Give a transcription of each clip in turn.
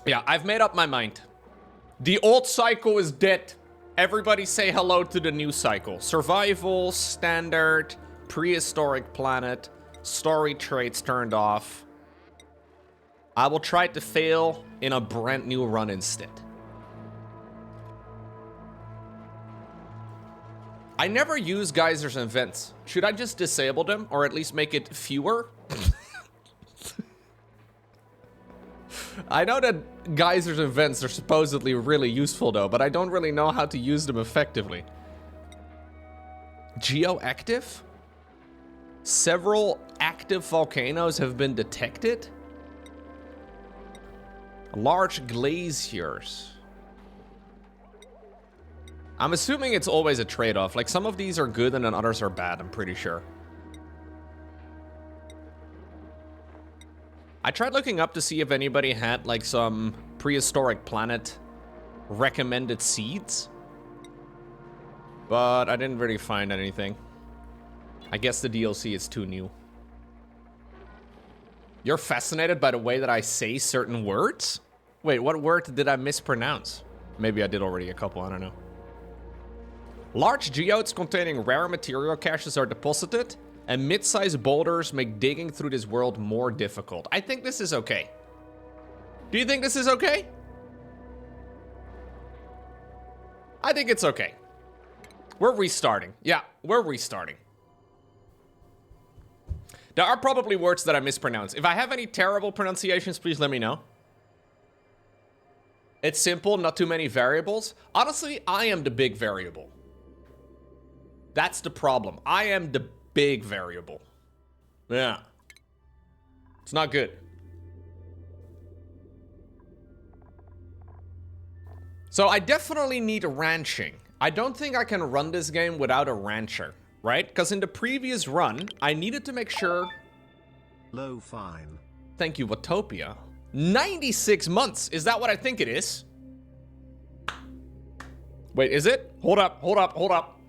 Yeah, I've made up my mind. The old cycle is dead. Everybody say hello to the new cycle. Survival, standard, prehistoric planet, story traits turned off. I will try to fail in a brand new run instead. I never use geysers and vents. Should I just disable them or at least make it fewer? I know that geysers and vents are supposedly really useful though, but I don't really know how to use them effectively. Geoactive? Several active volcanoes have been detected. Large glaciers. I'm assuming it's always a trade-off. Like, some of these are good and then others are bad, I'm pretty sure. I tried looking up to see if anybody had, like, some prehistoric planet recommended seeds. But I didn't really find anything. I guess the DLC is too new. You're fascinated by the way that I say certain words? Wait, what word did I mispronounce? Maybe I did already a couple, I don't know. Large geodes containing rare material caches are deposited, and mid-sized boulders make digging through this world more difficult. I think this is okay. Do you think this is okay? I think it's okay. We're restarting. Yeah, we're restarting. There are probably words that I mispronounce. If I have any terrible pronunciations, please let me know. It's simple, not too many variables. Honestly, I am the big variable. That's the problem. I am the big variable. Yeah. It's not good. So I definitely need ranching. I don't think I can run this game without a rancher, right? Because in the previous run, I needed to make sure... Low fine. Thank you, Watopia. 96 months. Is that what I think it is? Wait, is it? Hold up, hold up, hold up.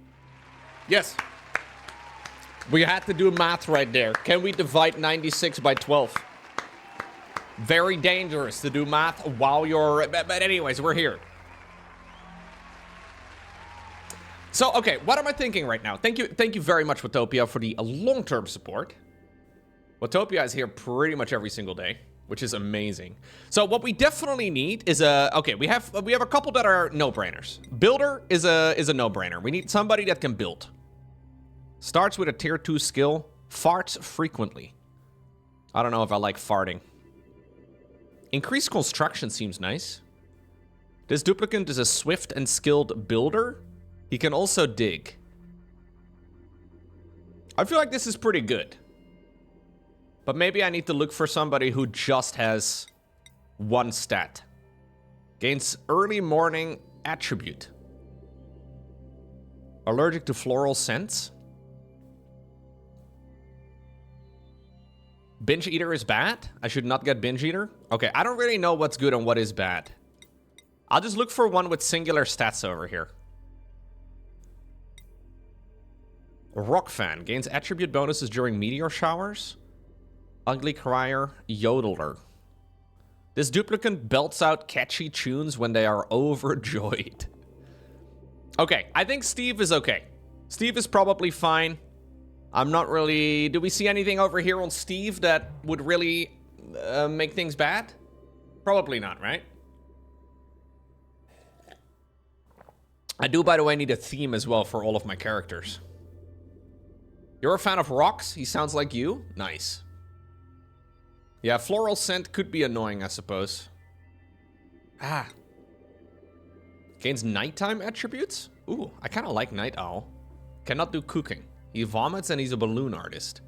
Yes. We had to do math right there. Can we divide 96 by 12? Very dangerous to do math while you're... But anyways, we're here. So, okay, what am I thinking right now? Thank you very much, Watopia, for the long-term support. Watopia is here pretty much every single day, which is amazing. So what we definitely need is a... Okay, we have a couple that are no-brainers. Builder is a no-brainer. We need somebody that can build. Starts with a tier 2 skill. Farts frequently. I don't know if I like farting. Increased construction seems nice. This duplicant is a swift and skilled builder. He can also dig. I feel like this is pretty good. But maybe I need to look for somebody who just has one stat. Gains early morning attribute. Allergic to floral scents. Binge eater is bad? I should not get binge eater? Okay, I don't really know what's good and what is bad. I'll just look for one with singular stats over here. Rock fan. Gains attribute bonuses during meteor showers. Ugly crier. Yodeler. This duplicant belts out catchy tunes when they are overjoyed. Okay, I think Steve is okay. Steve is probably fine. I'm not really... Do we see anything over here on Steve that would really make things bad? Probably not, right? I do, by the way, need a theme as well for all of my characters. You're a fan of rocks? He sounds like you? Nice. Yeah, floral scent could be annoying, I suppose. Ah. Gains nighttime attributes? Ooh, I kind of like Night Owl. Cannot do cooking. He vomits and he's a balloon artist.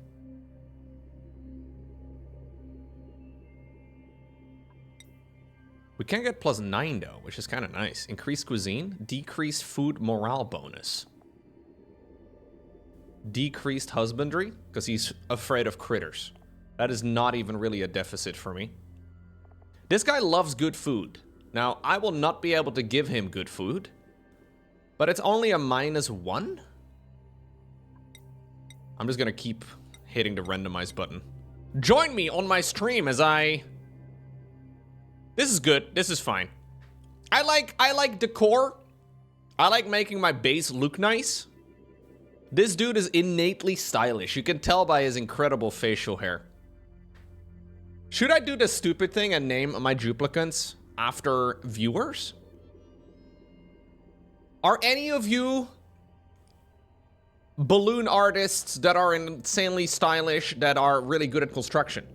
We can get +9 though, which is kind of nice. Increased cuisine, decreased food morale bonus. Decreased husbandry, because he's afraid of critters. That is not even really a deficit for me. This guy loves good food. Now, I will not be able to give him good food, but it's only a -1? I'm just gonna keep hitting the randomize button. Join me on my stream as I This is good. This is fine. I like decor. I like making my base look nice. This dude is innately stylish. You can tell by his incredible facial hair. Should I do the stupid thing and name my duplicants after viewers? Are any of you balloon artists that are insanely stylish, that are really good at construction?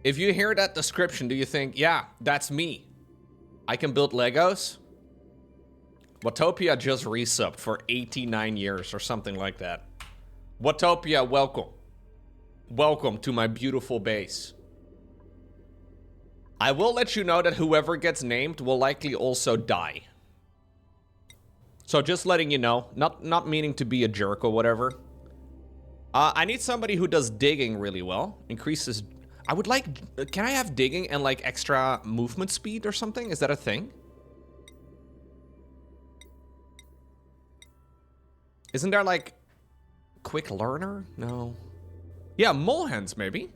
If you hear that description, do you think, yeah, that's me? I can build Legos? Watopia just resubbed for 89 years or something like that. Watopia, welcome. Welcome to my beautiful base. I will let you know that whoever gets named will likely also die. So just letting you know, not meaning to be a jerk or whatever. I need somebody who does digging really well. Increases... I would like... Can I have digging and like extra movement speed or something? Is that a thing? Isn't there like... Quick learner? No. Yeah, mole hands maybe.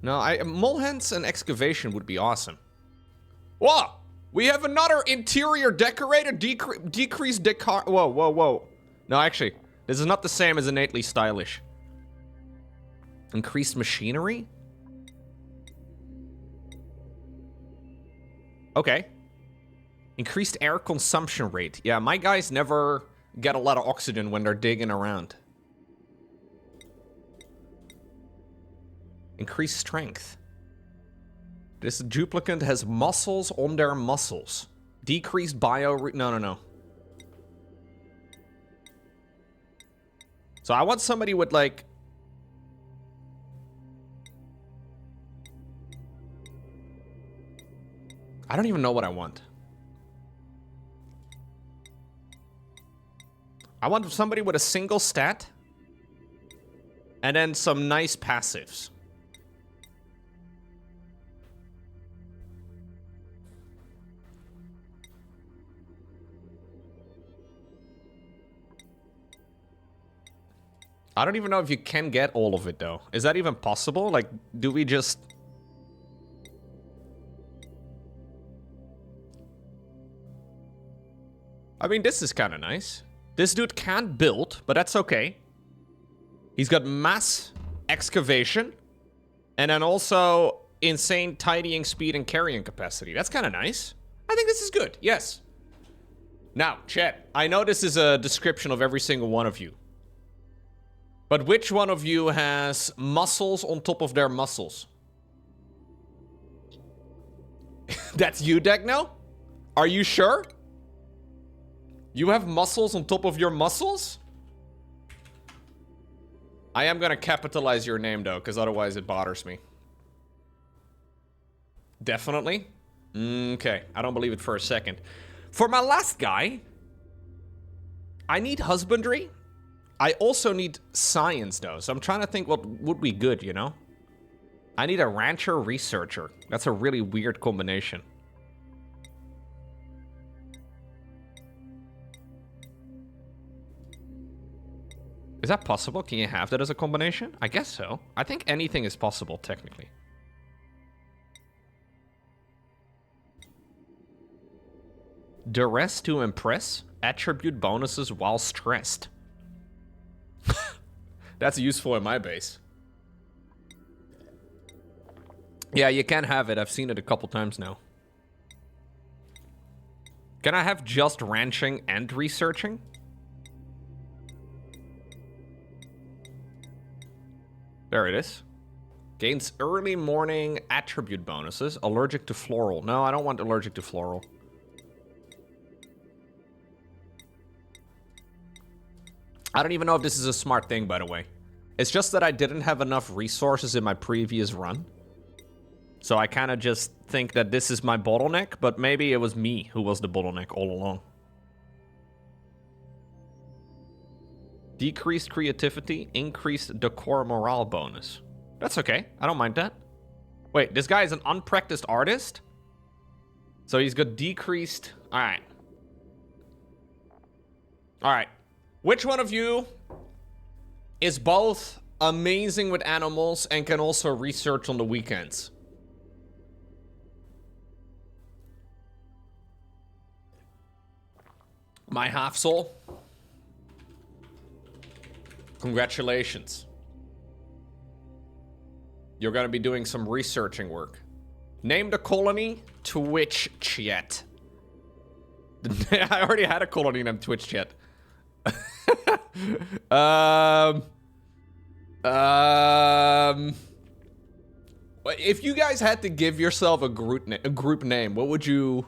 No, mole hands and excavation would be awesome. Whoa! We have another interior decorator. Decreased decor... Whoa, whoa, whoa. No, actually, this is not the same as innately stylish. Increased machinery? Okay. Increased air consumption rate. Yeah, my guys never get a lot of oxygen when they're digging around. Increased strength. This duplicant has muscles on their muscles. Decreased bio... No. So I want somebody with like... I don't even know what I want. I want somebody with a single stat. And then some nice passives. I don't even know if you can get all of it, though. Is that even possible? Like, do we just... I mean, this is kind of nice. This dude can't build, but that's okay. He's got mass excavation. And then also insane tidying speed and carrying capacity. That's kind of nice. I think this is good, yes. Now, chat, I know this is a description of every single one of you. But which one of you has muscles on top of their muscles? That's you, Degno? Are you sure? You have muscles on top of your muscles? I am gonna capitalize your name, though, because otherwise it bothers me. Definitely? Okay, I don't believe it for a second. For my last guy, I need husbandry. I also need science, though, so I'm trying to think what would be good, you know? I need a rancher researcher. That's a really weird combination. Is that possible? Can you have that as a combination? I guess so. I think anything is possible, technically. Duress to impress. Attribute bonuses while stressed. That's useful in my base. Yeah, you can have it. I've seen it a couple times now. Can I have just ranching and researching? There it is. Gains early morning attribute bonuses. Allergic to floral. No, I don't want allergic to floral. I don't even know if this is a smart thing, by the way. It's just that I didn't have enough resources in my previous run. So I kind of just think that this is my bottleneck, but maybe it was me who was the bottleneck all along. Decreased creativity, increased decor morale bonus. That's okay. I don't mind that. Wait, this guy is an unpracticed artist? So he's got decreased... Alright. Alright. Which one of you is both amazing with animals, and can also research on the weekends. My half soul. Congratulations. You're gonna be doing some researching work. Name the colony Twitch Chat. I already had a colony named Twitch Chat. If you guys had to give yourself a group name, what would you...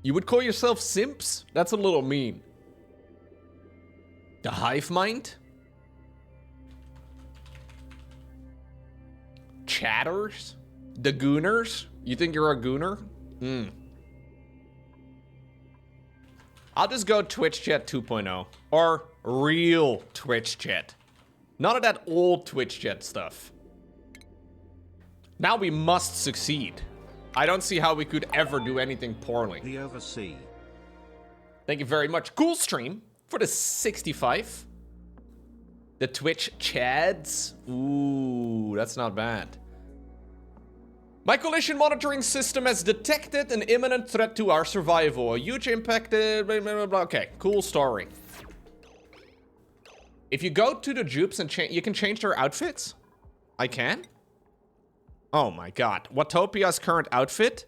You would call yourself Simps? That's a little mean. The Hive Mind? Chatters? The Gooners? You think you're a Gooner? I'll just go Twitch Chat 2.0. Or real Twitch Chat. None of that old Twitch Chat stuff. Now we must succeed. I don't see how we could ever do anything poorly. The Oversea. Thank you very much. Cool stream for the 65. The Twitch Chads. Ooh, that's not bad. My collision monitoring system has detected an imminent threat to our survival. A huge impacted... Blah, blah, blah. Okay, cool story. If you go to the dupes and you can change their outfits? I can? Oh my god. Watopia's current outfit?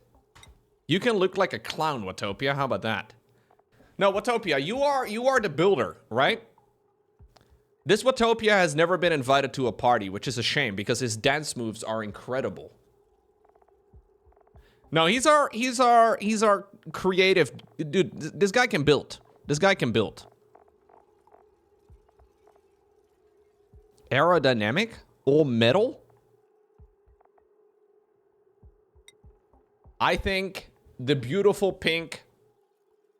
You can look like a clown, Watopia. How about that? No, Watopia, you are the builder, right? This Watopia has never been invited to a party, which is a shame because his dance moves are incredible. No, he's our creative dude. This guy can build. This guy can build. Aerodynamic? All metal? I think the beautiful pink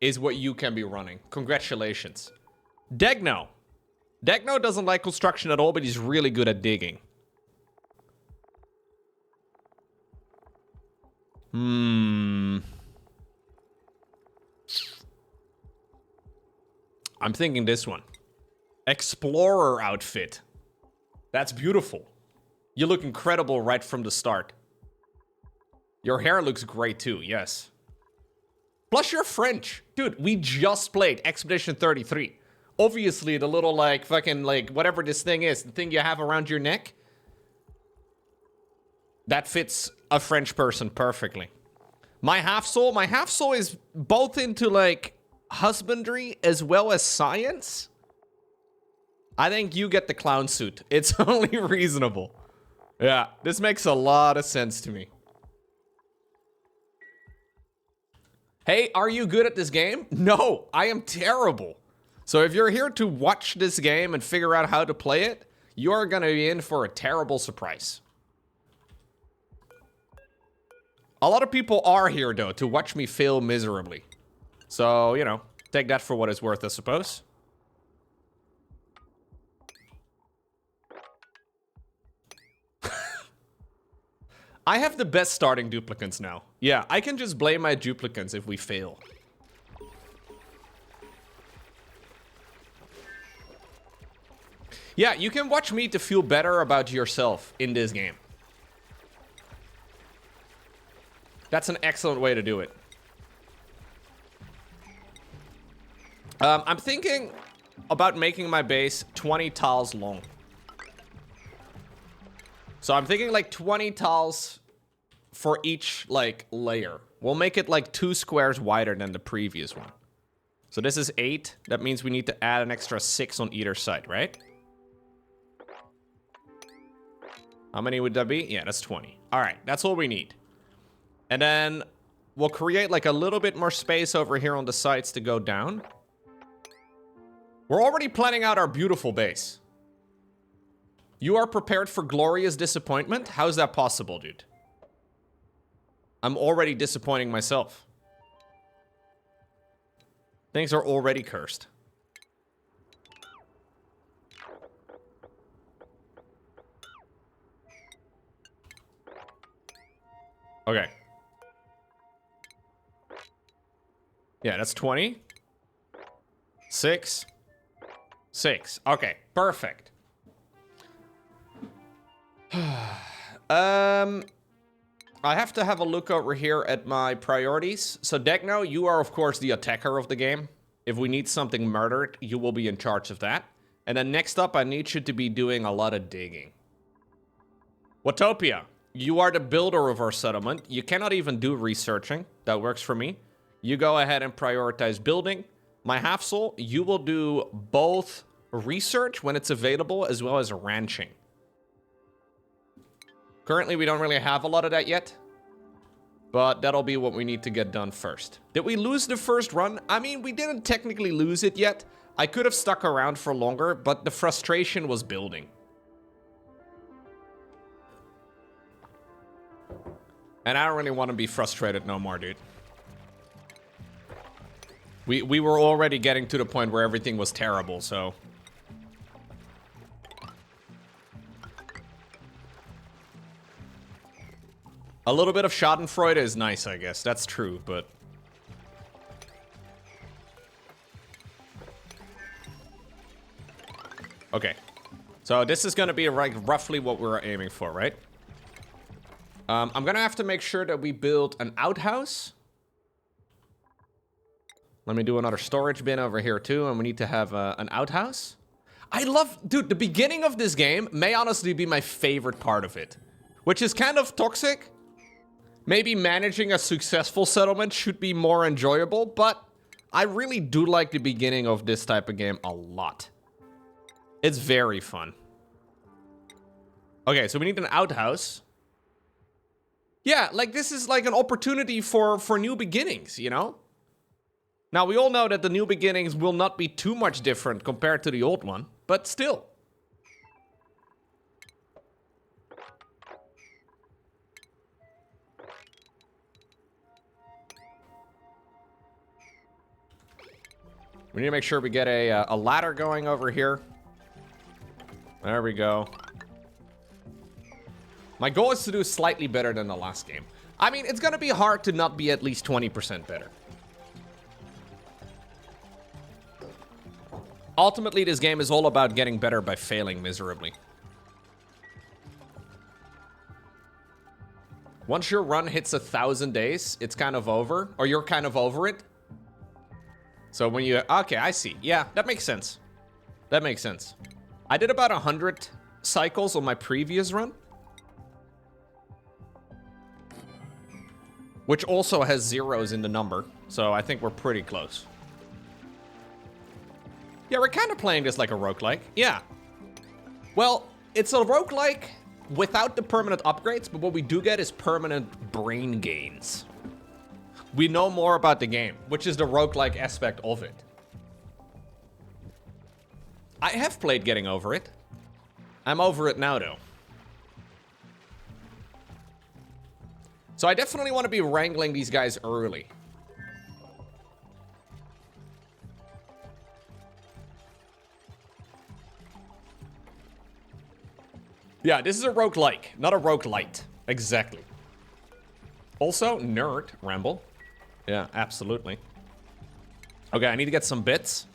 is what you can be running. Congratulations. Degno. Degno doesn't like construction at all, but he's really good at digging. I'm thinking this one. Explorer outfit. That's beautiful. You look incredible right from the start. Your hair looks great too, yes. Plus you're French. Dude, we just played Expedition 33. Obviously the little like fucking like whatever this thing is, the thing you have around your neck. That fits a French person perfectly. My half soul is both into like husbandry as well as science. I think you get the clown suit. It's only reasonable. Yeah, this makes a lot of sense to me. Hey, are you good at this game? No, I am terrible. So if you're here to watch this game and figure out how to play it, you're gonna be in for a terrible surprise. A lot of people are here, though, to watch me fail miserably. So, you know, take that for what it's worth, I suppose. I have the best starting duplicants now. Yeah, I can just blame my duplicants if we fail. Yeah, you can watch me to feel better about yourself in this game. That's an excellent way to do it. I'm thinking about making my base 20 tiles long. So I'm thinking like 20 tiles for each like layer. We'll make it like 2 squares wider than the previous one. So this is 8. That means we need to add an extra 6 on either side, right? How many would that be? Yeah, that's 20. All right, that's all we need. And then we'll create like a little bit more space over here on the sides to go down. We're already planning out our beautiful base. You are prepared for glorious disappointment? How is that possible, dude? I'm already disappointing myself. Things are already cursed. Okay. Yeah, that's 20. 6. 6. Okay, perfect. I have to have a look over here at my priorities. So, Degno, you are, of course, the attacker of the game. If we need something murdered, you will be in charge of that. And then next up, I need you to be doing a lot of digging. Watopia, you are the builder of our settlement. You cannot even do researching. That works for me. You go ahead and prioritize building. My half soul, you will do both research when it's available as well as ranching. Currently, we don't really have a lot of that yet. But that'll be what we need to get done first. Did we lose the first run? I mean, we didn't technically lose it yet. I could have stuck around for longer, but the frustration was building. And I don't really want to be frustrated no more, dude. We were already getting to the point where everything was terrible, so... A little bit of schadenfreude is nice, I guess. That's true, but... Okay. So this is going to be like roughly what we're aiming for, right? I'm going to have to make sure that we build an outhouse. Let me do another storage bin over here, too. And we need to have an outhouse. I love... Dude, the beginning of this game may honestly be my favorite part of it. Which is kind of toxic. Maybe managing a successful settlement should be more enjoyable, but I really do like the beginning of this type of game a lot. It's very fun. Okay, so we need an outhouse. Yeah, like this is like an opportunity for new beginnings, you know? Now, we all know that the new beginnings will not be too much different compared to the old one, but still. We need to make sure we get a ladder going over here. There we go. My goal is to do slightly better than the last game. I mean, it's going to be hard to not be at least 20% better. Ultimately, this game is all about getting better by failing miserably. Once your run hits 1,000 days, it's kind of over. Or you're kind of over it. So when you... Okay, I see. Yeah, that makes sense. That makes sense. I did about 100 cycles on my previous run. Which also has zeros in the number. So I think we're pretty close. Yeah, we're kind of playing this like a roguelike. Yeah. Well, it's a roguelike without the permanent upgrades, but what we do get is permanent brain gains. We know more about the game, which is the roguelike aspect of it. I have played Getting Over It. I'm over it now, though. So I definitely want to be wrangling these guys early. Yeah, this is a roguelike, not a roguelite. Exactly. Also, nerd, Ramble. Yeah, absolutely. Okay, I need to get some bits.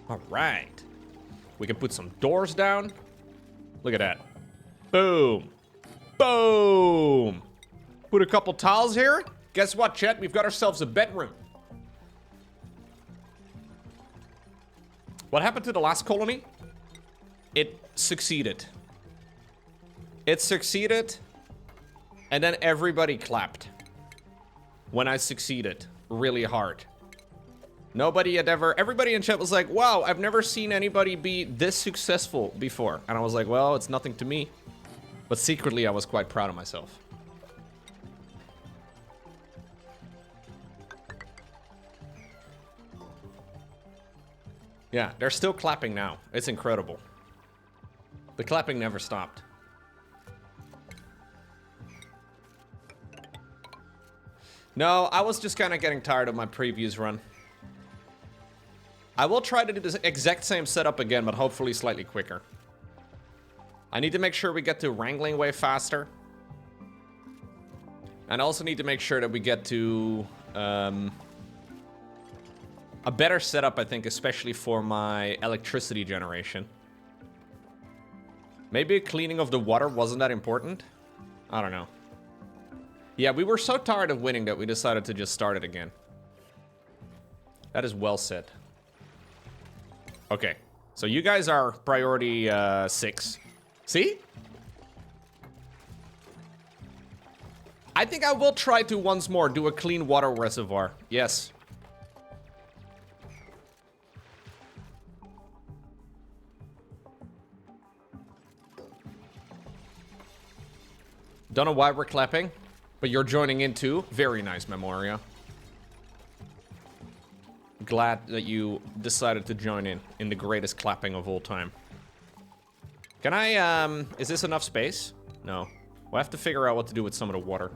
All right. We can put some doors down. Look at that. Boom. Boom. Put a couple tiles here. Guess what, Chet? We've got ourselves a bedroom. What happened to the last colony? It succeeded. It succeeded. And then everybody clapped. When I succeeded. Really hard. Nobody had ever... Everybody in chat was like, wow, I've never seen anybody be this successful before. And I was like, well, it's nothing to me. But secretly, I was quite proud of myself. Yeah, they're still clapping now. It's incredible. The clapping never stopped. No, I was just kind of getting tired of my previous run. I will try to do this exact same setup again, but hopefully slightly quicker. I need to make sure we get to wrangling way faster. And I also need to make sure that we get to a better setup, I think, especially for my electricity generation. Maybe a cleaning of the water wasn't that important? I don't know. Yeah, we were so tired of winning that we decided to just start it again. That is well said. Okay, so you guys are priority 6. See? I think I will try to once more do a clean water reservoir. Yes. Don't know why we're clapping, but you're joining in too. Very nice, Memoria. Glad that you decided to join in the greatest clapping of all time. Can I, is this enough space? No. We'll have to figure out what to do with some of the water.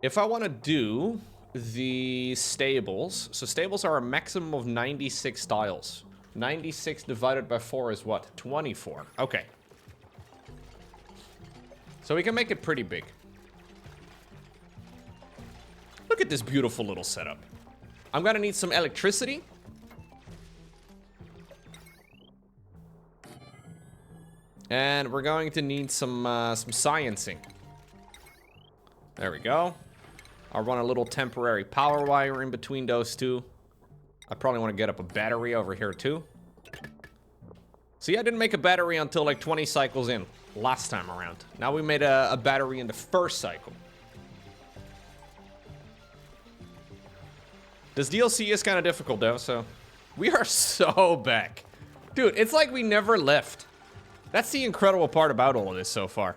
If I want to do the stables, so stables are a maximum of 96 tiles. 96 divided by 4 is what? 24. Okay. So we can make it pretty big. Look at this beautiful little setup. I'm gonna need some electricity. And we're going to need some sciencing. There we go. I'll run a little temporary power wire in between those two. I probably want to get up a battery over here too. See, I didn't make a battery until like 20 cycles in last time around. Now we made a battery in the first cycle. This DLC is kind of difficult though, so we are so back. Dude, it's like we never left. That's the incredible part about all of this so far.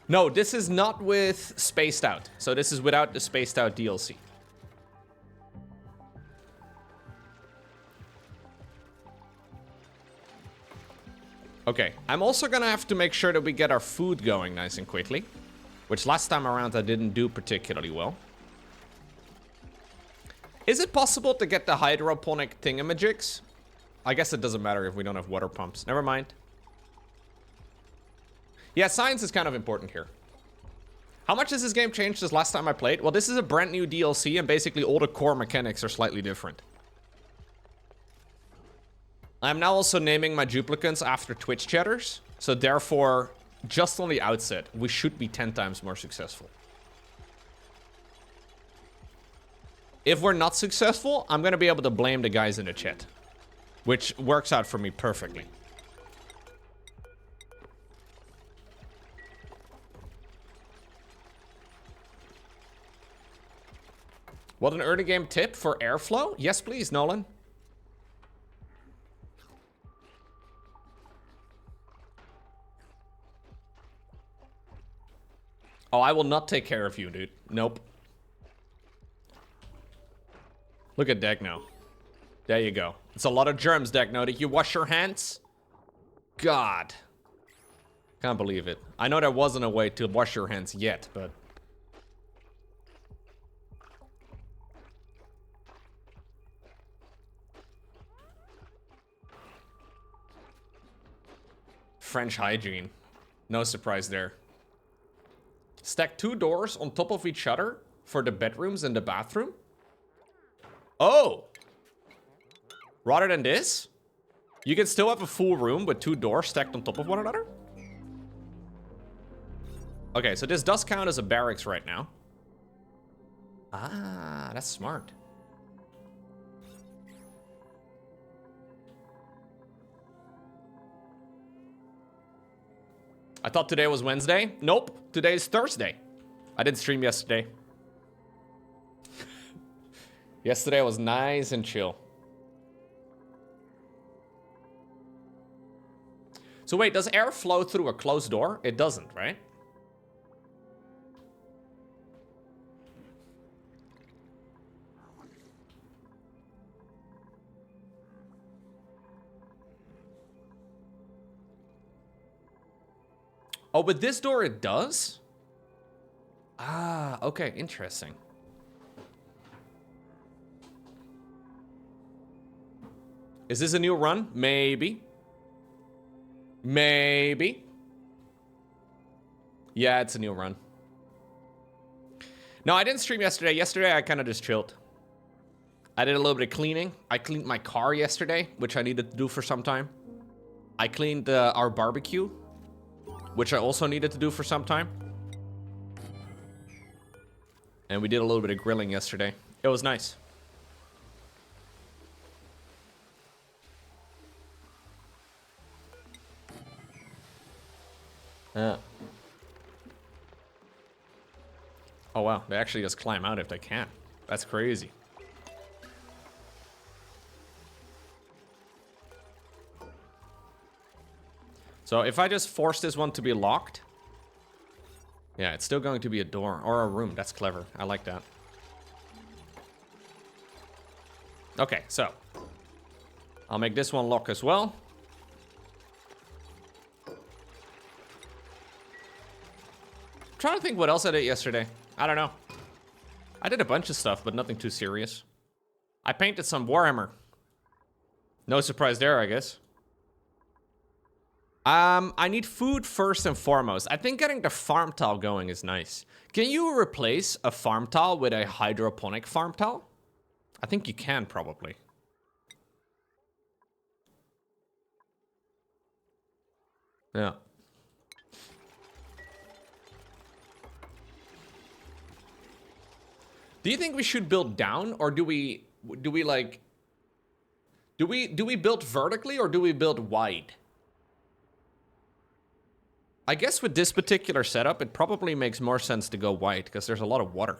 No, this is not with Spaced Out. So this is without the Spaced Out DLC. Okay, I'm also gonna have to make sure that we get our food going nice and quickly. Which last time around I didn't do particularly well. Is it possible to get the hydroponic thingamajigs? I guess it doesn't matter if we don't have water pumps. Never mind. Yeah, science is kind of important here. How much has this game changed since last time I played? Well, this is a brand new DLC, and basically all the core mechanics are slightly different. I'm now also naming my duplicants after Twitch chatters, so therefore, just on the outset, we should be 10 times more successful. If we're not successful, I'm gonna be able to blame the guys in the chat, which works out for me perfectly. What an early game tip for airflow? Yes, please, Nolan. Oh, I will not take care of you, dude. Nope. Look at Degno. There you go. It's a lot of germs, Degno. Did you wash your hands? God. Can't believe it. I know there wasn't a way to wash your hands yet, but... French hygiene. No surprise there. Stack 2 doors on top of each other for the bedrooms and the bathroom. Oh! Rather than this? You can still have a full room with 2 doors stacked on top of one another? Okay, so this does count as a barracks right now. Ah, that's smart. I thought today was Wednesday. Nope, today is Thursday. I didn't stream yesterday. Yesterday was nice and chill. So wait, does air flow through a closed door? It doesn't, right? Oh, but this door it does? Ah, okay, interesting. Is this a new run? Maybe. Maybe. Yeah, it's a new run. No, I didn't stream yesterday. Yesterday, I kind of just chilled. I did a little bit of cleaning. I cleaned my car yesterday, which I needed to do for some time. I cleaned our barbecue, which I also needed to do for some time. And we did a little bit of grilling yesterday. It was nice. Yeah. Oh, wow. They actually just climb out if they can. That's crazy. So if I just force this one to be locked... Yeah, it's still going to be a door or a room. That's clever. I like that. Okay, so... I'll make this one lock as well. I'm trying to think what else I did yesterday. I don't know. I did a bunch of stuff, but nothing too serious. I painted some Warhammer. No surprise there, I guess. I need food first and foremost. I think getting the farm tile going is nice. Can you replace a farm tile with a hydroponic farm tile? I think you can, probably. Yeah. Do you think we should build down, or do we like... Do we build vertically, or do we build wide? I guess with this particular setup, it probably makes more sense to go wide, because there's a lot of water.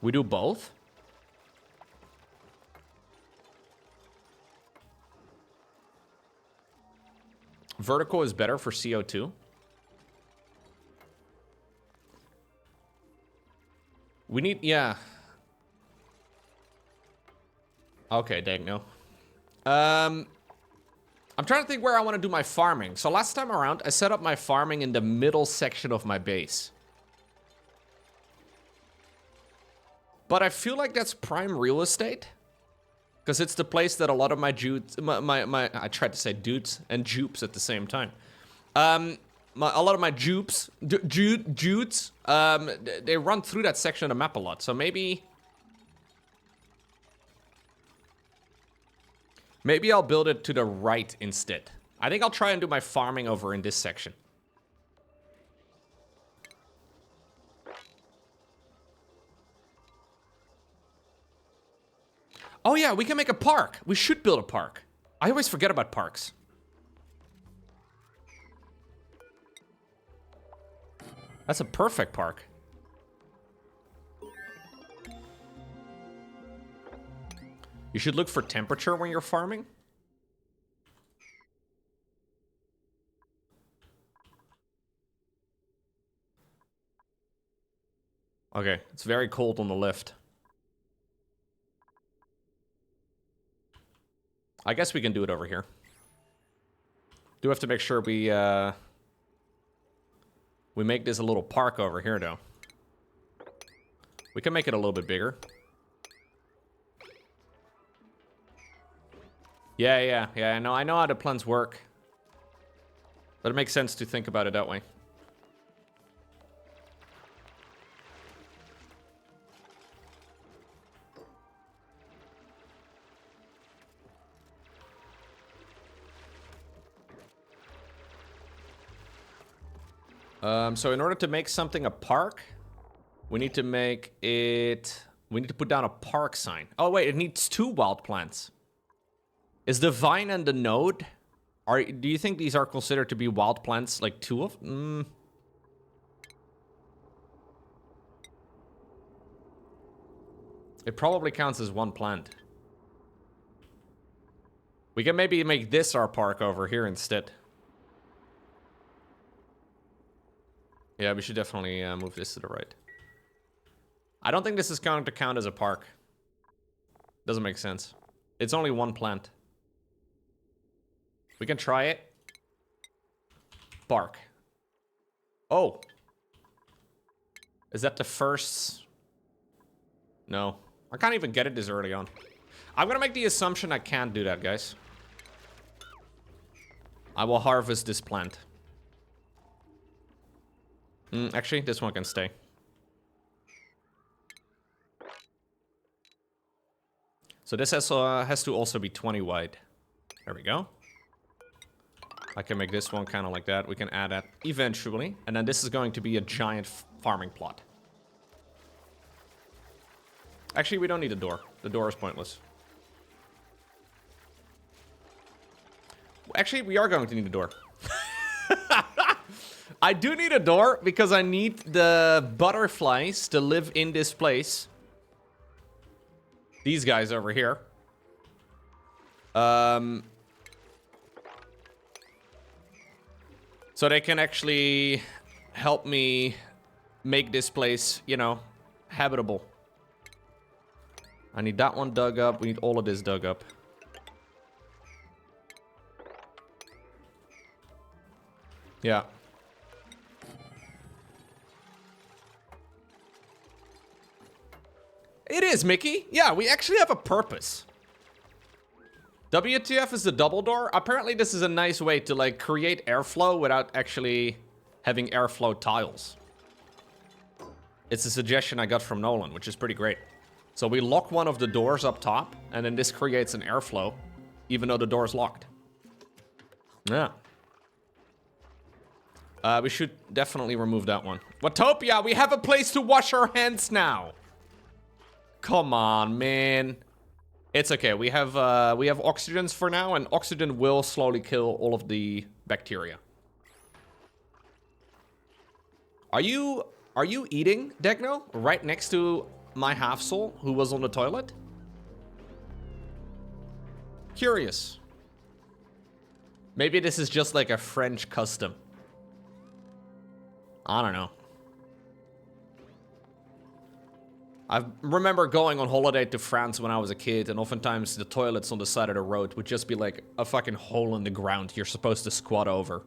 We do both? Vertical is better for CO2. We need, yeah. Okay, dang no. I'm trying to think where I want to do my farming. So last time around, I set up my farming in the middle section of my base. But I feel like that's prime real estate. Because it's the place that a lot of my dudes, I tried to say dudes and jupes at the same time. A lot of my jupes, dudes, they run through that section of the map a lot. So maybe I'll build it to the right instead. I think I'll try and do my farming over in this section. Oh yeah, we can make a park. We should build a park. I always forget about parks. That's a perfect park. You should look for temperature when you're farming. Okay, it's very cold on the left. I guess we can do it over here. Do have to make sure we make this a little park over here, though. We can make it a little bit bigger. Yeah, no, I know how the plans work. But it makes sense to think about it that way. So in order to make something a park, we need to make it... We need to put down a park sign. Oh, wait, it needs 2 wild plants. Is the vine and the node... Do you think these are considered to be wild plants, like 2 of them? It probably counts as 1 plant. We can maybe make this our park over here instead. Yeah, we should definitely move this to the right. I don't think this is going to count as a park. Doesn't make sense. It's only 1 plant. We can try it. Bark. Oh. Is that the first? No. I can't even get it this early on. I'm gonna make the assumption I can't do that, guys. I will harvest this plant. Actually, this one can stay. So this has to also be 20 wide. There we go. I can make this one kind of like that. We can add that eventually. And then this is going to be a giant farming plot. Actually, we don't need a door. The door is pointless. Actually, we are going to need a door. I do need a door because I need the butterflies to live in this place. These guys over here. So they can actually help me make this place, you know, habitable. I need that one dug up. We need all of this dug up. Yeah. It is, Mickey. Yeah, we actually have a purpose. WTF is the double door. Apparently this is a nice way to like create airflow without actually having airflow tiles. It's a suggestion I got from Nolan, which is pretty great. So we lock one of the doors up top, and then this creates an airflow, even though the door is locked. Yeah. We should definitely remove that one. Watopia, we have a place to wash our hands now. Come on, man. It's okay. We have oxygens for now, and oxygen will slowly kill all of the bacteria. Are you eating, Degno? Right next to my half-soul who was on the toilet? Curious. Maybe this is just like a French custom. I don't know. I remember going on holiday to France when I was a kid, and oftentimes the toilets on the side of the road would just be like a fucking hole in the ground you're supposed to squat over.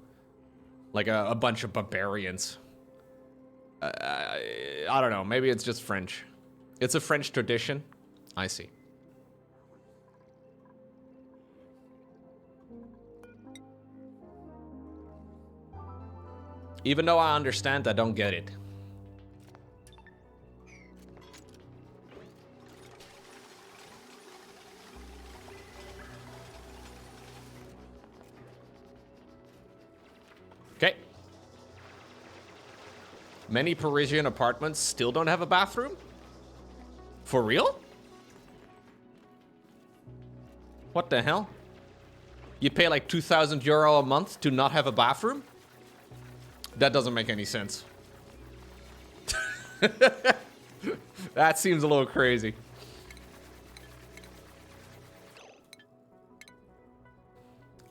Like a bunch of barbarians. I don't know, maybe it's just French. It's a French tradition. I see. Even though I understand, I don't get it. Okay. Many Parisian apartments still don't have a bathroom? For real? What the hell? You pay like 2,000 euro a month to not have a bathroom? That doesn't make any sense. That seems a little crazy.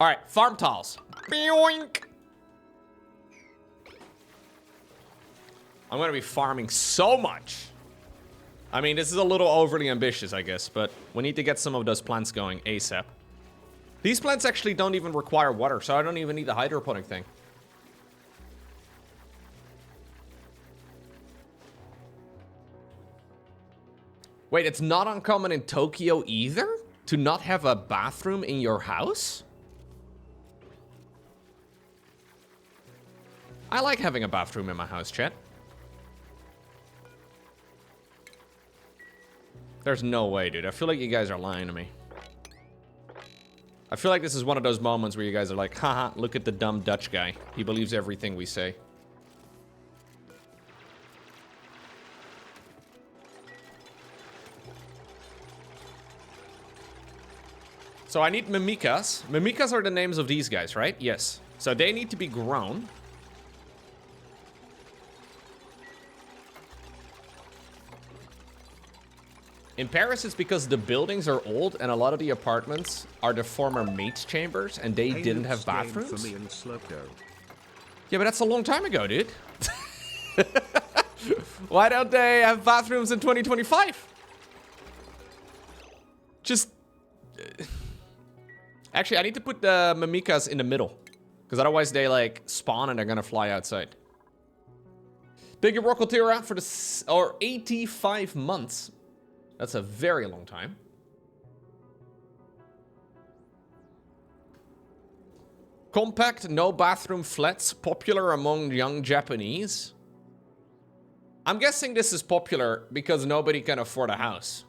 All right, farm tiles. Boink. I'm gonna be farming so much. I mean, this is a little overly ambitious, I guess, but we need to get some of those plants going ASAP. These plants actually don't even require water, so I don't even need the hydroponic thing. Wait, it's not uncommon in Tokyo either? To not have a bathroom in your house? I like having a bathroom in my house, chat. There's no way, dude. I feel like you guys are lying to me. I feel like this is one of those moments where you guys are like, haha, look at the dumb Dutch guy. He believes everything we say. So I need mimikas. Mimikas are the names of these guys, right? Yes. So they need to be grown. In Paris, it's because the buildings are old and a lot of the apartments are the former maid's chambers and they didn't have bathrooms. For me and Sloko. Yeah, but that's a long time ago, dude. Why don't they have bathrooms in 2025? Just... Actually, I need to put the mimikas in the middle. Because otherwise they, like, spawn and they're gonna fly outside. Thank you, Rocotera, for or 85 months. That's a very long time. Compact, no bathroom flats, popular among young Japanese. I'm guessing this is popular because nobody can afford a house.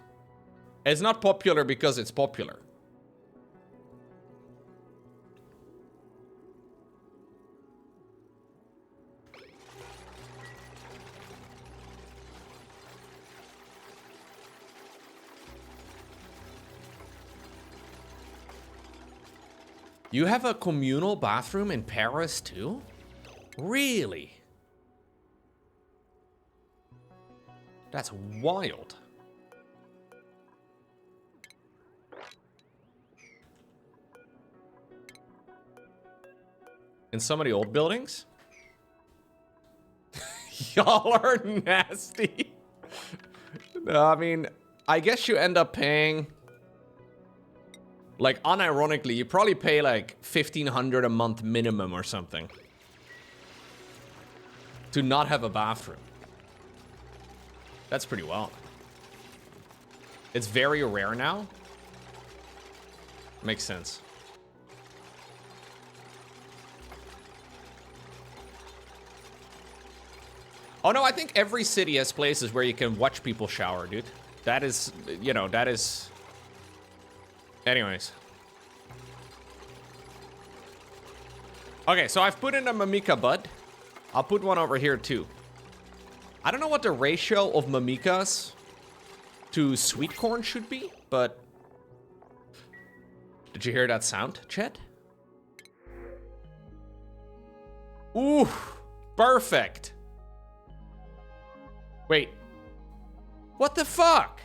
It's not popular because it's popular. You have a communal bathroom in Paris too? Really? That's wild. In some of the old buildings? Y'all are nasty. I mean, I guess you end up paying... Like, unironically, you probably pay like $1,500 a month minimum or something to not have a bathroom. That's pretty wild. It's very rare now. Makes sense. Oh no, I think every city has places where you can watch people shower, dude. That is, you know, that is... Anyways. Okay, so I've put in a Mimica bud. I'll put one over here too. I don't know what the ratio of Mimicas to sweet corn should be, but... Did you hear that sound, Chet? Ooh, perfect. Wait. What the fuck?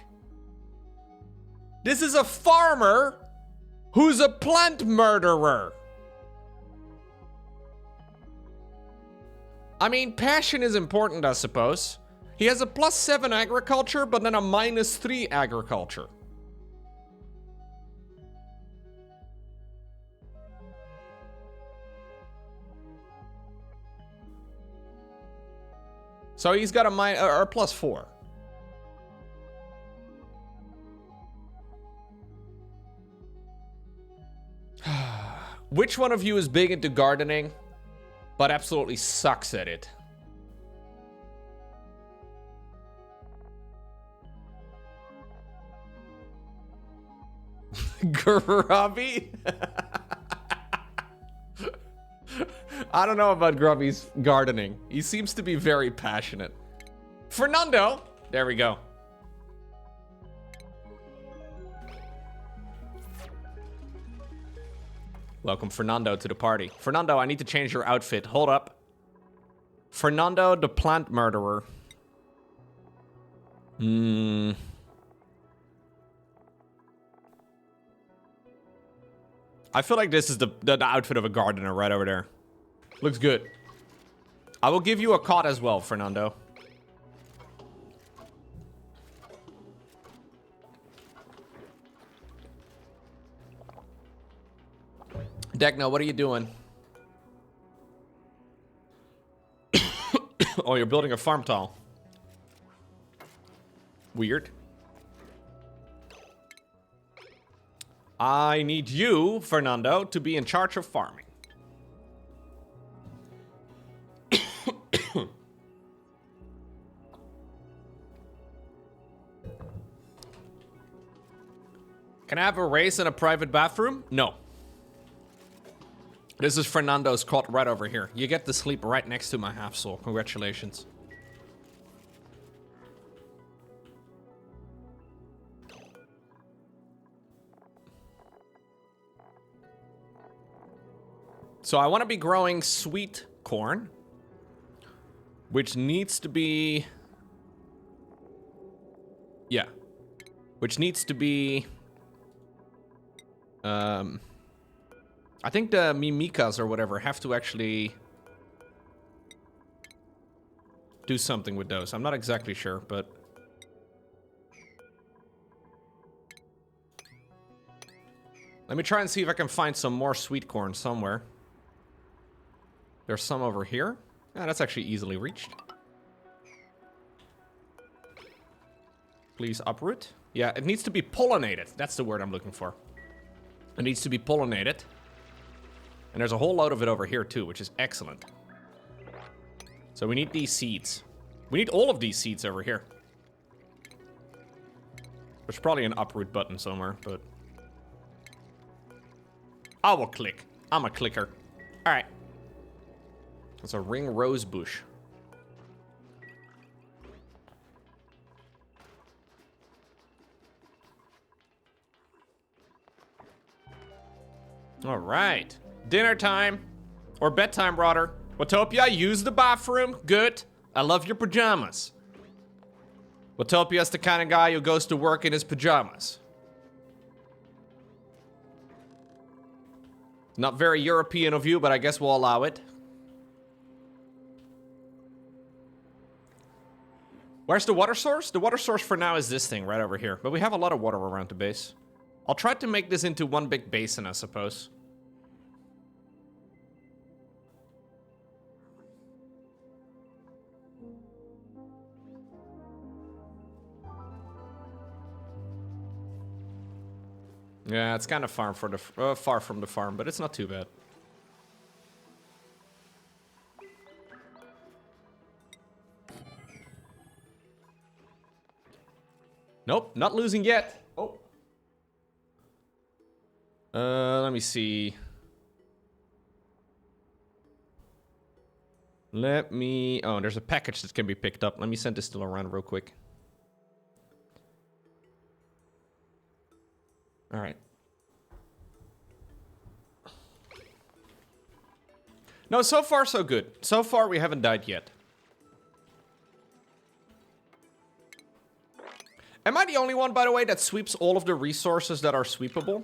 This is a farmer who's a plant murderer. I mean, passion is important, I suppose. He has a +7 agriculture, but then a -3 agriculture. So he's got a +4. Which one of you is big into gardening, but absolutely sucks at it? Grubby? I don't know about Grubby's gardening. He seems to be very passionate. Fernando! There we go. Welcome Fernando to the party. Fernando, I need to change your outfit. Hold up. Fernando the plant murderer. I feel like this is the outfit of a gardener right over there. Looks good. I will give you a cot as well, Fernando. Degno, what are you doing? Oh, you're building a farm tile. Weird. I need you, Fernando, to be in charge of farming. Can I have a race in a private bathroom? No. This is Fernando's cot right over here. You get to sleep right next to my half soul. Congratulations. So I want to be growing sweet corn, which needs to be... Yeah. Which needs to be... I think the Mimicas or whatever have to actually do something with those. I'm not exactly sure, but... Let me try and see if I can find some more sweet corn somewhere. There's some over here. Yeah, that's actually easily reached. Please uproot. Yeah, it needs to be pollinated. That's the word I'm looking for. It needs to be pollinated. And there's a whole load of it over here too, which is excellent. So we need these seeds. We need all of these seeds over here. There's probably an uproot button somewhere, but... I will click. I'm a clicker. Alright. That's a ring rose bush. Alright. Dinner time. Or bedtime, rather. Watopia, use the bathroom. Good. I love your pajamas. Watopia's the kind of guy who goes to work in his pajamas. Not very European of you, but I guess we'll allow it. Where's the water source? The water source for now is this thing right over here. But we have a lot of water around the base. I'll try to make this into one big basin, I suppose. Yeah, it's kind of far for the far from the farm, but it's not too bad. Nope, not losing yet. Oh. Let me see. Oh, there's a package that can be picked up. Let me send this still around real quick. All right. No, so far so good. So far we haven't died yet. Am I the only one, by the way, that sweeps all of the resources that are sweepable?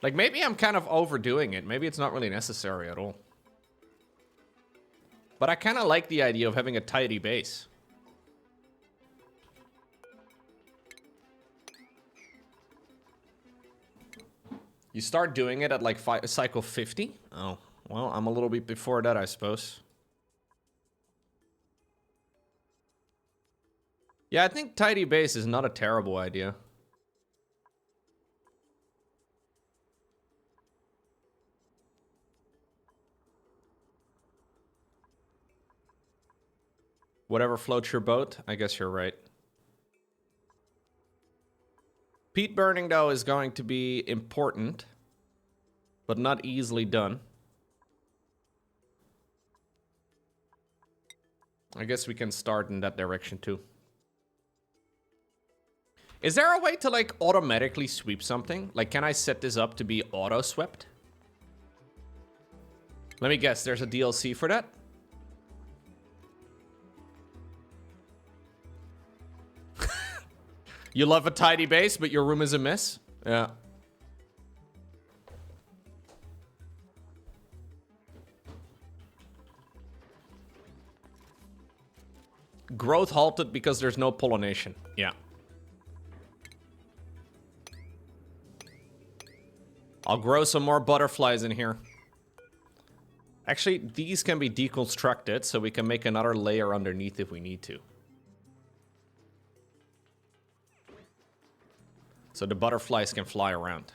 Like, maybe I'm kind of overdoing it. Maybe it's not really necessary at all. But I kind of like the idea of having a tidy base. You start doing it at like cycle 50? Oh, well, I'm a little bit before that, I suppose. Yeah, I think tidy base is not a terrible idea. Whatever floats your boat, I guess you're right. Peat burning, though, is going to be important, but not easily done. I guess we can start in that direction, too. Is there a way to, like, automatically sweep something? Like, can I set this up to be auto-swept? Let me guess, there's a DLC for that? You love a tidy base, but your room is a mess? Yeah. Growth halted because there's no pollination. Yeah. I'll grow some more butterflies in here. Actually, these can be deconstructed, so we can make another layer underneath if we need to. So the butterflies can fly around.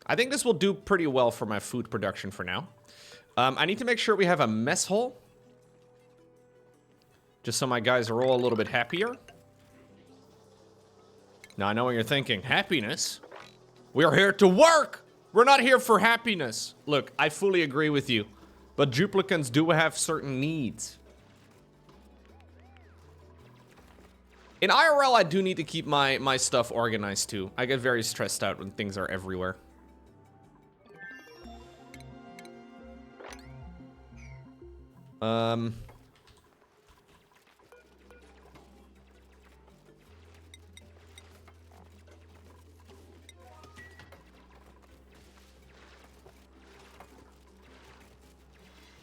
I think this will do pretty well for my food production for now. I need to make sure we have a mess hole. Just so my guys are all a little bit happier. Now I know what you're thinking. Happiness? We're here to work! We're not here for happiness. Look, I fully agree with you. But duplicants do have certain needs. In IRL, I do need to keep my stuff organized too. I get very stressed out when things are everywhere.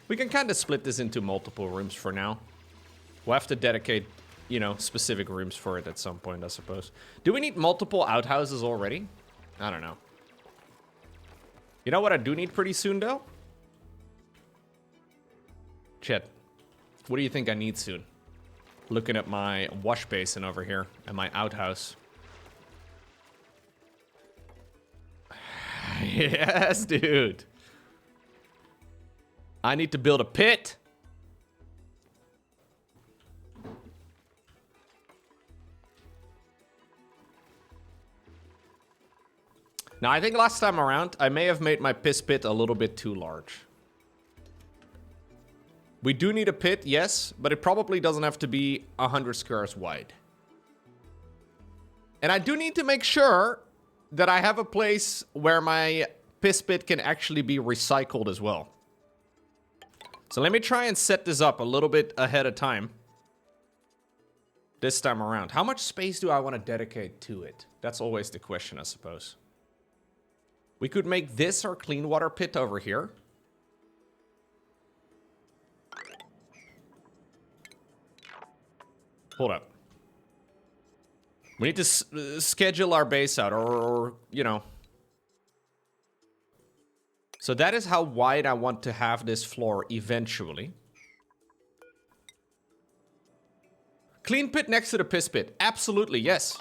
We can kind of split this into multiple rooms for now. We'll have to dedicate, you know, specific rooms for it at some point, I suppose. Do we need multiple outhouses already? I don't know. You know what I do need pretty soon, though? Chet, what do you think I need soon? Looking at my wash basin over here and my outhouse. Yes, dude. I need to build a pit. Now, I think last time around, I may have made my piss pit a little bit too large. We do need a pit, yes, but it probably doesn't have to be 100 squares wide. And I do need to make sure that I have a place where my piss pit can actually be recycled as well. So let me try and set this up a little bit ahead of time. This time around. How much space do I want to dedicate to it? That's always the question, I suppose. We could make this our clean water pit over here. Hold up. We need to schedule our base out, or, you know. So that is how wide I want to have this floor eventually. Clean pit next to the piss pit. Absolutely, yes.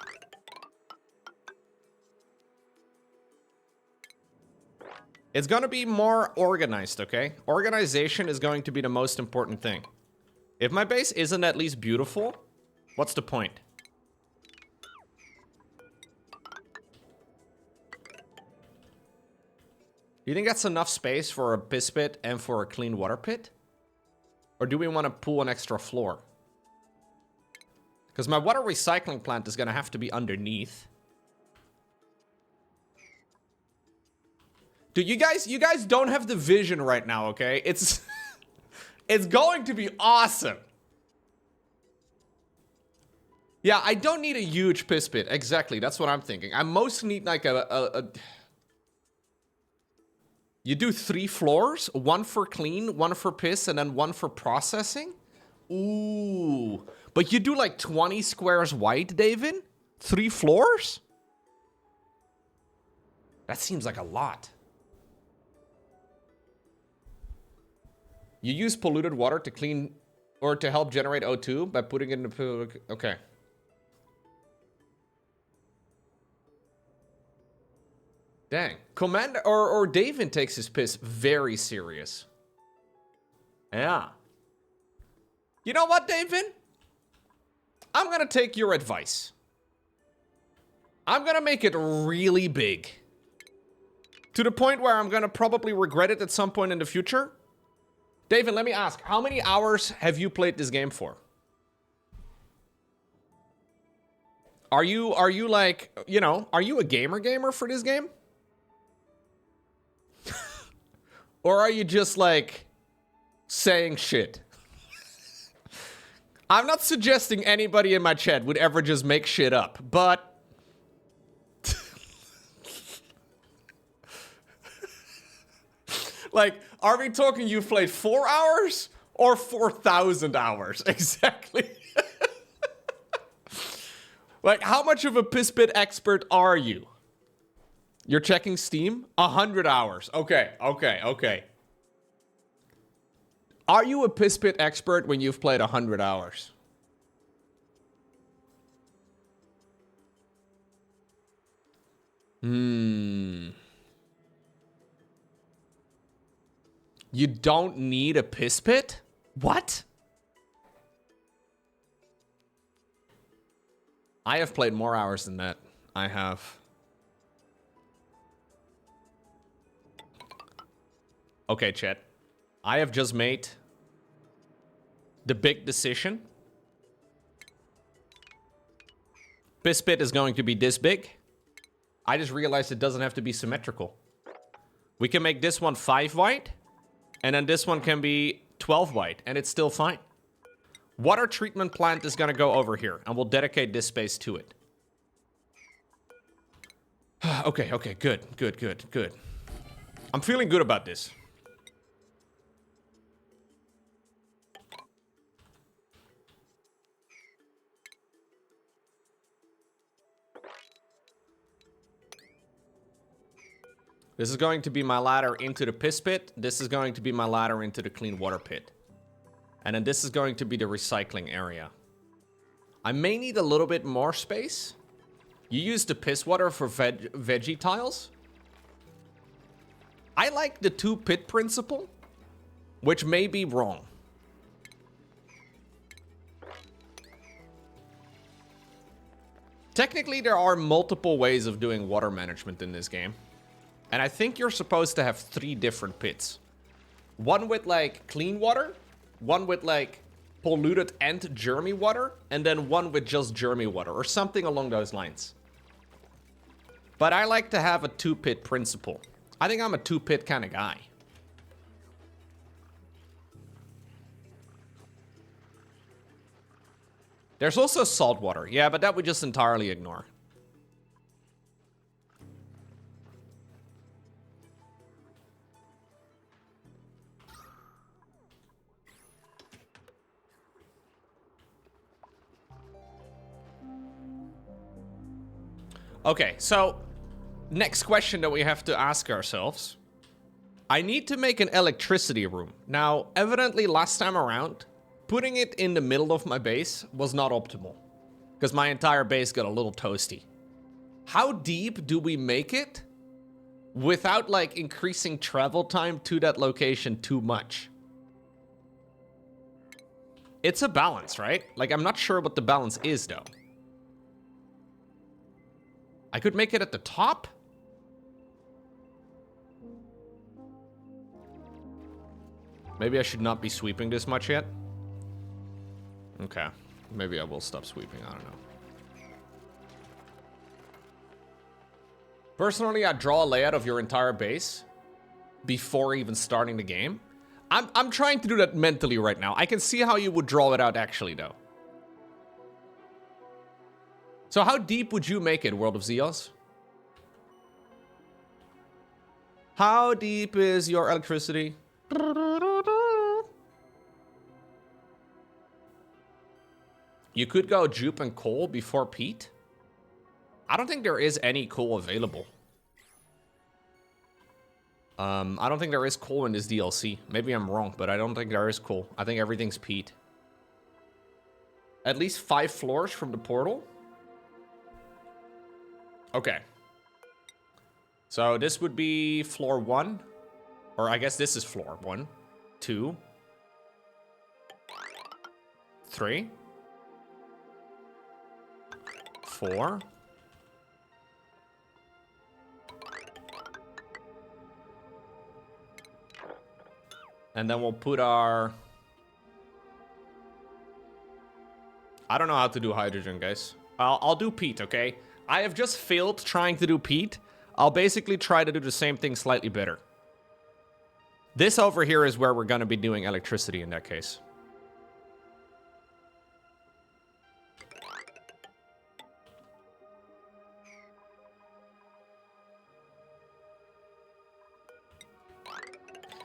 It's gonna be more organized, okay? Organization is going to be the most important thing. If my base isn't at least beautiful, what's the point? Do you think that's enough space for a piss pit and for a clean water pit? Or do we want to pull an extra floor? Because my water recycling plant is going to have to be underneath. Dude, you guys don't have the vision right now, okay? It's it's going to be awesome. Yeah, I don't need a huge piss pit. Exactly, that's what I'm thinking. I mostly need like a You do 3 floors, 1 for clean, 1 for piss, and then 1 for processing? Ooh. But you do like 20 squares wide, David? 3 floors? That seems like a lot. You use polluted water to clean or to help generate O2 by putting it in the... Okay. Dang. Commander or David takes his piss very serious. Yeah. You know what, David? I'm gonna take your advice. I'm gonna make it really big. To the point where I'm gonna probably regret it at some point in the future. David, let me ask, how many hours have you played this game for? Are you like, you know, are you a gamer for this game? Or are you just like saying shit? I'm not suggesting anybody in my chat would ever just make shit up, but like, are we talking you've played 4 hours or 4,000 hours? Exactly. Like, how much of a piss pit expert are you? You're checking Steam? 100 hours. Okay. Are you a piss pit expert when you've played 100 hours? You don't need a piss pit? What? I have played more hours than that. I have. Okay, chat. I have just made the big decision. Piss pit is going to be this big. I just realized it doesn't have to be symmetrical. We can make this one 5 wide. And then this one can be 12 wide, and it's still fine. Water treatment plant is gonna go over here, and we'll dedicate this space to it. Okay, good. I'm feeling good about this. This is going to be my ladder into the piss pit. This is going to be my ladder into the clean water pit. And then this is going to be the recycling area. I may need a little bit more space. You use the piss water for veggie tiles. I like the 2-pit principle, which may be wrong. Technically, there are multiple ways of doing water management in this game. And I think you're supposed to have 3 different pits. One with, like, clean water. One with, like, polluted and germy water. And then one with just germy water. Or something along those lines. But I like to have a 2-pit principle. I think I'm a 2-pit kind of guy. There's also salt water. Yeah, but that we just entirely ignore. Okay, so next question that we have to ask ourselves. I need to make an electricity room. Now, evidently last time around, putting it in the middle of my base was not optimal, because my entire base got a little toasty. How deep do we make it without, like, increasing travel time to that location too much? It's a balance, right? Like, I'm not sure what the balance is, though. I could make it at the top. Maybe I should not be sweeping this much yet. Okay. Maybe I will stop sweeping. I don't know. Personally, I draw a layout of your entire base before even starting the game. I'm trying to do that mentally right now. I can see how you would draw it out actually, though. So how deep would you make it, World of Zeos? How deep is your electricity? You could go jupe and coal before peat. I don't think there is any coal available. I don't think there is coal in this DLC. Maybe I'm wrong, but I don't think there is coal. I think everything's peat. At least 5 floors from the portal. Okay. So this would be floor 1. Or I guess this is floor 1, 2, 3, 4. And then we'll put our... I don't know how to do hydrogen, guys. I'll do peat, okay? I have just failed trying to do peat. I'll basically try to do the same thing slightly better. This over here is where we're going to be doing electricity in that case.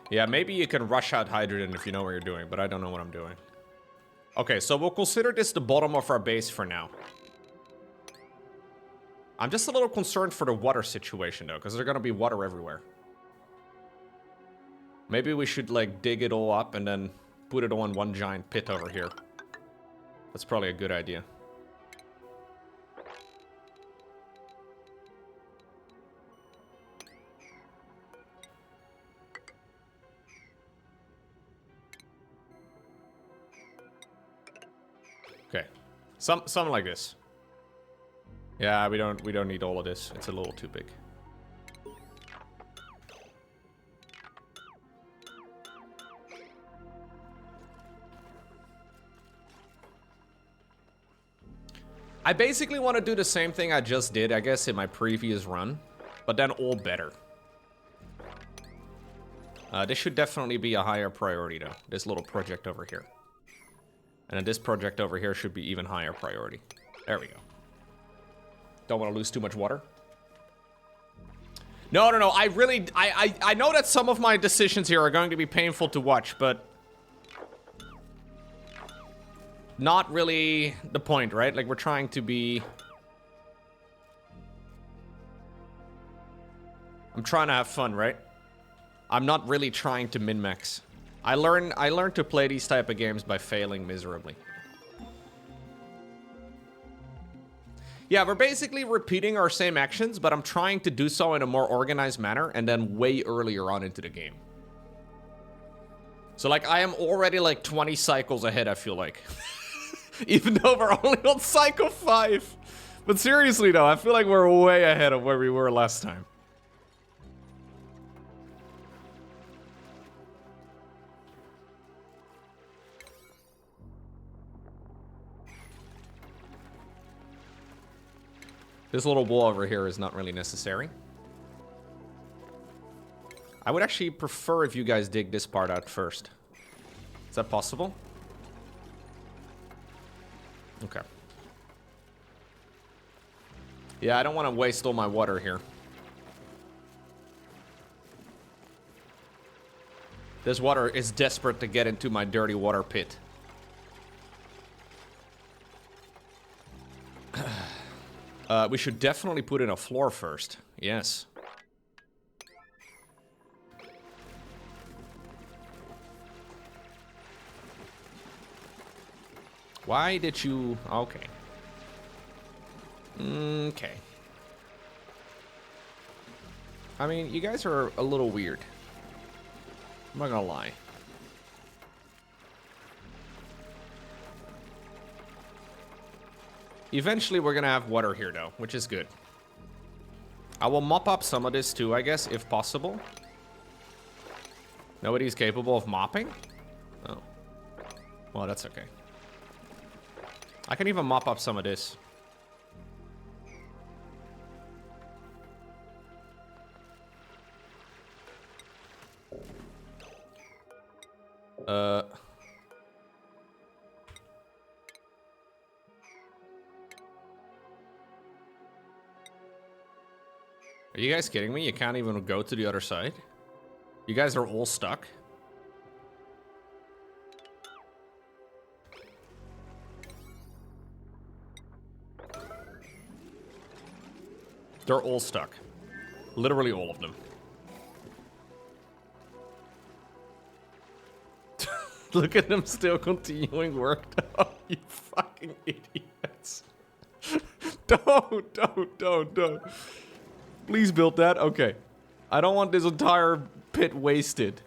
Yeah, maybe you can rush out hydrogen if you know what you're doing, but I don't know what I'm doing. Okay, so we'll consider this the bottom of our base for now. I'm just a little concerned for the water situation, though, because there's going to be water everywhere. Maybe we should, like, dig it all up and then put it all in one giant pit over here. That's probably a good idea. Okay. Something like this. Yeah, we don't need all of this. It's a little too big. I basically want to do the same thing I just did, I guess, in my previous run, but then all better. This should definitely be a higher priority, though. This little project over here. And then this project over here should be even higher priority. There we go. Don't want to lose too much water. No. I know that some of my decisions here are going to be painful to watch, but not really the point, right? Like, we're trying to be... I'm trying to have fun, right? I'm not really trying to min-max. I learned to play these type of games by failing miserably. Yeah, we're basically repeating our same actions, but I'm trying to do so in a more organized manner and then way earlier on into the game. So, like, I am already, like, 20 cycles ahead, I feel like. Even though we're only on cycle 5. But seriously, though, I feel like we're way ahead of where we were last time. This little wall over here is not really necessary. I would actually prefer if you guys dig this part out first. Is that possible? Okay. Yeah, I don't want to waste all my water here. This water is desperate to get into my dirty water pit. We should definitely put in a floor first. Yes. Why did you... Okay. Okay. I mean, you guys are a little weird. I'm not gonna lie. Eventually, we're gonna have water here, though, which is good. I will mop up some of this, too, I guess, if possible. Nobody's capable of mopping? Oh. Well, that's okay. I can even mop up some of this. Are you guys kidding me? You can't even go to the other side? You guys are all stuck? They're all stuck. Literally all of them. Look at them still continuing work. Oh, you fucking idiots. Don't. Please build that. Okay. I don't want this entire pit wasted.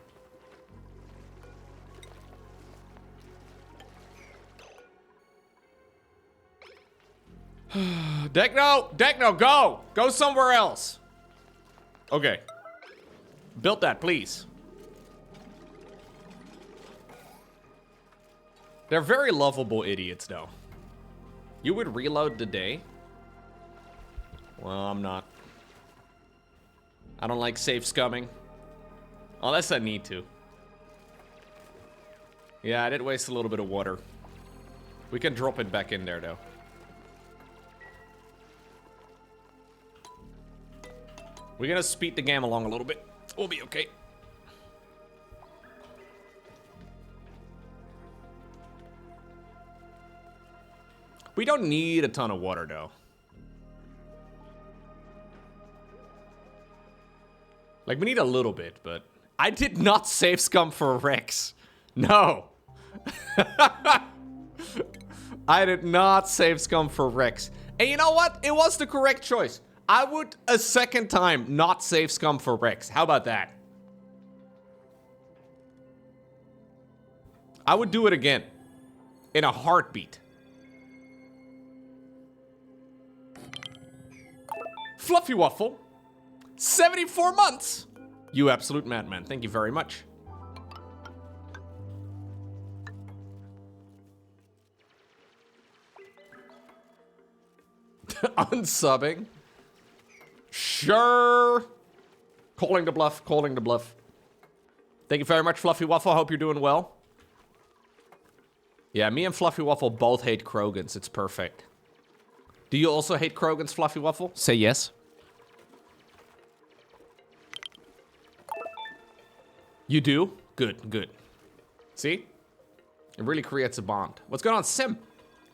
Deckno, go! Go somewhere else. Okay. Build that, please. They're very lovable idiots, though. You would reload the day? Well, I'm not. I don't like safe scumming. Unless I need to. Yeah, I did waste a little bit of water. We can drop it back in there, though. We're gonna speed the game along a little bit. We'll be okay. We don't need a ton of water, though. Like, we need a little bit, but... I did not save scum for Rex. No. I did not save scum for Rex. And you know what? It was the correct choice. I would, a second time, not save scum for Rex. How about that? I would do it again. In a heartbeat. Fluffy Waffle. 74 months. You absolute madman. Thank you very much. Unsubbing. Sure. Calling the bluff. Calling the bluff. Thank you very much, Fluffy Waffle. Hope you're doing well. Yeah, me and Fluffy Waffle both hate Krogans. It's perfect. Do you also hate Krogans, Fluffy Waffle? Say yes. You do? Good, good. See? It really creates a bond. What's going on, Sim?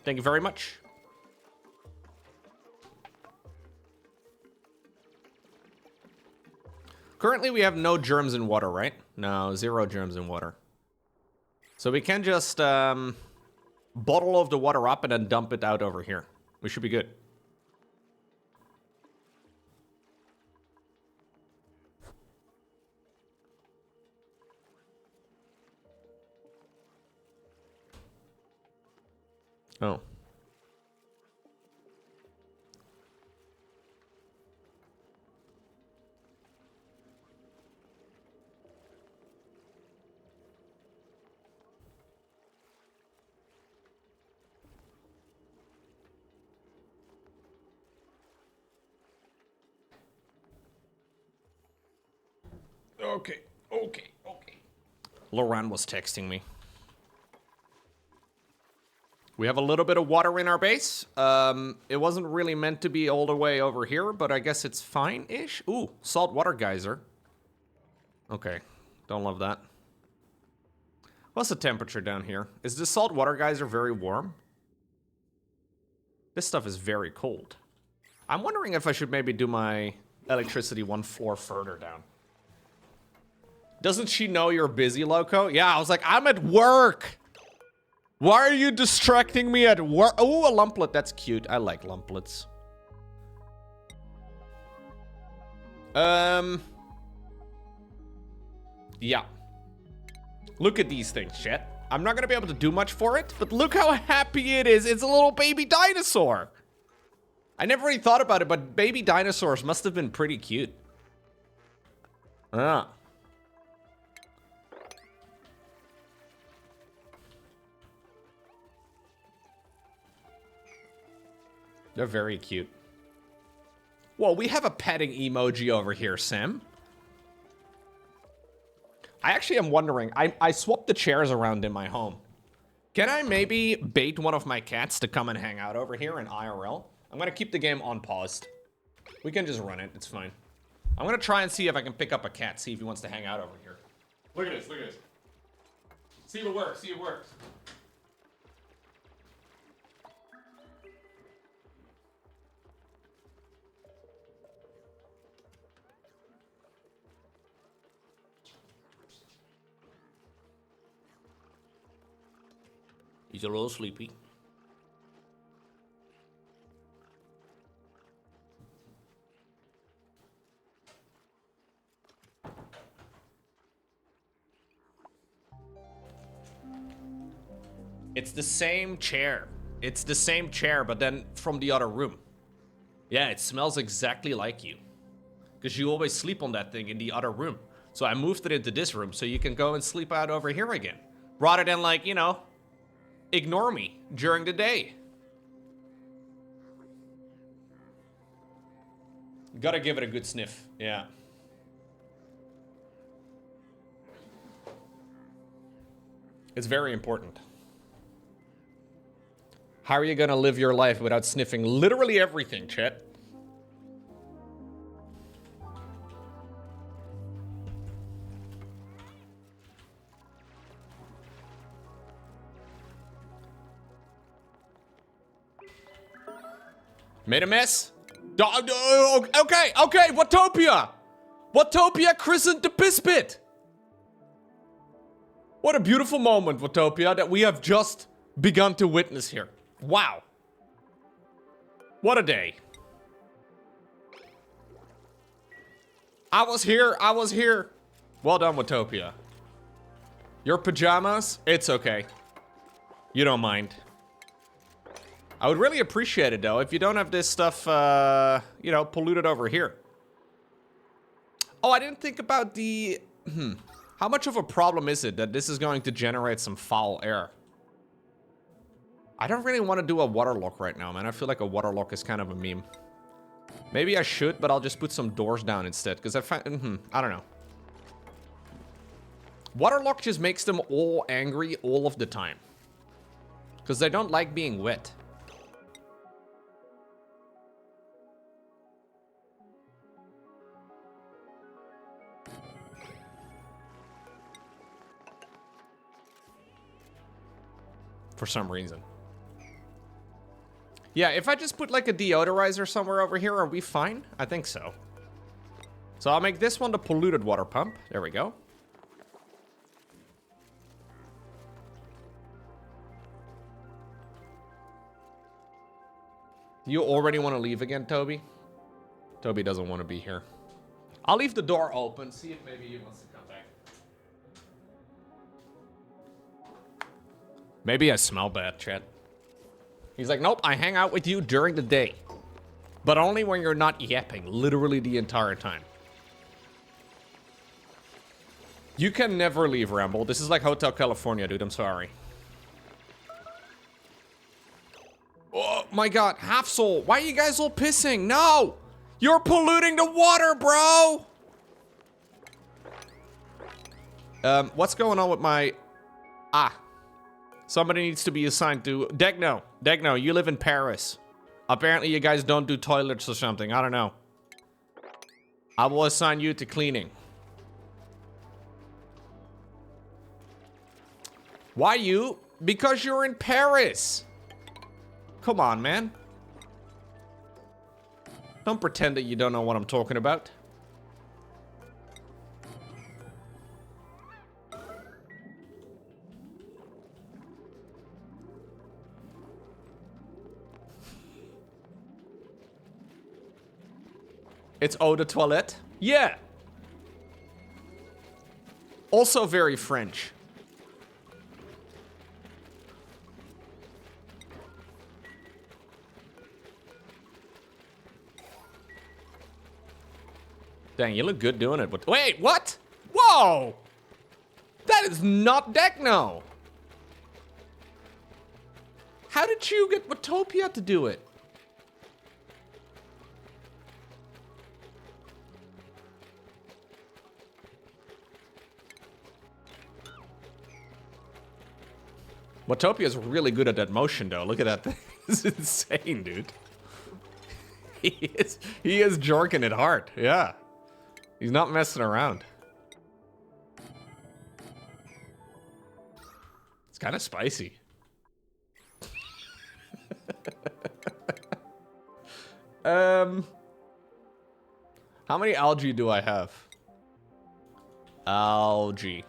Thank you very much. Currently, we have no germs in water, right? No, 0 germs in water. So we can just bottle of the water up and then dump it out over here. We should be good. Oh. Okay. Lauren was texting me. We have a little bit of water in our base. It wasn't really meant to be all the way over here, but I guess it's fine-ish. Ooh, salt water geyser. Okay, don't love that. What's the temperature down here? Is the salt water geyser very warm? This stuff is very cold. I'm wondering if I should maybe do my electricity one floor further down. Doesn't she know you're busy, Loco? Yeah, I was like, I'm at work. Why are you distracting me at work? Oh, a lumplet. That's cute. I like lumplets. Yeah. Look at these things, chat. I'm not gonna be able to do much for it, but look how happy it is. It's a little baby dinosaur. I never really thought about it, but baby dinosaurs must have been pretty cute. Ah. They're very cute. Well, we have a petting emoji over here, Sam. I actually am wondering, I swapped the chairs around in my home. Can I maybe bait one of my cats to come and hang out over here in IRL? I'm gonna keep the game on paused. We can just run it, it's fine. I'm gonna try and see if I can pick up a cat, see if he wants to hang out over here. Look at this, look at this. See if it works, see if it works. He's a little sleepy. It's the same chair. It's the same chair, but then from the other room. Yeah, it smells exactly like you. Because you always sleep on that thing in the other room. So I moved it into this room so you can go and sleep out over here again. Rather than, like, you know, ignore me during the day. Gotta give it a good sniff, yeah. It's very important. How are you gonna live your life without sniffing literally everything, chat? Made a mess? Okay, Watopia! Watopia christened the Pispit! What a beautiful moment, Watopia, that we have just begun to witness here. Wow. What a day. I was here. Well done, Watopia. Your pajamas? It's okay. You don't mind. I would really appreciate it, though, if you don't have this stuff, you know, polluted over here. Oh, I didn't think about the... How much of a problem is it that this is going to generate some foul air? I don't really want to do a waterlock right now, man. I feel like a waterlock is kind of a meme. Maybe I should, but I'll just put some doors down instead, because I find... I don't know. Waterlock just makes them all angry all of the time. Because they don't like being wet. For some reason. Yeah, if I just put like a deodorizer somewhere over here, are we fine? I think so. So I'll make this one the polluted water pump. There we go. You already want to leave again, Toby? Toby doesn't want to be here. I'll leave the door open, see if maybe he wants to come back. Maybe I smell bad, chat. He's like, nope, I hang out with you during the day. But only when you're not yapping, literally the entire time. You can never leave, Ramble. This is like Hotel California, dude. I'm sorry. Oh my god, half soul. Why are you guys all pissing? No! You're polluting the water, bro! What's going on with my... Somebody needs to be assigned to... Degno. Degno, you live in Paris. Apparently you guys don't do toilets or something. I don't know. I will assign you to cleaning. Why you? Because you're in Paris. Come on, man. Don't pretend that you don't know what I'm talking about. It's eau de toilette? Yeah. Also very French. Dang, you look good doing it. Wait, what? Whoa! That is not Degno. How did you get Watopia to do it? Watopia is really good at that motion, though. Look at that thing. It's insane, dude. He is jorking it hard. Yeah. He's not messing around. It's kind of spicy. How many algae do I have? Algae.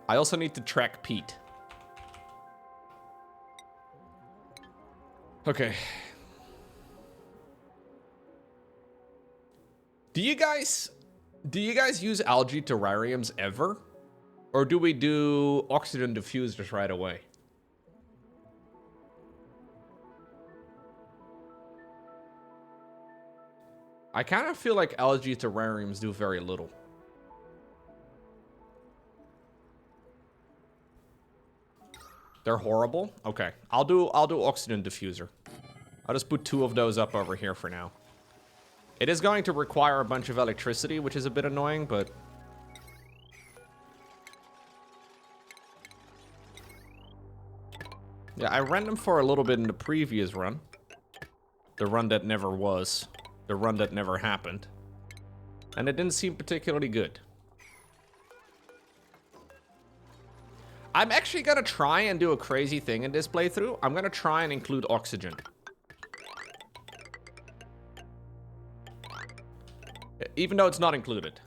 I also need to track Pete. Okay. Do you guys use algae terrariums ever? Or do we do oxygen diffusers right away? I kind of feel like algae terrariums do very little. They're horrible? Okay. I'll do oxygen diffuser. I'll just put 2 of those up over here for now. It is going to require a bunch of electricity, which is a bit annoying, but... Yeah, I ran them for a little bit in the previous run. The run that never was. The run that never happened. And it didn't seem particularly good. I'm actually gonna try and do a crazy thing in this playthrough. I'm gonna try and include oxygen. Even though it's not included.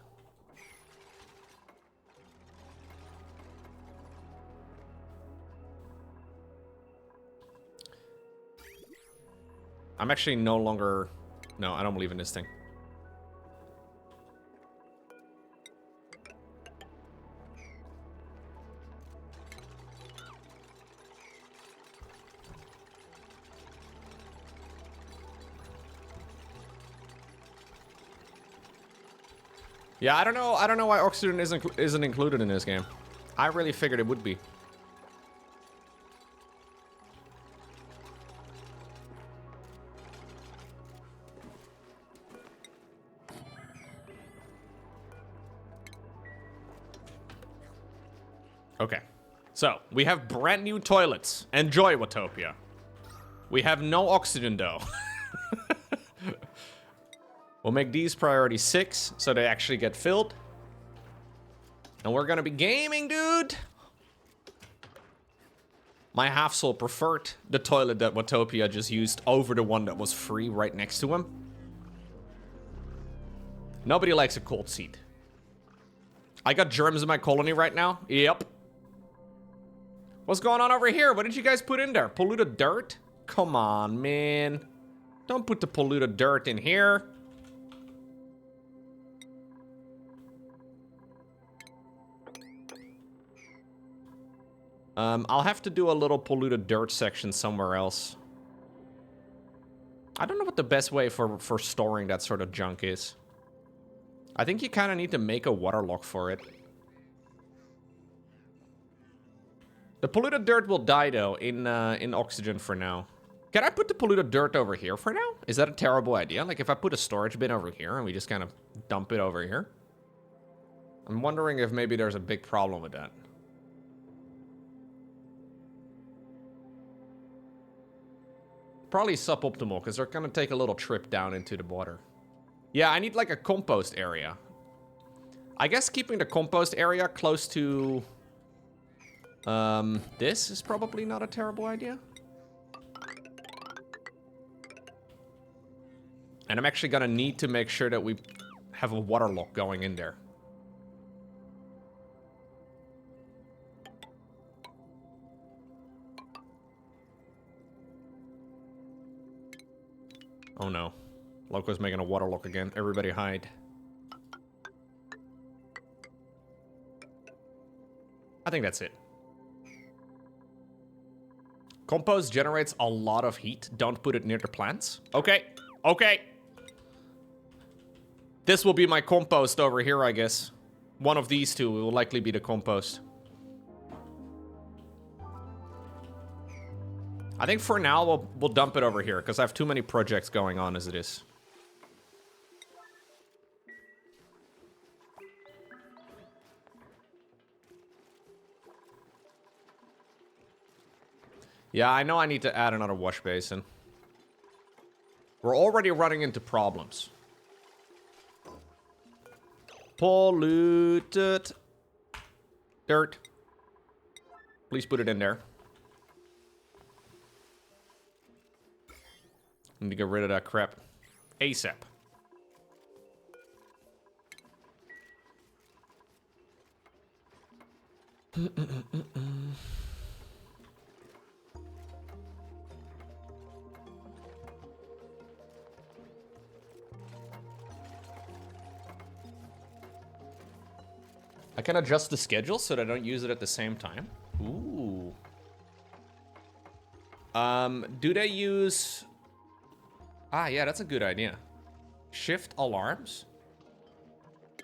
I'm actually no longer... No, I don't believe in this thing. Yeah, I don't know why oxygen isn't included in this game. I really figured it would be. Okay. So, we have brand new toilets. Enjoy, Watopia. We have no oxygen, though. We'll make these priority 6, so they actually get filled. And we're gonna be gaming, dude! My half-soul preferred the toilet that Watopia just used over the one that was free right next to him. Nobody likes a cold seat. I got germs in my colony right now. Yep. What's going on over here? What did you guys put in there? Polluted dirt? Come on, man. Don't put the polluted dirt in here. I'll have to do a little polluted dirt section somewhere else. I don't know what the best way for storing that sort of junk is. I think you kind of need to make a water lock for it. The polluted dirt will die, though, in oxygen for now. Can I put the polluted dirt over here for now? Is that a terrible idea? Like, if I put a storage bin over here and we just kind of dump it over here? I'm wondering if maybe there's a big problem with that. Probably suboptimal, because they're going to take a little trip down into the water. Yeah, I need, like, a compost area. I guess keeping the compost area close to... this is probably not a terrible idea. And I'm actually gonna need to make sure that we have a water lock going in there. Oh no. Loco's making a water lock again. Everybody hide. I think that's it. Compost generates a lot of heat. Don't put it near the plants. Okay. Okay. This will be my compost over here, I guess. One of these two will likely be the compost. I think for now, we'll dump it over here, because I have too many projects going on as it is. Yeah, I know I need to add another wash basin. We're already running into problems. Polluted dirt. Please put it in there. Need to get rid of that crap ASAP. I can adjust the schedule so that I don't use it at the same time. Ooh. Do they use... Ah, yeah, that's a good idea. Shift alarms.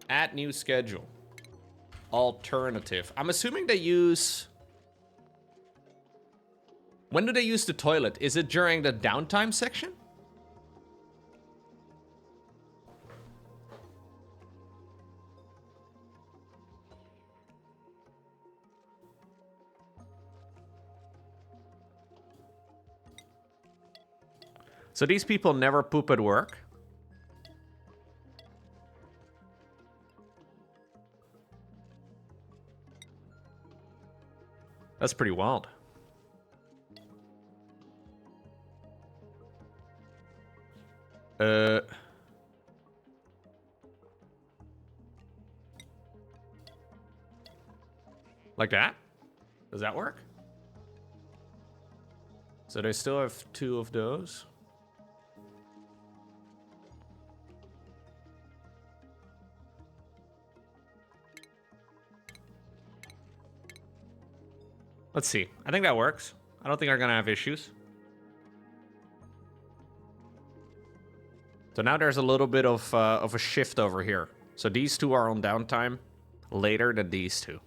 Add new schedule. Alternative. I'm assuming they use... When do they use the toilet? Is it during the downtime section? So these people never poop at work? That's pretty wild. Like that? Does that work? So they still have 2 of those. Let's see. I think that works. I don't think they're gonna have issues. So now there's a little bit of a shift over here. So these 2 are on downtime later than these 2.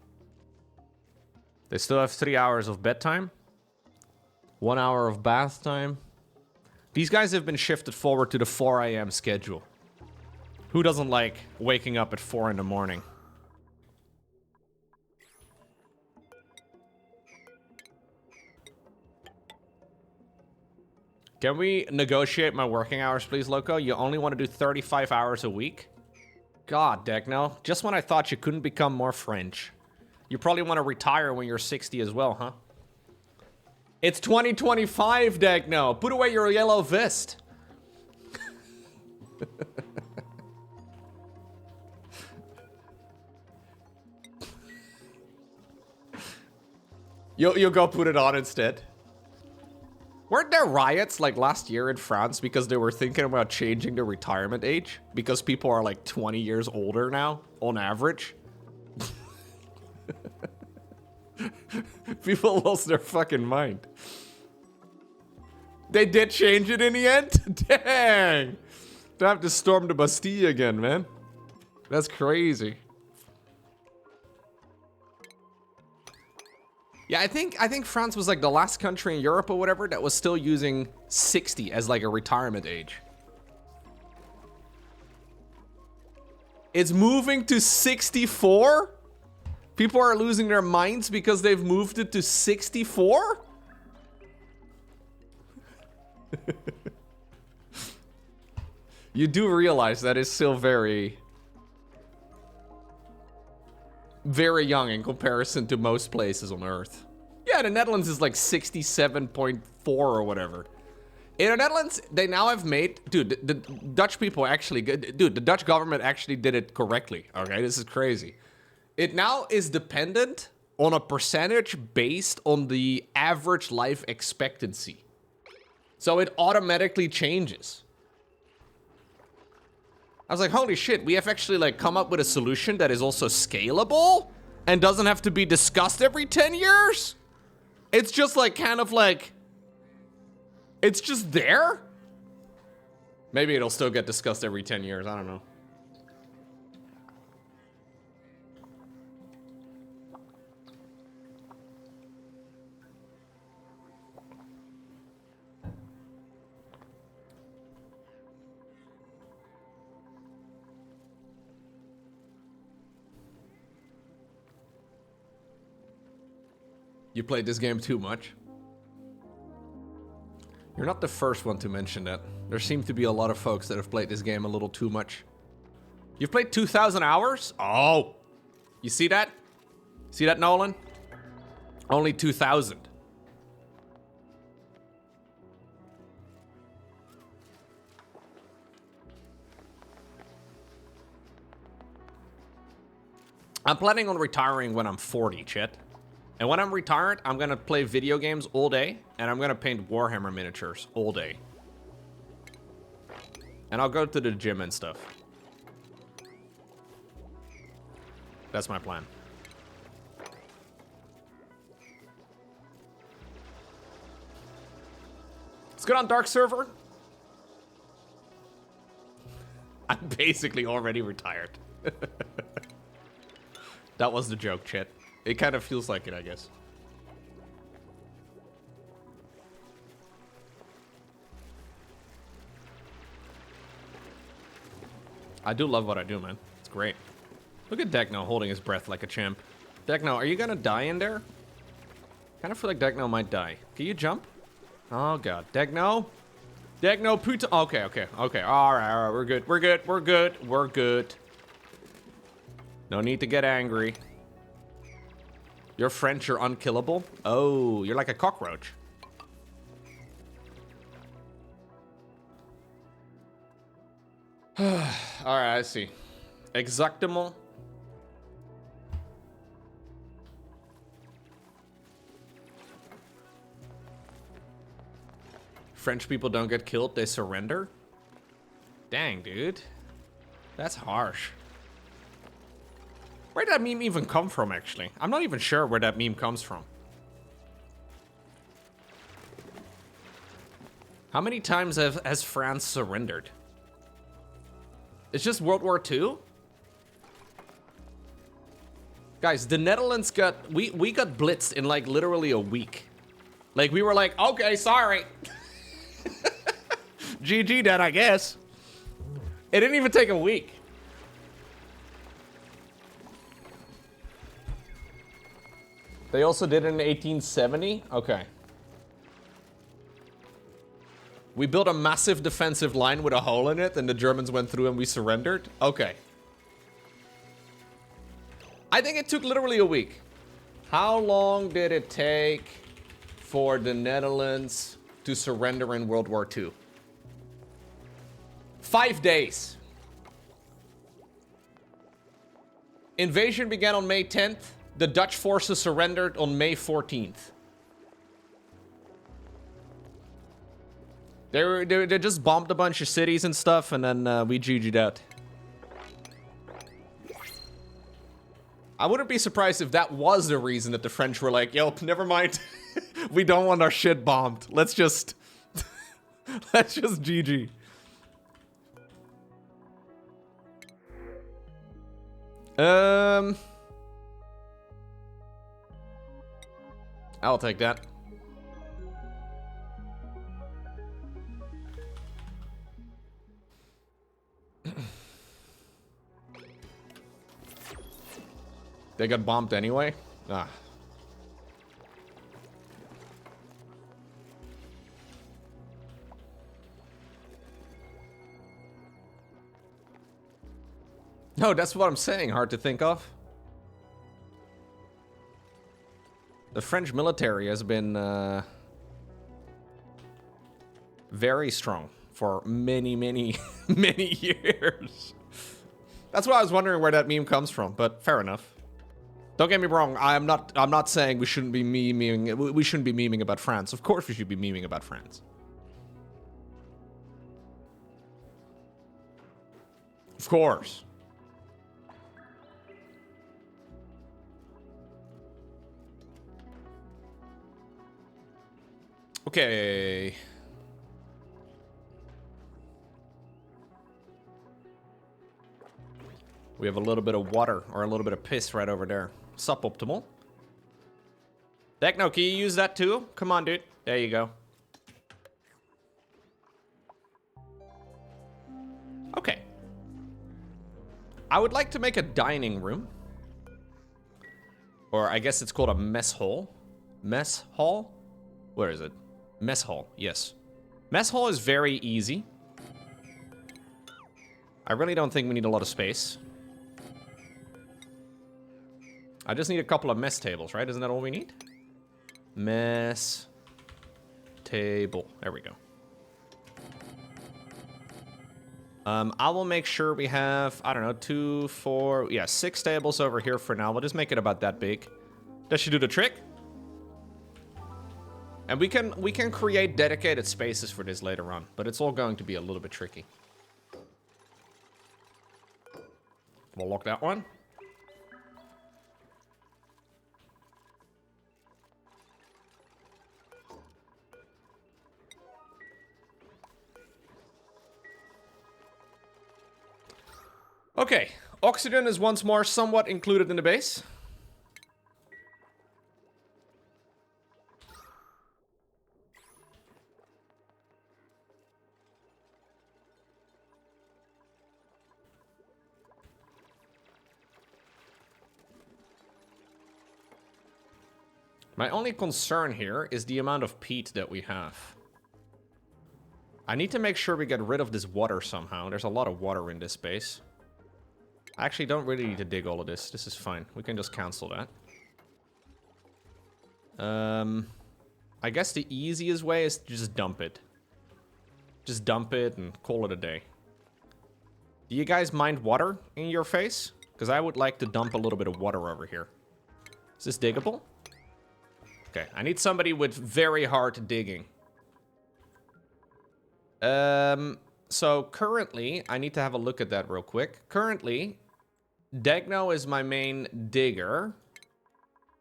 They still have 3 hours of bedtime. 1 hour of bath time. These guys have been shifted forward to the 4 a.m. schedule. Who doesn't like waking up at 4 in the morning? Can we negotiate my working hours, please, Loco? You only want to do 35 hours a week? God, Degno. Just when I thought you couldn't become more French. You probably want to retire when you're 60 as well, huh? It's 2025, Degno. Put away your yellow vest. You'll go put it on instead. Weren't there riots like last year in France because they were thinking about changing the retirement age? Because people are like 20 years older now, on average. People lost their fucking mind. They did change it in the end? Dang. They have to storm the Bastille again, man. That's crazy. Yeah, I think France was like the last country in Europe or whatever that was still using 60 as like a retirement age. It's moving to 64? People are losing their minds because they've moved it to 64? You do realize that is still very, very young in comparison to most places on Earth. Yeah, the Netherlands is like 67.4 or whatever. In the Netherlands, they now have made... Dude, the Dutch people actually... Dude, the Dutch government actually did it correctly. Okay, this is crazy. It now is dependent on a percentage based on the average life expectancy. So it automatically changes. I was like, holy shit, we have actually like come up with a solution that is also scalable and doesn't have to be discussed every 10 years. It's just like kind of like... It's just there? Maybe it'll still get discussed every 10 years. I don't know. You played this game too much? You're not the first one to mention that. There seem to be a lot of folks that have played this game a little too much. You've played 2,000 hours? Oh. You see that? See that, Nolan? Only 2,000. I'm planning on retiring when I'm 40, Chet. And when I'm retired, I'm gonna play video games all day, and I'm gonna paint Warhammer miniatures all day. And I'll go to the gym and stuff. That's my plan. Let's get on Dark Server. I'm basically already retired. That was the joke, Chet. It kind of feels like it, I guess. I do love what I do, man. It's great. Look at Dekno holding his breath like a champ. Dekno, are you gonna die in there? Kind of feel like Dekno might die. Can you jump? Oh, God. Dekno? Dekno, puta... Okay. All right. We're good. No need to get angry. You're French, you're unkillable? Oh, you're like a cockroach. Alright, I see. Exactement. French people don't get killed, they surrender? Dang, dude. That's harsh. Where did that meme even come from, actually? I'm not even sure where that meme comes from. How many times has France surrendered? It's just World War II? Guys, the Netherlands got... We got blitzed in, like, literally a week. Like, we were like, okay, sorry. GG then, I guess. It didn't even take a week. They also did it in 1870? Okay. We built a massive defensive line with a hole in it, and the Germans went through and we surrendered? Okay. I think it took literally a week. How long did it take for the Netherlands to surrender in World War II? 5 days. Invasion began on May 10th. The Dutch forces surrendered on May 14th. They just bombed a bunch of cities and stuff, and then we GG'd out. I wouldn't be surprised if that was the reason that the French were like, yo, never mind. We don't want our shit bombed. Let's just That's just GG. I'll take that. They got bombed anyway? Ah. No, that's what I'm saying. Hard to think of. The French military has been very strong for many, many, many years. That's why I was wondering where that meme comes from, but fair enough. Don't get me wrong. I'm not saying we shouldn't be memeing. We shouldn't be memeing about France. Of course, we should be memeing about France. Of course. Okay. We have a little bit of water or a little bit of piss right over there. Suboptimal. Techno, can you use that too? Come on, dude. There you go. Okay. I would like to make a dining room. Or I guess it's called a mess hall. Mess hall? Where is it? Mess hall, yes. Mess hall is very easy. I really don't think we need a lot of space. I just need a couple of mess tables, right? Isn't that all we need? Mess table. There we go. I will make sure we have, I don't know, 2, 4, yeah, 6 tables over here for now. We'll just make it about that big. That should do the trick. And we can create dedicated spaces for this later on, but it's all going to be a little bit tricky. We'll lock that one. Okay, oxygen is once more somewhat included in the base. My only concern here is the amount of peat that we have. I need to make sure we get rid of this water somehow. There's a lot of water in this space. I actually don't really need to dig all of this. This is fine. We can just cancel that. I guess the easiest way is to just dump it. Just dump it and call it a day. Do you guys mind water in your face? Because I would like to dump a little bit of water over here. Is this diggable? Okay, I need somebody with very hard digging. So currently, I need to have a look at that real quick. Currently, Degno is my main digger.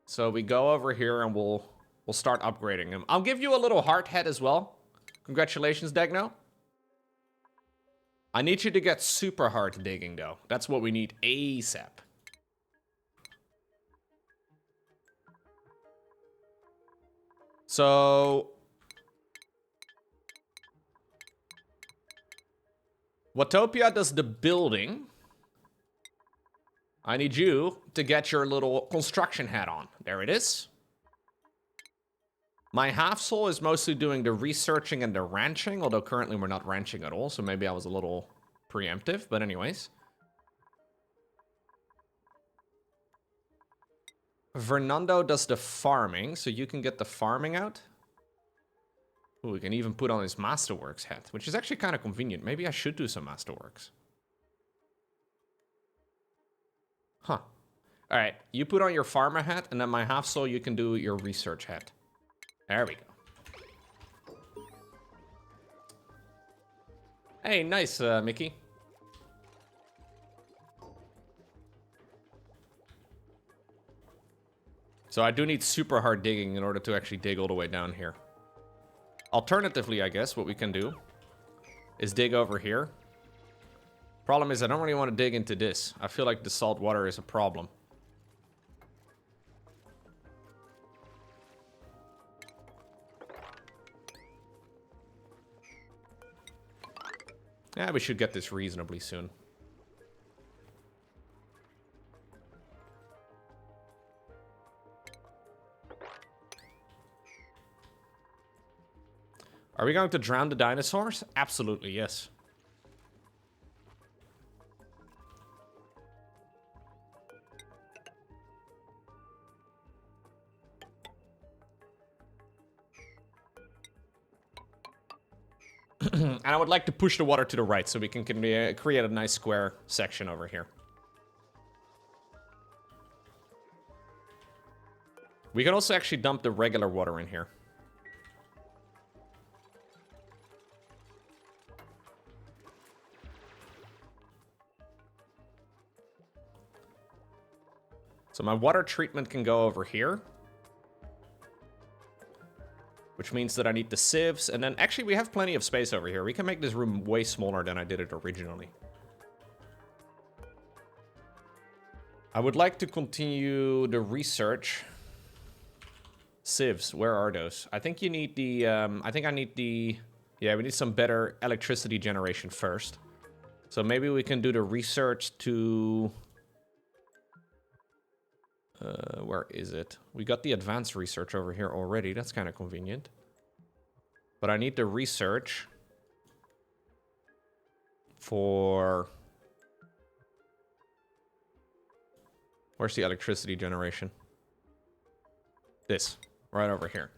So we go over here and we'll start upgrading him. I'll give you a little heart head as well. Congratulations, Degno. I need you to get super hard digging though. That's what we need ASAP. So Watopia does the building. I need you to get your little construction hat on. There it is. My half soul is mostly doing the researching and the ranching, although currently we're not ranching at all, so maybe I was a little preemptive, but anyways. Fernando does the farming, so you can get the farming out. Ooh, we can even put on his Masterworks hat, which is actually kind of convenient. Maybe I should do some Masterworks. Huh. Alright, you put on your farmer hat, and then my half soul, you can do your research hat. There we go. Hey, nice, Mickey. So I do need super hard digging in order to actually dig all the way down here. Alternatively, I guess, what we can do is dig over here. Problem is, I don't really want to dig into this. I feel like the salt water is a problem. Yeah, we should get this reasonably soon. Are we going to drown the dinosaurs? Absolutely, yes. And I would like to push the water to the right so we can create a nice square section over here. We can also actually dump the regular water in here. So my water treatment can go over here. Which means that I need the sieves, and then actually we have plenty of space over here. We can make this room way smaller than I did it originally. I would like to continue the research. Sieves, where are those? I think you need the, yeah, we need some better electricity generation first. So maybe we can do the research to... where is it? We got the advanced research over here already. That's kind of convenient. But I need the research for... Where's the electricity generation? This, right over here.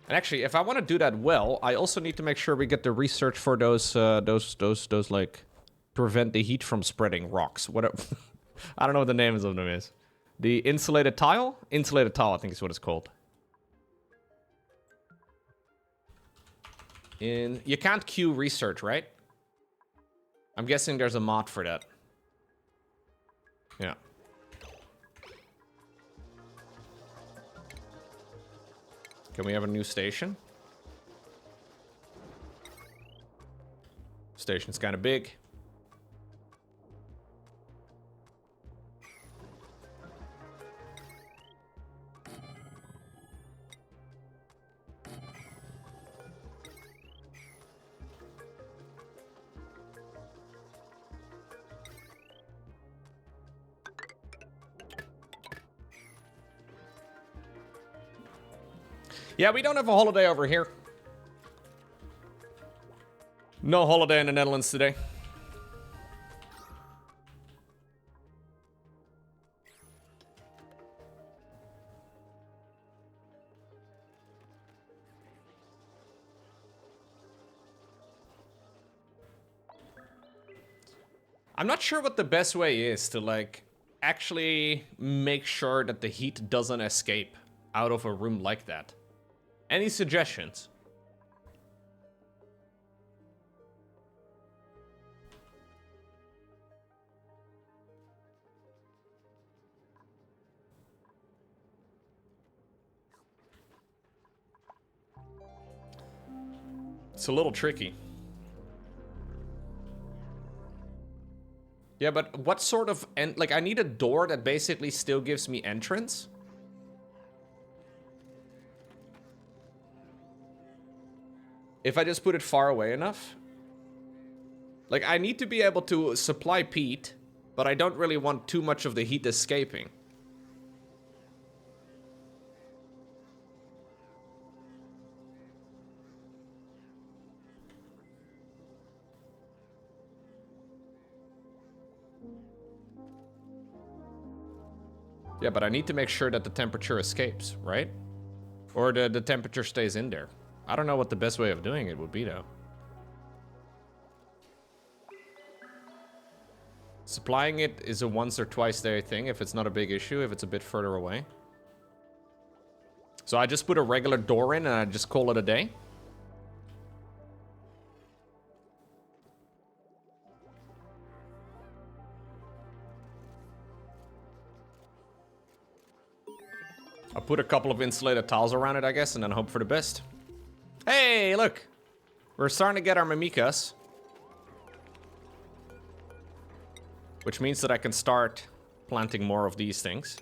And actually, if I want to do that well, I also need to make sure we get the research for those like prevent the heat from spreading rocks. Whatever. I don't know what the names of them is. The insulated tile? Insulated tile, I think is what it's called. You can't queue research, right? I'm guessing there's a mod for that. Yeah. Can we have a new station? Station's kind of big. Yeah, we don't have a holiday over here. No holiday in the Netherlands today. I'm not sure what the best way is to, like, actually make sure that the heat doesn't escape out of a room like that. Any suggestions? It's a little tricky. Yeah, but what sort of... like, I need a door that basically still gives me entrance. If I just put it far away enough. Like, I need to be able to supply peat, but I don't really want too much of the heat escaping. Yeah, but I need to make sure that the temperature escapes, right? Or the temperature stays in there. I don't know what the best way of doing it would be, though. Supplying it is a once or twice day thing if it's not a big issue, if it's a bit further away. So I just put a regular door in and I just call it a day. put a couple of insulated tiles around it, I guess, and then hope for the best. Hey, look! We're starting to get our mimikas. Which means that I can start planting more of these things.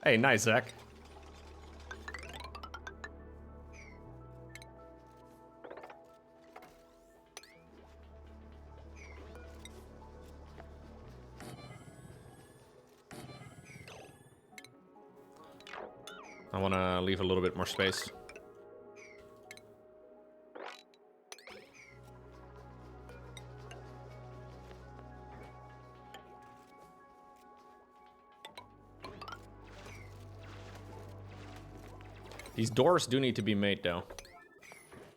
Hey, nice, Zach. I want to leave a little bit more space. These doors do need to be made, though.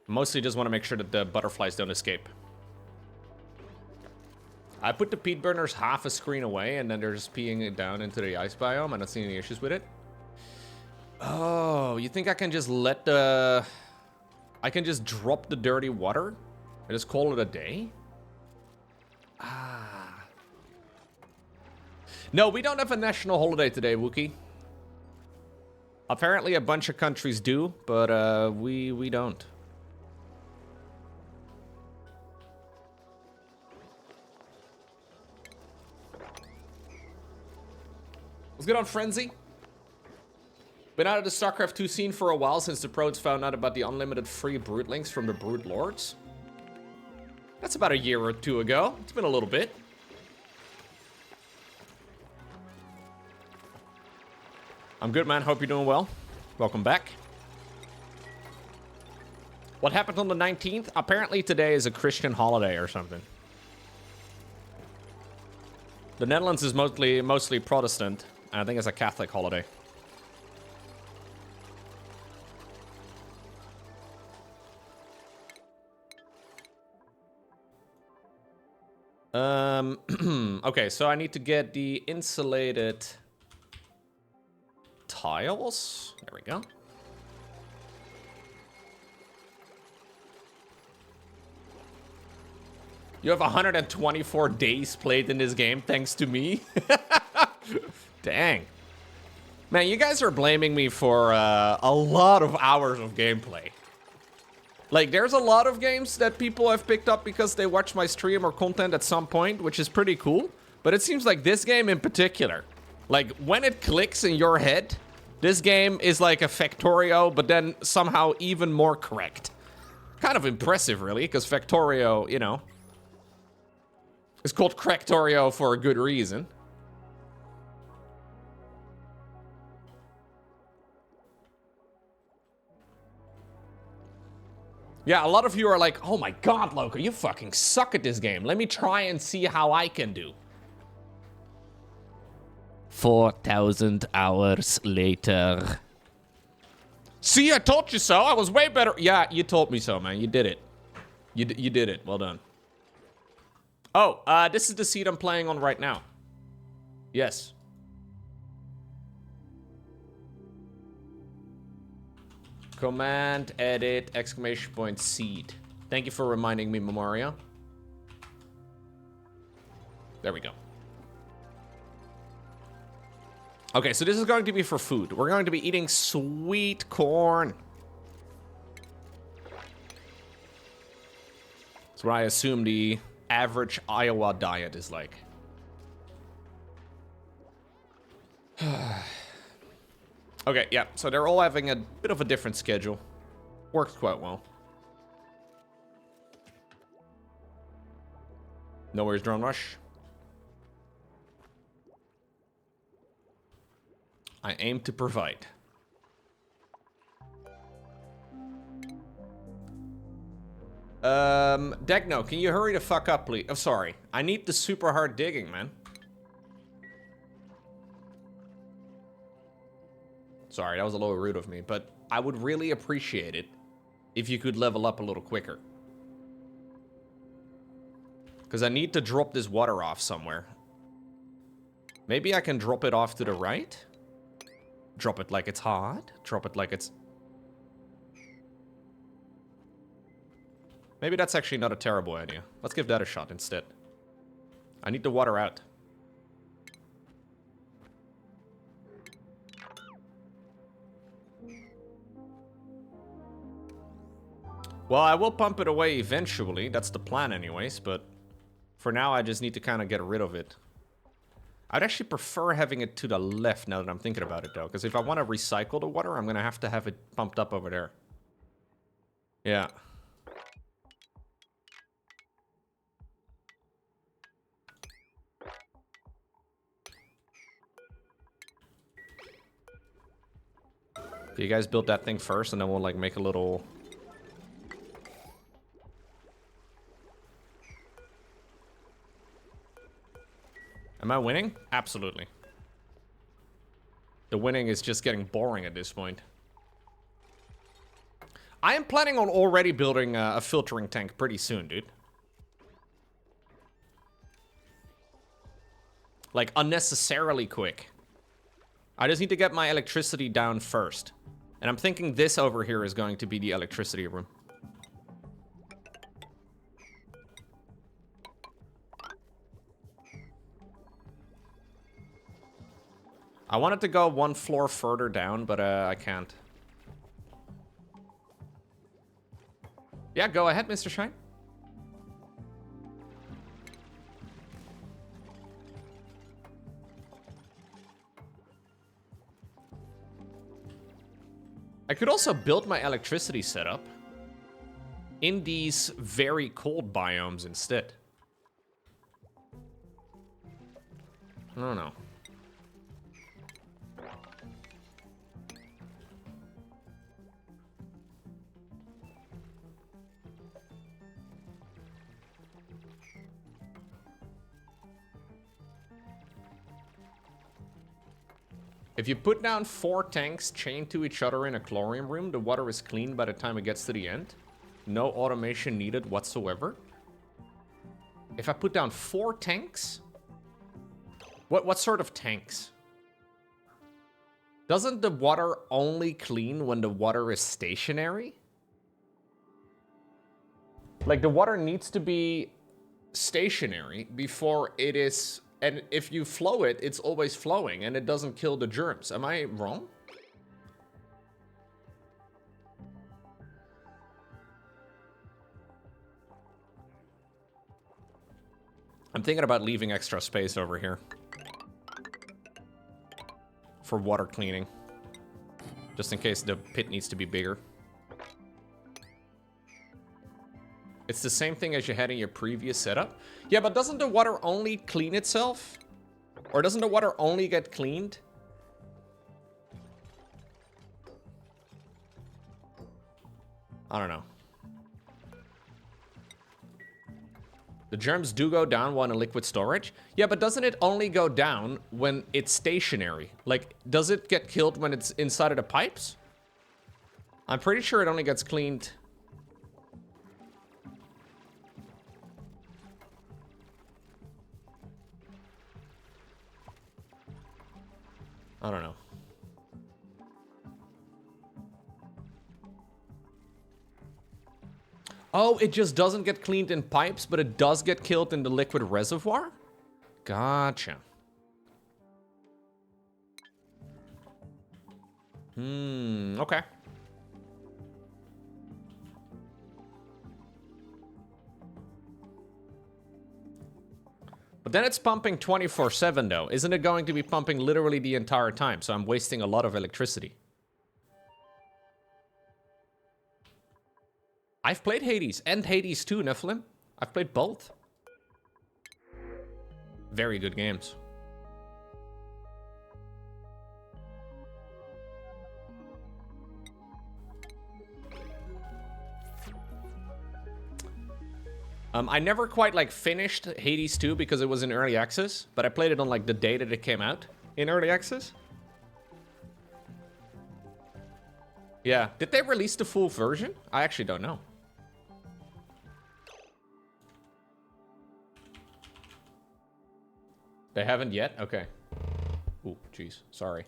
Mostly just want to make sure that the butterflies don't escape. I put the peat burners half a screen away, and then they're just peeing it down into the ice biome. I don't see any issues with it. Oh, you think I can just let the... I can just drop the dirty water and just call it a day? Ah. No, we don't have a national holiday today, Wookie. Apparently a bunch of countries do, but we don't. What's good on Frenzy? Been out of the StarCraft 2 scene for a while since the pros found out about the unlimited free brood links from the brood lords. That's about a year or two ago. It's been a little bit. I'm good, man. Hope you're doing well. Welcome back. What happened on the 19th? Apparently today is a Christian holiday or something. The Netherlands is mostly Protestant. And I think it's a Catholic holiday. Okay, so I need to get the insulated tiles. There we go. You have 124 days played in this game thanks to me. Dang. Man, you guys are blaming me for a lot of hours of gameplay. Like, there's a lot of games that people have picked up because they watch my stream or content at some point, which is pretty cool. But it seems like this game in particular, like, when it clicks in your head, this game is like a Factorio, but then somehow even more correct. Kind of impressive, really, because Factorio, you know, is called Cractorio for a good reason. Yeah, a lot of you are like, oh my god, Loco, you fucking suck at this game. Let me try and see how I can do. 4,000 hours later. See, I told you so. I was way better. Yeah, you told me so, man. You did it. You did it. Well done. Oh, this is the seed I'm playing on right now. Yes. Command, edit, exclamation point, seed. Thank you for reminding me, Memoria. There we go. Okay, so this is going to be for food. We're going to be eating sweet corn. That's what I assume the average Iowa diet is like. Okay, yeah, so they're all having a bit of a different schedule. Works quite well. No worries, Drone Rush. I aim to provide. Degno, can you hurry the fuck up, please? Oh, sorry. I need the super hard digging, man. Sorry, that was a little rude of me, but I would really appreciate it if you could level up a little quicker. Because I need to drop this water off somewhere. Maybe I can drop it off to the right? Drop it like it's hot? Drop it like it's... Maybe that's actually not a terrible idea. Let's give that a shot instead. I need the water out. Well, I will pump it away eventually. That's the plan anyways, but for now I just need to kind of get rid of it. I'd actually prefer having it to the left now that I'm thinking about it though, because if I want to recycle the water, I'm going to have it pumped up over there. Yeah. You guys build that thing first and then we'll like make a little... Am I winning? Absolutely. The winning is just getting boring at this point. I am planning on already building a filtering tank pretty soon, dude. Like, unnecessarily quick. I just need to get my electricity down first. And I'm thinking this over here is going to be the electricity room. I wanted to go one floor further down, but I can't. Yeah, go ahead, Mr. Shine. I could also build my electricity setup in these very cold biomes instead. I don't know. If you put down 4 tanks chained to each other in a chlorine room, the water is clean by the time it gets to the end. No automation needed whatsoever. If I put down 4 tanks? What sort of tanks? Doesn't the water only clean when the water is stationary? Like, the water needs to be stationary before it is... And if you flow it, it's always flowing and it doesn't kill the germs. Am I wrong? I'm thinking about leaving extra space over here for water cleaning, just in case the pit needs to be bigger. It's the same thing as you had in your previous setup. Yeah, but doesn't the water only clean itself? Or doesn't the water only get cleaned? I don't know. The germs do go down when in liquid storage. Yeah, but doesn't it only go down when it's stationary? Like, does it get killed when it's inside of the pipes? I'm pretty sure it only gets cleaned... I don't know. Oh, it just doesn't get cleaned in pipes, but it does get killed in the liquid reservoir? Gotcha. Okay. But then it's pumping 24/7 though. Isn't it going to be pumping literally the entire time? So I'm wasting a lot of electricity. I've played Hades and Hades 2, Nephilim. I've played both. Very good games. I never quite like finished Hades 2 because it was in early access, but I played it on like the day that it came out in early access. Yeah, did they release the full version? I actually don't know. They haven't yet? Okay. Ooh, jeez, sorry.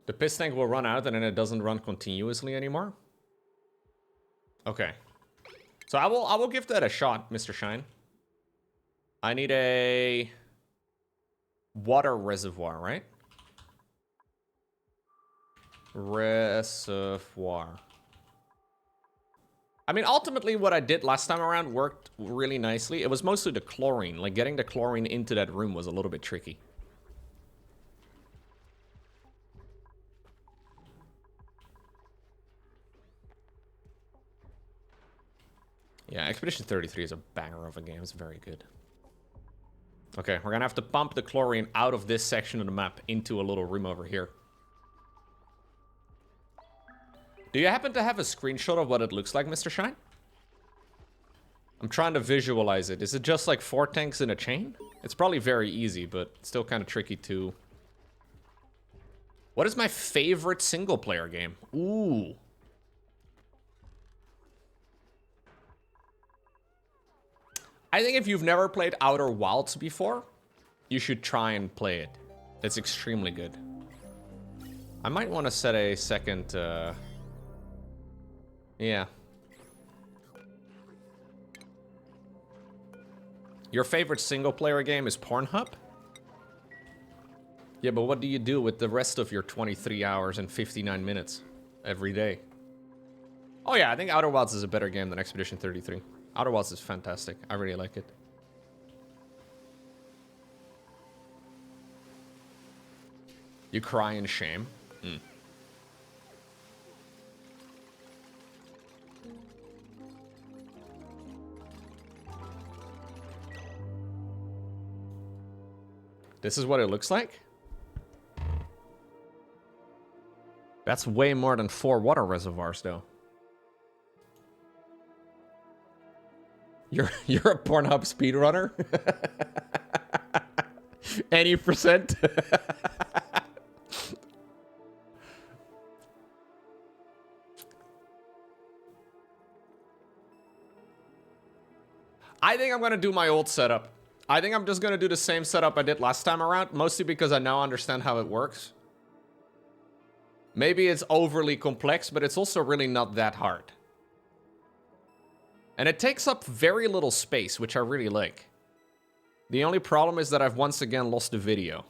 The piss tank will run out and then it doesn't run continuously anymore. Okay. So I will give that a shot, Mr. Shine. I need a water reservoir, right? Reservoir. I mean, ultimately, what I did last time around worked really nicely. It was mostly the chlorine. Like, getting the chlorine into that room was a little bit tricky. Yeah, Expedition 33 is a banger of a game. It's very good. Okay, we're gonna have to pump the chlorine out of this section of the map into a little room over here. Do you happen to have a screenshot of what it looks like, Mr. Shine? I'm trying to visualize it. Is it just like 4 tanks in a chain? It's probably very easy, but still kind of tricky to... What is my favorite single-player game? Ooh. I think if you've never played Outer Wilds before, you should try and play it. It's extremely good. I might want to set a second... Yeah. Your favorite single-player game is Pornhub? Yeah, but what do you do with the rest of your 23 hours and 59 minutes every day? Oh yeah, I think Outer Wilds is a better game than Expedition 33. Outer Wilds is fantastic. I really like it. You cry in shame? Mm. This is what it looks like? That's way more than 4 water reservoirs, though. You're a Pornhub speedrunner? Any percent? I think I'm gonna do my old setup. I think I'm just gonna do the same setup I did last time around, mostly because I now understand how it works. Maybe it's overly complex, but it's also really not that hard. And it takes up very little space, which I really like. The only problem is that I've once again lost the video.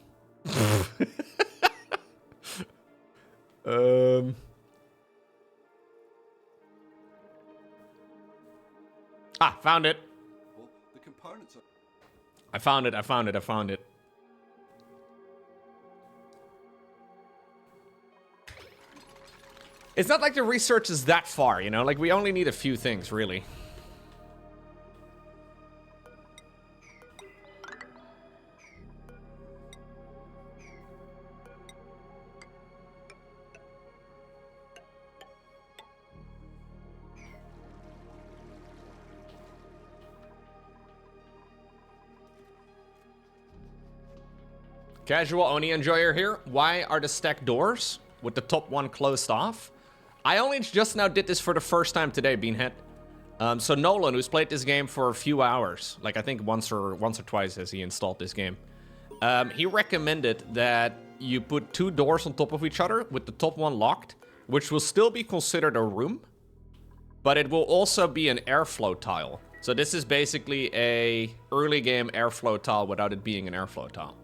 Ah, found it. Well, the components are... I found it, I found it, I found it. It's not like the research is that far, you know? Like, we only need a few things, really. Casual Oni Enjoyer here. Why are the stacked doors with the top one closed off? I only just now did this for the first time today, Beanhead. So Nolan, who's played this game for a few hours, like I think once or twice as he installed this game, he recommended that you put 2 doors on top of each other with the top one locked, which will still be considered a room, but it will also be an airflow tile. So this is basically a early game airflow tile without it being an airflow tile.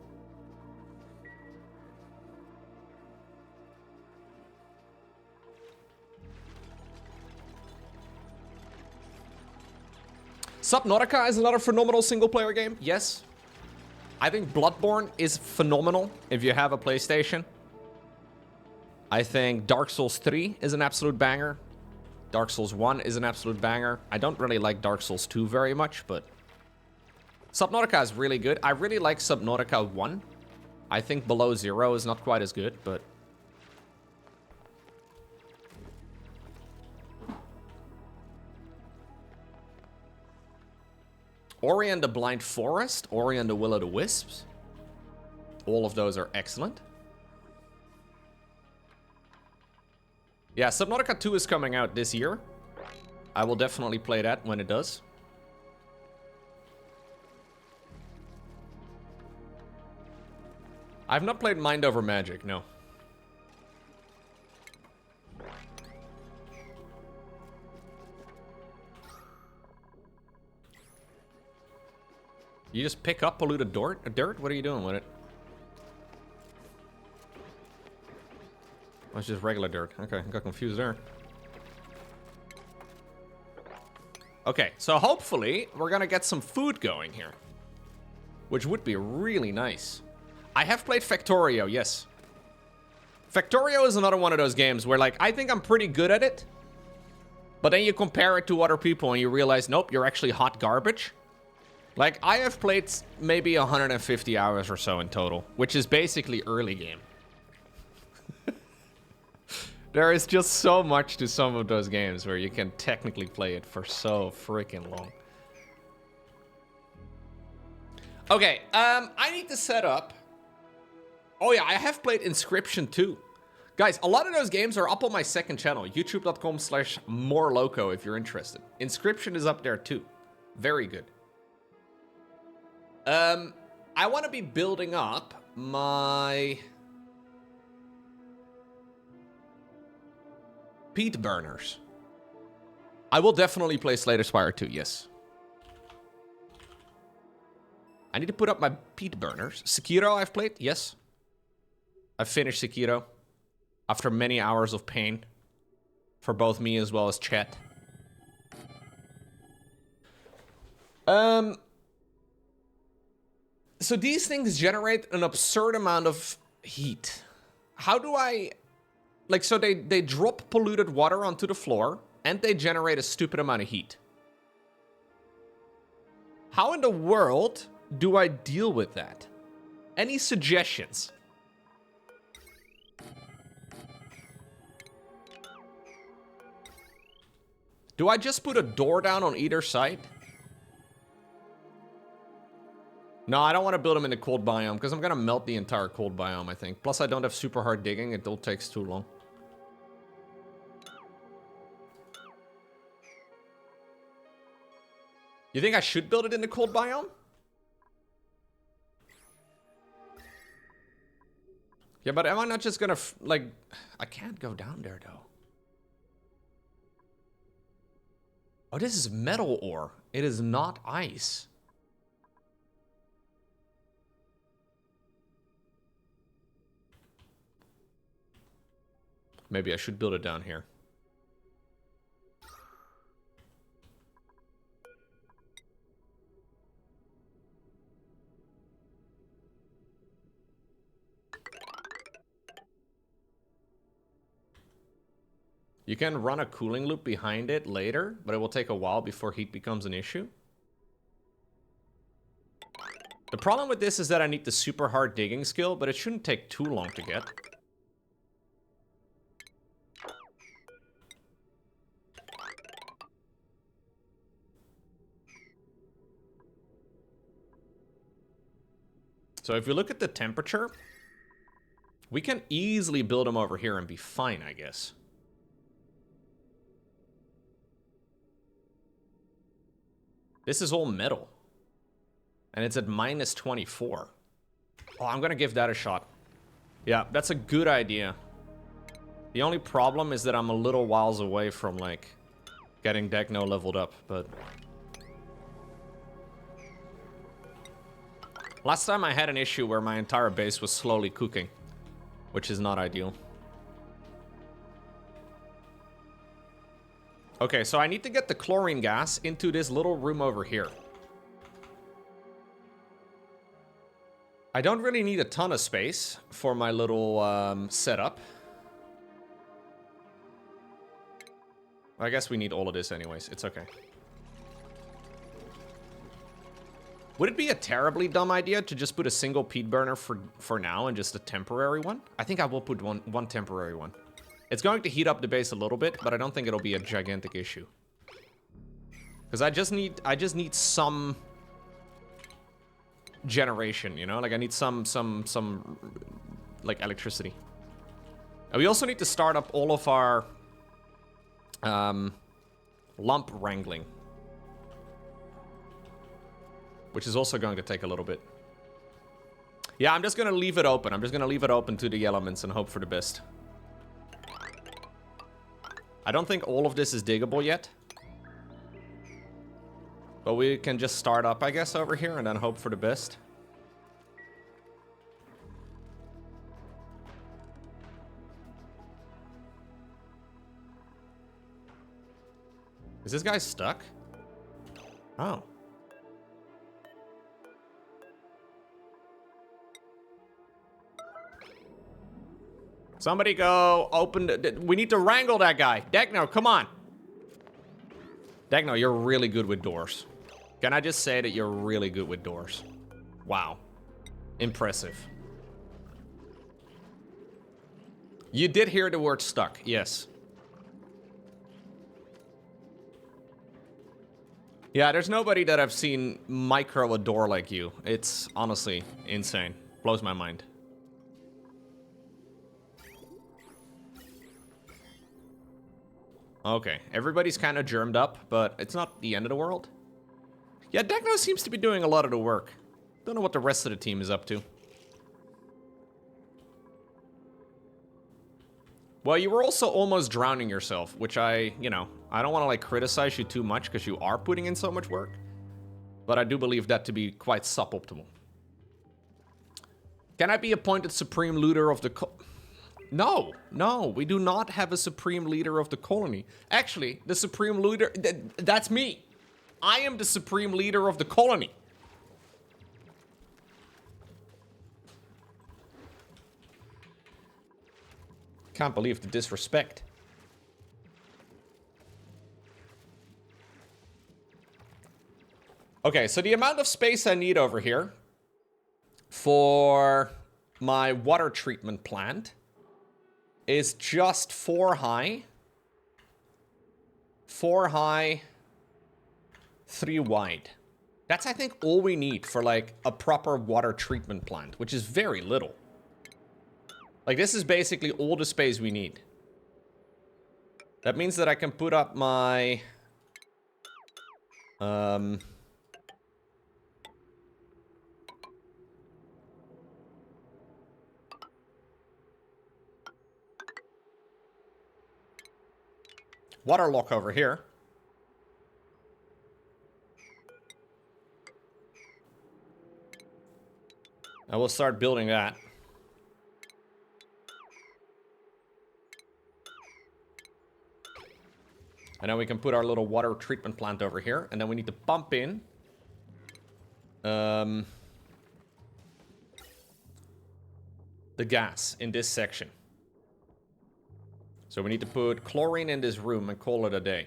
Subnautica is another phenomenal single-player game, yes. I think Bloodborne is phenomenal if you have a PlayStation. I think Dark Souls 3 is an absolute banger. Dark Souls 1 is an absolute banger. I don't really like Dark Souls 2 very much, but... Subnautica is really good. I really like Subnautica 1. I think Below Zero is not quite as good, but... Ori and the Blind Forest, Ori and the Will of the Wisps. All of those are excellent. Yeah, Subnautica 2 is coming out this year. I will definitely play that when it does. I've not played Mind Over Magic, no. You just pick up polluted dirt? What are you doing with it? Oh, it's just regular dirt. Okay, I got confused there. Okay, so hopefully we're gonna get some food going here. Which would be really nice. I have played Factorio, yes. Factorio is another one of those games where, like, I think I'm pretty good at it. But then you compare it to other people and you realize, nope, you're actually hot garbage. Like, I have played maybe 150 hours or so in total, which is basically early game. There is just so much to some of those games where you can technically play it for so freaking long. Okay, I need to set up... Oh yeah, I have played Inscription too. Guys, a lot of those games are up on my second channel, youtube.com/moreloco if you're interested. Inscription is up there too. Very good. I want to be building up my peat burners. I will definitely play Slay Spire 2, yes. I need to put up my peat burners. Sekiro I've played, yes. I've finished Sekiro after many hours of pain for both me as well as chat. So these things generate an absurd amount of heat. How do I... Like, so they drop polluted water onto the floor, and they generate a stupid amount of heat. How in the world do I deal with that? Any suggestions? Do I just put a door down on either side? No, I don't want to build them in the cold biome, because I'm going to melt the entire cold biome, I think. Plus, I don't have super hard digging. It all takes too long. You think I should build it in the cold biome? Yeah, but am I not just going to, like... I can't go down there, though. Oh, this is metal ore. It is not ice. Maybe I should build it down here. You can run a cooling loop behind it later, but it will take a while before heat becomes an issue. The problem with this is that I need the super hard digging skill, but it shouldn't take too long to get. So if you look at the temperature, we can easily build them over here and be fine, I guess. This is all metal. And it's at minus 24. Oh, I'm gonna give that a shot. Yeah, that's a good idea. The only problem is that I'm a little whiles away from, like, getting Degno leveled up, but... Last time I had an issue where my entire base was slowly cooking, which is not ideal. Okay, so I need to get the chlorine gas into this little room over here. I don't really need a ton of space for my little setup. I guess we need all of this anyways. It's okay. Would it be a terribly dumb idea to just put a single peat burner for now and just a temporary one? I think I will put one temporary one. It's going to heat up the base a little bit, but I don't think it'll be a gigantic issue. Because I just need some generation, you know? Like I need some like electricity. And we also need to start up all of our lump wrangling, which is also going to take a little bit. Yeah, I'm just gonna leave it open. I'm just gonna leave it open to the elements and hope for the best. I don't think all of this is diggable yet. But we can just start up, I guess, over here and then hope for the best. Is this guy stuck? Oh. Somebody go open we need to wrangle that guy. Degno, come on. Degno, you're really good with doors. Can I just say that you're really good with doors? Wow. Impressive. You did hear the word stuck, yes. Yeah, there's nobody that I've seen micro a door like you. It's honestly insane. Blows my mind. Okay, everybody's kind of germed up, but it's not the end of the world. Yeah, Degno seems to be doing a lot of the work. Don't know what the rest of the team is up to. Well, you were also almost drowning yourself, which I don't want to like criticize you too much because you are putting in so much work. But I do believe that to be quite suboptimal. Can I be appointed Supreme Looter of the No, we do not have a Supreme Leader of the colony. Actually, the Supreme Leader, that's me. I am the Supreme Leader of the colony. Can't believe the disrespect. Okay, so the amount of space I need over here for my water treatment plant is just 4 high, 3 wide. That's, I think, all we need for, like, a proper water treatment plant, which is very little. Like, this is basically all the space we need. That means that I can put up my... water lock over here. I will start building that. And then we can put our little water treatment plant over here. And then we need to pump in the gas in this section. So we need to put chlorine in this room and call it a day.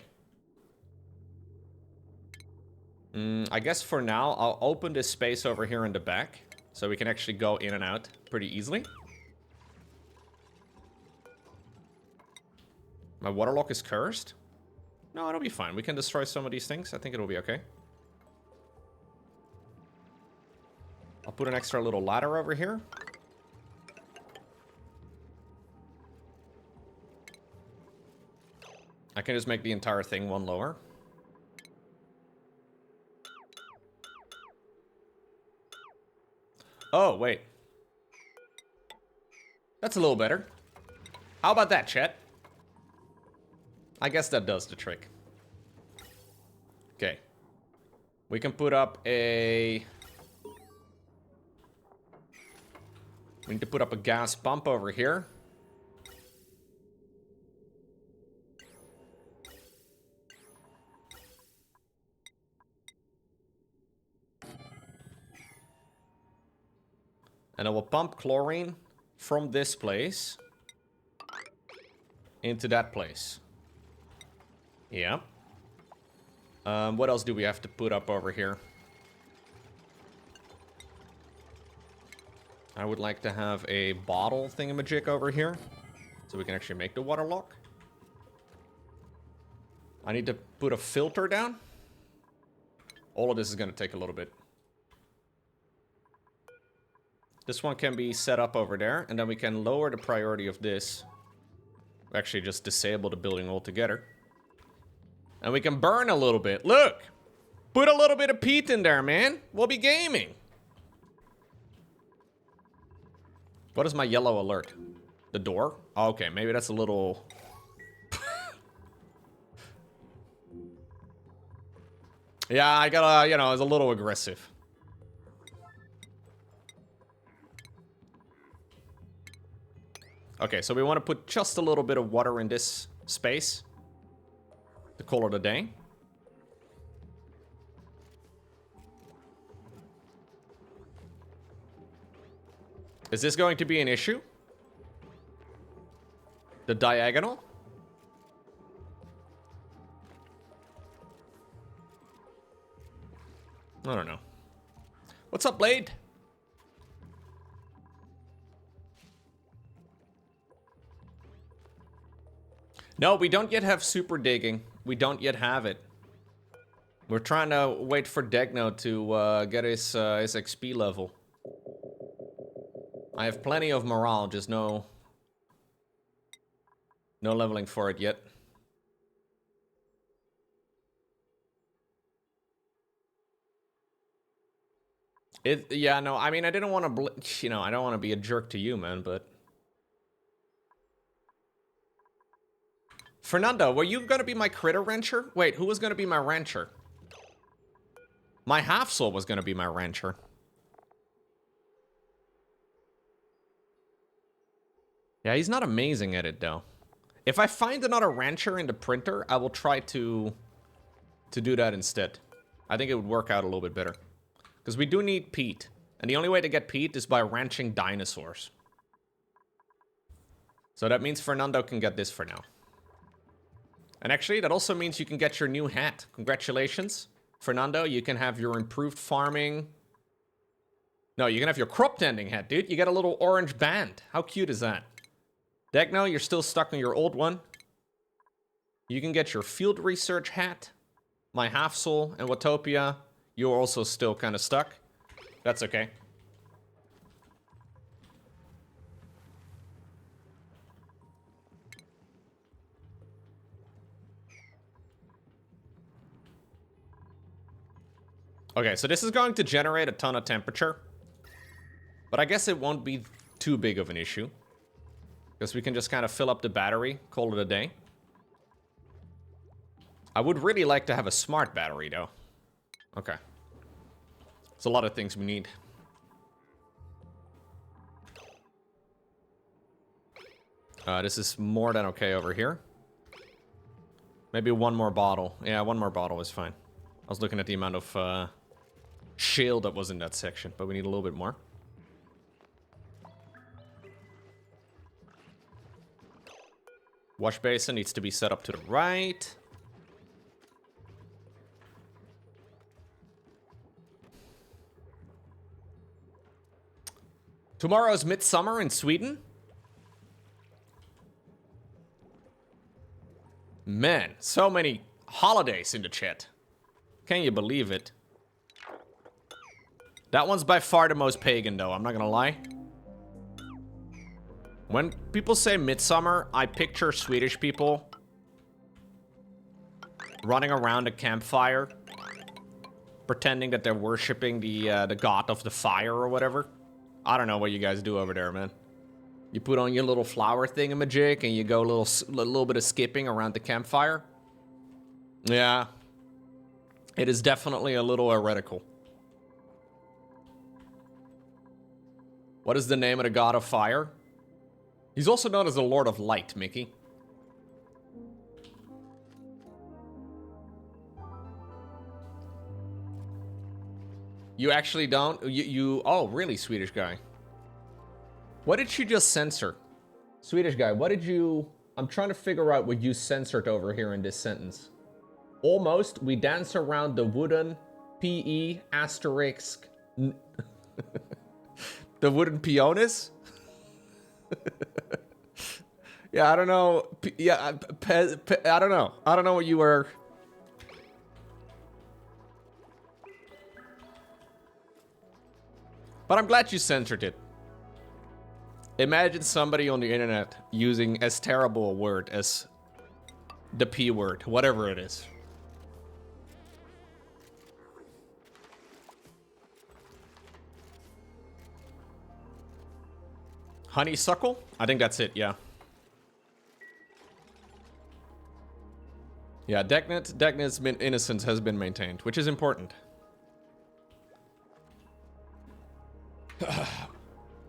I guess for now, I'll open this space over here in the back. So we can actually go in and out pretty easily. My water lock is cursed. No, it'll be fine. We can destroy some of these things. I think it'll be okay. I'll put an extra little ladder over here. I can just make the entire thing one lower. Oh, wait. That's a little better. How about that, chat? I guess that does the trick. Okay. We can put up a... We need to put up a gas pump over here. And I will pump chlorine from this place into that place. Yeah. What else do we have to put up over here? I would like to have a bottle thingamajig over here, so we can actually make the water lock. I need to put a filter down. All of this is going to take a little bit. This one can be set up over there, and then we can lower the priority of this. Actually, just disable the building altogether. And we can burn a little bit. Look! Put a little bit of peat in there, man. We'll be gaming. What is my yellow alert? The door? Oh, okay, maybe that's a little... Yeah, I gotta, you know, I was a little aggressive. Okay, so we want to put just a little bit of water in this space to call it a day. Is this going to be an issue? The diagonal? I don't know. What's up, Blade? No, we don't yet have super digging. We don't yet have it. We're trying to wait for Degno to get his XP level. I have plenty of morale, just no leveling for it yet. Yeah, no, I mean, I didn't want to, you know, I don't want to be a jerk to you, man, but... Fernando, were you gonna be my critter rancher? Wait, who was gonna be my rancher? My half-soul was gonna be my rancher. Yeah, he's not amazing at it, though. If I find another rancher in the printer, I will try to do that instead. I think it would work out a little bit better. Because we do need peat. And the only way to get peat is by ranching dinosaurs. So that means Fernando can get this for now. And actually, that also means you can get your new hat. Congratulations, Fernando. You can have your improved farming. No, you can have your crop tending hat, dude. You get a little orange band. How cute is that? Degno, you're still stuck on your old one. You can get your field research hat. My half-soul and Watopia, you're also still kind of stuck. That's okay. Okay, so this is going to generate a ton of temperature. But I guess it won't be too big of an issue. Because we can just kind of fill up the battery, call it a day. I would really like to have a smart battery, though. Okay. There's a lot of things we need. This is more than okay over here. Maybe one more bottle. Yeah, one more bottle is fine. I was looking at the amount of shale that was in that section, but we need a little bit more. Wash basin needs to be set up to the right. Tomorrow's midsummer in Sweden. Man, so many holidays in the chat. Can you believe it? That one's by far the most pagan, though, I'm not gonna lie. When people say midsummer, I picture Swedish people running around a campfire, pretending that they're worshipping the god of the fire or whatever. I don't know what you guys do over there, man. You put on your little flower thingamajig and you go a little bit of skipping around the campfire. Yeah. It is definitely a little heretical. What is the name of the god of fire? He's also known as the Lord of Light, Mickey. You actually don't? Oh, really, Swedish guy? What did you just censor? Swedish guy, what did you... I'm trying to figure out what you censored over here in this sentence. Almost, we dance around the wooden PE asterisk... the wooden peonis? Yeah, I don't know. Yeah, I don't know. I don't know what you were... But I'm glad you censored it. Imagine somebody on the internet using as terrible a word as the P word, whatever it is. Honeysuckle? I think that's it, yeah. Yeah, Degnet's innocence has been maintained, which is important.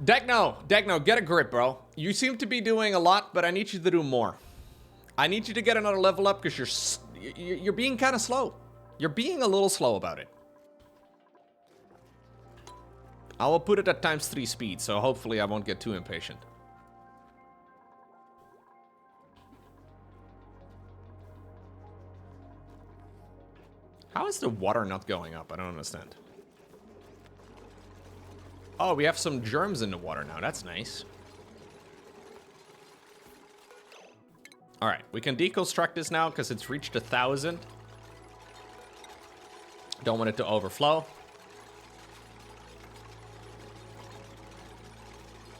Degno, get a grip, bro. You seem to be doing a lot, but I need you to do more. I need you to get another level up because you're being kind of slow. You're being a little slow about it. I will put it at ×3 speed, so hopefully I won't get too impatient. How is the water not going up? I don't understand. Oh, we have some germs in the water now. That's nice. All right, we can deconstruct this now because it's reached 1,000. Don't want it to overflow.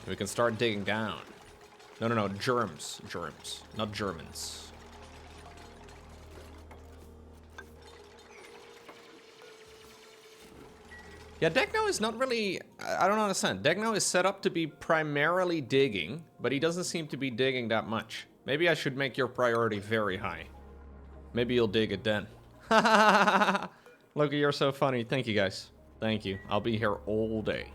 We can start digging down. No, germs, not Germans. Yeah, Degno is not really, I don't understand. Degno is set up to be primarily digging, but he doesn't seem to be digging that much. Maybe I should make your priority very high. Maybe you'll dig it then. Loki, you're so funny. Thank you, guys. Thank you. I'll be here all day.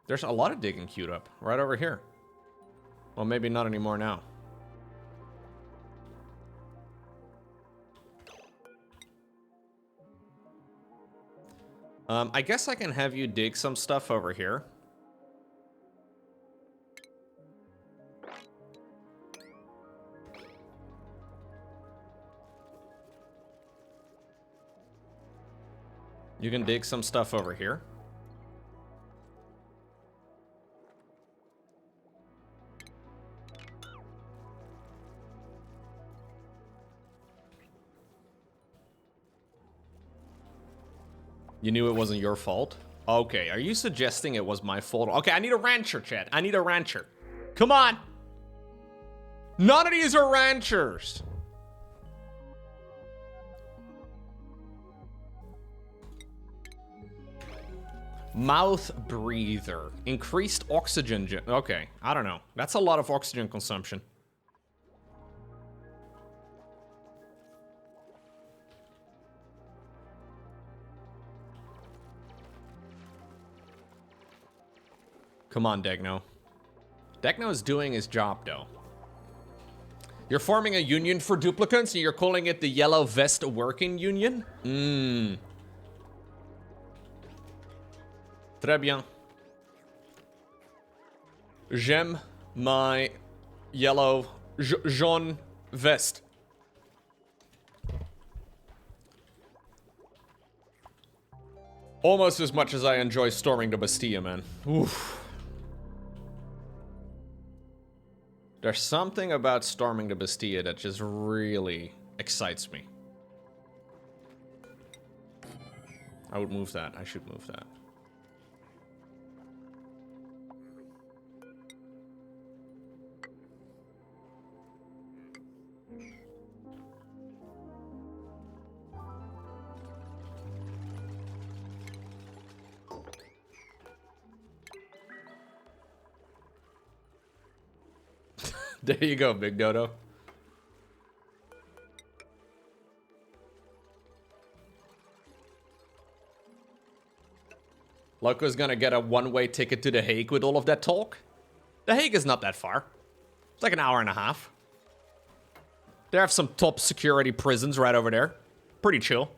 There's a lot of digging queued up right over here. Well, maybe not anymore now. I guess I can have you dig some stuff over here. You can dig some stuff over here. You knew it wasn't your fault? Okay, are you suggesting it was my fault? Okay, I need a rancher, Chad. I need a rancher. Come on! None of these are ranchers! Mouth breather. Increased oxygen. Okay, I don't know. That's a lot of oxygen consumption. Come on, Degno. Degno is doing his job, though. You're forming a union for duplicants, and you're calling it the Yellow Vest Working Union? Très bien. J'aime my yellow jaune vest. Almost as much as I enjoy storming the Bastille, man. Oof. There's something about storming the Bastille that just really excites me. I would move that. I should move that. There you go, Big Dodo. Loco's gonna get a one-way ticket to The Hague with all of that talk. The Hague is not that far. It's like an hour and a half. They have some top security prisons right over there. Pretty chill.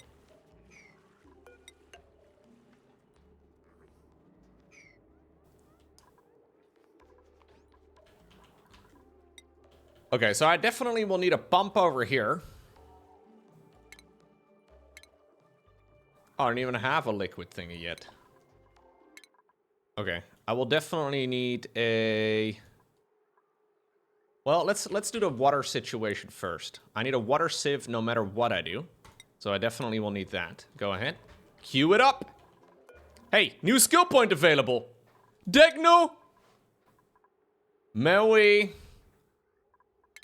Okay, so I definitely will need a pump over here. Oh, I don't even have a liquid thingy yet. Okay, I will definitely need a... Well, let's do the water situation first. I need a water sieve no matter what I do. So I definitely will need that. Go ahead. Queue it up. Hey, new skill point available. Degno. Maui.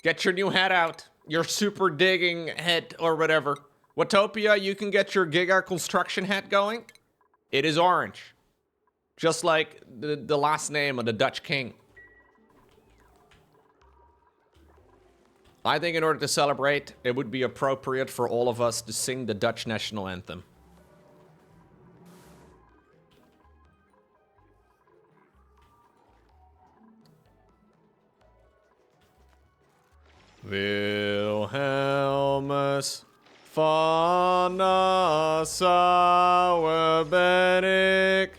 Get your new hat out. Your super digging hat or whatever. Watopia, you can get your Giga construction hat going. It is orange. Just like the last name of the Dutch king. I think in order to celebrate, it would be appropriate for all of us to sing the Dutch national anthem. Wilhelmus van Nassau ben ik.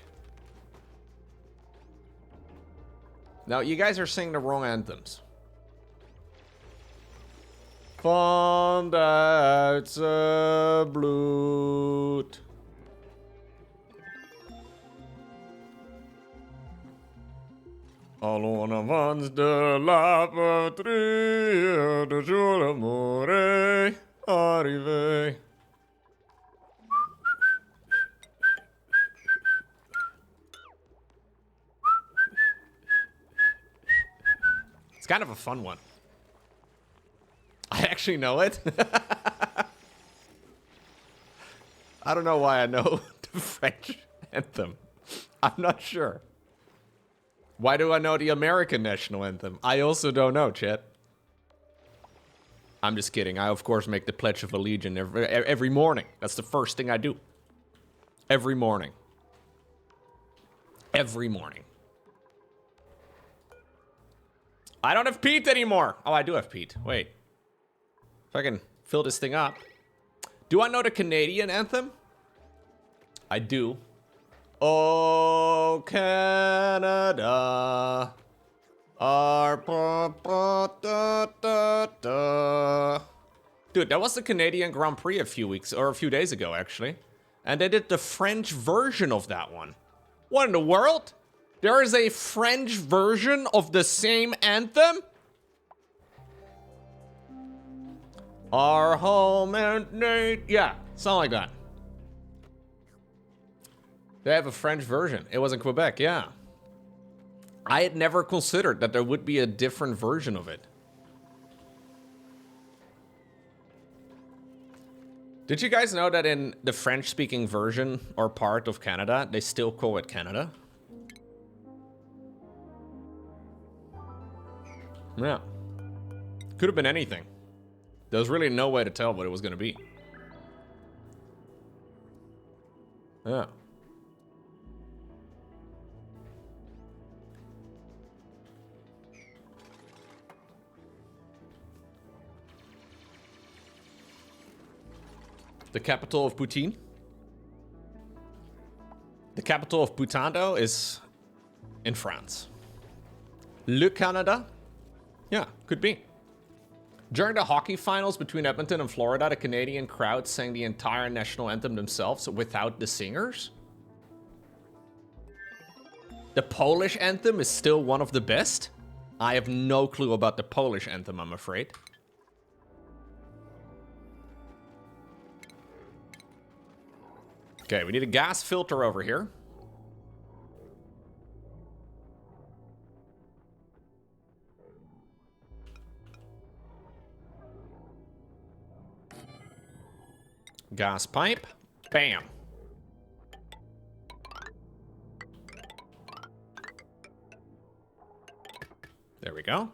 Now, you guys are singing the wrong anthems. Van Duitse bloed. Allons avance de la patrie, de jour l'amour est arrivé. It's kind of a fun one. I actually know it. I don't know why I know the French anthem. I'm not sure. Why do I know the American national anthem? I also don't know, chat. I'm just kidding. I, of course, make the Pledge of Allegiance every morning. That's the first thing I do. Every morning. Every morning. I don't have Pete anymore. Oh, I do have Pete. Wait. If I can fill this thing up. Do I know the Canadian anthem? I do. Oh, Canada. Our Dude, that was the Canadian Grand Prix a few days ago, actually. And they did the French version of that one. What in the world? There is a French version of the same anthem? Our home and yeah, something like that. They have a French version. It was in Quebec, yeah. I had never considered that there would be a different version of it. Did you guys know that in the French-speaking version or part of Canada, they still call it Canada? Yeah. Could have been anything. There was really no way to tell what it was going to be. Yeah. The capital of Poutine? The capital of Butando is in France. Le Canada? Yeah, could be. During the hockey finals between Edmonton and Florida, the Canadian crowd sang the entire national anthem themselves without the singers. The Polish anthem is still one of the best. I have no clue about the Polish anthem, I'm afraid. Okay, we need a gas filter over here. Gas pipe. Bam. There we go.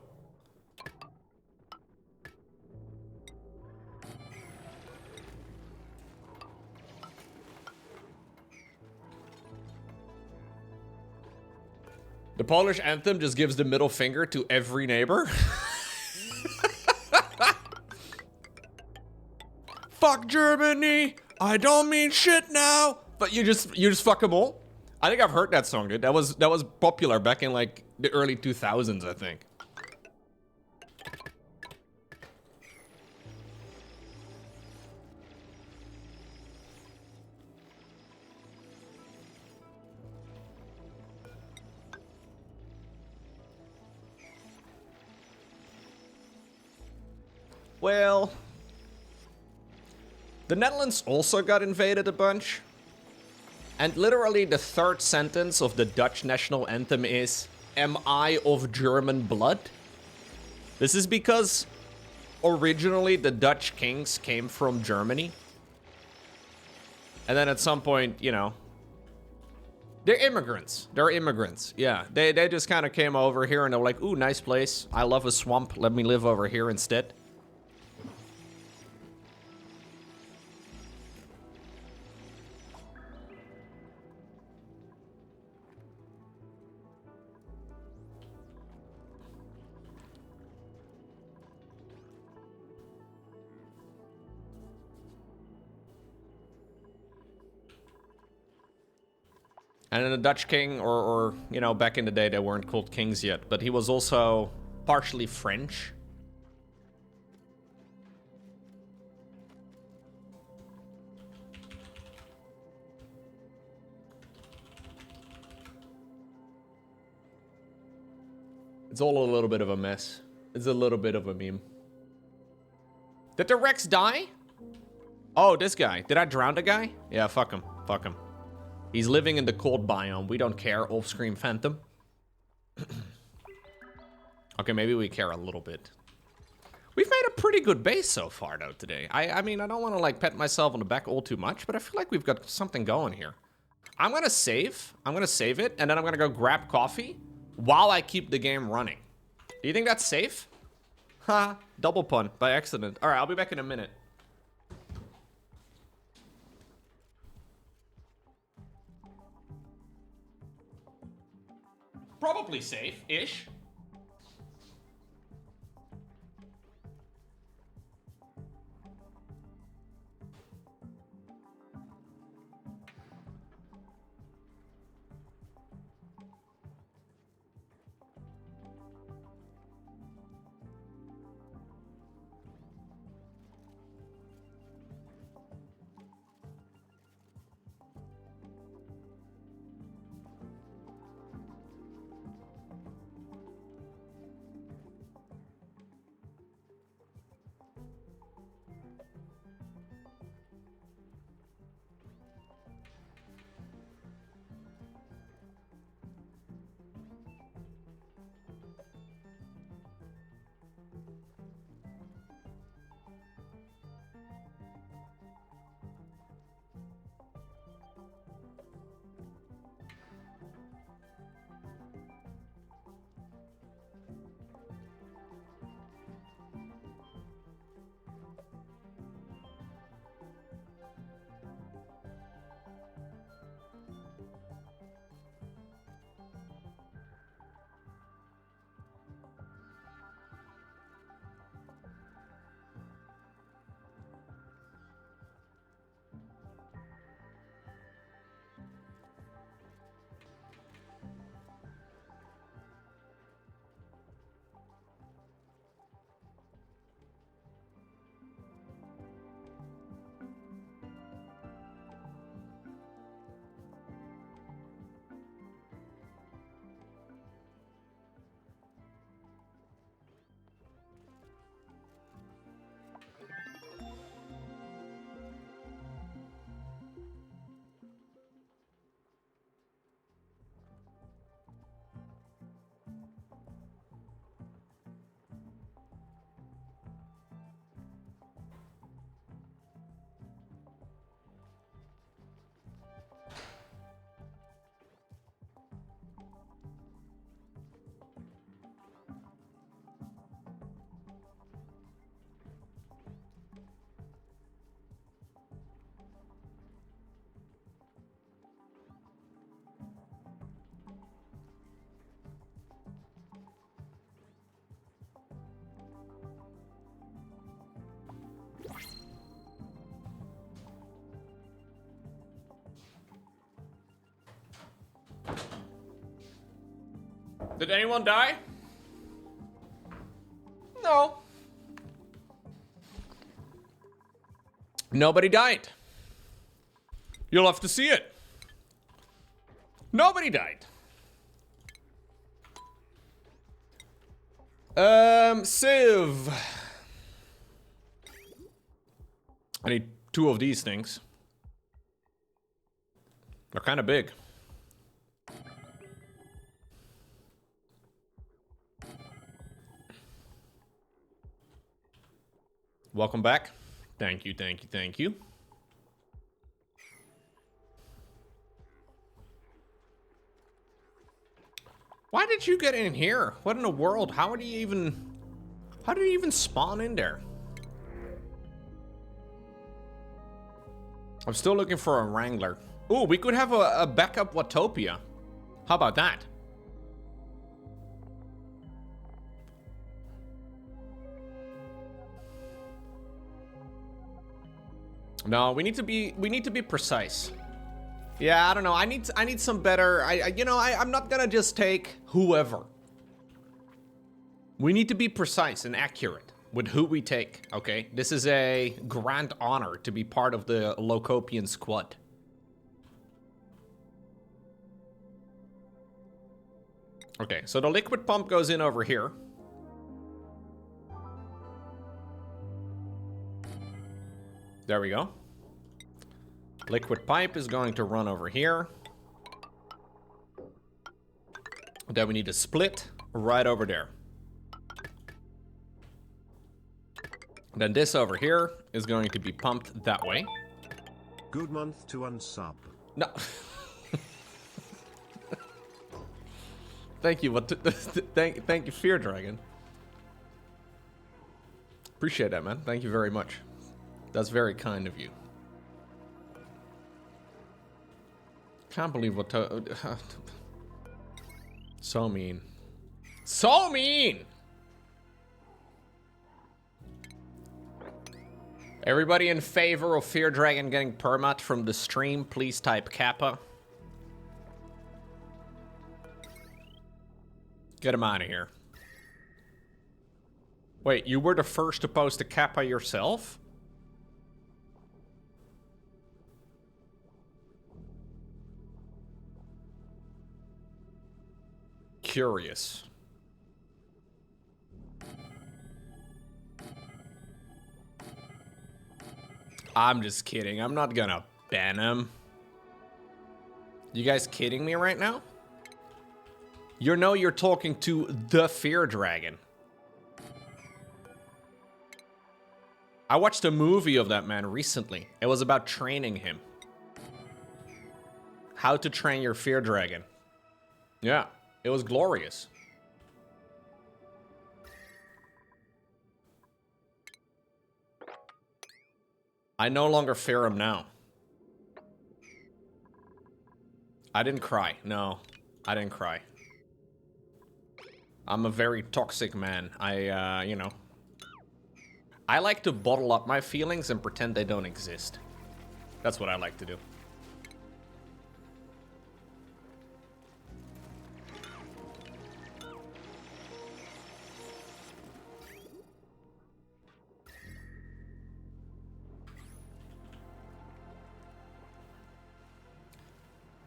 The Polish anthem just gives the middle finger to every neighbor. Fuck Germany! I don't mean shit now! But you just fuck them all? I think I've heard that song, dude. That was popular back in like the early 2000s, I think. Well, the Netherlands also got invaded a bunch. And literally the third sentence of the Dutch national anthem is, "Am I of German blood?" This is because originally the Dutch kings came from Germany. And then at some point, you know, They're immigrants. They're immigrants. Yeah, they just kind of came over here and they're like, ooh, nice place. I love a swamp. Let me live over here instead. And then the Dutch king, or, you know, back in the day, they weren't called kings yet, but he was also partially French. It's all a little bit of a mess. It's a little bit of a meme. Did the Rex die? Oh, this guy. Did I drown the guy? Yeah, fuck him. Fuck him. He's living in the cold biome. We don't care, off-screen phantom. Okay, maybe we care a little bit. We've made a pretty good base so far, though, today. I mean, I don't want to, like, pat myself on the back all too much, but I feel like we've got something going here. I'm going to save. I'm going to save it, and then I'm going to go grab coffee while I keep the game running. Do you think that's safe? Ha, double pun by accident. All right, I'll be back in a minute. Probably safe-ish. Did anyone die? No. Nobody died. You'll have to see it. Nobody died. Civ. I need 2 of these things. They're kind of big. Welcome back. Thank you, thank you, thank you. did you get in here? What in the world? How did you even spawn in there? I'm still looking for a Wrangler. Ooh, we could have a backup Watopia. How about that? No, we need to be precise. Yeah, I don't know. I need some better. I'm not gonna just take whoever. We need to be precise and accurate with who we take. Okay, this is a grand honor to be part of the Locopian squad. Okay, so the liquid pump goes in over here. There we go. Liquid pipe is going to run over here. Then we need a split right over there. Then this over here is going to be pumped that way. Good month to unsub. No. Thank you. Thank you, Fear Dragon. Appreciate that, man. Thank you very much. That's very kind of you. Can't believe what so mean. So mean! Everybody in favor of Fear Dragon getting permat from the stream, please type Kappa. Get him out of here. Wait, you were the first to post a Kappa yourself? Curious. I'm just kidding. I'm not gonna ban him. You guys kidding me right now? You know you're talking to the Fear Dragon. I watched a movie of that man recently. It was about training him. How to train your Fear Dragon. Yeah, it was glorious. I no longer fear him now. I didn't cry. No, I didn't cry. I'm a very toxic man. You know. I like to bottle up my feelings and pretend they don't exist. That's what I like to do.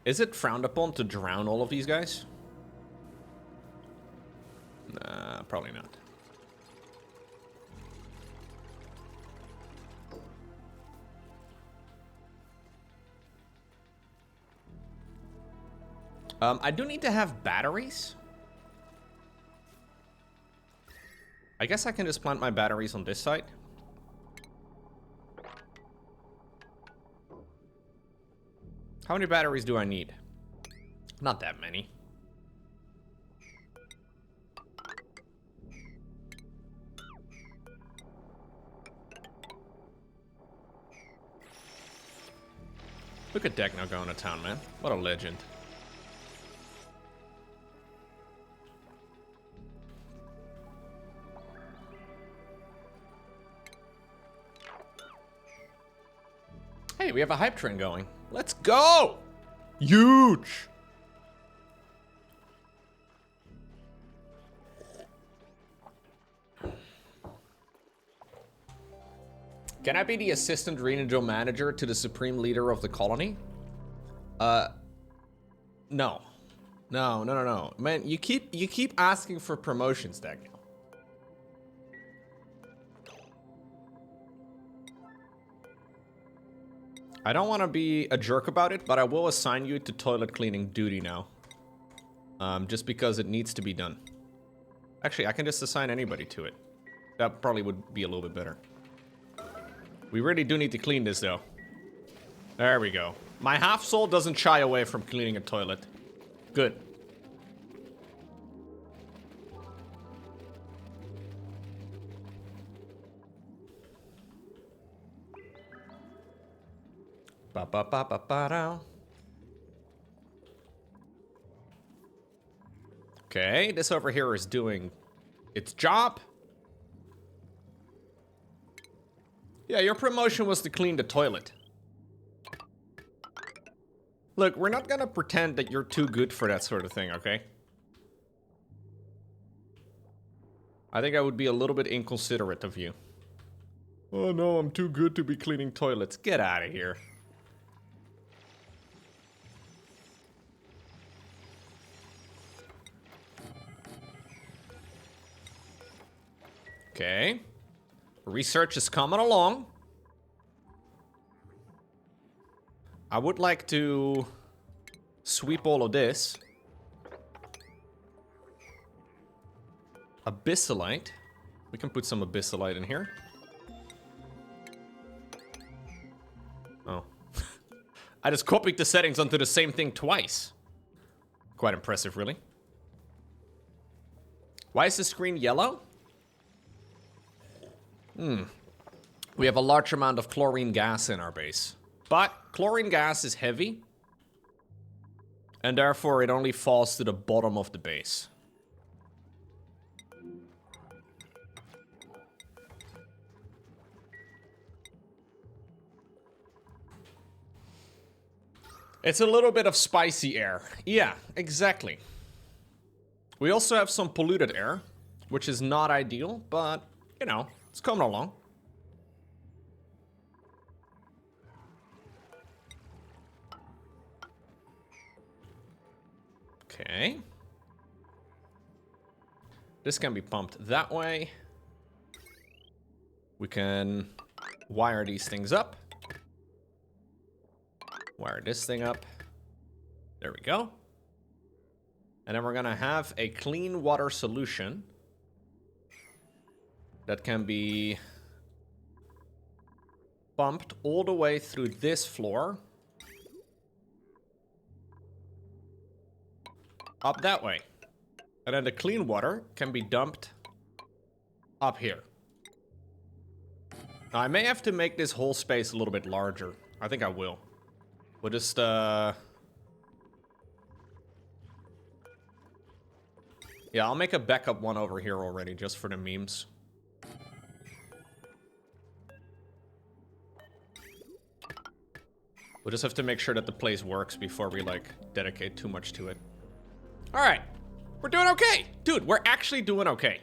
Is it frowned upon to drown all of these guys? Nah, probably not. I do need to have batteries. I guess I can just plant my batteries on this side. How many batteries do I need? Not that many. Look at Deck now going to town, man. What a legend. Hey, we have a hype train going. Let's go! Huge! Can I be the assistant regional manager to the supreme leader of the colony? No. No. Man, you keep asking for promotions, Daniel. I don't want to be a jerk about it, but I will assign you to toilet cleaning duty now. Just because it needs to be done. Actually, I can just assign anybody to it. That probably would be a little bit better. We really do need to clean this, though. There we go. My half soul doesn't shy away from cleaning a toilet. Good. Ba ba ba ba ba dow. Okay, this over here is doing its job. Yeah, your promotion was to clean the toilet. Look, we're not gonna pretend that you're too good for that sort of thing, okay? I think I would be a little bit inconsiderate of you. Oh no, I'm too good to be cleaning toilets. Get out of here. Okay. Research is coming along. I would like to sweep all of this. Abyssalite. We can put some abyssalite in here. Oh. I just copied the settings onto the same thing twice. Quite impressive, really. Why is the screen yellow? We have a large amount of chlorine gas in our base. But chlorine gas is heavy. And therefore it only falls to the bottom of the base. It's a little bit of spicy air. Yeah, exactly. We also have some polluted air, which is not ideal, but, you know, it's coming along. Okay. This can be pumped that way. We can wire these things up. Wire this thing up. There we go. And then we're gonna have a clean water solution that can be pumped all the way through this floor. Up that way. And then the clean water can be dumped up here. Now, I may have to make this whole space a little bit larger. I think I will. We'll just, yeah, I'll make a backup one over here already, just for the memes. We'll just have to make sure that the place works before we, like, dedicate too much to it. Alright. We're doing okay. Dude, we're actually doing okay.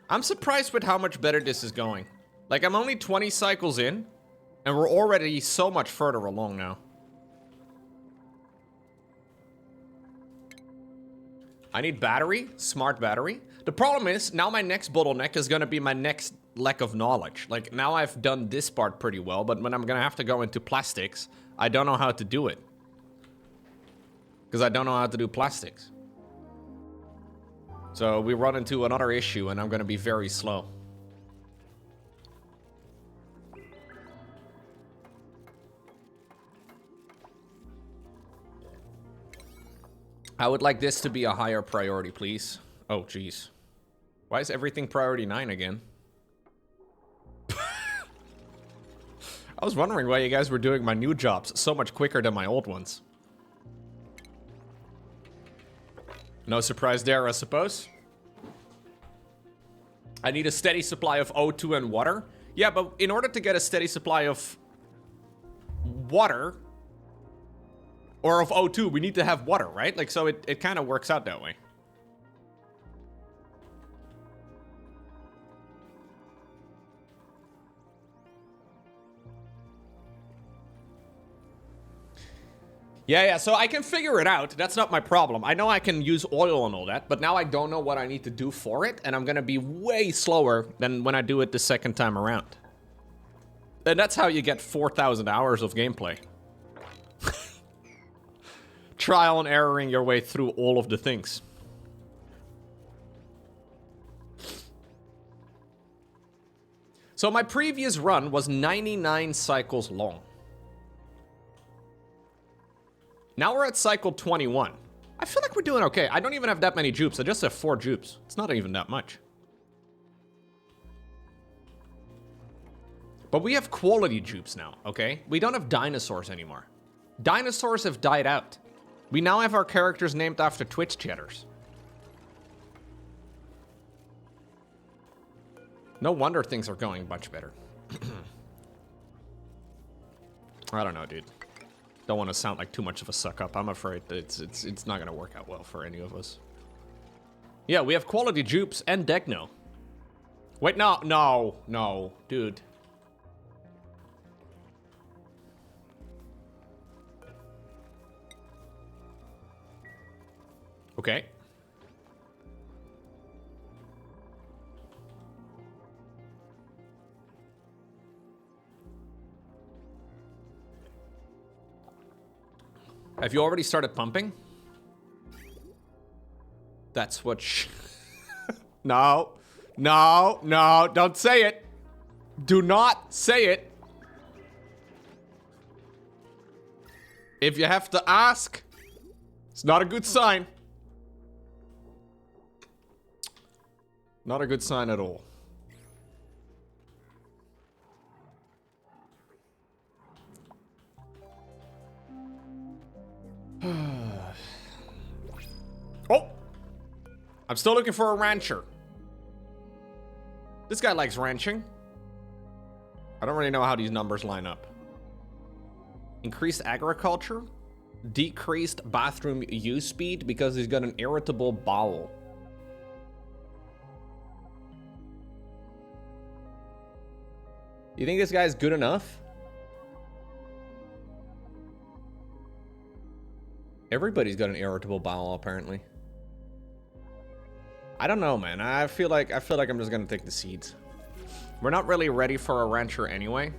I'm surprised with how much better this is going. Like, I'm only 20 cycles in, and we're already so much further along now. I need battery, smart battery. The problem is, now my next bottleneck is gonna be my next lack of knowledge. Like, now I've done this part pretty well, but when I'm gonna have to go into plastics, I don't know how to do it. Because I don't know how to do plastics. So we run into another issue and I'm gonna be very slow. I would like this to be a higher priority, please. Oh, jeez. Why is everything priority 9 again? I was wondering why you guys were doing my new jobs so much quicker than my old ones. No surprise there, I suppose. I need a steady supply of O2 and water. Yeah, but in order to get a steady supply of water, or of O2, we need to have water, right? Like, so it kind of works out that way. Yeah, so I can figure it out. That's not my problem. I know I can use oil and all that, but now I don't know what I need to do for it, and I'm gonna be way slower than when I do it the second time around. And that's how you get 4,000 hours of gameplay. Trial and erroring your way through all of the things. So my previous run was 99 cycles long. Now we're at cycle 21. I feel like we're doing okay. I don't even have that many dupes. I just have 4 dupes. It's not even that much. But we have quality dupes now, okay? We don't have dinosaurs anymore. Dinosaurs have died out. We now have our characters named after Twitch chatters. No wonder things are going much better. I don't know, dude. Don't want to sound like too much of a suck up. I'm afraid that it's not gonna work out well for any of us. Yeah, we have quality dupes and Degno. Wait, no, dude. Okay. Have you already started pumping? That's what No, don't say it. Do not say it. If you have to ask, it's not a good sign. Not a good sign at all. Oh! I'm still looking for a rancher. This guy likes ranching. I don't really know how these numbers line up. Increased agriculture. Decreased bathroom use speed because he's got an irritable bowel. You think this guy's good enough? Everybody's got an irritable bowel, apparently. I don't know, man. I feel like I'm just gonna take the seeds. We're not really ready for a rancher anyway.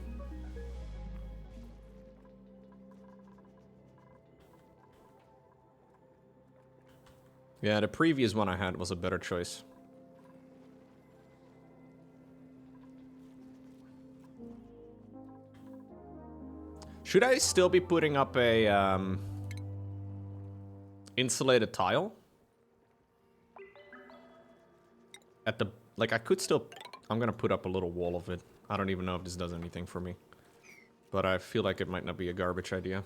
Yeah, the previous one I had was a better choice. Should I still be putting up a insulated tile? At the, like, I could still, I'm gonna put up a little wall of it. I don't even know if this does anything for me. But I feel like it might not be a garbage idea.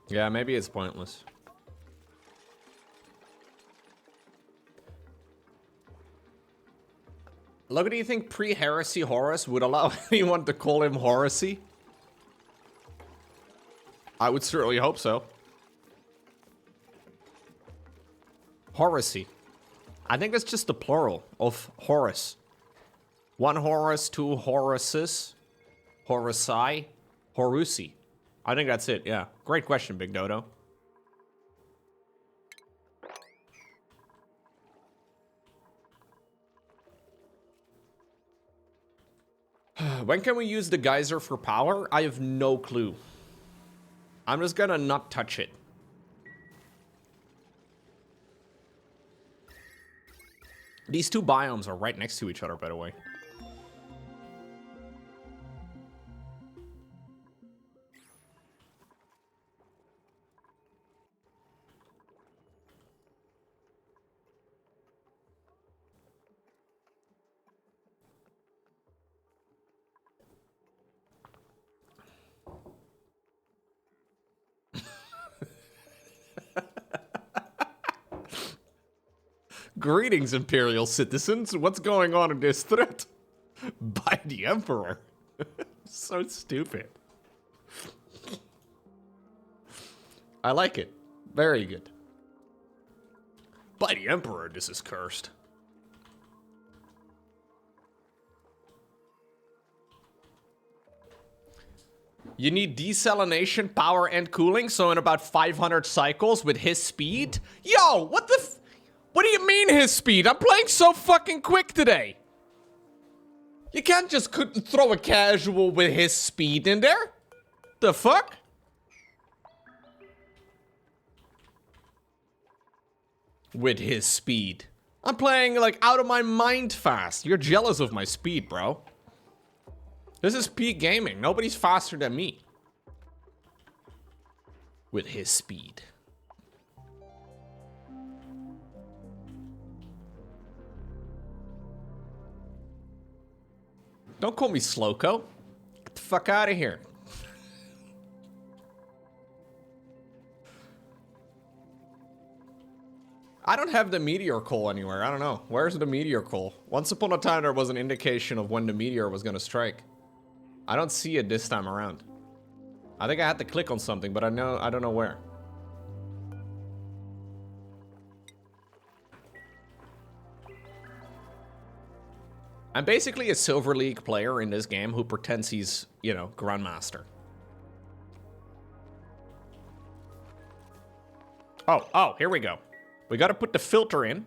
Yeah, maybe it's pointless. Look, do you think pre-heresy Horus would allow anyone to call him Horacy? I would certainly hope so. Horacy. I think that's just the plural of Horus. One Horus, two Horuses, Horusi, Horusi. I think that's it, yeah. Great question, Big Dodo. When can we use the geyser for power? I have no clue. I'm just gonna not touch it. These two biomes are right next to each other, by the way. Greetings, Imperial citizens. What's going on in this threat? By the Emperor. So stupid. I like it. Very good. By the Emperor, this is cursed. You need desalination, power, and cooling, so in about 500 cycles with his speed? Yo, what the what do you mean his speed? I'm playing so fucking quick today. You can't just throw a casual with his speed in there. The fuck? With his speed. I'm playing like out of my mind fast. You're jealous of my speed, bro. This is peak gaming. Nobody's faster than me. With his speed. Don't call me Slowco. Get the fuck out of here. I don't have the meteor coal anywhere. I don't know. Where's the meteor coal? Once upon a time, there was an indication of when the meteor was gonna strike. I don't see it this time around. I think I had to click on something, but I don't know where. I'm basically a Silver League player in this game who pretends he's, you know, Grandmaster. Oh, here we go. We gotta put the filter in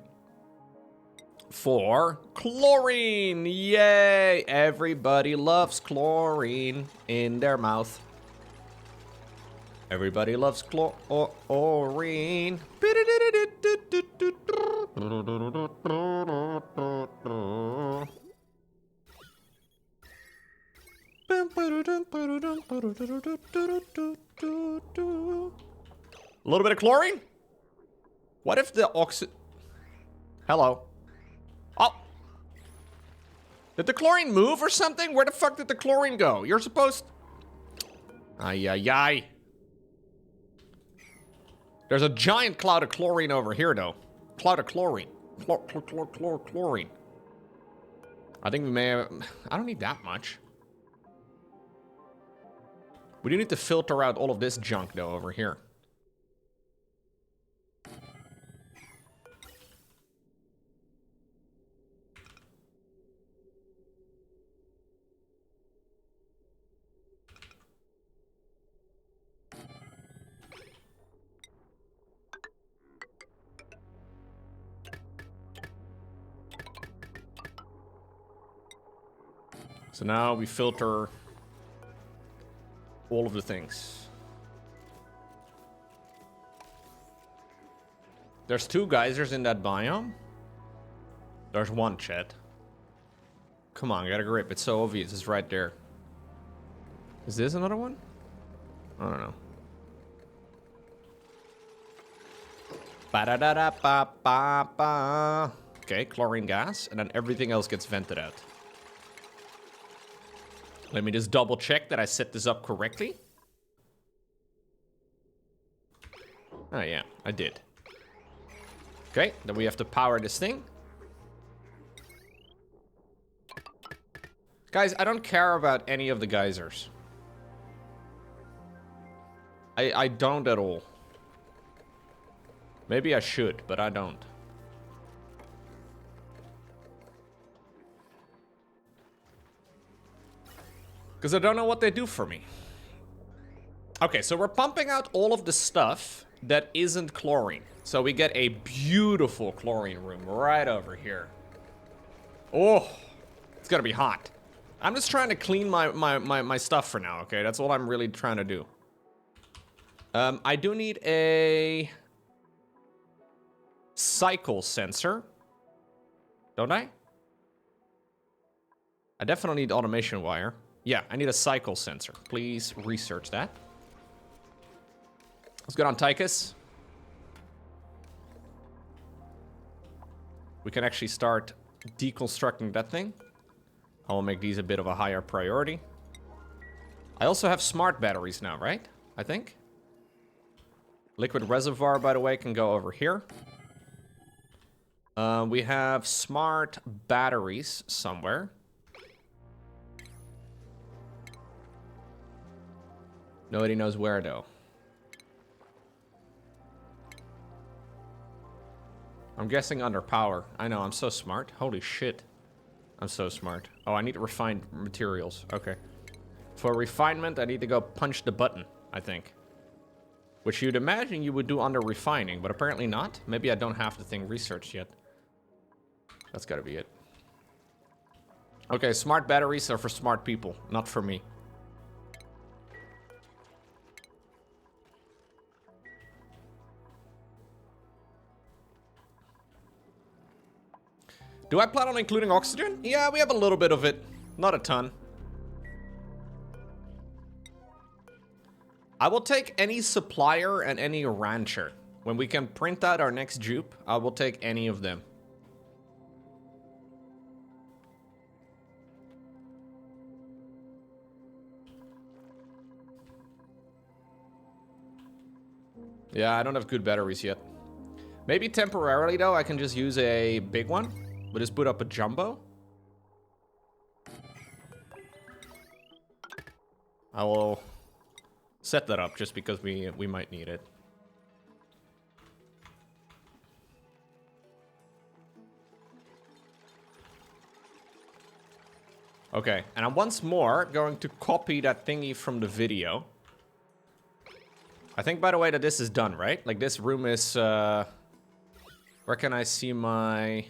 for chlorine. Yay! Everybody loves chlorine in their mouth. Everybody loves chlorine. A little bit of chlorine? What if the Hello. Oh. Did the chlorine move or something? Where the fuck did the chlorine go? You're supposed... Ay, ay, ay. There's a giant cloud of chlorine over here, though. Cloud of chlorine. Chlorine. I think we may have... I don't need that much. We do need to filter out all of this junk, though, over here. So now we filter all of the things. There's 2 geysers in that biome. There's 1, chat. Come on, get a grip. It's so obvious. It's right there. Is this another one? I don't know. Ba-da-da-da-ba-ba-ba. Okay, chlorine gas, and then everything else gets vented out. Let me just double check that I set this up correctly. Oh yeah, I did. Okay, then we have to power this thing. Guys, I don't care about any of the geysers. I don't at all. Maybe I should, but I don't. Because I don't know what they do for me. Okay, so we're pumping out all of the stuff that isn't chlorine. So we get a beautiful chlorine room right over here. Oh, it's gonna be hot. I'm just trying to clean my stuff for now, okay? That's all I'm really trying to do. I do need a cycle sensor. Don't I? I definitely need automation wire. Yeah, I need a cycle sensor. Please research that. Let's get on Tychus. We can actually start deconstructing that thing. I will make these a bit of a higher priority. I also have smart batteries now, right? I think. Liquid reservoir, by the way, can go over here. We have smart batteries somewhere. Nobody knows where, though. I'm guessing under power. I know, I'm so smart. Holy shit. I'm so smart. Oh, I need refined materials. Okay. For refinement, I need to go punch the button, I think. Which you'd imagine you would do under refining, but apparently not. Maybe I don't have the thing researched yet. That's gotta be it. Okay, smart batteries are for smart people, not for me. Do I plan on including oxygen? Yeah, we have a little bit of it. Not a ton. I will take any supplier and any rancher. When we can print out our next dupe, I will take any of them. Yeah, I don't have good batteries yet. Maybe temporarily, though, I can just use a big one. We'll just put up a jumbo. I will set that up just because we might need it. Okay, and I'm once more going to copy that thingy from the video. I think, by the way, that this is done, right? Like, this room is, where can I see my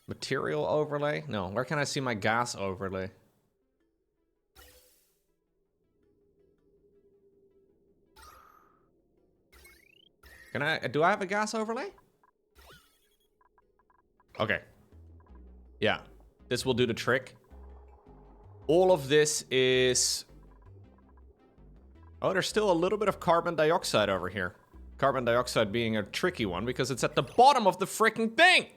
material overlay? No, where can I see my gas overlay? Do I have a gas overlay? Okay. Yeah, this will do the trick. All of this is... Oh, there's still a little bit of carbon dioxide over here. Carbon dioxide being a tricky one because it's at the bottom of the freaking thing.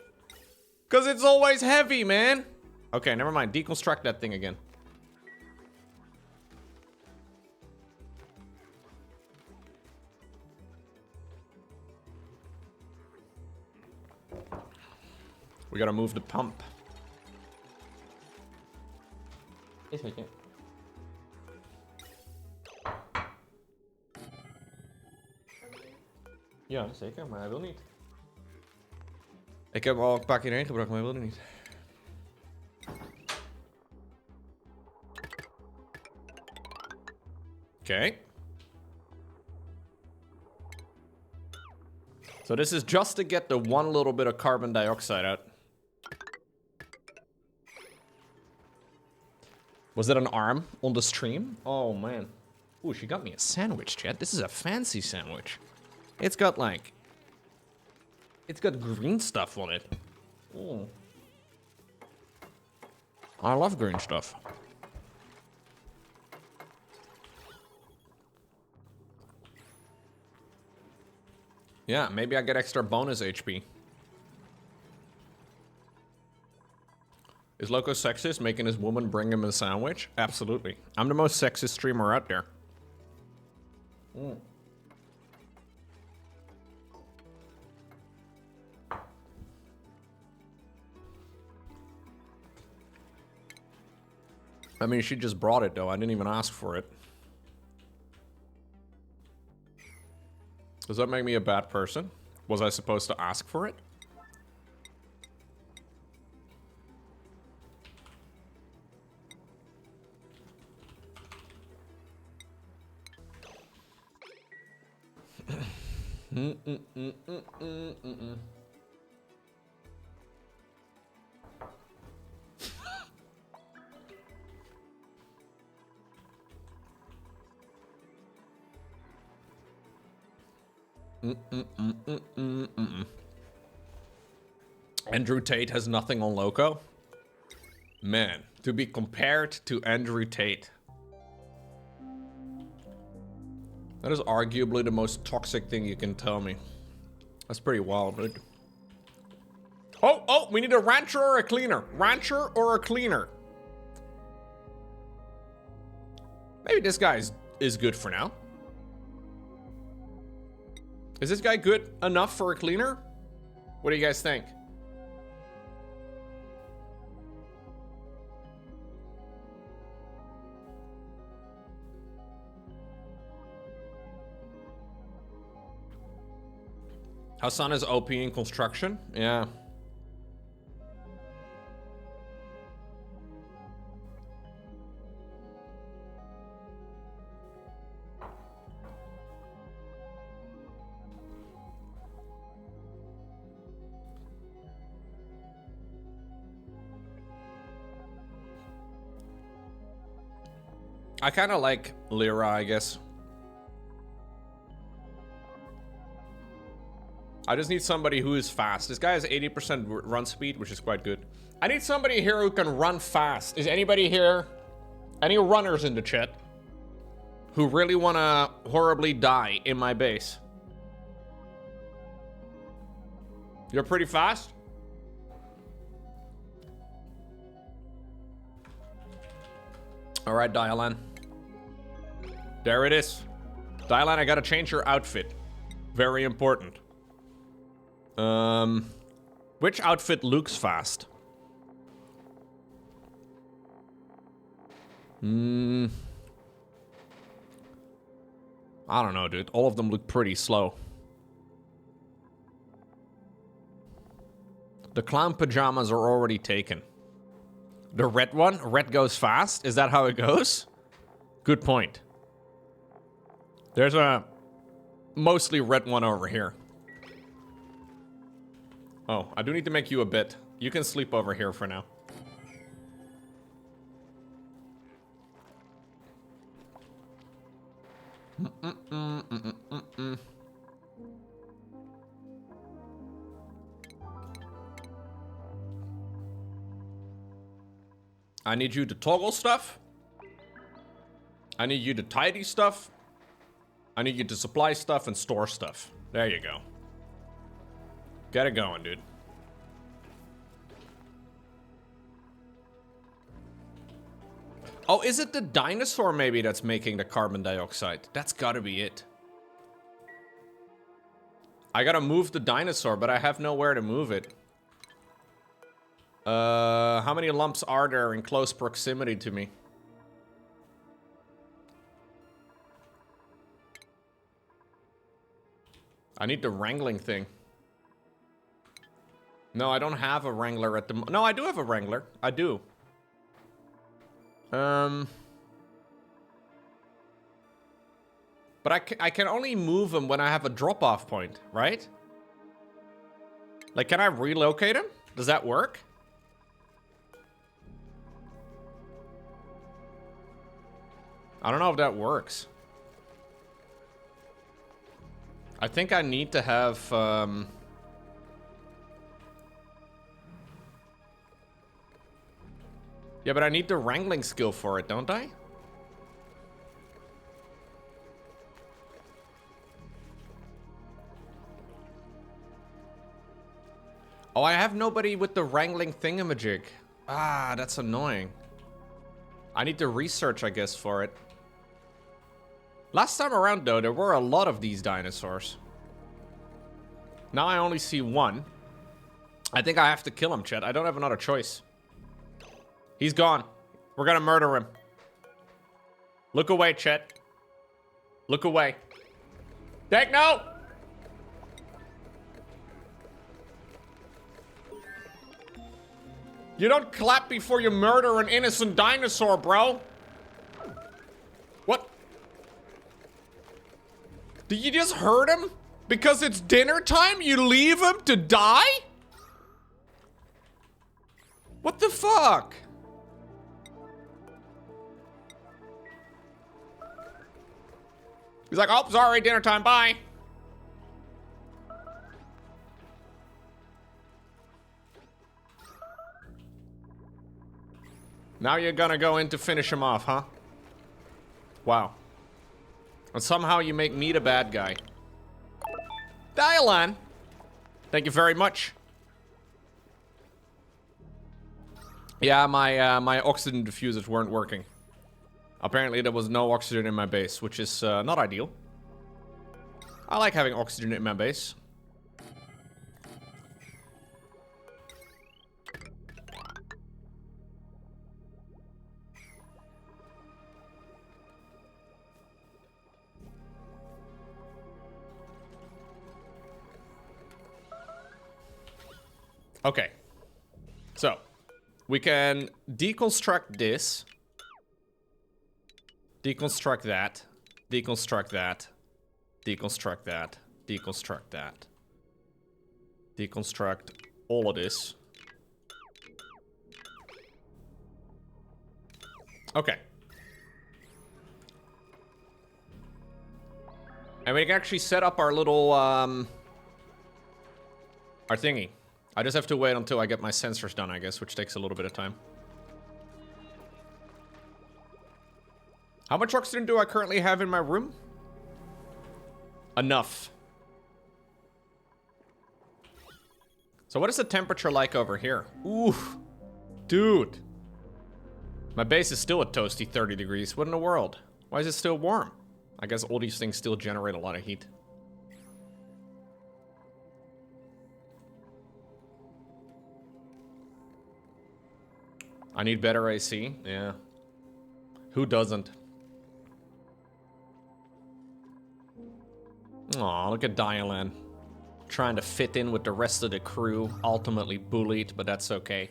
Because it's always heavy, man. Okay, never mind. Deconstruct that thing again. We gotta move the pump. Yes, I can. Ja, zeker, maar hij wil niet. Ik heb hem al een paar keer heen gebracht, maar hij wilde niet. Okay. So this is just to get the one little bit of carbon dioxide out. Was that an arm on the stream? Oh, man. Ooh, she got me a sandwich, chat. This is a fancy sandwich. It's got, like... It's got green stuff on it. Ooh. I love green stuff. Yeah, maybe I get extra bonus HP. Is Loco sexist, making his woman bring him a sandwich? Absolutely. I'm the most sexist streamer out there. I mean, she just brought it, though. I didn't even ask for it. Does that make me a bad person? Was I supposed to ask for it? Andrew Tate has nothing on Loco? Man, to be compared to Andrew Tate. That is arguably the most toxic thing you can tell me. That's pretty wild, dude. Oh, we need a rancher or a cleaner. Rancher or a cleaner. Maybe this guy is good for now. Is this guy good enough for a cleaner? What do you guys think? Hassan is OP in construction? Yeah. I kind of like Lyra, I guess. I just need somebody who is fast. This guy has 80% run speed, which is quite good. I need somebody here who can run fast. Is anybody here? Any runners in the chat who really want to horribly die in my base? You're pretty fast? All right, Dialan. There it is. Dialan, I gotta change your outfit. Very important. Which outfit looks fast? I don't know, dude. All of them look pretty slow. The clown pajamas are already taken. The red one? Red goes fast? Is that how it goes? Good point. There's a mostly red one over here. Oh, I do need to make you a bed. You can sleep over here for now. I need you to toggle stuff. I need you to tidy stuff. I need you to supply stuff and store stuff. There you go. Get it going, dude. Oh, is it the dinosaur maybe that's making the carbon dioxide? That's gotta be it. I gotta move the dinosaur, but I have nowhere to move it. How many lumps are there in close proximity to me? I need the wrangling thing. No, I don't have a wrangler at the moment. No, I do have a wrangler. I do. But I can only move him when I have a drop-off point, right? Like, can I relocate him? Does that work? I don't know if that works. I think I need to have, yeah, but I need the wrangling skill for it, don't I? Oh, I have nobody with the wrangling thingamajig. Ah, that's annoying. I need to research, I guess, for it. Last time around, though, there were a lot of these dinosaurs. Now I only see one. I think I have to kill him, Chet. I don't have another choice. He's gone. We're gonna murder him. Look away, Chet. Look away. Take no! You don't clap before you murder an innocent dinosaur, bro. What? Did you just hurt him? Because it's dinner time, you leave him to die? What the fuck? He's like, oh, sorry, dinner time, bye. Now you're gonna go in to finish him off, huh? Wow. And somehow you make me the bad guy. Dial-on. Thank you very much. Yeah, my oxygen diffusers weren't working. Apparently there was no oxygen in my base, which is not ideal. I like having oxygen in my base. Okay, so we can deconstruct this, deconstruct that, deconstruct that, deconstruct that, deconstruct that, deconstruct all of this. Okay. And we can actually set up our little Our thingy. I just have to wait until I get my sensors done, I guess, which takes a little bit of time. How much oxygen do I currently have in my room? Enough. So what is the temperature like over here? Ooh, dude. My base is still at toasty 30 degrees. What in the world? Why is it still warm? I guess all these things still generate a lot of heat. I need better AC. Yeah. Who doesn't? Aw, look at Dialan. Trying to fit in with the rest of the crew. Ultimately bullied, but that's okay.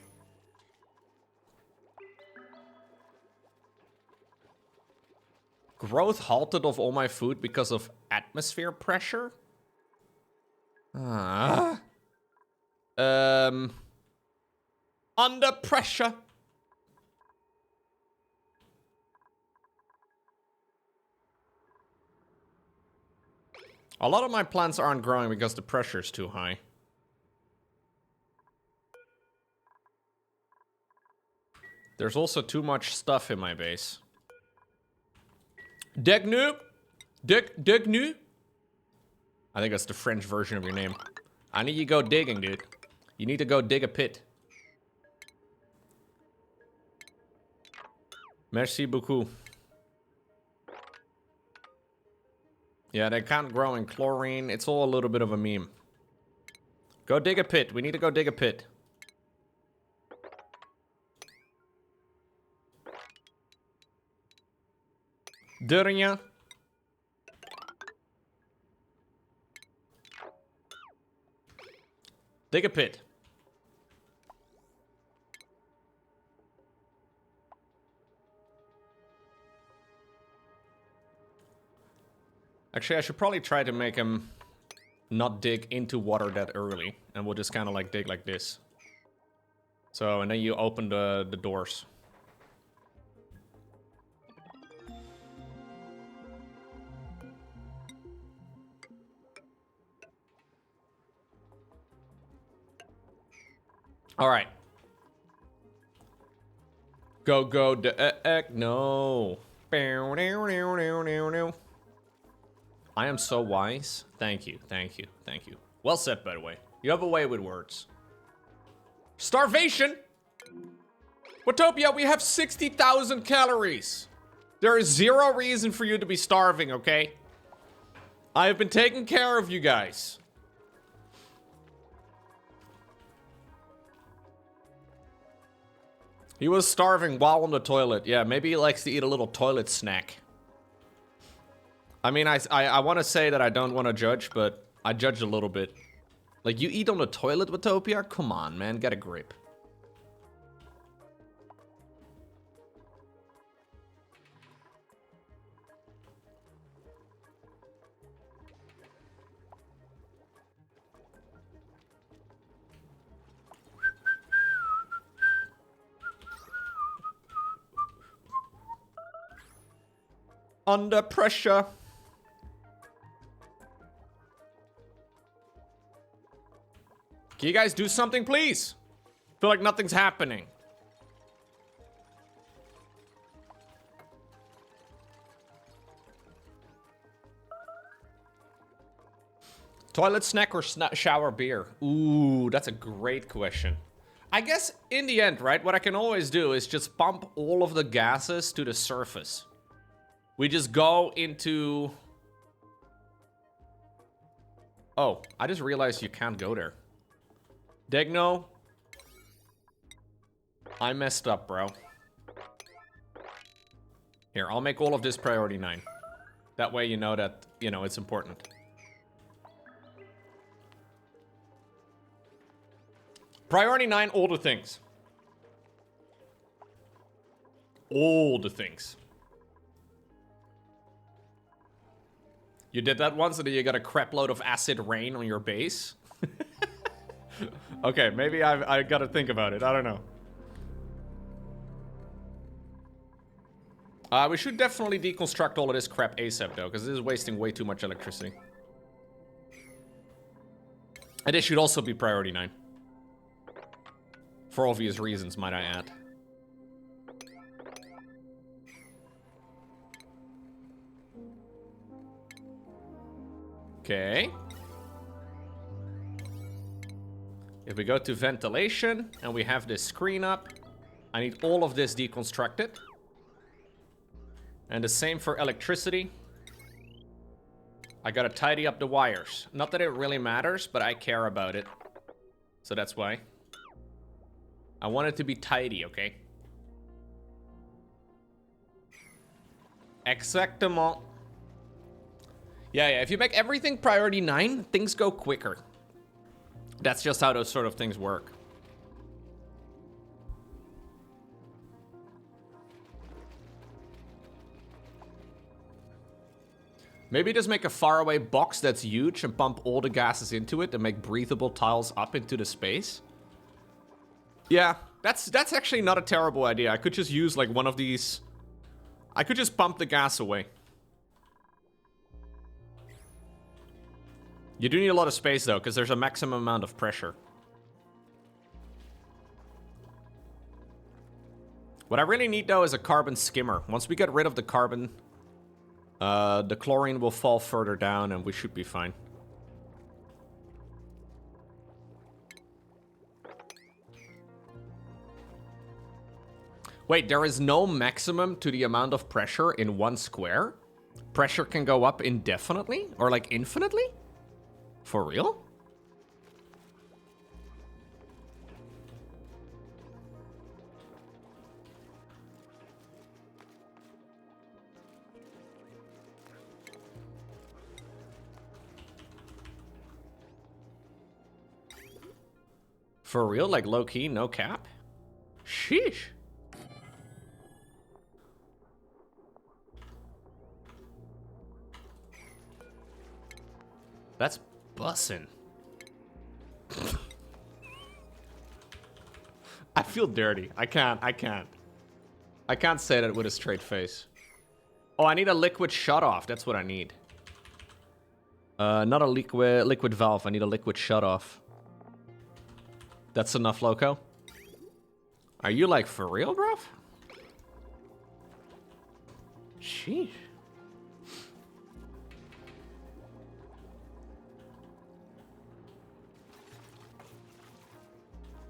Growth halted of all my food because of atmosphere pressure? Under pressure. A lot of my plants aren't growing because the pressure's too high. There's also too much stuff in my base. Degnu? Degnu? I think that's the French version of your name. I need you to go digging, dude. You need to go dig a pit. Merci beaucoup. Yeah, they can't grow in chlorine. It's all a little bit of a meme. Go dig a pit. We need to go dig a pit. Durnya. Dig a pit. Actually, I should probably try to make him not dig into water that early. And we'll just kind of like dig like this. So, and then you open the doors. All right. Go, no. I am so wise. Thank you, thank you, thank you. Well said, by the way. You have a way with words. Starvation! Watopia, we have 60,000 calories. There is zero reason for you to be starving, okay? I have been taking care of you guys. He was starving while on the toilet. Yeah, maybe he likes to eat a little toilet snack. I mean, I want to say that I don't want to judge, but I judge a little bit. Like, you eat on the toilet, Watopia? Come on, man. Get a grip. Under pressure. Can you guys do something, please? Feel like nothing's happening. Toilet snack or shower beer? Ooh, that's a great question. I guess in the end, right, what I can always do is just pump all of the gases to the surface. We just go into... Oh, I just realized you can't go there. Degno. I messed up, bro. Here, I'll make all of this priority 9. That way you know that, you know, it's important. Priority 9, all the things. All the things. You did that once and then you got a crap load of acid rain on your base? Okay, maybe I gotta think about it. I don't know. We should definitely deconstruct all of this crap ASAP, though, because this is wasting way too much electricity. And it should also be priority 9. For obvious reasons, might I add. Okay. If we go to ventilation and we have this screen up, I need all of this deconstructed. And the same for electricity. I gotta tidy up the wires. Not that it really matters, but I care about it. So that's why. I want it to be tidy, okay? Exactement. Yeah, if you make everything priority 9, things go quicker. That's just how those sort of things work. Maybe just make a faraway box that's huge and pump all the gases into it and make breathable tiles up into the space. Yeah, that's actually not a terrible idea. I could just use like one of these. I could just pump the gas away. You do need a lot of space though, because there's a maximum amount of pressure. What I really need though is a carbon skimmer. Once we get rid of the carbon, the chlorine will fall further down and we should be fine. Wait, there is no maximum to the amount of pressure in one square? Pressure can go up indefinitely? Or like infinitely? For real? For real? Like low-key, no cap? Sheesh. That's bussin'. I feel dirty. I can't say that with a straight face. Oh, I need a liquid shut-off. That's what I need. Not a liquid valve. I need a liquid shut-off. That's enough, Loco? Are you like for real, bro? Sheesh.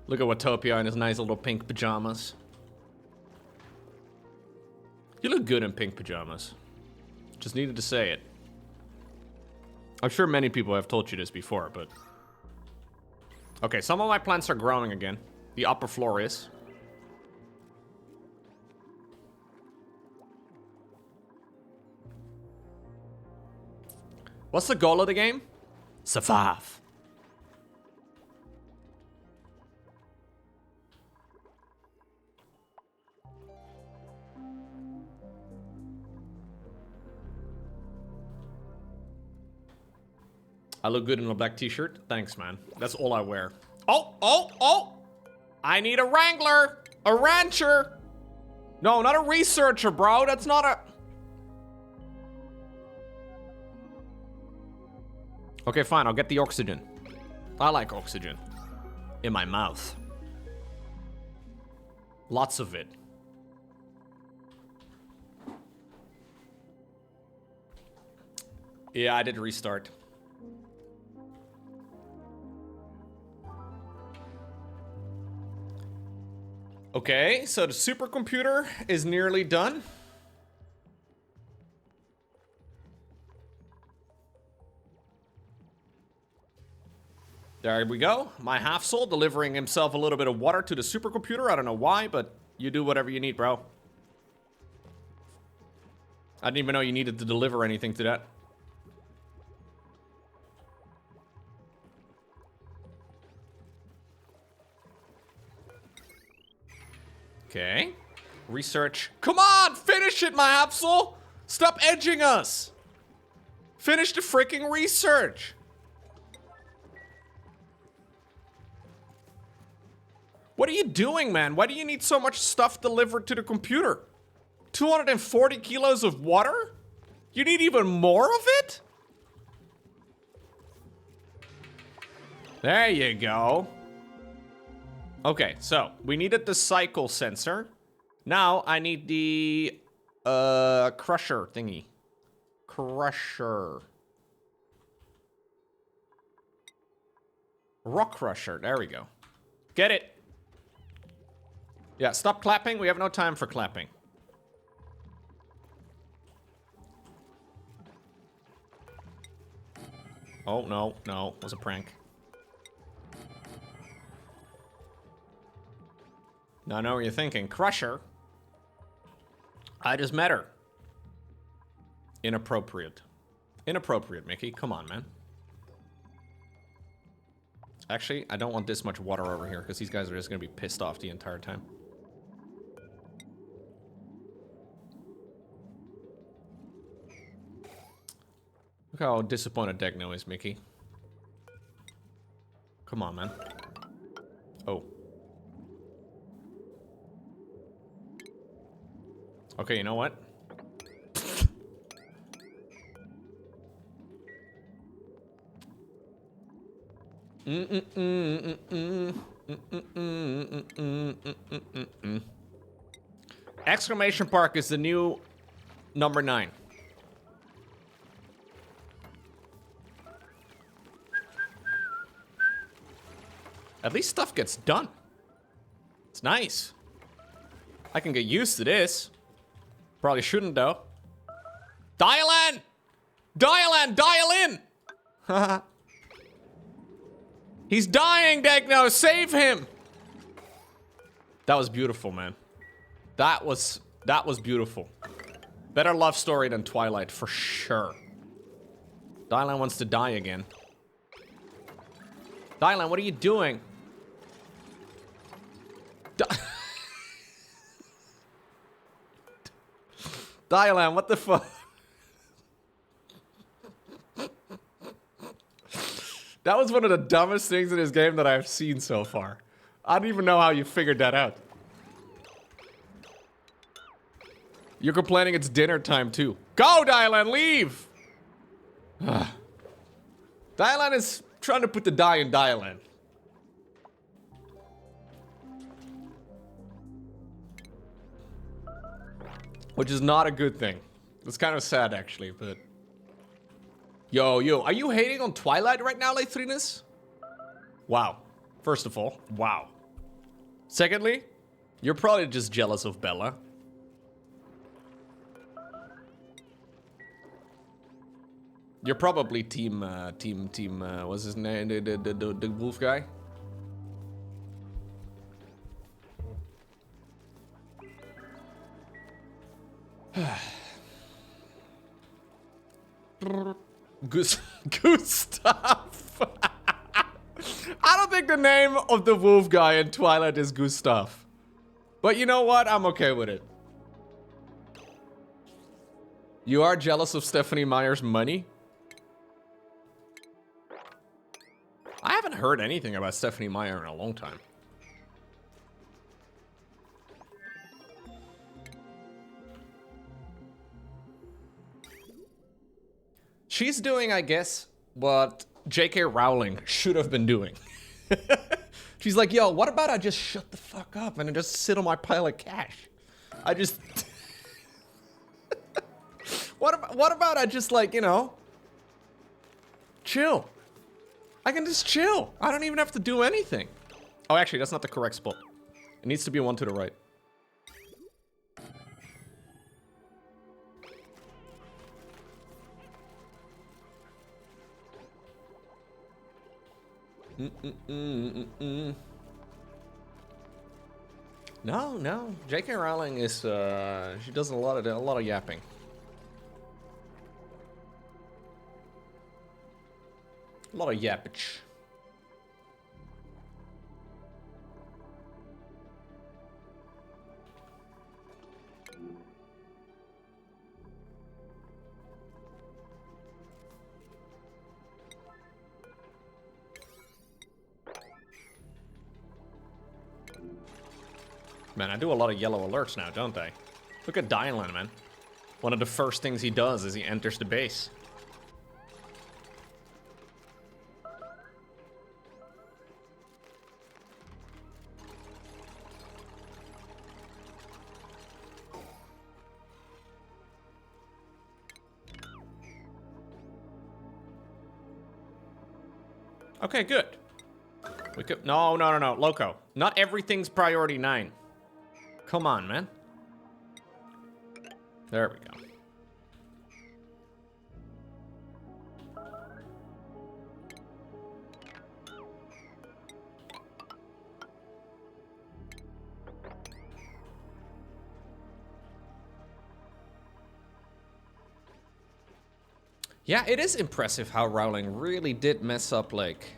Look at Watopia in his nice little pink pajamas. You look good in pink pajamas. Just needed to say it. I'm sure many people have told you this before, but... Okay, some of my plants are growing again. The upper floor is. What's the goal of the game? Survive. I look good in a black t-shirt. Thanks, man. That's all I wear. Oh! I need a wrangler! A rancher! No, not a researcher, bro. That's not a... Okay, fine. I'll get the oxygen. I like oxygen. In my mouth. Lots of it. Yeah, I did restart. Okay, so the supercomputer is nearly done. There we go. My half-soul delivering himself a little bit of water to the supercomputer. I don't know why, but you do whatever you need, bro. I didn't even know you needed to deliver anything to that. Okay. Research. Come on! Finish it, my Absol! Stop edging us! Finish the freaking research! What are you doing, man? Why do you need so much stuff delivered to the computer? 240 kilos of water? You need even more of it? There you go. Okay, so we needed the cycle sensor. Now I need the crusher thingy. Crusher. Rock crusher. There we go. Get it. Yeah, stop clapping. We have no time for clapping. Oh, no, no. It was a prank. Now I know what you're thinking. Crusher. I just met her. Inappropriate. Inappropriate, Mickey. Come on, man. Actually, I don't want this much water over here because these guys are just going to be pissed off the entire time. Look how disappointed Degno is, Mickey. Come on, man. Oh. Okay, you know what? Exclamation Park is the new number 9. At least stuff gets done. It's nice. I can get used to this. Probably shouldn't, though. Dial in! Dial in! Dial in! He's dying, Degno! Save him! That was beautiful, man. That was beautiful. Better love story than Twilight, for sure. Dylan wants to die again. Dylan, what are you doing? Dylan, what the fuck? That was one of the dumbest things in this game that I've seen so far. I don't even know how you figured that out. You're complaining it's dinner time too. Go, Dylan, leave! Dylan is trying to put the die in Dylan. Which is not a good thing. It's kind of sad, actually, but... Yo, are you hating on Twilight right now, Leithrinus? Wow. First of all, wow. Secondly, you're probably just jealous of Bella. You're probably team, what's his name? The wolf guy? Gustav. I don't think the name of the wolf guy in Twilight is Gustav. But you know what? I'm okay with it. You are jealous of Stephanie Meyer's money? I haven't heard anything about Stephanie Meyer in a long time. She's doing, I guess, what J.K. Rowling should have been doing. She's like, yo, what about I just shut the fuck up and I just sit on my pile of cash? I just... What about I just, like, you know, chill? I can just chill. I don't even have to do anything. Oh, actually, that's not the correct spot. It needs to be one to the right. No. J.K. Rowling is she does a lot of yapping. A lot of yappage. Man, I do a lot of yellow alerts now, don't I? Look at Dylan, man. One of the first things he does is he enters the base. Okay, good. We could... No, no, no, no. Loco. Not everything's priority 9. Come on, man. There we go. Yeah, it is impressive how Rowling really did mess up, like,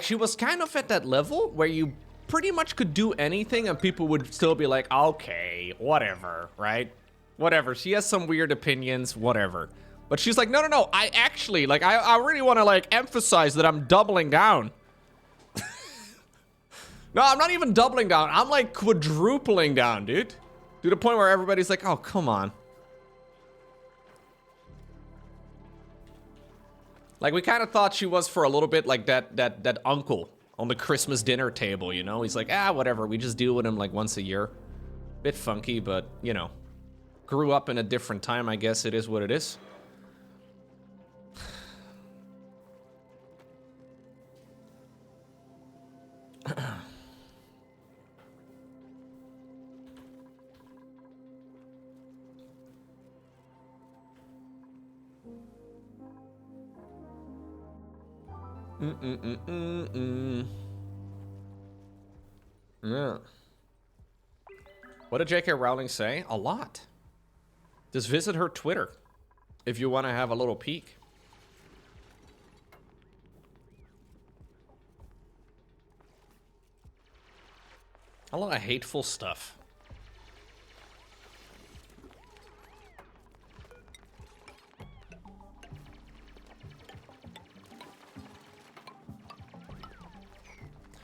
she was kind of at that level where you pretty much could do anything and people would still be like, okay, whatever, right? Whatever, she has some weird opinions, whatever. But she's like, no, no, no, I actually, like, I really want to, like, emphasize that I'm doubling down. No, I'm not even doubling down, I'm, like, quadrupling down, dude. To the point where everybody's like, oh, come on. Like, we kind of thought she was for a little bit like that uncle on the Christmas dinner table, you know? He's like, ah, whatever, we just deal with him like once a year. Bit funky, but, you know. Grew up in a different time, I guess it is what it is. Yeah. What did J.K. Rowling say? A lot. Just visit her Twitter if you want to have a little peek. A lot of hateful stuff.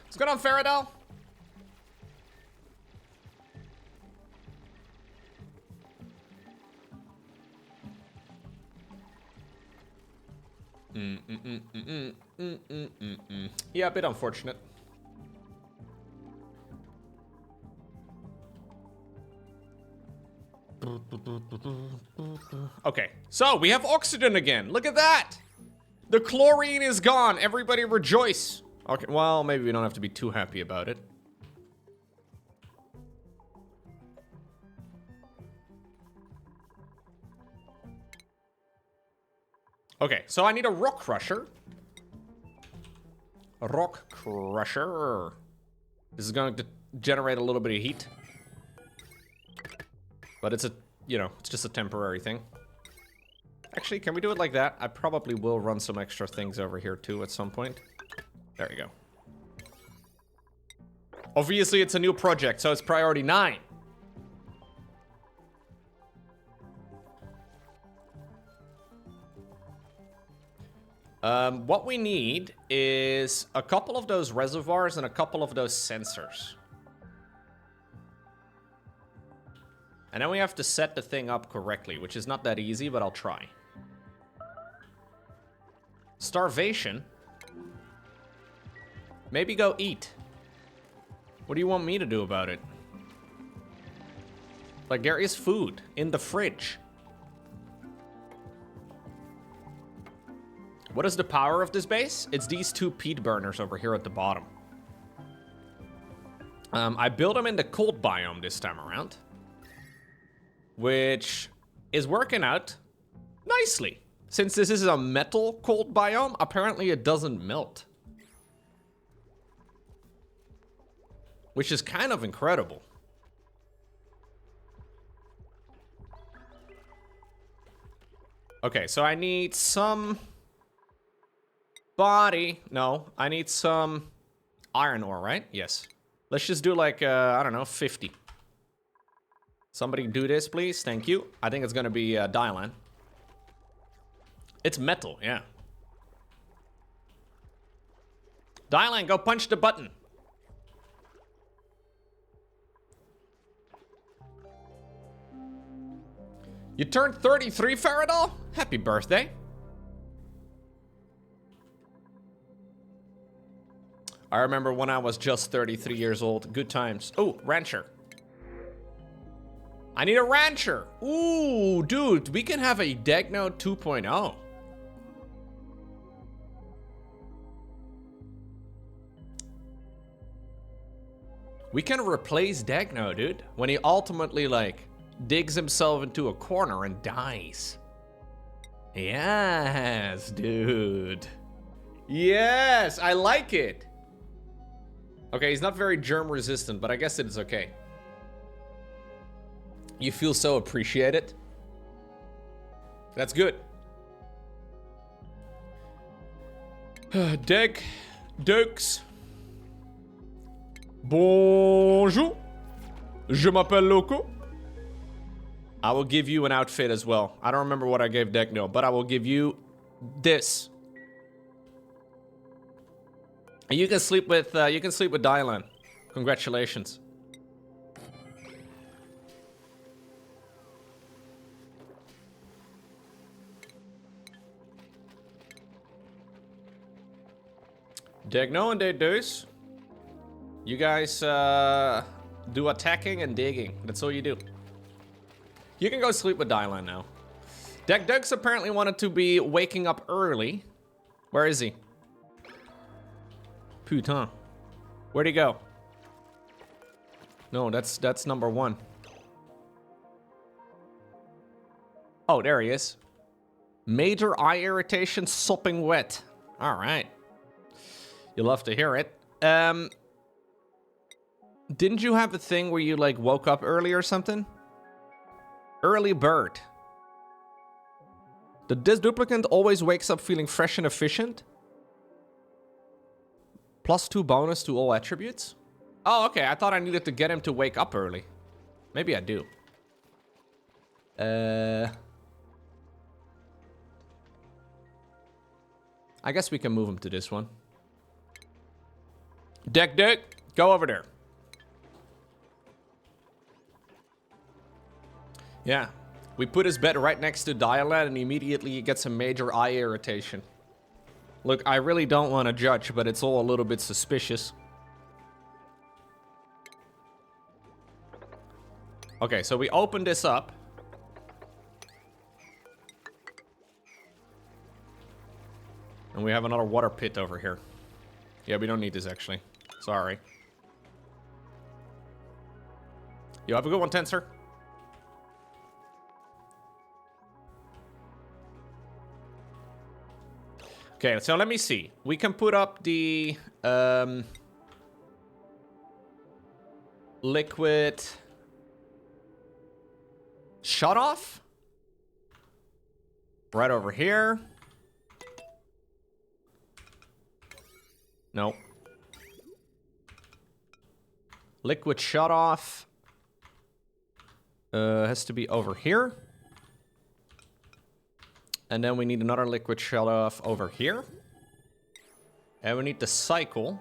What's going on, Faradell? Yeah, a bit unfortunate. Okay, so we have oxygen again. Look at that. The chlorine is gone. Everybody rejoice. Okay, well, maybe we don't have to be too happy about it. Okay, so I need a rock crusher. A rock crusher. This is going to generate a little bit of heat. But it's a, you know, it's just a temporary thing. Actually, can we do it like that? I probably will run some extra things over here too at some point. There you go. Obviously, it's a new project, so it's priority 9. What we need is a couple of those reservoirs and a couple of those sensors. And then we have to set the thing up correctly, which is not that easy, but I'll try. Starvation. Maybe go eat. What do you want me to do about it? Like, there is food in the fridge. What is the power of this base? It's these 2 peat burners over here at the bottom. I built them in the cold biome this time around, which is working out nicely. Since this is a metal cold biome, apparently it doesn't melt. Which is kind of incredible. Okay, so I need some body. No, I need some iron ore, right? Yes. Let's just do like, I don't know, 50. Somebody do this, please. Thank you. I think it's gonna be Dylan. It's metal, yeah. Dylan, go punch the button. You turned 33, Faradol? Happy birthday. I remember when I was just 33 years old. Good times. Oh, rancher. I need a rancher. Ooh, dude, we can have a Degno 2.0. We can replace Degno, dude. When he ultimately, like, digs himself into a corner and dies. Yes, dude. Yes, I like it. Okay, he's not very germ resistant, but I guess it is okay. You feel so appreciated. That's good. Dukes. Bonjour. Je m'appelle Loco. I will give you an outfit as well. I don't remember what I gave Degno, but I will give you this. And you can sleep with Dylan. Congratulations. Degno and Deus. You guys do attacking and digging. That's all you do. You can go sleep with Dylan now. Dux apparently wanted to be waking up early. Where is he? Putain. Where'd he go? No, that's number 1. Oh, there he is. Major eye irritation, sopping wet. All right. You'll love to hear it. Didn't you have a thing where you like woke up early or something? Early bird. This duplicant always wakes up feeling fresh and efficient. +2 bonus to all attributes. Oh, okay. I thought I needed to get him to wake up early. Maybe I do. I guess we can move him to this one. Duck, go over there. Yeah, we put his bed right next to Dialad and immediately he gets a major eye irritation. Look, I really don't want to judge, but it's all a little bit suspicious. Okay, so we open this up. And we have another water pit over here. Yeah, we don't need this actually. Sorry. You have a good one, Tensor. Okay, so let me see. We can put up the liquid shut off right over here. No. Liquid shut off has to be over here. And then we need another liquid shut off over here. And we need the cycle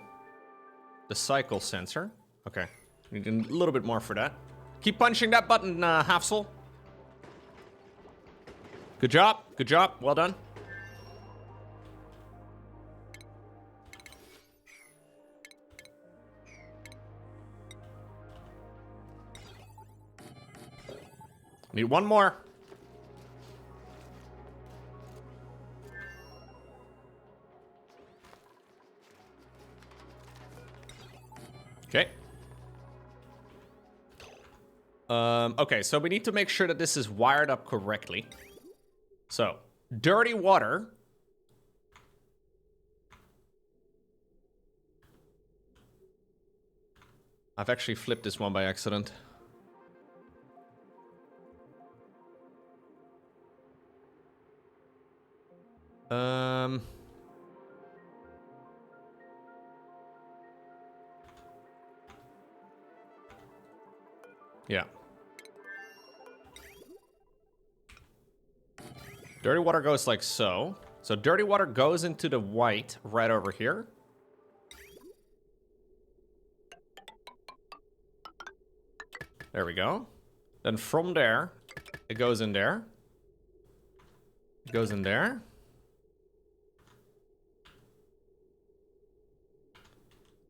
sensor. Okay, we need a little bit more for that. Keep punching that button, Hafsel. Good job, well done. Need one more. Okay. Okay, so we need to make sure that this is wired up correctly. So, dirty water. I've actually flipped this one by accident. Yeah. Dirty water goes like so. So dirty water goes into the white right over here. There we go. Then from there, it goes in there. It goes in there.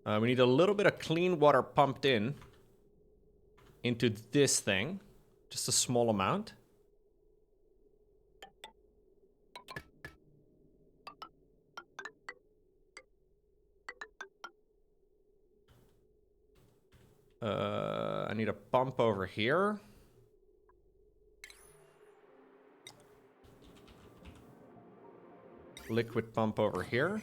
We need a little bit of clean water pumped in into this thing. Just a small amount. I need a pump over here. Liquid pump over here.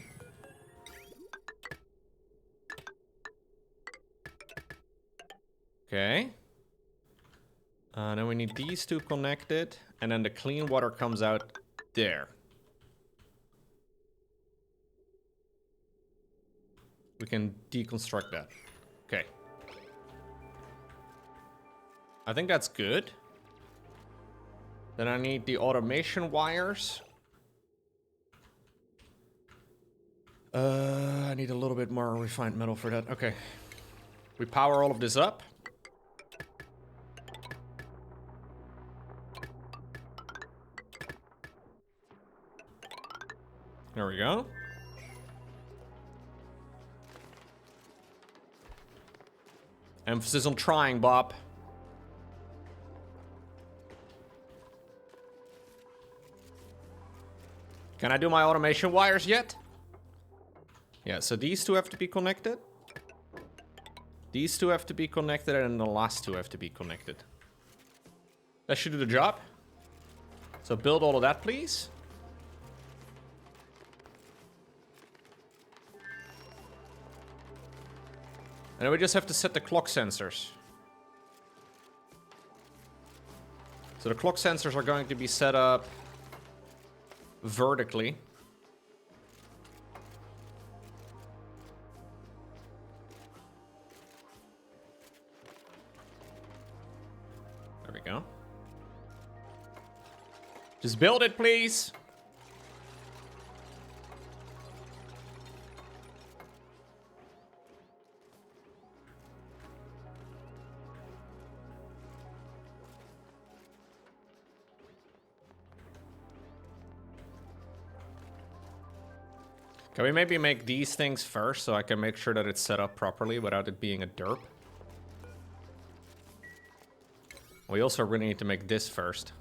Okay. Then we need these two connected, and then the clean water comes out there. We can deconstruct that. Okay. I think that's good. Then I need the automation wires. I need a little bit more refined metal for that. Okay. We power all of this up. There we go. Emphasis on trying, Bob. Can I do my automation wires yet? Yeah, so these two have to be connected. These two have to be connected, and the last two have to be connected. That should do the job. So build all of that, please. And then we just have to set the clock sensors. So the clock sensors are going to be set up vertically. There we go. Just build it, please. Can we maybe make these things first so I can make sure that it's set up properly without it being a derp? We also really need to make this first.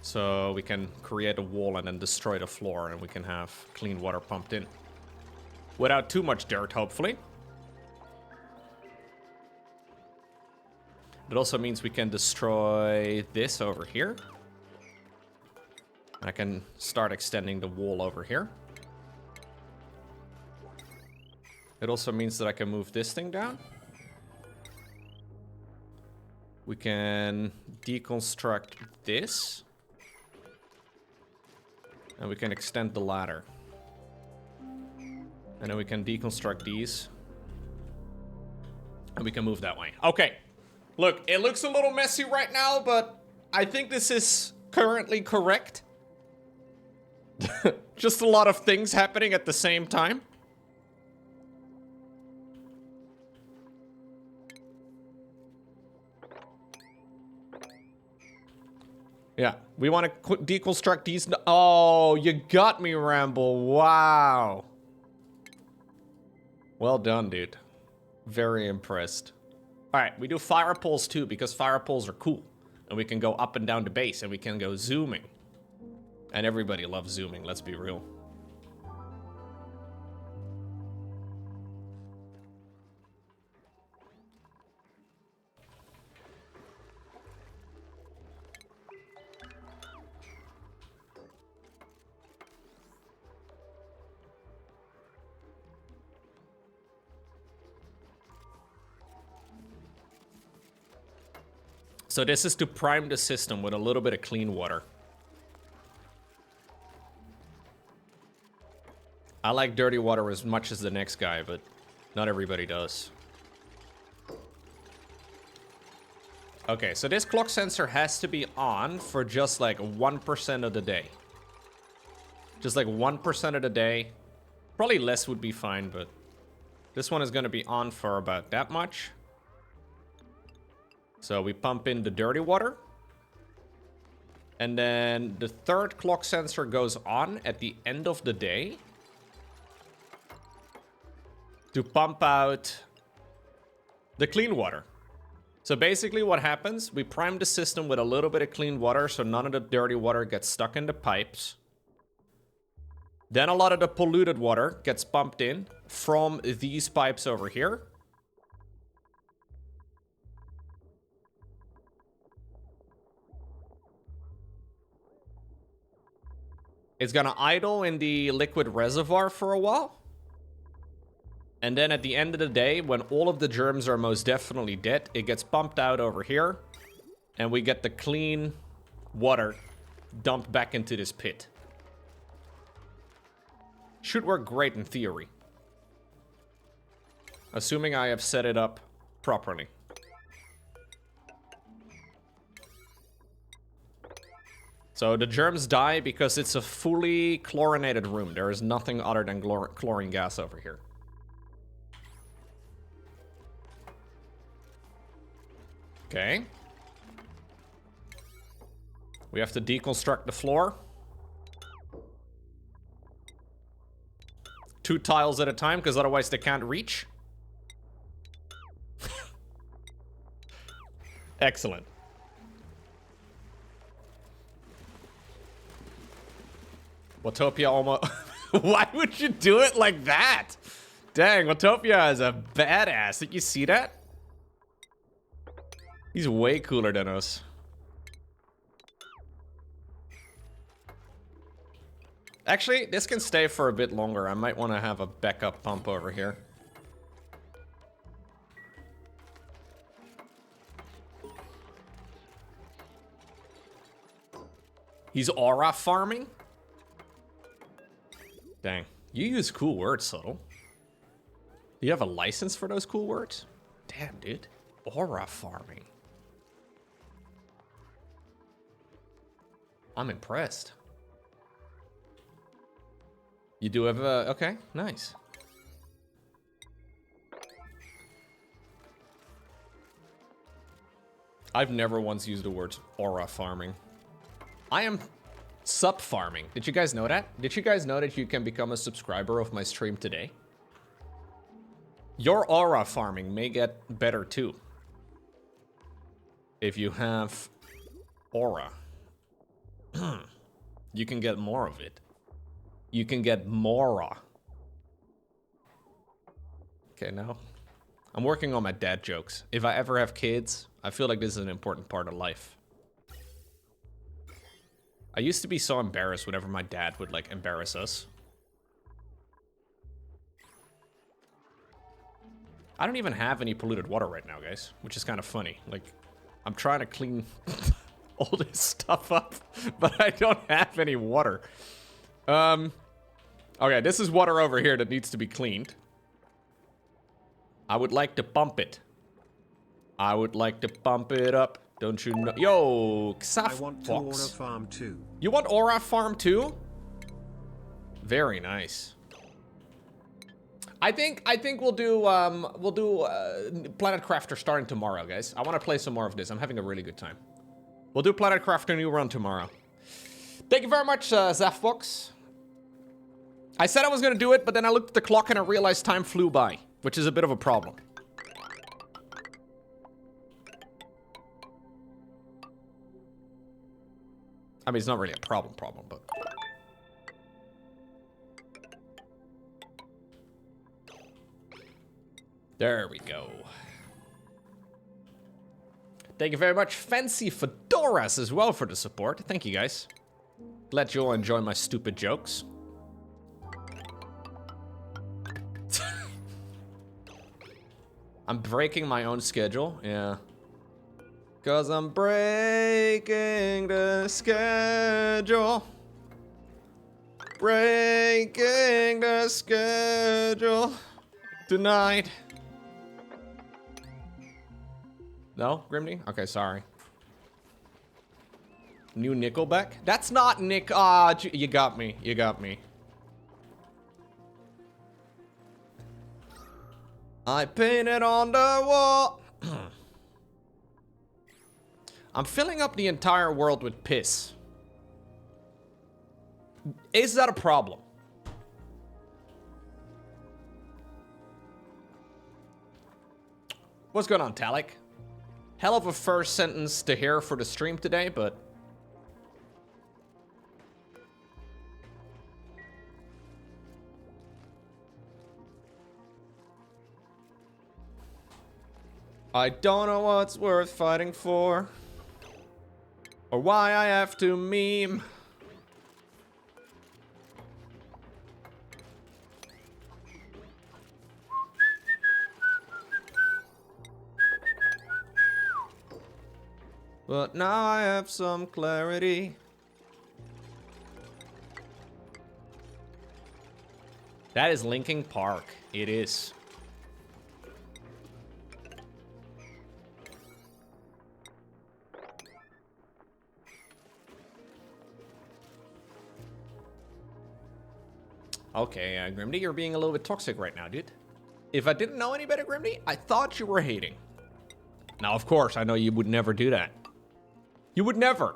So we can create a wall and then destroy the floor, and we can have clean water pumped in. Without too much dirt, hopefully. It also means we can destroy this over here. I can start extending the wall over here. It also means that I can move this thing down. We can deconstruct this. And we can extend the ladder. And then we can deconstruct these. And we can move that way. Okay. Look, it looks a little messy right now, but I think this is currently correct. Just a lot of things happening at the same time. Yeah, we want to deconstruct these. Oh, you got me, Ramble. Wow. Well done, dude. Very impressed. All right, we do fire poles too, because fire poles are cool. And we can go up and down the base, and we can go zooming. And everybody loves zooming, let's be real. So this is to prime the system with a little bit of clean water. I like dirty water as much as the next guy, but not everybody does. Okay, so this clock sensor has to be on for just like 1% of the day. Just like 1% of the day. Probably less would be fine, but this one is going to be on for about that much. So we pump in the dirty water. And then the third clock sensor goes on at the end of the day to pump out the clean water. So basically what happens, we prime the system with a little bit of clean water so none of the dirty water gets stuck in the pipes. Then a lot of the polluted water gets pumped in from these pipes over here. It's gonna idle in the liquid reservoir for a while. And then at the end of the day, when all of the germs are most definitely dead, it gets pumped out over here. And we get the clean water dumped back into this pit. Should work great in theory. Assuming I have set it up properly. So the germs die because it's a fully chlorinated room. There is nothing other than chlorine gas over here. Okay. We have to deconstruct the floor. 2 tiles at a time, because otherwise they can't reach. Excellent. Watopia almost... Why would you do it like that? Dang, Watopia is a badass. Did you see that? He's way cooler than us. Actually, this can stay for a bit longer. I might want to have a backup pump over here. He's aura farming? Dang. You use cool words, Subtle. Do you have a license for those cool words? Damn, dude. Aura farming. I'm impressed. You do have a... Okay, nice. I've never once used the word aura farming. I am sub farming. Did you guys know that? Did you guys know that you can become a subscriber of my stream today? Your aura farming may get better too. If you have aura. You can get more of it. You can get Mora. Okay, now. I'm working on my dad jokes. If I ever have kids, I feel like this is an important part of life. I used to be so embarrassed whenever my dad would, like, embarrass us. I don't even have any polluted water right now, guys, which is kind of funny. Like, I'm trying to clean all this stuff up, but I don't have any water. Okay, this is water over here that needs to be cleaned. I would like to pump it. I would like to pump it up. Don't you know? Yo, Xaf I want to Aura Farm too. You want Aura Farm too? Very nice. I think we'll do Planet Crafter starting tomorrow, guys. I want to play some more of this. I'm having a really good time. We'll do Planet Crafter new run tomorrow. Thank you very much, Zafbox. I said I was gonna do it, but then I looked at the clock and I realized time flew by, which is a bit of a problem. I mean, it's not really a problem, but... There we go. Thank you very much, Fancy Fedoras, as well for the support. Thank you, guys. Glad you all enjoy my stupid jokes. I'm breaking my own schedule, yeah. 'Cause I'm breaking the schedule. Breaking the schedule tonight. No, Grimney? Okay, sorry. New Nickelback? That's not Nick. Ah, you got me. You got me. I painted on the wall. I'm filling up the entire world with piss. Is that a problem? What's going on, Talik? Hell of a first sentence to hear for the stream today, but... I don't know what's worth fighting for, or why I have to meme. But now I have some clarity. That is Linkin Park. It is. Okay, Grimdy, you're being a little bit toxic right now, dude. If I didn't know any better, Grimdy, I thought you were hating. Now, of course, I know you would never do that. You would never.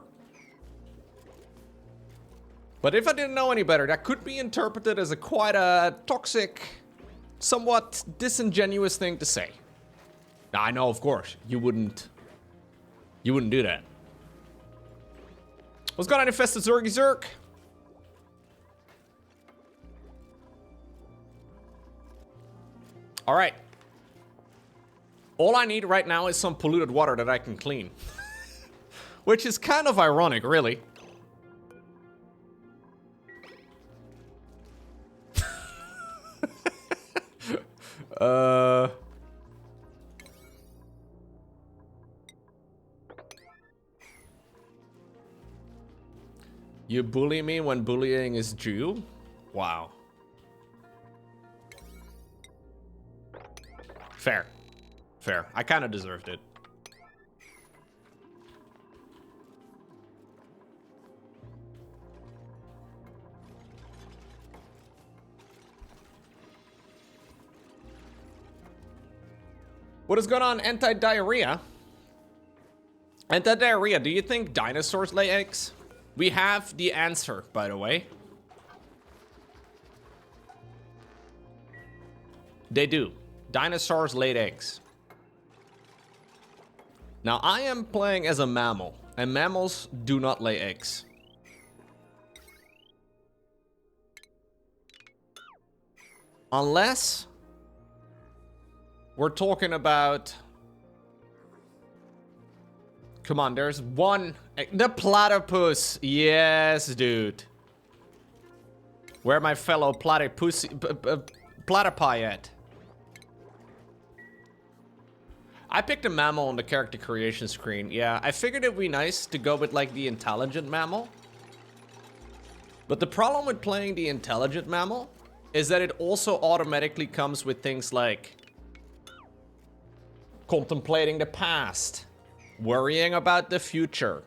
But if I didn't know any better, that could be interpreted as a quite a toxic, somewhat disingenuous thing to say. Now, I know, of course, you wouldn't do that. What's going on, Infested Zergy Zerk? All right. All I need right now is some polluted water that I can clean. Which is kind of ironic, really. You bully me when bullying is due? Wow. Fair. Fair. I kind of deserved it. What is going on, anti-diarrhea? Anti-diarrhea, do you think dinosaurs lay eggs? We have the answer, by the way. They do. Dinosaurs laid eggs. Now, I am playing as a mammal, and mammals do not lay eggs. Unless we're talking about... Come on, there's one... The platypus! Yes, dude. Where are my fellow platypus... platypi at? I picked a mammal on the character creation screen. Yeah, I figured it'd be nice to go with, like, the intelligent mammal. But the problem with playing the intelligent mammal is that it also automatically comes with things like contemplating the past, worrying about the future.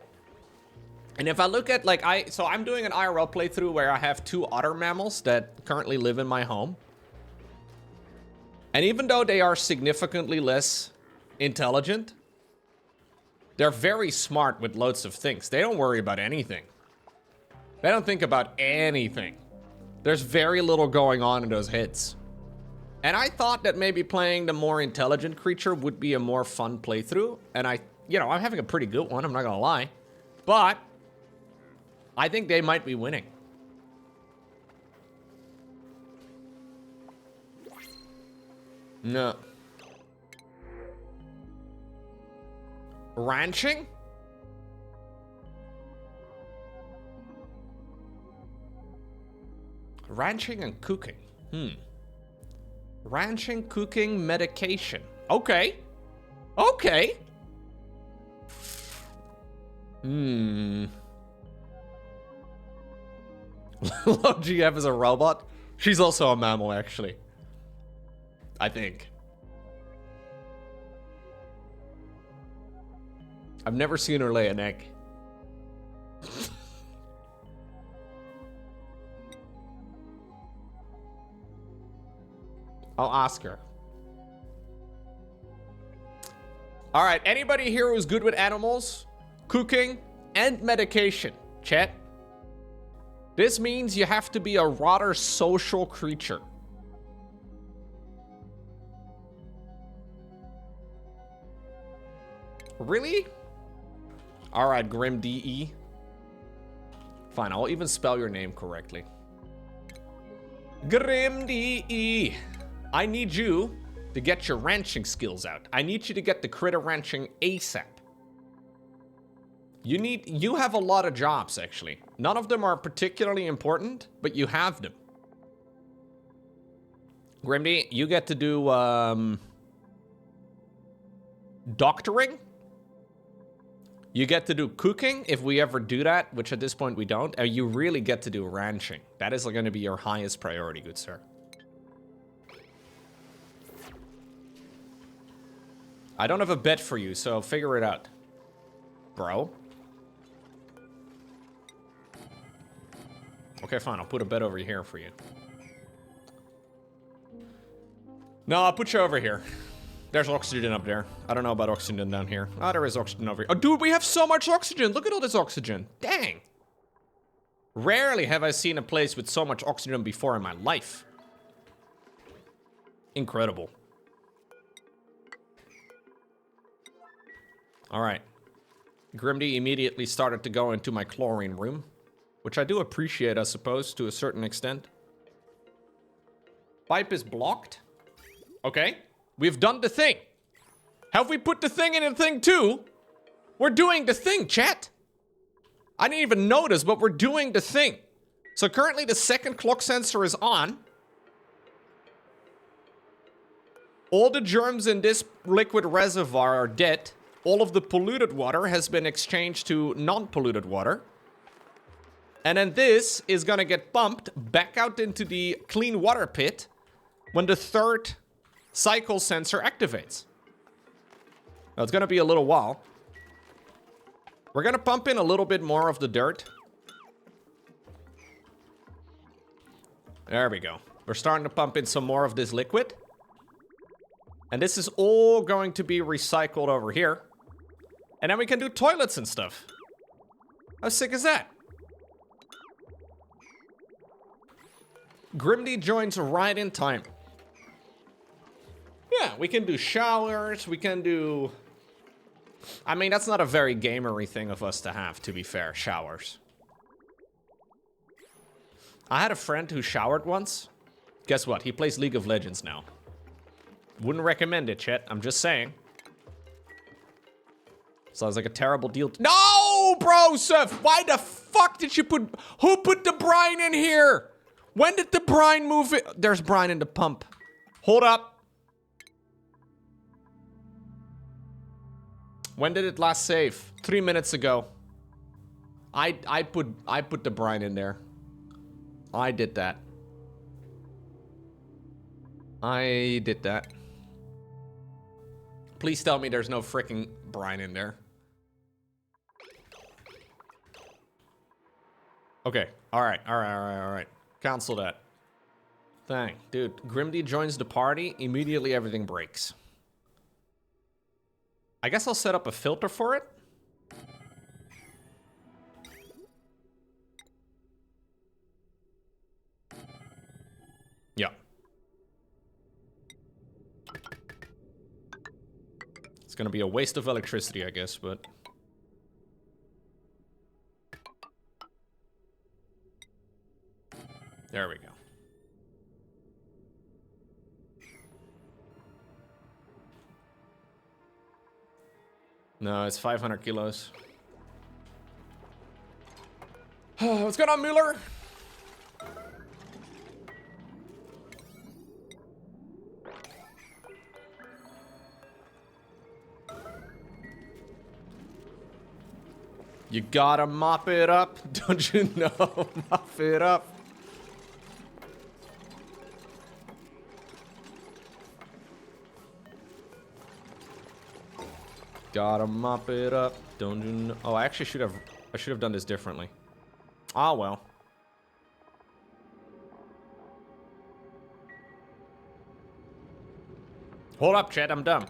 And if I look at, like, so I'm doing an IRL playthrough where I have two other mammals that currently live in my home. And even though they are significantly less intelligent, they're very smart with loads of things. They don't worry about anything. They don't think about anything. There's very little going on in those heads. And I thought that maybe playing the more intelligent creature would be a more fun playthrough. And I'm having a pretty good one, I'm not gonna lie. But I think they might be winning. No. Ranching? Ranching and cooking. Ranching, cooking, medication. Okay. Okay. Low GF is a robot. She's also a mammal, actually. I think. I've never seen her lay an egg. I'll ask her. All right, anybody here who's good with animals, cooking, and medication? Chat. This means you have to be a rather social creature. Really? All right, Grim DE. Fine, I'll even spell your name correctly. Grim DE. I need you to get your ranching skills out. I need you to get the critter ranching ASAP. You have a lot of jobs, actually. None of them are particularly important, but you have them. Grimdy, you get to do doctoring. You get to do cooking if we ever do that, which at this point we don't. And you really get to do ranching. That is going to be your highest priority, good sir. I don't have a bet for you, so figure it out. Bro. Okay, fine. I'll put a bet over here for you. No, I'll put you over here. There's oxygen up there. I don't know about oxygen down here. Oh, there is oxygen over here. Oh, dude, we have so much oxygen. Look at all this oxygen. Dang. Rarely have I seen a place with so much oxygen before in my life. Incredible. All right. Grimdy immediately started to go into my chlorine room, which I do appreciate, I suppose, to a certain extent. Pipe is blocked. Okay. We've done the thing. Have we put the thing in the thing too? We're doing the thing, chat. I didn't even notice, but we're doing the thing. So currently the second clock sensor is on. All the germs in this liquid reservoir are dead. All of the polluted water has been exchanged to non-polluted water. And then this is gonna get pumped back out into the clean water pit when the third cycle sensor activates. Now, it's gonna be a little while. We're gonna pump in a little bit more of the dirt. There we go. We're starting to pump in some more of this liquid. And this is all going to be recycled over here. And then we can do toilets and stuff. How sick is that? Grimdy joins right in time. Yeah, we can do showers, we can do... I mean, that's not a very gamery thing of us to have, to be fair, showers. I had a friend who showered once. Guess what? He plays League of Legends now. Wouldn't recommend it, chat. I'm just saying. Sounds like a terrible deal. No, bro, Seth! Why the fuck did you put... Who put the brine in here? When did the brine move it? There's brine in the pump. Hold up. When did it last save? 3 minutes ago. I put the brine in there. I did that. I did that. Please tell me there's no freaking brine in there. Okay. Alright. Cancel that. Dang. Dude, Grimdy joins the party. Immediately everything breaks. I guess I'll set up a filter for it. Yeah. It's gonna be a waste of electricity, I guess, but... There we go. No, it's 500 kilos. What's going on, Mueller? You gotta mop it up, don't you know? Mop it up. Gotta mop it up, don't you know? Oh, I actually should have done this differently. Ah, well. Hold up, chat, I'm dumb.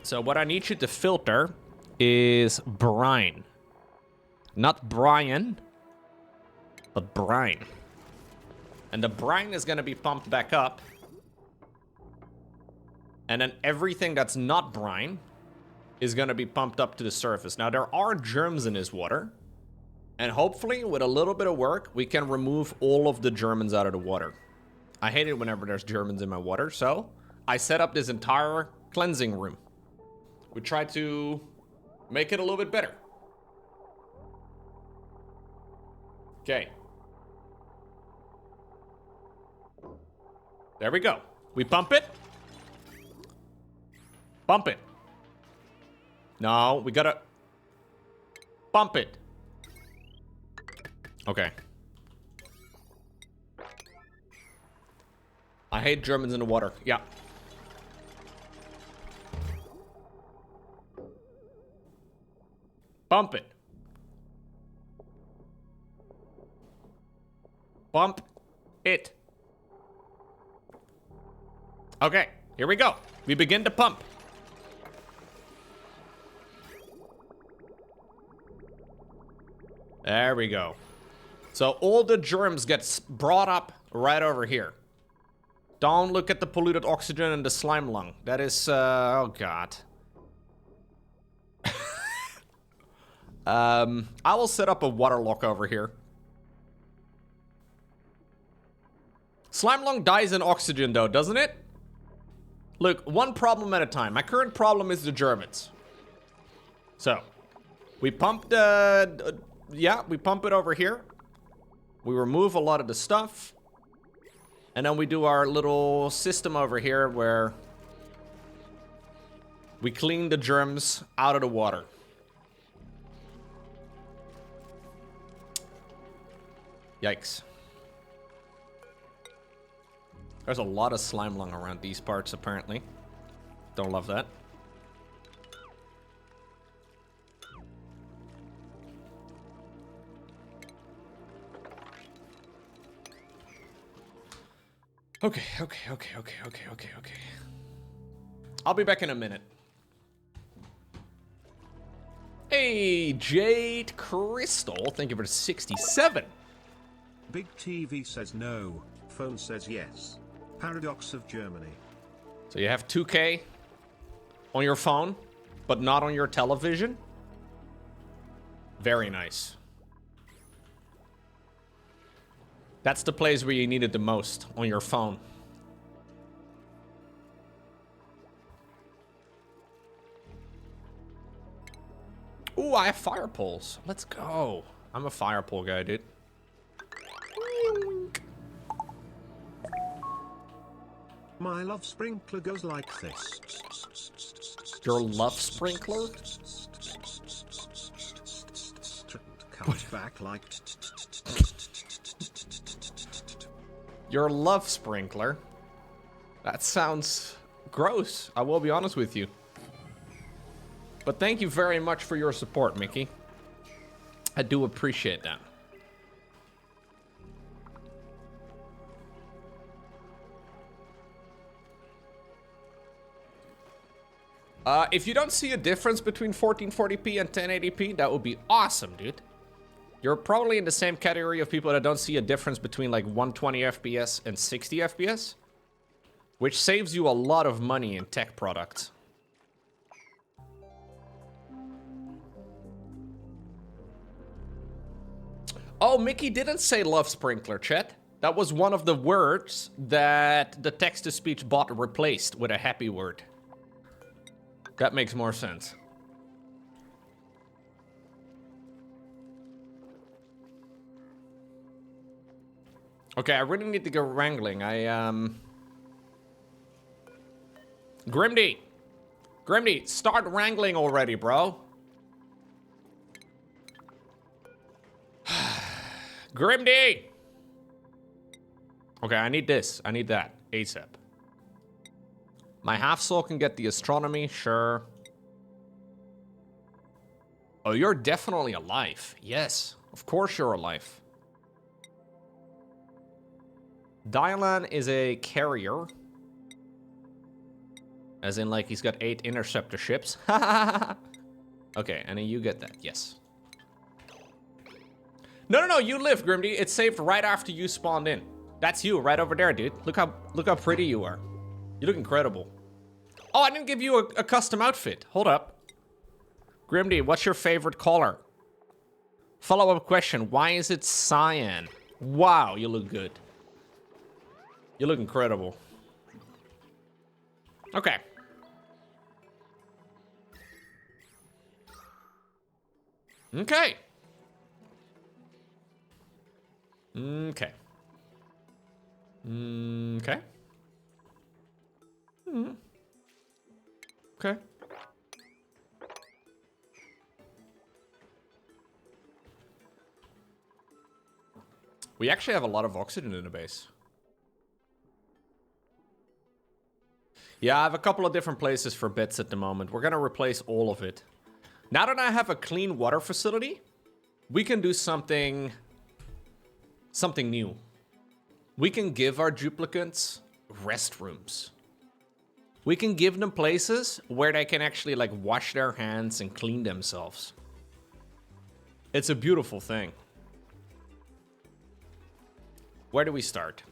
So what I need you to filter is brine. Not Brian, but brine. And the brine is gonna be pumped back up. And then everything that's not brine is gonna be pumped up to the surface. Now there are germs in this water. And hopefully, with a little bit of work, we can remove all of the Germans out of the water. I hate it whenever there's Germans in my water, so I set up this entire cleansing room. We try to make it a little bit better. Okay. There we go. We pump it. Pump it. No, we gotta pump it. Okay. I hate Germans in the water. Yeah. Pump it. Pump it. Okay, here we go. We begin to pump. There we go. So all the germs get brought up right over here. Don't look at the polluted oxygen and the slime lung. That is, oh god. I will set up a water lock over here. Slime lung dies in oxygen though, doesn't it? Look, one problem at a time. My current problem is the Germans. So, we pump the... yeah, we pump it over here. We remove a lot of the stuff. And then we do our little system over here where we clean the germs out of the water. Yikes. There's a lot of slime lung around these parts, apparently. Don't love that. Okay. I'll be back in a minute. Hey, Jade Crystal, thank you for the 67. Big TV says no, phone says yes. Paradox of Germany. So you have 2K on your phone, but not on your television? Very nice. That's the place where you need it the most, on your phone. Ooh, I have fire poles. Let's go. I'm a fire pole guy, dude. My love sprinkler goes like this. Your love sprinkler? Comes back like... Your love sprinkler? That sounds gross, I will be honest with you. But thank you very much for your support, Mickey. I do appreciate that. If you don't see a difference between 1440p and 1080p, that would be awesome, dude. You're probably in the same category of people that don't see a difference between like 120 FPS and 60 FPS, which saves you a lot of money in tech products. Oh, Mickey didn't say love sprinkler, chat. That was one of the words that the text-to-speech bot replaced with a happy word. That makes more sense. Okay, I really need to go wrangling. Grimdy! Grimdy, start wrangling already, bro. Grimdy! Okay, I need this. I need that. ASAP. My half-soul can get the astronomy, sure. Oh, you're definitely alive. Yes, of course you're alive. Dylan is a carrier. As in, like, he's got 8 interceptor ships. Okay, and then you get that, yes. No, you live, Grimdy. It's saved right after you spawned in. That's you, right over there, dude. Look how pretty you are. You look incredible. Oh, I didn't give you a custom outfit. Hold up. Grimdy, what's your favorite color? Follow-up question. Why is it cyan? Wow, you look good. You look incredible. Okay. Okay. Okay. Okay. Okay. We actually have a lot of oxygen in the base. Yeah, I have a couple of different places for beds at the moment. We're gonna replace all of it. Now that I have a clean water facility, we can do something new. We can give our duplicants restrooms. We can give them places where they can actually like wash their hands and clean themselves. It's a beautiful thing. Where do we start?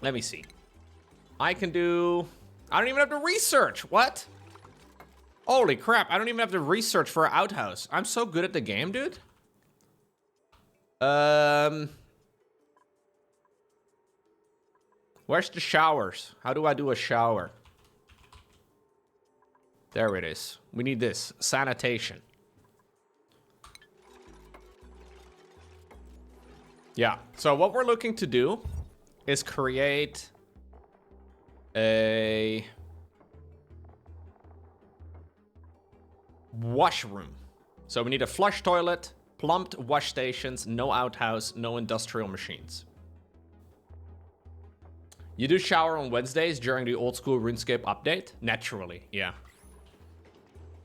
Let me see. I don't even have to research. What? Holy crap, I don't even have to research for an outhouse. I'm so good at the game, dude. Where's the showers? How do I do a shower? There it is. We need this. Sanitation. Yeah, so what we're looking to do is create a washroom. So we need a flush toilet, plumbed wash stations, no outhouse, no industrial machines. You do shower on Wednesdays during the old school RuneScape update? Naturally, yeah.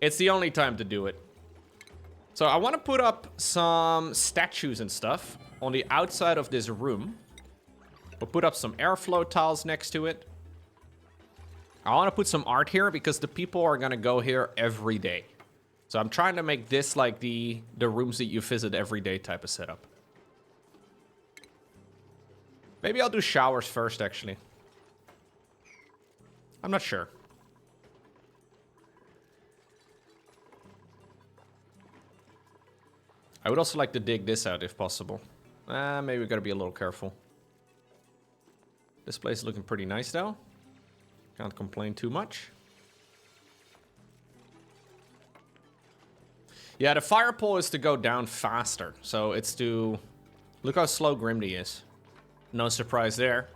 It's the only time to do it. So I want to put up some statues and stuff on the outside of this room. We'll put up some airflow tiles next to it. I want to put some art here because the people are going to go here every day. So I'm trying to make this like the rooms that you visit every day type of setup. Maybe I'll do showers first, actually. I'm not sure. I would also like to dig this out if possible. Maybe we gotta be a little careful. This place is looking pretty nice though. Can't complain too much. Yeah, the fire pole is to go down faster. So it's to... Look how slow Grimdy is. No surprise there.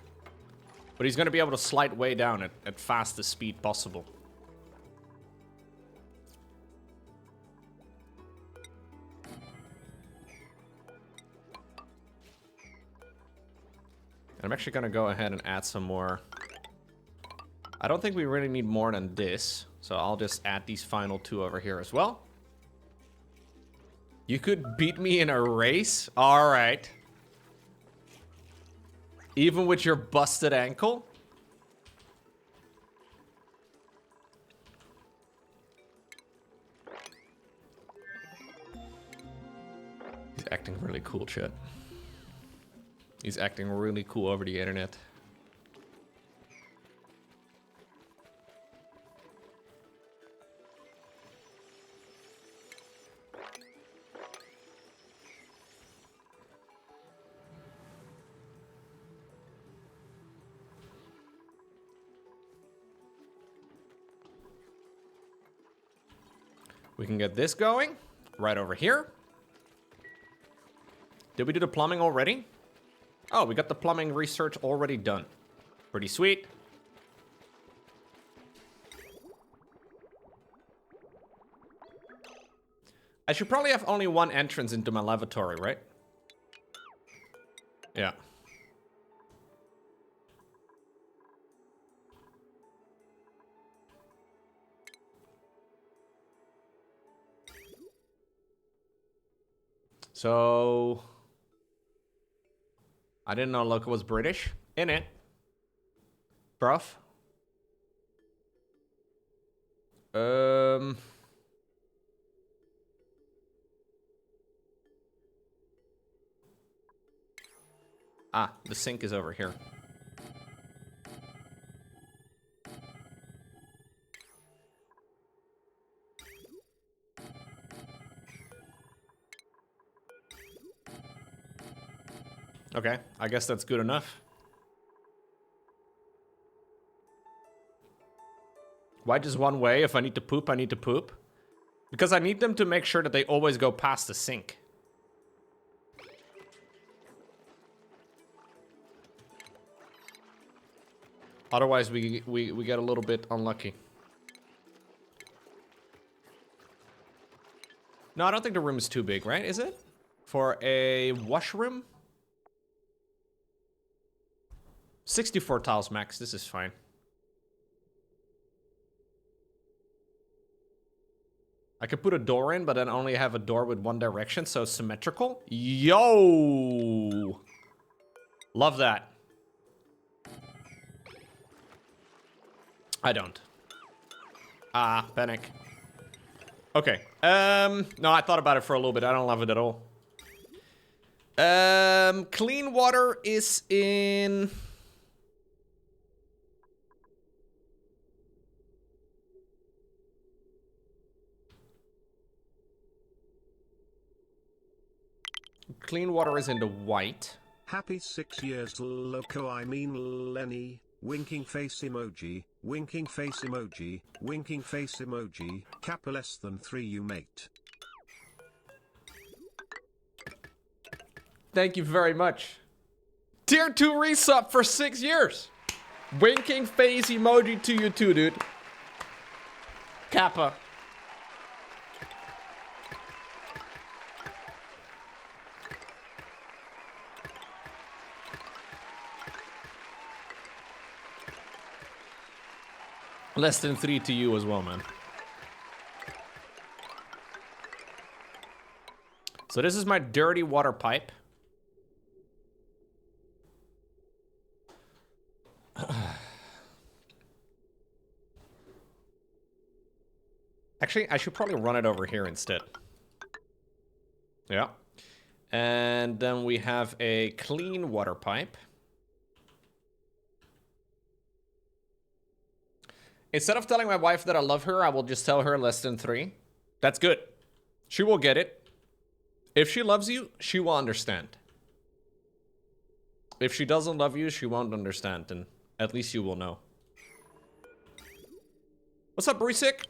But he's gonna be able to slide way down at fastest speed possible. I'm actually gonna go ahead and add some more. I don't think we really need more than this, so I'll just add these final two over here as well. You could beat me in a race? Alright. Even with your busted ankle? He's acting really cool, chat. He's acting really cool over the internet. We can get this going right over here. Did we do the plumbing already? Oh, we got the plumbing research already done. Pretty sweet. I should probably have only one entrance into my lavatory, right? Yeah. So... I didn't know Loco was British. In it. Bruv. Ah, the sink is over here. Okay, I guess that's good enough. Why just one way? If I need to poop, I need to poop. Because I need them to make sure that they always go past the sink. Otherwise, we get a little bit unlucky. No, I don't think the room is too big, right? Is it? For a washroom? 64 tiles max. This is fine. I could put a door in, but then only have a door with one direction, so symmetrical. Yo! Love that. I don't. Ah, panic. Okay. No, I thought about it for a little bit. I don't love it at all. Clean water is in... Clean water is in the white. Happy 6 years, loco. I mean Lenny. Winking face emoji. Winking face emoji. Winking face emoji. Kappa less than 3, you mate. Thank you very much. Tier 2 resub for 6 years. Winking face emoji to you too, dude. Kappa. Less than 3 to you as well, man. So this is my dirty water pipe. Actually, I should probably run it over here instead. Yeah. And then we have a clean water pipe. Instead of telling my wife that I love her, I will just tell her less than 3. That's good. She will get it. If she loves you, she will understand. If she doesn't love you, she won't understand, and at least you will know. What's up, Brisic?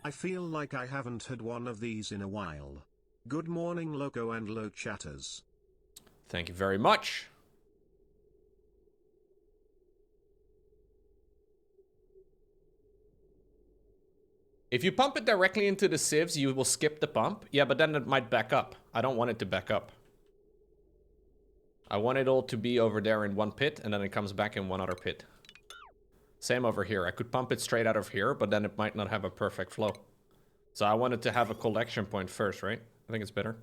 I feel like I haven't had one of these in a while. Good morning, loco and low chatters. Thank you very much. If you pump it directly into the sieves, you will skip the pump. Yeah, but then it might back up. I don't want it to back up. I want it all to be over there in one pit, and then it comes back in one other pit. Same over here. I could pump it straight out of here, but then it might not have a perfect flow. So I wanted to have a collection point first, right? I think it's better.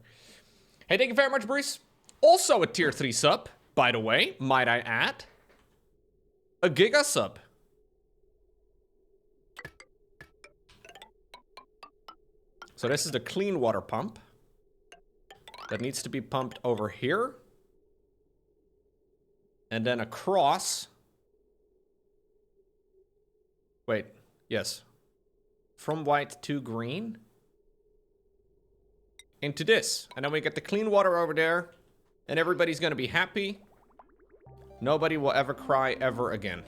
Hey, thank you very much, Bruce. Also a tier 3 sub, by the way, might I add. A giga sub. So this is the clean water pump. That needs to be pumped over here. And then across. Wait, yes. From white to green. Into this. And then we get the clean water over there. And everybody's gonna be happy. Nobody will ever cry ever again.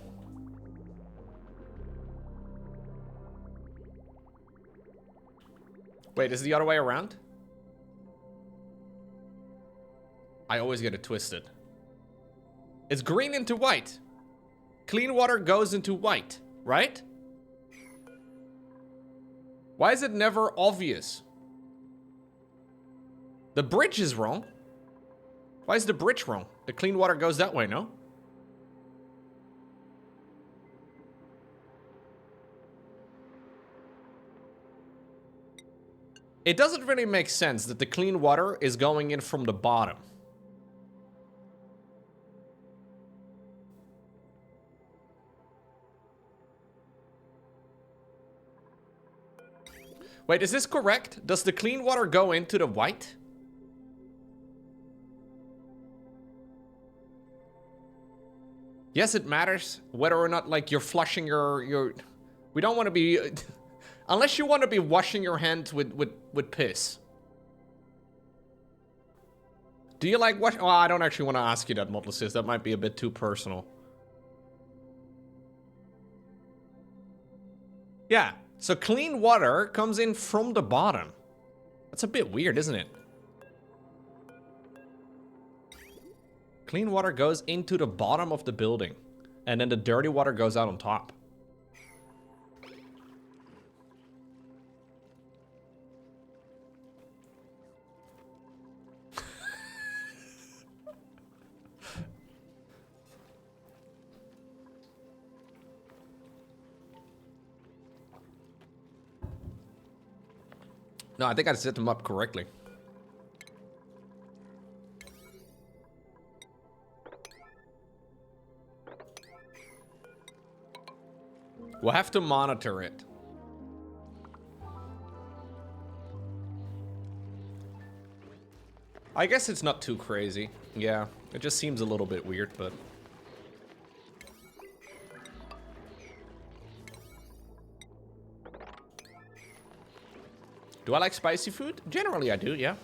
Wait, is it the other way around? I always get it twisted. It's green into white. Clean water goes into white, right? Why is it never obvious? The bridge is wrong. Why is the bridge wrong? The clean water goes that way, no? It doesn't really make sense that the clean water is going in from the bottom. Wait, is this correct? Does the clean water go into the white? Yes, it matters whether or not, like, you're flushing your... We don't want to be... Unless you want to be washing your hands with piss. Do you like what? Well, I don't actually want to ask you that, Modlasis. That might be a bit too personal. Yeah, so clean water comes in from the bottom. That's a bit weird, isn't it? Clean water goes into the bottom of the building, and then the dirty water goes out on top. No, I think I set them up correctly. We'll have to monitor it. I guess it's not too crazy. Yeah, it just seems a little bit weird, but... Do I like spicy food? Generally, I do, yeah.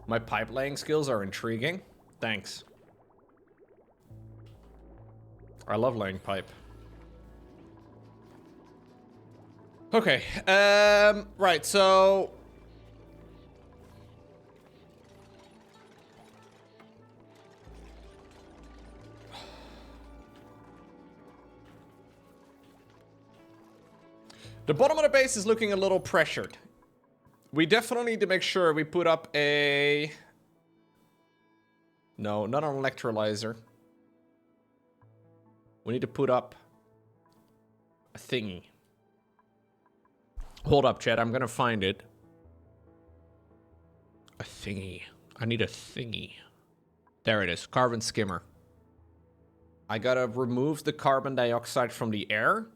My pipe laying skills are intriguing. Thanks. I love laying pipe. Okay, right, so... The bottom of the base is looking a little pressured. We definitely need to make sure we put up a... No, not an electrolyzer. We need to put up a thingy. Hold up, chat. I'm gonna find it. A thingy. I need a thingy. There it is. Carbon skimmer. I gotta remove the carbon dioxide from the air,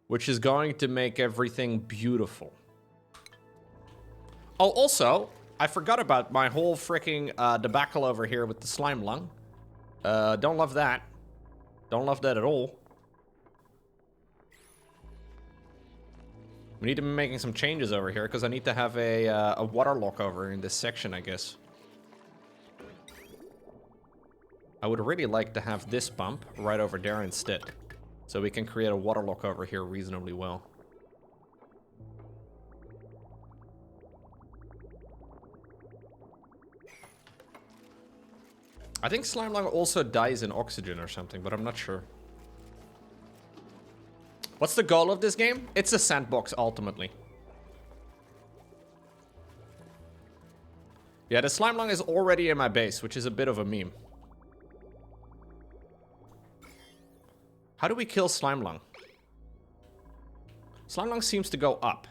which is going to make everything beautiful. Oh, also, I forgot about my whole freaking debacle over here with the slime lung. Don't love that. Don't love that at all. We need to be making some changes over here, because I need to have a water lock over in this section, I guess. I would really like to have this bump right over there instead, so we can create a water lock over here reasonably well. I think slime lung also dies in oxygen or something, but I'm not sure. What's the goal of this game? It's a sandbox, ultimately. Yeah, the slime lung is already in my base, which is a bit of a meme. How do we kill slime lung? Slime lung seems to go up.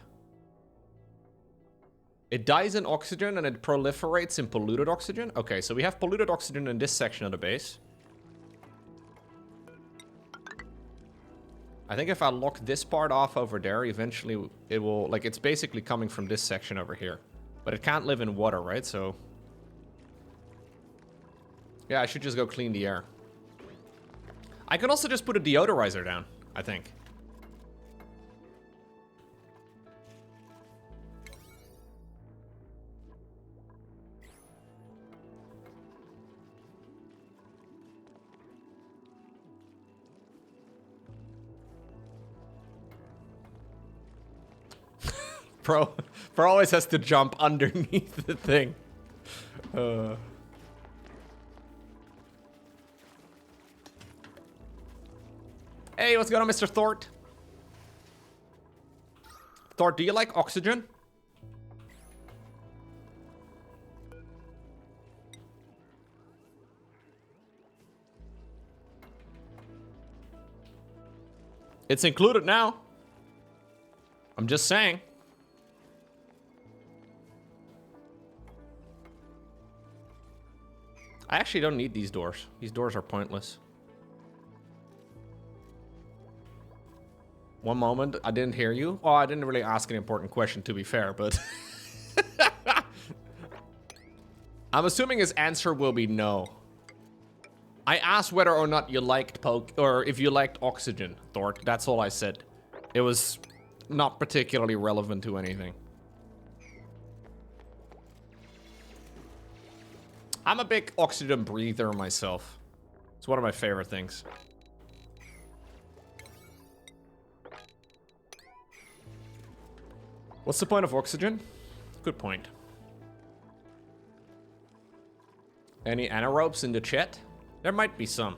It dies in oxygen and it proliferates in polluted oxygen. Okay, so we have polluted oxygen in this section of the base. I think if I lock this part off over there, eventually it will, like, it's basically coming from this section over here. But it can't live in water, right? So... yeah, I should just go clean the air. I could also just put a deodorizer down, I think. Pro always has to jump underneath the thing. Hey, what's going on, Mr. Thort? Thort, do you like oxygen? It's included now. I'm just saying. I actually don't need these doors. These doors are pointless. One moment, I didn't hear you. Oh, I didn't really ask an important question, to be fair, but... I'm assuming his answer will be no. I asked whether or not you liked or if you liked oxygen, Thork. That's all I said. It was not particularly relevant to anything. I'm a big oxygen breather myself. It's one of my favorite things. What's the point of oxygen? Good point. Any anaerobes in the chat? There might be some.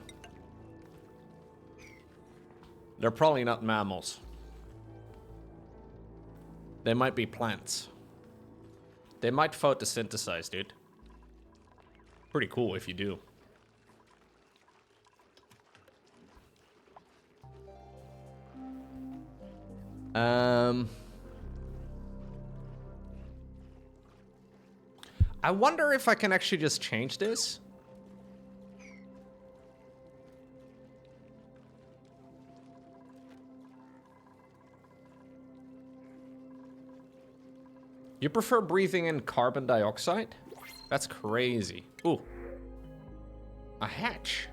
They're probably not mammals. They might be plants. They might photosynthesize, dude. Pretty cool if you do. I wonder if I can actually just change this. You prefer breathing in carbon dioxide? That's crazy. Ooh. A hatch.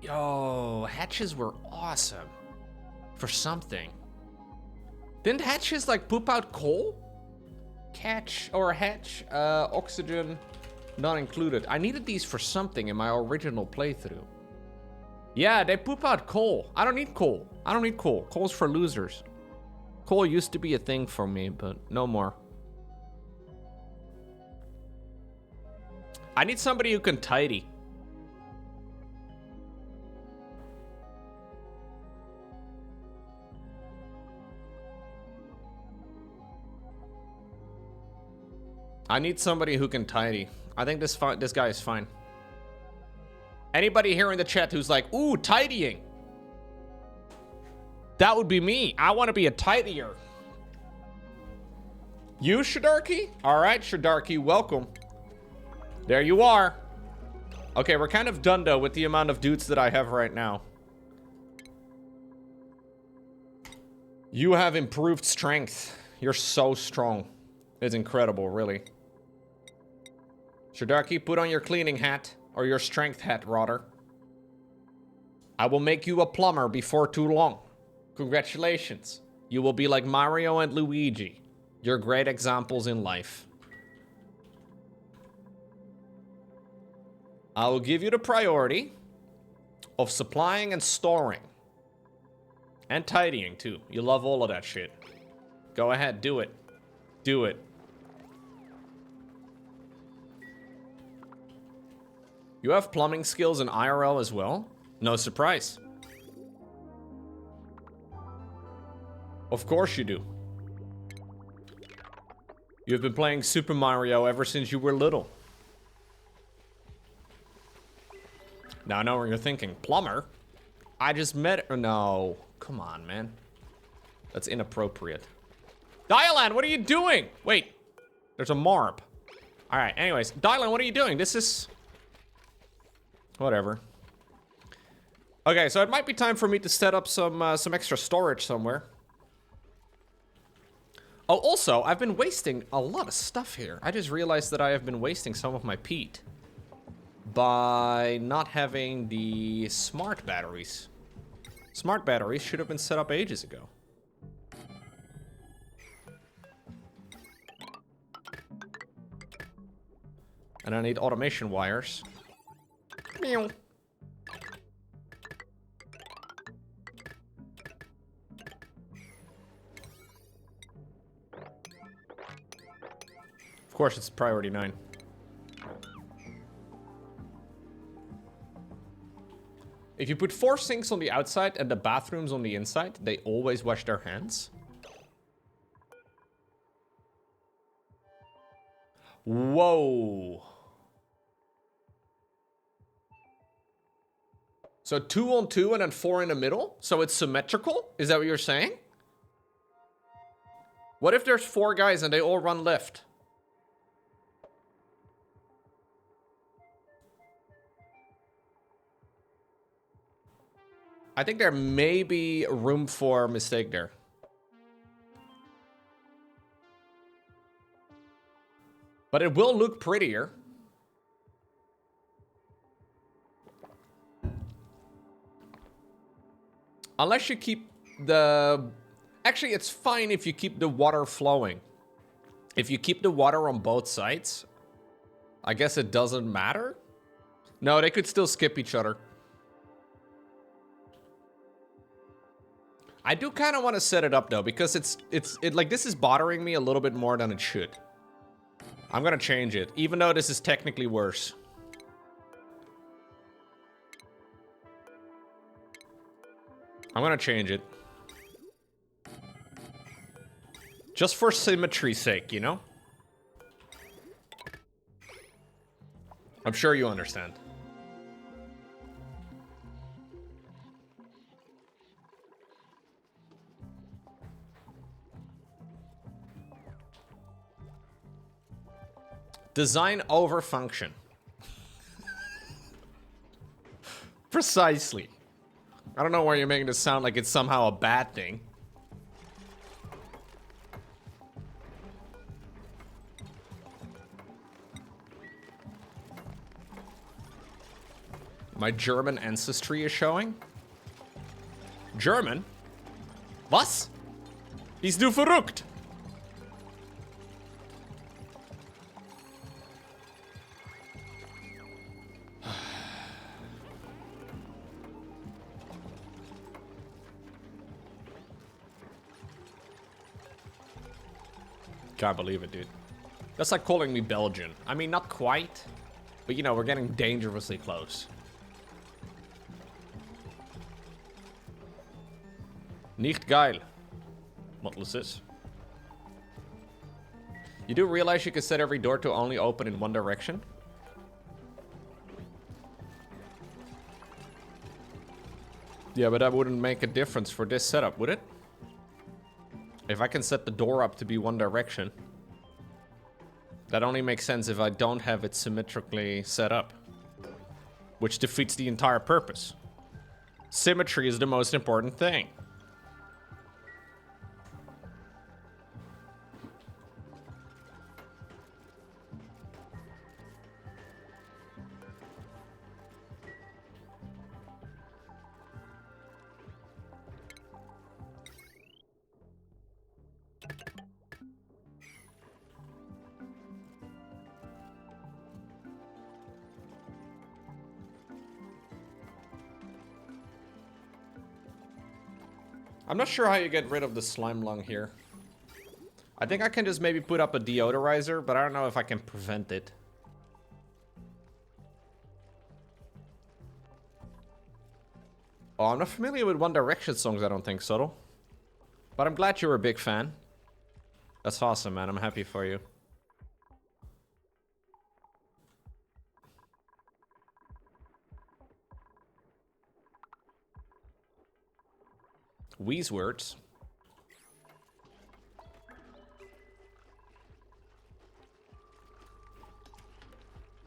Yo, hatches were awesome. For something. Didn't hatches like poop out coal? Catch or hatch, oxygen not included. I needed these for something in my original playthrough. Yeah, they poop out coal. I don't need coal. I don't need coal. Coal's for losers. Coal used to be a thing for me, but no more. I need somebody who can tidy. I need somebody who can tidy. I think this guy is fine. Anybody here in the chat who's like, ooh, tidying. That would be me. I want to be a tidier. You, Shadarky? All right, Shadarky, welcome. There you are. Okay, we're kind of done, though, with the amount of dudes that I have right now. You have improved strength. You're so strong. It's incredible, really. Shadarky, put on your cleaning hat, or your strength hat, rather. I will make you a plumber before too long. Congratulations. You will be like Mario and Luigi. You're great examples in life. I will give you the priority of supplying and storing. And tidying, too. You love all of that shit. Go ahead, do it. Do it. You have plumbing skills in IRL as well? No surprise. Of course you do. You've been playing Super Mario ever since you were little. Now I know what you're thinking. Plumber? I just met... No. Come on, man. That's inappropriate. Dylan, what are you doing? Wait. There's a Marp. Alright, anyways. Dylan, what are you doing? This is... Whatever. Okay, so it might be time for me to set up some extra storage somewhere. Oh, also, I've been wasting a lot of stuff here. I just realized that I have been wasting some of my peat by not having the smart batteries. Smart batteries should have been set up ages ago. And I need automation wires. Meow. Of course, it's priority 9. If you put 4 sinks on the outside and the bathrooms on the inside, they always wash their hands. Whoa. So 2 on 2 and then 4 in the middle? So it's symmetrical? Is that what you're saying? What if there's 4 guys and they all run left? I think there may be room for a mistake there. But it will look prettier. Unless you keep the... Actually, it's fine if you keep the water flowing. If you keep the water on both sides, I guess it doesn't matter. No, they could still skip each other. I do kind of want to set it up though, because it like this is bothering me a little bit more than it should. I'm gonna change it, even though this is technically worse. I'm gonna change it. Just for symmetry's sake, you know? I'm sure you understand. Design over function. Precisely. I don't know why you're making this sound like it's somehow a bad thing. My German ancestry is showing. German? Was? Bist du verrückt? Can't believe it, dude. That's like calling me Belgian. I mean, not quite, but you know, we're getting dangerously close. Nicht geil. What was this? You do realize you can set every door to only open in one direction? Yeah, but that wouldn't make a difference for this setup, would it? If I can set the door up to be one direction, that only makes sense if I don't have it symmetrically set up, which defeats the entire purpose. Symmetry is the most important thing. I'm not sure how you get rid of the slime lung here. I think I can just maybe put up a deodorizer, but I don't know if I can prevent it. Oh, I'm not familiar with One Direction songs, I don't think, Subtle. But I'm glad you're a big fan. That's awesome, man. I'm happy for you. Wheeze words.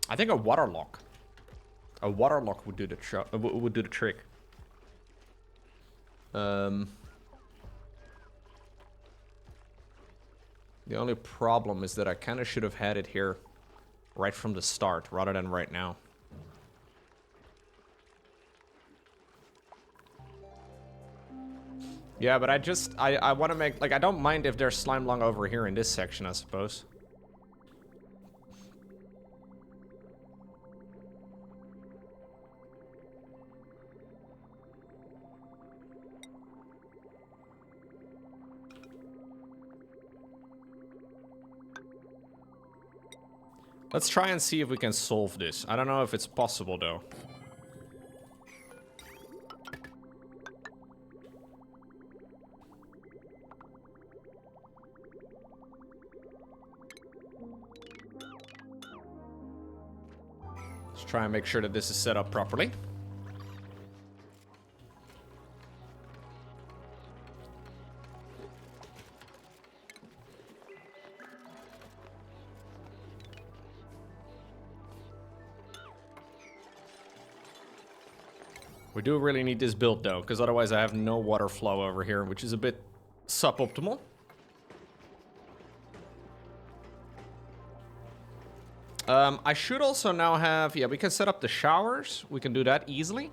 I think a water lock. A water lock would do the trick. The only problem is that I kind of should have had it here right from the start rather than right now. Yeah, but I want to make, like, I don't mind if there's slime lung over here in this section, I suppose. Let's try and see if we can solve this. I don't know if it's possible, though. Let's try and make sure that this is set up properly. We do really need this built though, because otherwise I have no water flow over here, which is a bit suboptimal. I should also now have, yeah, we can set up the showers. We can do that easily.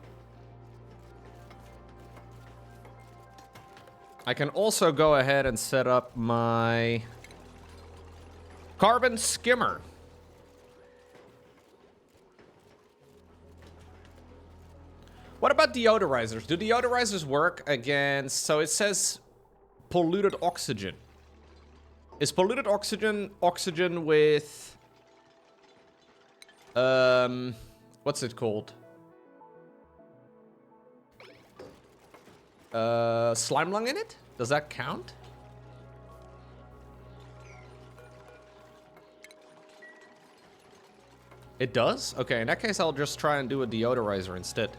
I can also go ahead and set up my carbon skimmer. What about deodorizers? Do deodorizers work against... So it says polluted oxygen. Is polluted oxygen with... What's it called? Slime lung in it? Does that count? It does? Okay, in that case, I'll just try and do a deodorizer instead.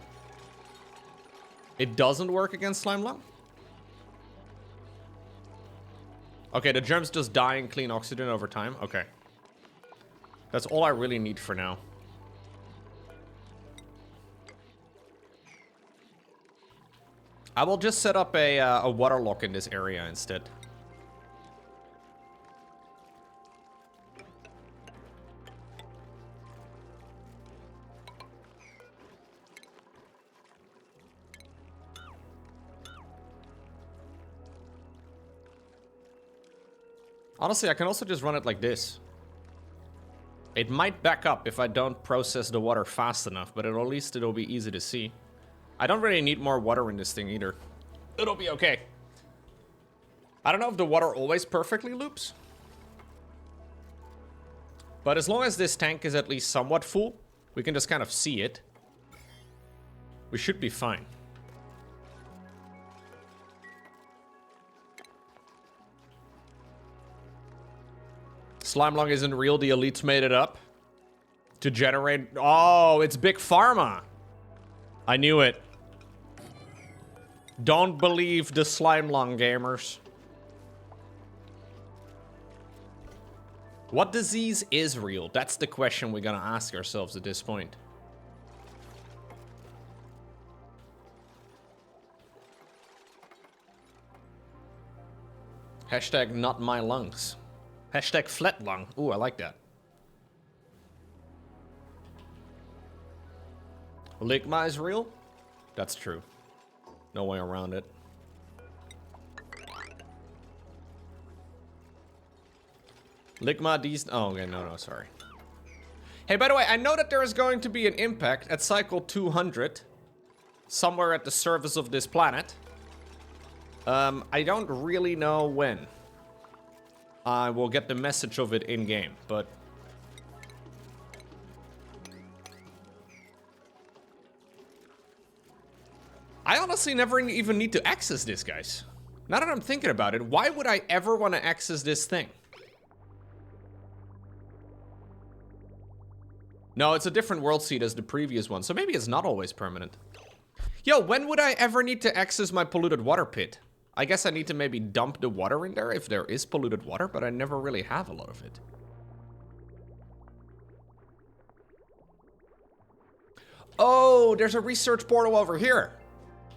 It doesn't work against slime lung? Okay, the germs just die in clean oxygen over time? Okay. That's all I really need for now. I will just set up a water lock in this area instead. Honestly, I can also just run it like this. It might back up if I don't process the water fast enough, but at least it'll be easy to see. I don't really need more water in this thing either. It'll be okay. I don't know if the water always perfectly loops. But as long as this tank is at least somewhat full, we can just kind of see it. We should be fine. Slime lung isn't real, the elites made it up. To generate... Oh, it's Big Pharma. I knew it. Don't believe the slime lung gamers. What disease is real? That's the question we're gonna ask ourselves at this point. Hashtag not my lungs. Hashtag flat lung. Ooh, I like that. Ligma is real? That's true. No way around it. Ligma, these... Oh, okay, no, sorry. Hey, by the way, I know that there is going to be an impact at cycle 200. Somewhere at the surface of this planet. I don't really know when. I will get the message of it in-game, but... I honestly never even need to access this, guys. Now that I'm thinking about it, why would I ever want to access this thing? No, it's a different world seed as the previous one, so maybe it's not always permanent. Yo, when would I ever need to access my polluted water pit? I guess I need to maybe dump the water in there if there is polluted water, but I never really have a lot of it. Oh, there's a research portal over here.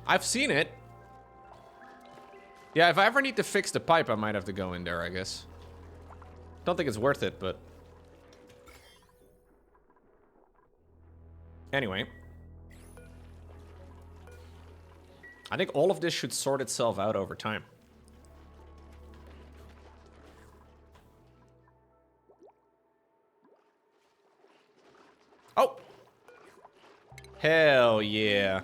I've seen it. Yeah, if I ever need to fix the pipe, I might have to go in there, I guess. Don't think it's worth it, but... Anyway. I think all of this should sort itself out over time. Oh! Hell yeah.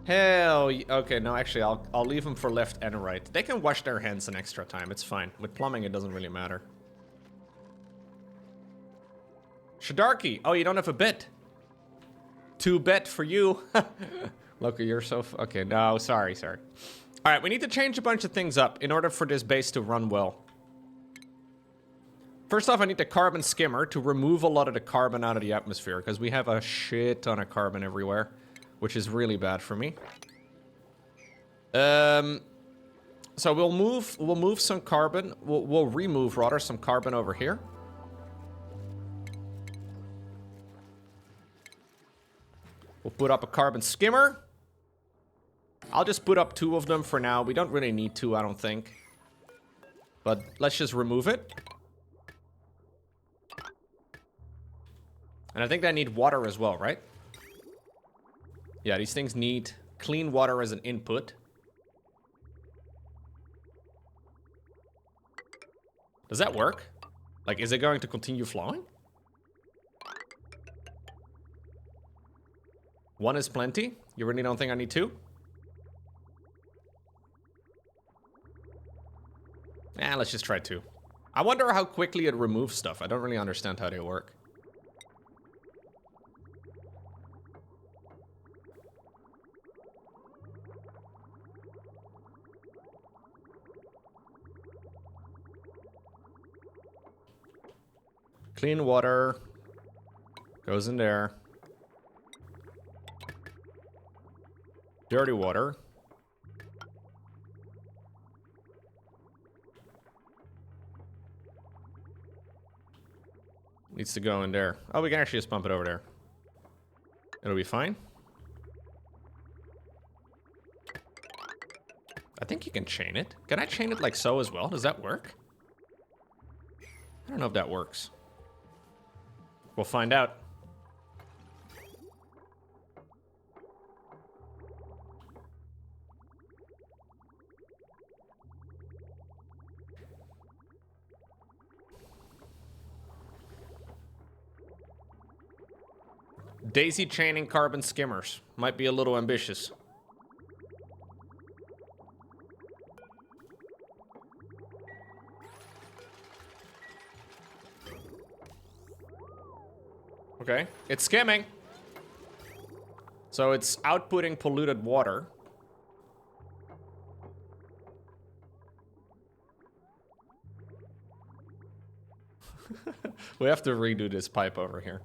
Hell yeah. Okay, no, actually, I'll leave them for left and right. They can wash their hands an extra time. It's fine. With plumbing, it doesn't really matter. Shadarki. Oh, you don't have a bed. Too bad for you. Loki, you're so... Okay, no, sorry. All right, we need to change a bunch of things up in order for this base to run well. First off, I need the carbon skimmer to remove a lot of the carbon out of the atmosphere, because we have a shit ton of carbon everywhere, which is really bad for me. So we'll move some carbon. We'll remove, rather, some carbon over here. We'll put up a carbon skimmer. I'll just put up 2 of them for now. We don't really need 2, I don't think. But let's just remove it. And I think they need water as well, right? Yeah, these things need clean water as an input. Does that work? Like, is it going to continue flowing? One is plenty? You really don't think I need two? Let's just try two. I wonder how quickly it removes stuff. I don't really understand how they work. Clean water goes in there. Dirty water. Needs to go in there. Oh, we can actually just pump it over there. It'll be fine. I think you can chain it. Can I chain it like so as well? Does that work? I don't know if that works. We'll find out. Daisy chaining carbon skimmers. Might be a little ambitious. Okay, it's skimming. So it's outputting polluted water. We have to redo this pipe over here.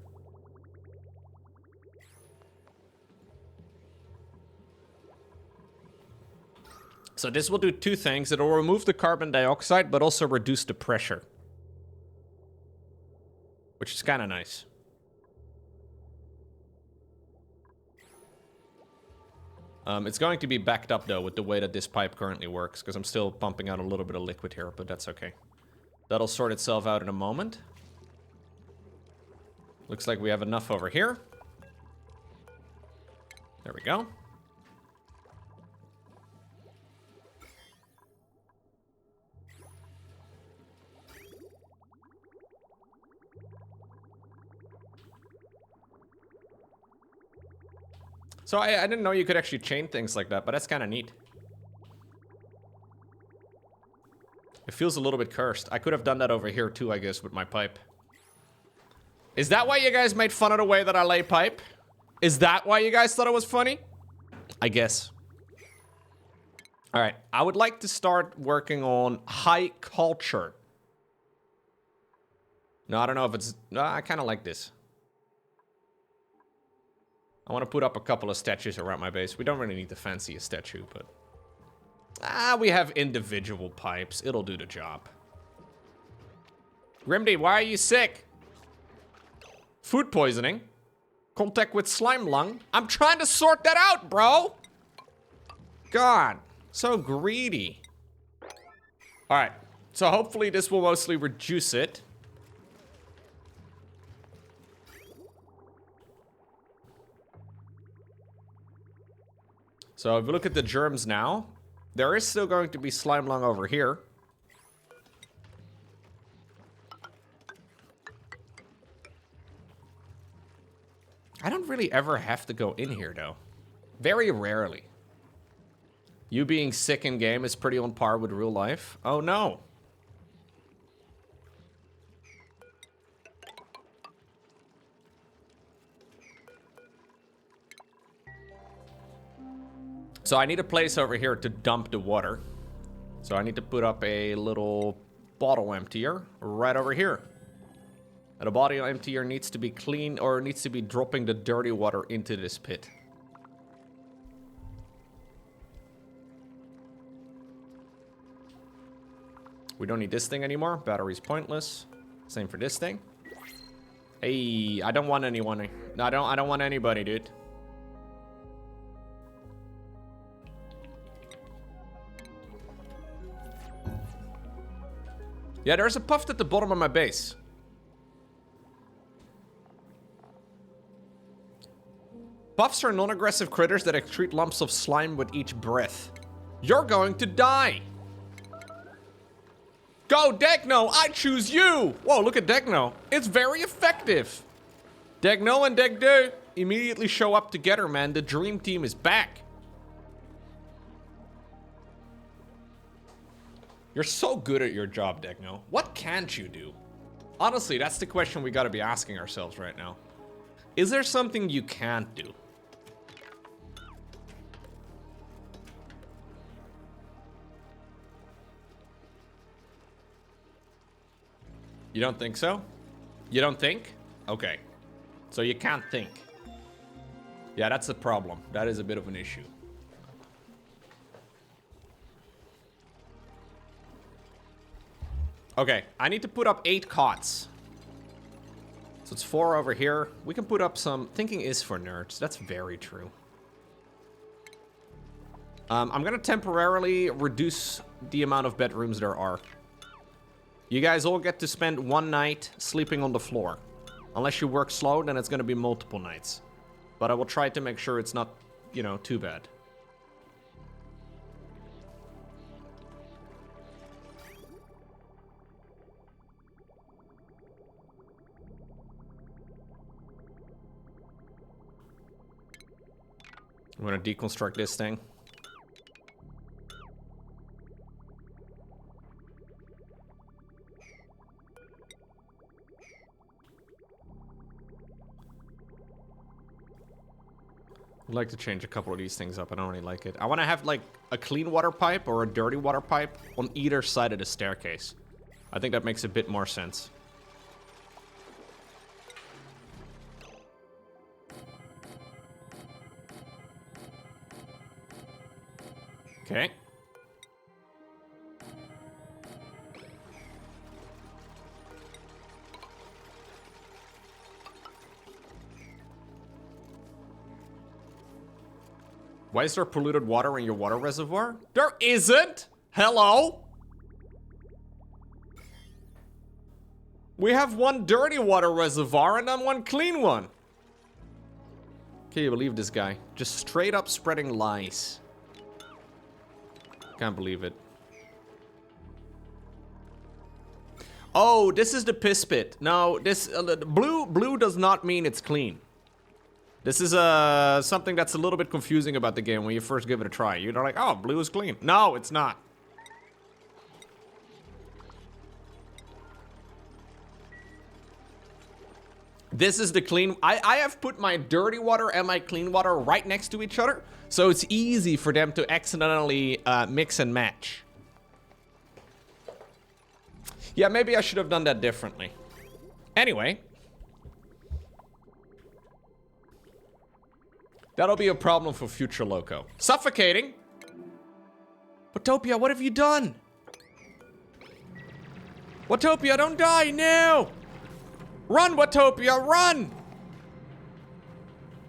So this will do two things. It'll remove the carbon dioxide, but also reduce the pressure. Which is kind of nice. It's going to be backed up, though, with the way that this pipe currently works, because I'm still pumping out a little bit of liquid here, but that's okay. That'll sort itself out in a moment. Looks like we have enough over here. There we go. So I didn't know you could actually chain things like that, but that's kind of neat. It feels a little bit cursed. I could have done that over here too, I guess, with my pipe. Is that why you guys made fun of the way that I lay pipe? Is that why you guys thought it was funny? I guess. All right, I would like to start working on high culture. No, I don't know if it's... No, I kind of like this. I want to put up a couple of statues around my base. We don't really need the fanciest statue, but... we have individual pipes. It'll do the job. Grimdy, why are you sick? Food poisoning. Contact with slime lung. I'm trying to sort that out, bro! God, so greedy. Alright, so hopefully this will mostly reduce it. So if we look at the germs now, there is still going to be slime lung over here. I don't really ever have to go in here, though. Very rarely. You being sick in game is pretty on par with real life. Oh, no. So I need a place over here to dump the water. So I need to put up a little bottle emptier right over here. And the bottle emptier needs to be clean, or needs to be dropping the dirty water into this pit. We don't need this thing anymore. Battery's pointless. Same for this thing. Hey, I don't want anyone. No, I don't want anybody, dude. Yeah, there's a puff at the bottom of my base. Puffs are non-aggressive critters that excrete lumps of slime with each breath. You're going to die! Go, Degno! I choose you! Whoa, look at Degno. It's very effective. Degno and Degdo immediately show up together, man. The dream team is back. You're so good at your job, Degno. What can't you do? Honestly, that's the question we gotta be asking ourselves right now. Is there something you can't do? You don't think so? You don't think? Okay. So you can't think. Yeah, that's a problem. That is a bit of an issue. Okay, I need to put up 8 cots. So it's 4 over here. We can put up some... Thinking is for nerds. That's very true. I'm gonna temporarily reduce the amount of bedrooms there are. You guys all get to spend 1 night sleeping on the floor. Unless you work slow, then it's gonna be multiple nights. But I will try to make sure it's not, you know, too bad. I'm gonna deconstruct this thing. I'd like to change a couple of these things up. I don't really like it. I want to have like a clean water pipe or a dirty water pipe on either side of the staircase. I think that makes a bit more sense. Okay. Why is there polluted water in your water reservoir? There isn't! Hello? We have 1 dirty water reservoir and then 1 clean one. Can you believe this guy? Just straight up spreading lies. Can't believe it. Oh, this is the piss pit. No, this blue does not mean it's clean. This is something that's a little bit confusing about the game when you first give it a try. You're like, oh, blue is clean. No, it's not. This is the clean. I have put my dirty water and my clean water right next to each other, so it's easy for them to accidentally mix and match. Yeah, maybe I should have done that differently. Anyway. That'll be a problem for future Loco. Suffocating? Watopia, what have you done? Watopia, don't die, no! Run, Watopia, run!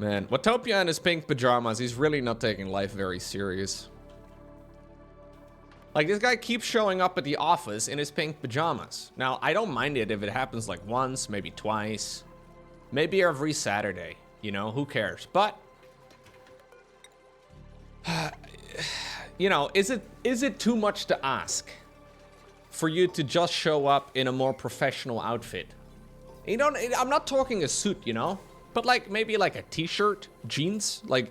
Man, Watopia in his pink pajamas, he's really not taking life very serious. Like, this guy keeps showing up at the office in his pink pajamas. Now, I don't mind it if it happens like once, maybe twice. Maybe every Saturday, you know, who cares? But... you know, is it too much to ask for you to just show up in a more professional outfit? You know, I'm not talking a suit, you know, but like maybe like a t-shirt, jeans, like.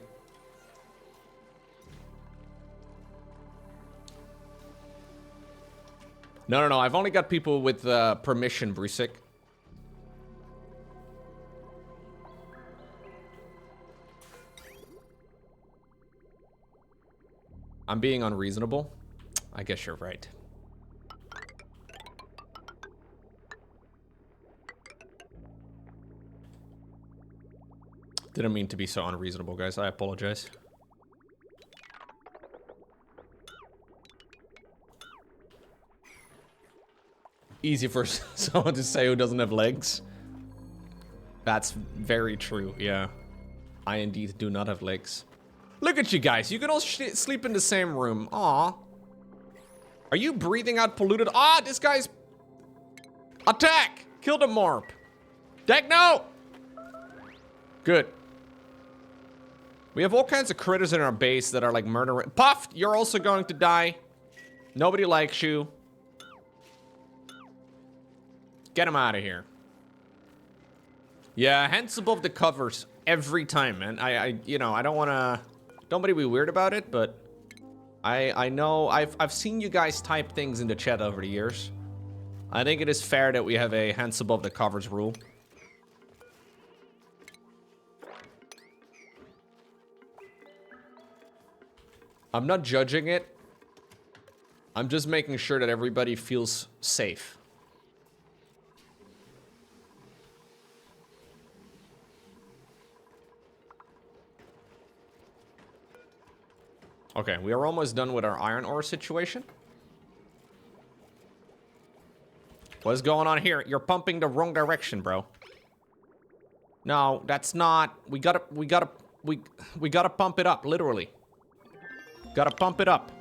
No, I've only got people with permission, Brusik. I'm being unreasonable. I guess you're right. Didn't mean to be so unreasonable, guys. I apologize. Easy for someone to say who doesn't have legs. That's very true, yeah. I indeed do not have legs. Look at you guys. You can all sleep in the same room. Aw. Are you breathing out polluted? Ah, this guy's... Attack! Kill the morp. Techno! Good. We have all kinds of critters in our base that are like murdering. Puffed, you're also going to die. Nobody likes you. Get him out of here. Yeah, hands above the covers every time, man. You know, I don't want to... Don't be weird about it, but... I know... I've seen you guys type things in the chat over the years. I think it is fair that we have a hands above the covers rule. I'm not judging it. I'm just making sure that everybody feels safe. Okay, we are almost done with our iron ore situation. What's going on here? You're pumping the wrong direction, bro. No, that's not. We gotta pump it up, literally. Gotta pump it up.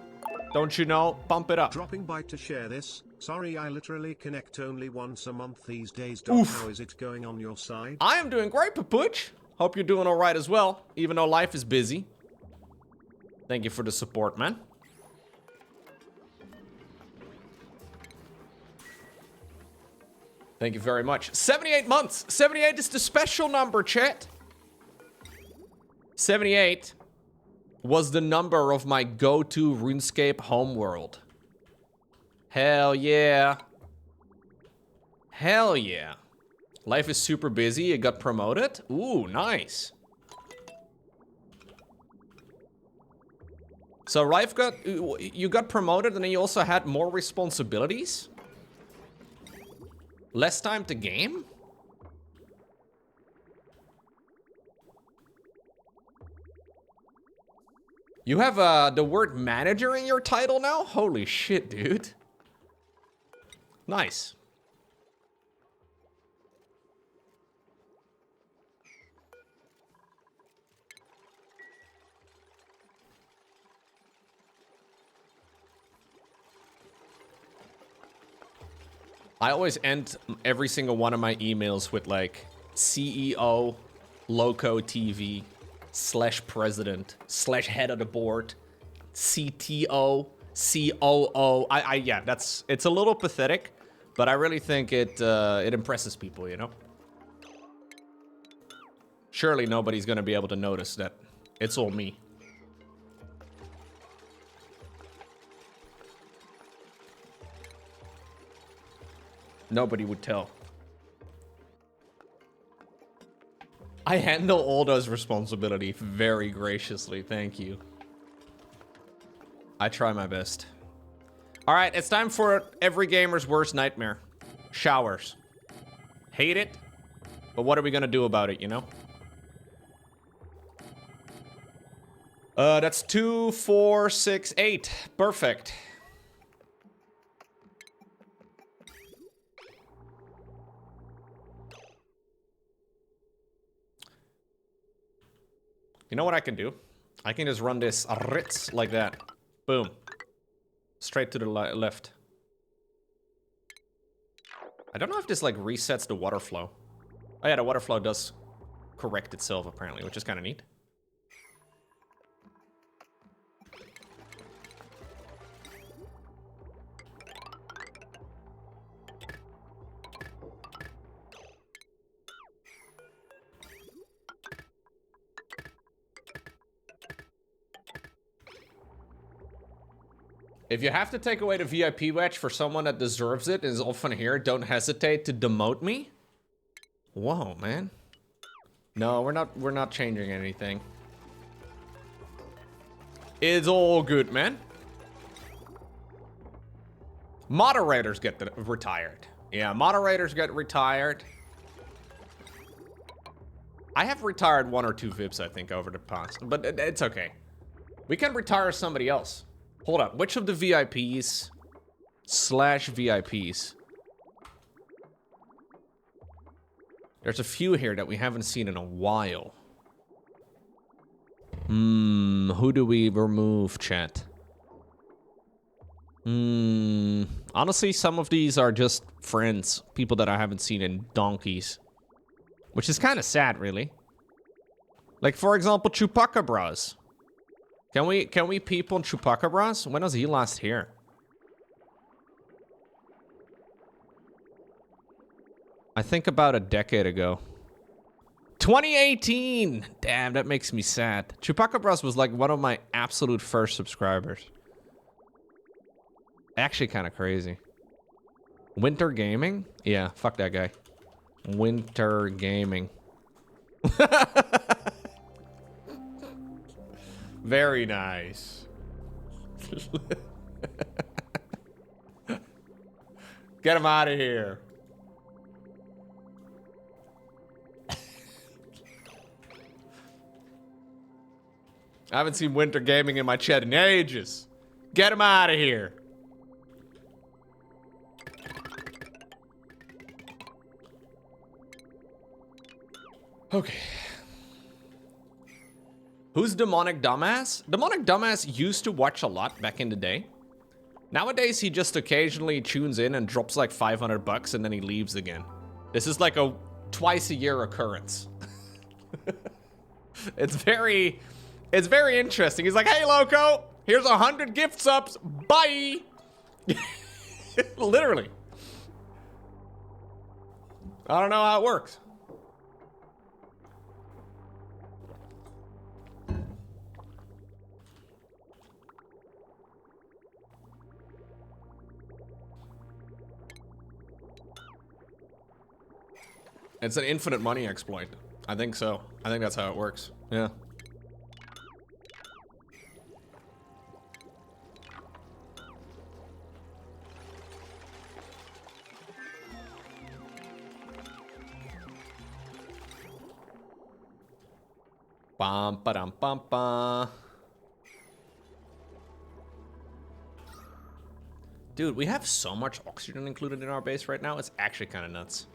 Don't you know? Pump it up. Dropping by to share this. Sorry, I literally connect only once a month these days. Oof. How is it going on your side? I am doing great, Papuch. Hope you're doing all right as well, even though life is busy. Thank you for the support, man. Thank you very much. 78 months. 78 is the special number, chat. 78 was the number of my go-to RuneScape homeworld. Hell yeah. Hell yeah. Life is super busy. You got promoted. Ooh, nice. So Rife you got promoted and then you also had more responsibilities? Less time to game? You have the word manager in your title now? Holy shit, dude. Nice. I always end every single one of my emails with like CEO, Loco TV, /president, /head of the board, CTO, COO. Yeah, it's a little pathetic, but I really think it impresses people, you know? Surely nobody's gonna be able to notice that it's all me. Nobody would tell. I handle all those responsibilities very graciously, thank you. I try my best. All right, it's time for every gamer's worst nightmare. Showers. Hate it, but what are we gonna do about it, you know? That's 2, 4, 6, 8. Perfect. You know what I can do? I can just run this ritz like that. Boom. Straight to the left. I don't know if this like resets the water flow. Oh yeah, the water flow does correct itself apparently, which is kind of neat. If you have to take away the VIP badge for someone that deserves it and is often here, don't hesitate to demote me. Whoa, man. No, we're not changing anything. It's all good, man. Moderators get retired. Yeah, moderators get retired. I have retired 1 or 2 VIPs, I think, over the past, but it's okay. We can retire somebody else. Hold up, which of the VIPs /VIPs? There's a few here that we haven't seen in a while. Who do we remove, chat? Honestly, some of these are just friends, people that I haven't seen in donkeys. Which is kind of sad, really. Like, for example, Chupacabras. Can we peep on Chupacabras? When was he last here? I think about a decade ago. 2018! Damn, that makes me sad. Chupacabras was like one of my absolute first subscribers. Actually kind of crazy. Winter Gaming? Yeah, fuck that guy. Winter Gaming. Very nice. Get him out of here. I haven't seen Winter Gaming in my chat in ages. Get him out of here. Okay. Who's Demonic Dumbass? Demonic Dumbass used to watch a lot back in the day. Nowadays, he just occasionally tunes in and drops like 500 bucks and then he leaves again. This is like a twice a year occurrence. It's very interesting. He's like, hey, Loco, here's 100 gift subs. Bye. Literally. I don't know how it works. It's an infinite money exploit. I think so. I think that's how it works. Yeah. Bum ba dum bum ba. Dude, we have so much oxygen included in our base right now. It's actually kind of nuts.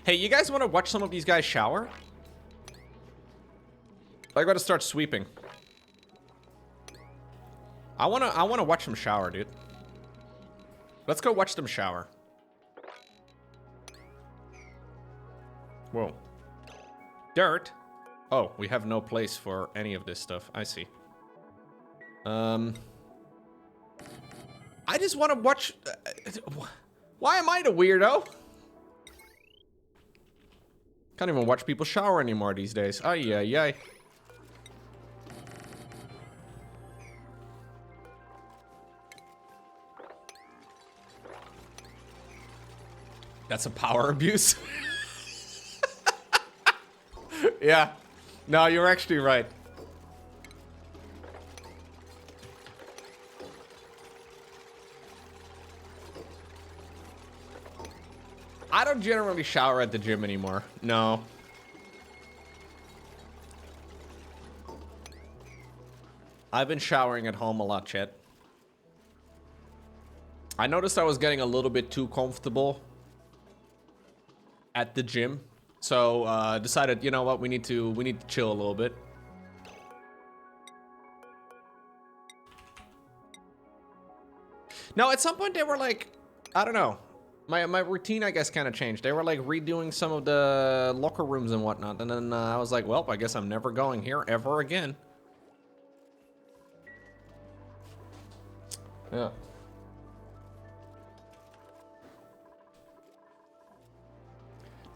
Hey, you guys want to watch some of these guys shower? I gotta start sweeping. I wanna watch them shower, dude. Let's go watch them shower. Whoa. Dirt? Oh, we have no place for any of this stuff. I see. I just want to watch... why am I the weirdo? Can't even watch people shower anymore these days. Ay, ay, ay. That's a power abuse. Yeah. No, you're actually right. I don't generally shower at the gym anymore. No. I've been showering at home a lot, Chet. I noticed I was getting a little bit too comfortable at the gym. So decided, you know what, we need to chill a little bit. Now, at some point they were like, I don't know. My routine, I guess, kind of changed. They were like redoing some of the locker rooms and whatnot. And then I was like, well, I guess I'm never going here ever again. Yeah.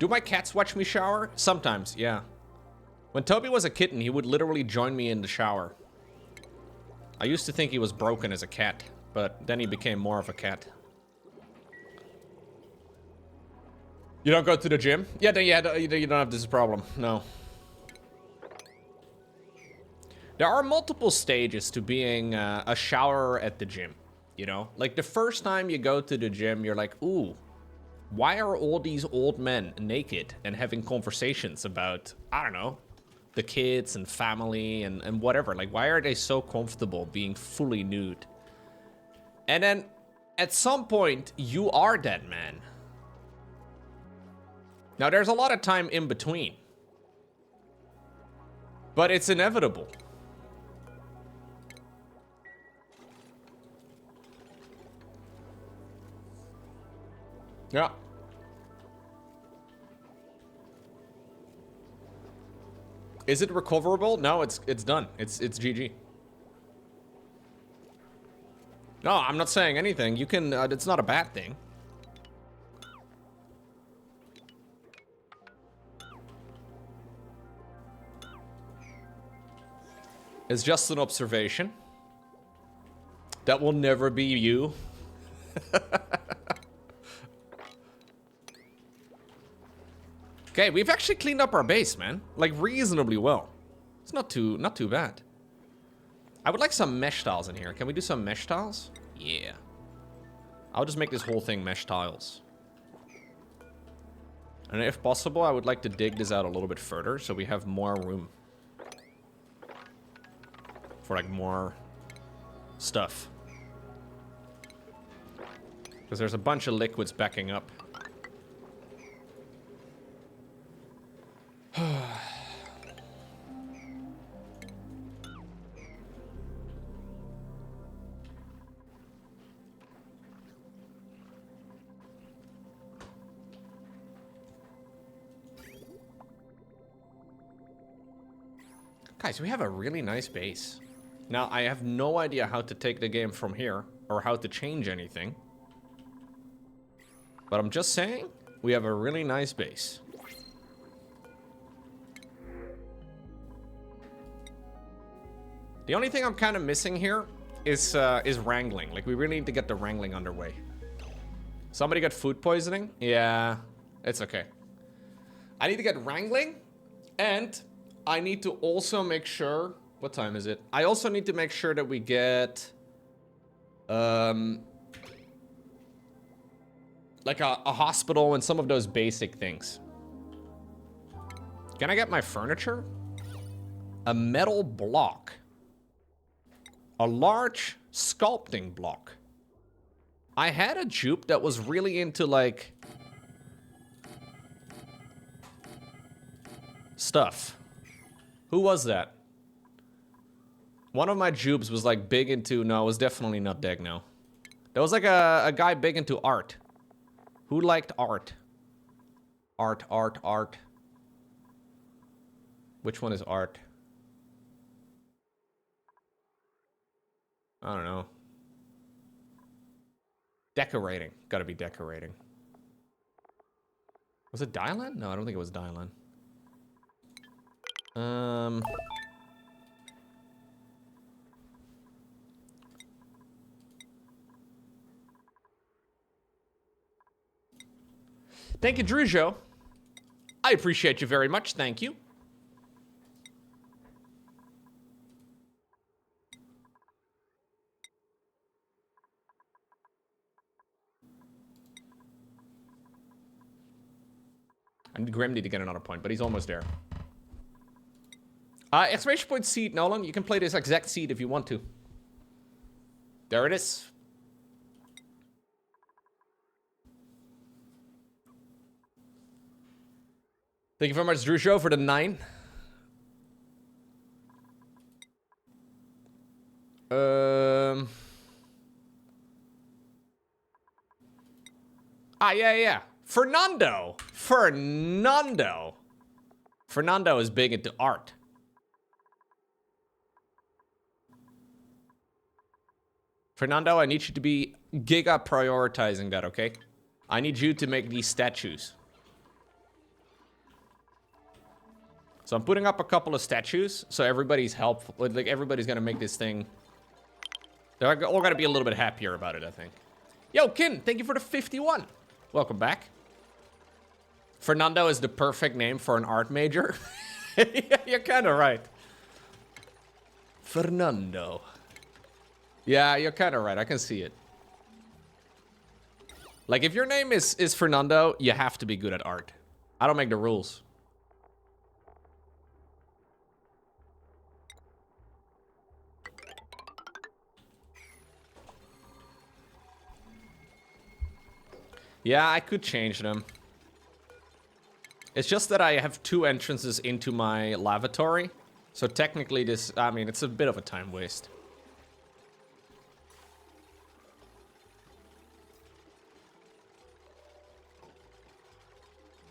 Do my cats watch me shower? Sometimes, yeah. When Toby was a kitten, he would literally join me in the shower. I used to think he was broken as a cat, but then he became more of a cat. You don't go to the gym? Yeah, you don't have this problem. No. There are multiple stages to being a showerer at the gym, you know? Like, the first time you go to the gym, you're like, ooh, why are all these old men naked and having conversations about, I don't know, the kids and family and whatever? Like, why are they so comfortable being fully nude? And then, at some point, you are that man. Now, there's a lot of time in between. But it's inevitable. Yeah. Is it recoverable? No, it's done. It's GG. No, I'm not saying anything. You can, it's not a bad thing. It's just an observation. That will never be you. Okay, we've actually cleaned up our base, man. Like, reasonably well. It's not too bad. I would like some mesh tiles in here. Can we do some mesh tiles? Yeah. I'll just make this whole thing mesh tiles. And if possible, I would like to dig this out a little bit further so we have more room. For, like, more stuff. Because there's a bunch of liquids backing up. Guys, we have a really nice base. Now, I have no idea how to take the game from here or how to change anything. But I'm just saying, we have a really nice base. The only thing I'm kind of missing here is wrangling. Like, we really need to get the wrangling underway. Somebody got food poisoning? Yeah, it's okay. I need to get wrangling, and I need to also make sure... What time is it? I also need to make sure that we get... like a hospital and some of those basic things. Can I get my furniture? A metal block. A large sculpting block. I had a jupe that was really into, like... stuff. Who was that? One of my jupes was, like, big into... No, it was definitely not Degno. There was, like, a guy big into art. Who liked art? Art. Which one is art? I don't know. Decorating. Gotta be decorating. Was it Dylan? No, I don't think it was Dylan. Thank you, Drujo. I appreciate you very much. Thank you. I need Grim to get another point, but he's almost there. Exclamation point seed, Nolan. You can play this exact seed if you want to. There it is. Thank you very much, Drew Show, for the 9. Yeah. Fernando is big into art. Fernando, I need you to be giga prioritizing that, okay? I need you to make these statues. So I'm putting up a couple of statues, so everybody's helpful. Like, everybody's gonna make this thing. They're all gonna be a little bit happier about it, I think. Yo, Kin, thank you for the 51. Welcome back. Fernando is the perfect name for an art major. Yeah, you're kind of right. Fernando. Yeah, you're kind of right. I can see it. Like, if your name is Fernando, you have to be good at art. I don't make the rules. Yeah, I could change them. It's just that I have 2 entrances into my lavatory. So technically this, I mean, it's a bit of a time waste.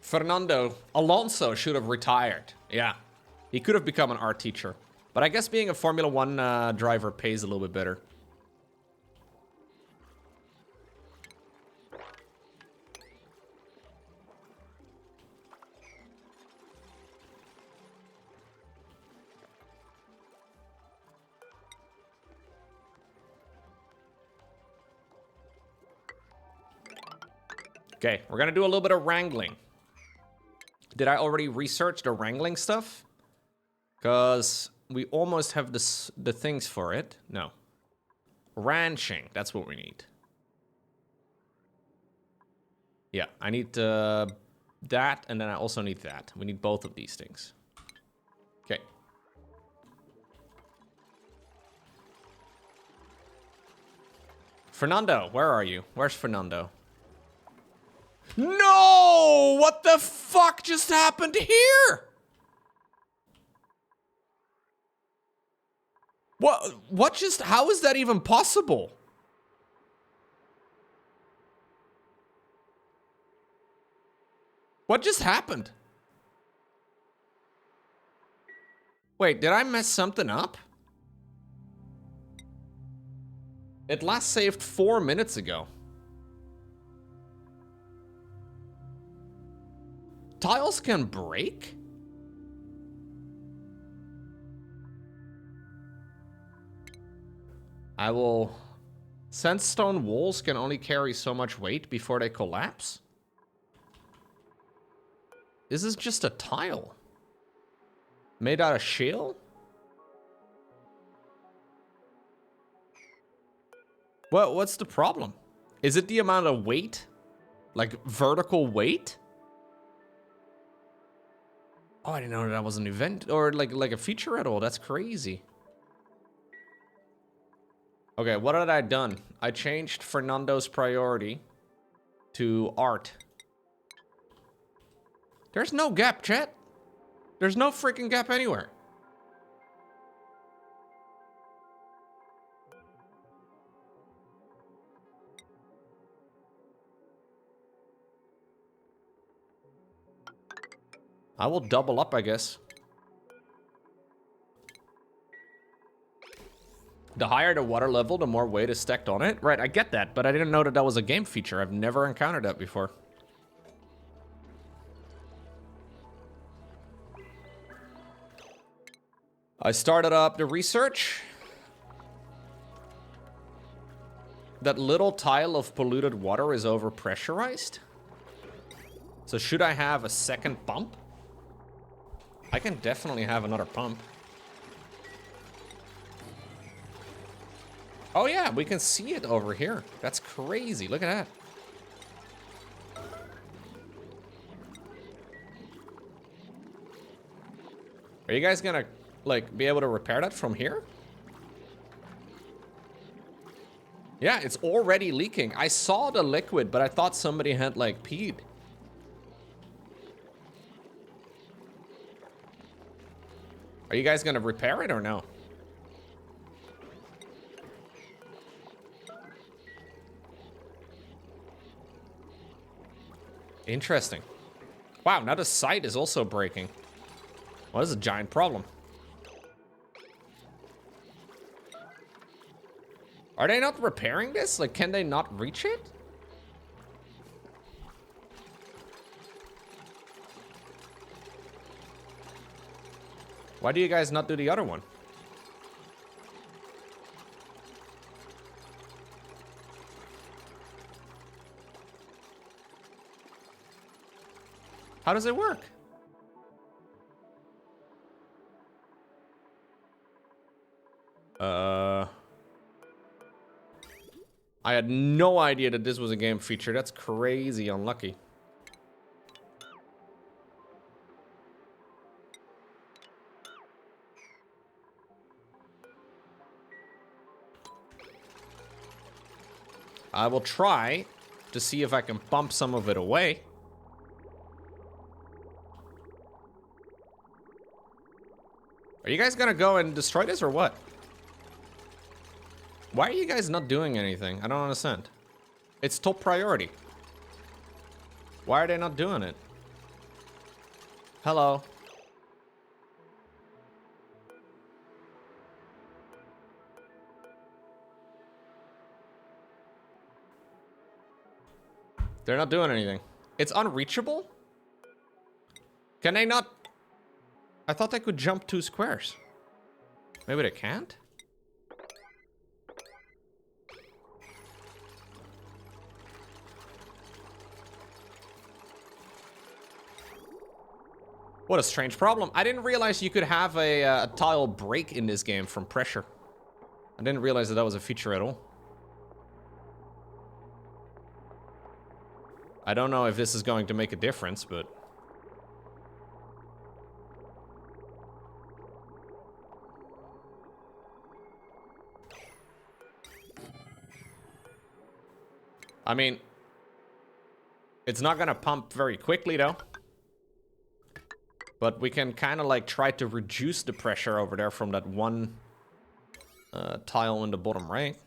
Fernando Alonso should have retired. Yeah, he could have become an art teacher. But I guess being a Formula 1 driver pays a little bit better. Okay, we're gonna do a little bit of wrangling. Did I already research the wrangling stuff? Because we almost have the things for it. No. Ranching, that's what we need. Yeah, I need that, and then I also need that. We need both of these things. Okay. Fernando, where are you? Where's Fernando? No! What the fuck just happened here? What just, how is that even possible? What just happened? Wait, did I mess something up? It last saved 4 minutes ago. Tiles can break? I will... Sandstone walls can only carry so much weight before they collapse? This is just a tile. Made out of shale? What's the problem? Is it the amount of weight? Like vertical weight? Oh, I didn't know that was an event or like a feature at all. That's crazy. Okay, what had I done? I changed Fernando's priority to art. There's no gap, chat. There's no freaking gap anywhere. I will double up, I guess. The higher the water level, the more weight is stacked on it. Right, I get that, but I didn't know that that was a game feature. I've never encountered that before. I started up the research. That little tile of polluted water is overpressurized. So should I have a second pump? I can definitely have another pump. Oh yeah, we can see it over here. That's crazy. Look at that. Are you guys gonna, like, be able to repair that from here? Yeah, it's already leaking. I saw the liquid, but I thought somebody had, like, peed. Are you guys gonna repair it or no? Interesting. Wow, now the site is also breaking. Well, this is a giant problem. Are they not repairing this? Like, can they not reach it? Why do you guys not do the other one? How does it work? I had no idea that this was a game feature. That's crazy unlucky. I will try to see if I can pump some of it away. Are you guys gonna go and destroy this or what? Why are you guys not doing anything? I don't understand. It's top priority. Why are they not doing it? Hello. They're not doing anything. It's unreachable? Can they not? I thought they could jump 2 squares. Maybe they can't? What a strange problem. I didn't realize you could have a tile break in this game from pressure. I didn't realize that that was a feature at all. I don't know if this is going to make a difference, but... I mean... It's not gonna pump very quickly, though. But we can kind of like try to reduce the pressure over there from that one tile in the bottom right.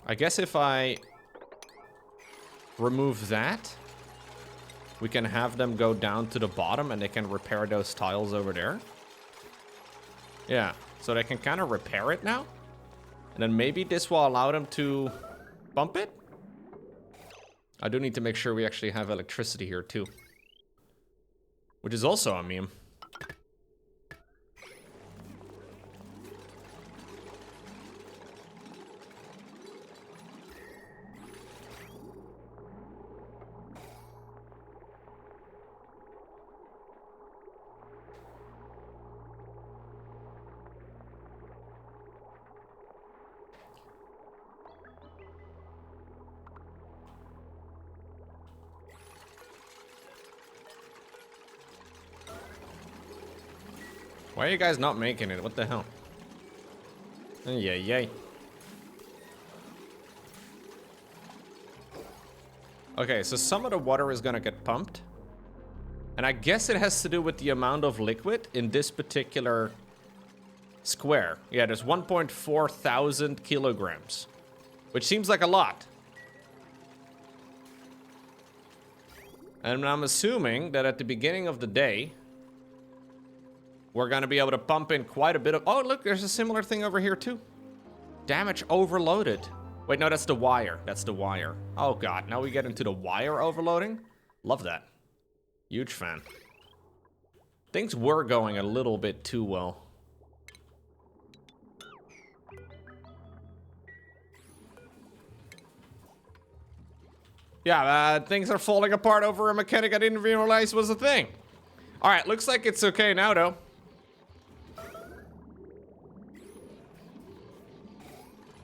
I guess if I remove that, we can have them go down to the bottom and they can repair those tiles over there. Yeah, so they can kind of repair it now. And then maybe this will allow them to bump it. I do need to make sure we actually have electricity here too. Which is also a meme. Why are you guys not making it? What the hell? Yay. Okay, so some of the water is gonna get pumped. And I guess it has to do with the amount of liquid in this particular square. Yeah, there's 1.4 thousand kilograms, which seems like a lot. And I'm assuming that at the beginning of the day, we're gonna be able to pump in quite a bit of... Oh, look, there's a similar thing over here too. Damage overloaded. Wait, no, that's the wire. That's the wire. Oh god, now we get into the wire overloading. Love that. Huge fan. Things were going a little bit too well. Yeah, things are falling apart over a mechanic I didn't even realize was a thing. Alright, looks like it's okay now, though.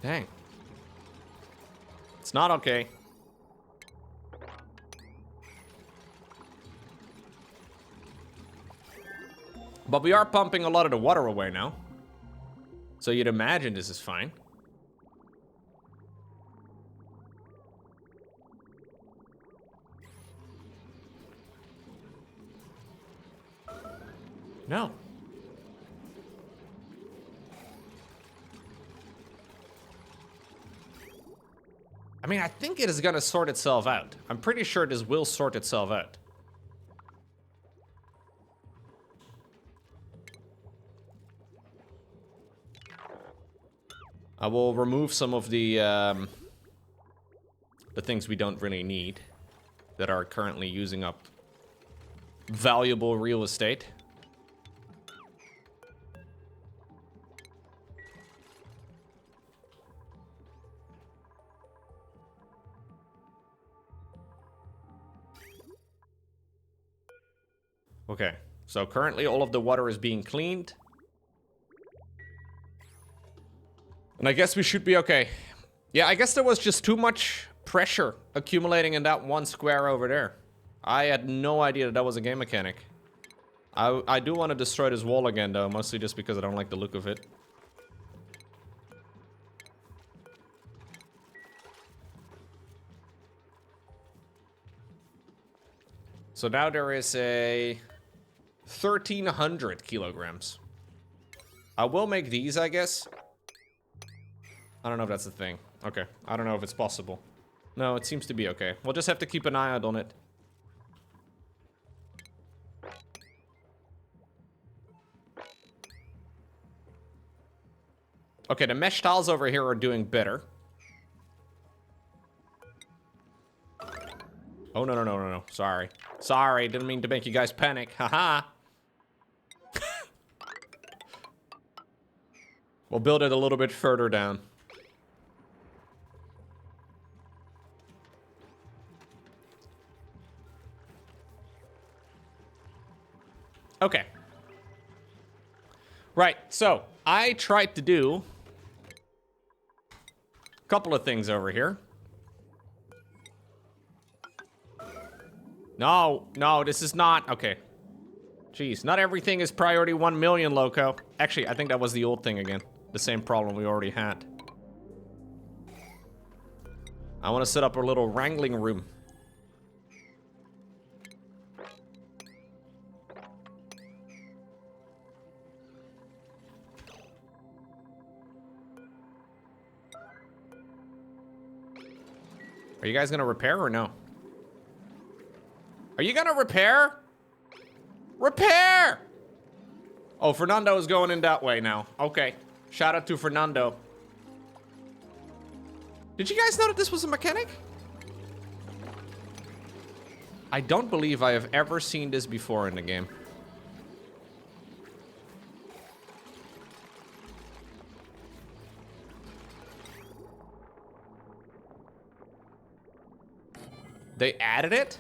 Dang. It's not okay. But we are pumping a lot of the water away now. So you'd imagine this is fine. No. I mean, I think it is gonna sort itself out. I'm pretty sure this will sort itself out. I will remove some of the things we don't really need that are currently using up valuable real estate. Okay, so currently all of the water is being cleaned. And I guess we should be okay. Yeah, I guess there was just too much pressure accumulating in that one square over there. I had no idea that that was a game mechanic. I do want to destroy this wall again, though, mostly just because I don't like the look of it. So now there is a 1,300 kilograms. I will make these, I guess. I don't know if that's a thing. Okay, I don't know if it's possible. No, it seems to be okay. We'll just have to keep an eye out on it. Okay, the mesh tiles over here are doing better. Oh, no. Sorry. Sorry, didn't mean to make you guys panic. Haha. We'll build it a little bit further down. Okay. Right, so I tried to do a couple of things over here. No, this is not. Okay. Jeez, not everything is priority 1 million, Loco. Actually, I think that was the old thing again. The same problem we already had. I want to set up a little wrangling room. Are you guys gonna repair or no? Are you gonna repair? Repair! Oh, Fernando is going in that way now. Okay. Shout out to Fernando. Did you guys know that this was a mechanic? I don't believe I have ever seen this before in the game. They added it?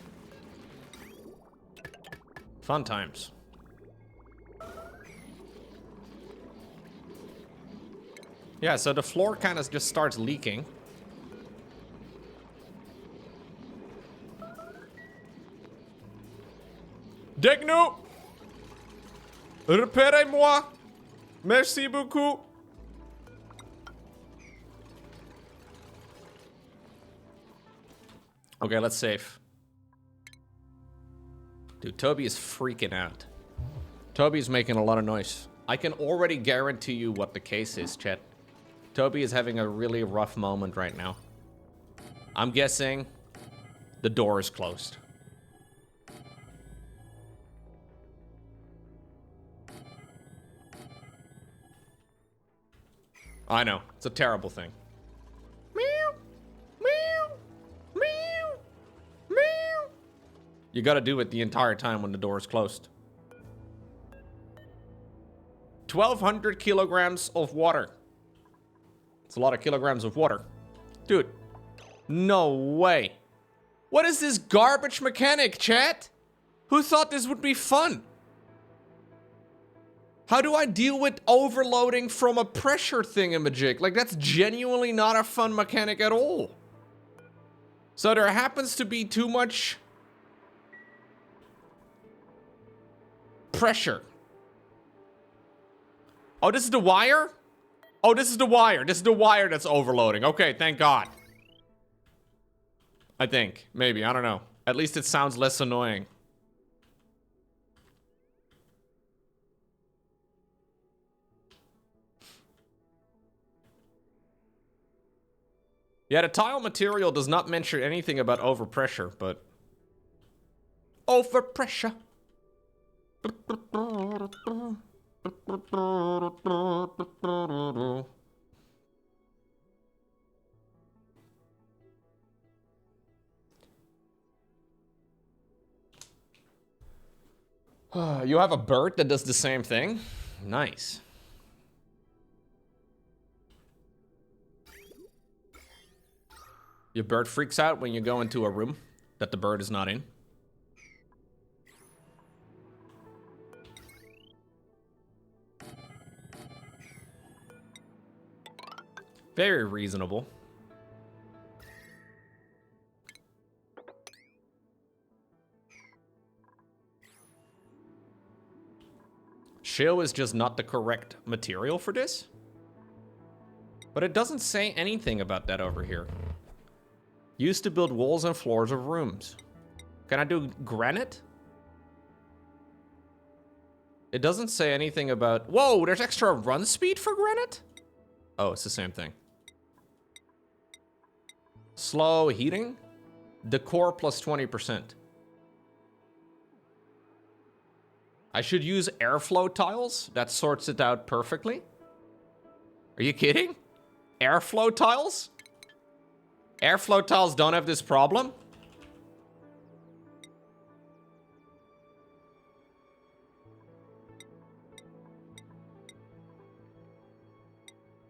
Fun times. Yeah, so the floor kind of just starts leaking. Degno! Repérez-moi! Merci beaucoup! Okay, let's save. Dude, Toby is freaking out. Toby's making a lot of noise. I can already guarantee you what the case is, chat. Toby is having a really rough moment right now. I'm guessing the door is closed. I know, it's a terrible thing. Meow, meow, meow, meow. You gotta do it the entire time when the door is closed. 1,200 kilograms of water. It's a lot of kilograms of water. Dude, no way. What is this garbage mechanic, chat? Who thought this would be fun? How do I deal with overloading from a pressure thingamajig? Like, that's genuinely not a fun mechanic at all. So there happens to be too much pressure. Oh, this is the wire? Oh, this is the wire. This is the wire that's overloading. Okay, thank God. I think. Maybe. I don't know. At least it sounds less annoying. Yeah, the tile material does not mention anything about overpressure, but... Overpressure. You have a bird that does the same thing? Nice. Your bird freaks out when you go into a room that the bird is not in. Very reasonable. Shale is just not the correct material for this. But it doesn't say anything about that over here. Used to build walls and floors of rooms. Can I do granite? It doesn't say anything about... Whoa, there's extra run speed for granite? Oh, it's the same thing. Slow heating. Decor plus 20%. I should use airflow tiles. That sorts it out perfectly. Are you kidding? Airflow tiles? Airflow tiles don't have this problem?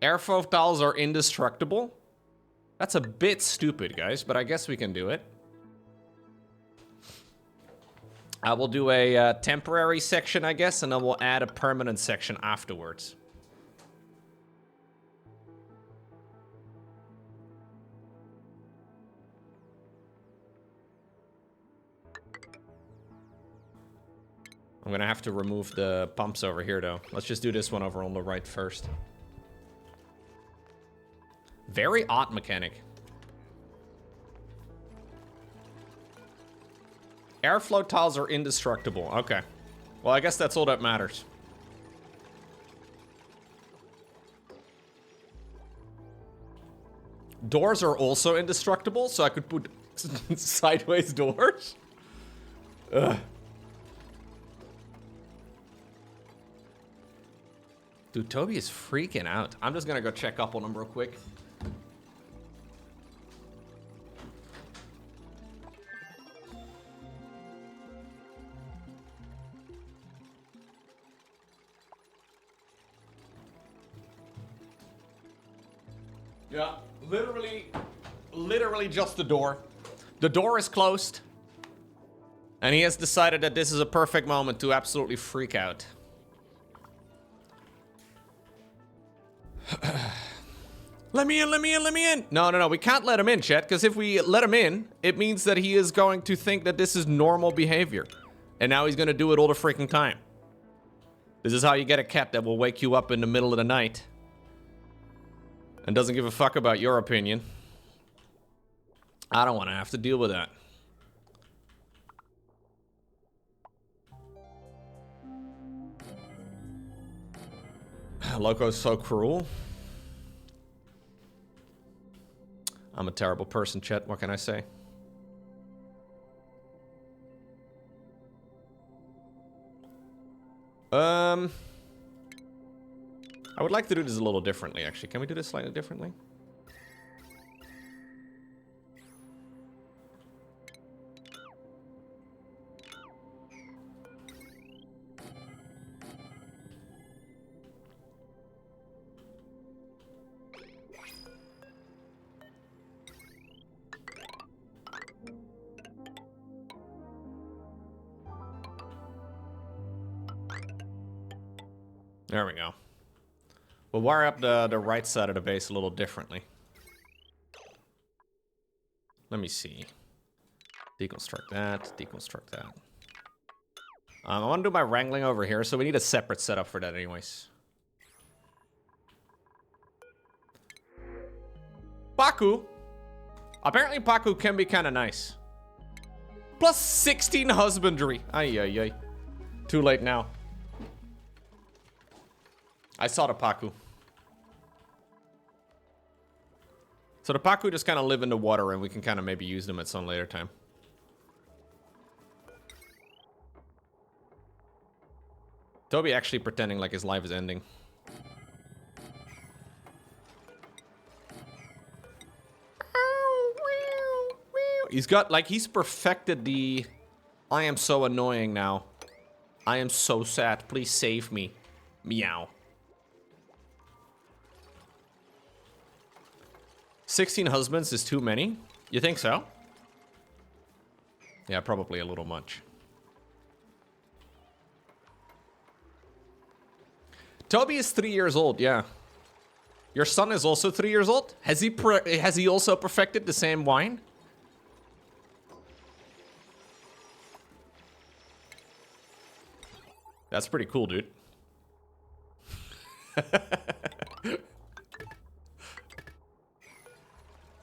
Airflow tiles are indestructible? That's a bit stupid, guys, but I guess we can do it. I will do a temporary section, I guess, and then we'll add a permanent section afterwards. I'm gonna have to remove the pumps over here, though. Let's just do this one over on the right first. Very odd mechanic. Airflow tiles are indestructible. Okay. Well, I guess that's all that matters. Doors are also indestructible, so I could put sideways doors. Ugh. Dude, Toby is freaking out. I'm just gonna go check up on him real quick. Yeah, literally just the door. The door is closed. And he has decided that this is a perfect moment to absolutely freak out. Let me in, let me in, let me in. No, we can't let him in, chat, because if we let him in, it means that he is going to think that this is normal behavior. And now he's going to do it all the freaking time. This is how you get a cat that will wake you up in the middle of the night. And doesn't give a fuck about your opinion. I don't want to have to deal with that. Loco's so cruel. I'm a terrible person, Chet. What can I say? I would like to do this a little differently, actually. Can we do this slightly differently? There we go. We'll wire up the right side of the base a little differently. Let me see. Deconstruct that, deconstruct that. I want to do my wrangling over here, so we need a separate setup for that anyways. Baku. Apparently Baku can be kind of nice. Plus 16 husbandry. Ay, ay, ay. Too late now. I saw the Paku. So the Paku just kind of live in the water and we can kind of maybe use them at some later time. Toby actually pretending like his life is ending. He's got, like, he's perfected the... I am so annoying now. I am so sad. Please save me. Meow. 16 husbands is too many? You think so? Yeah, probably a little much. Toby is 3 years old, yeah. Your son is also 3 years old? Has he also perfected the same wine? That's pretty cool, dude.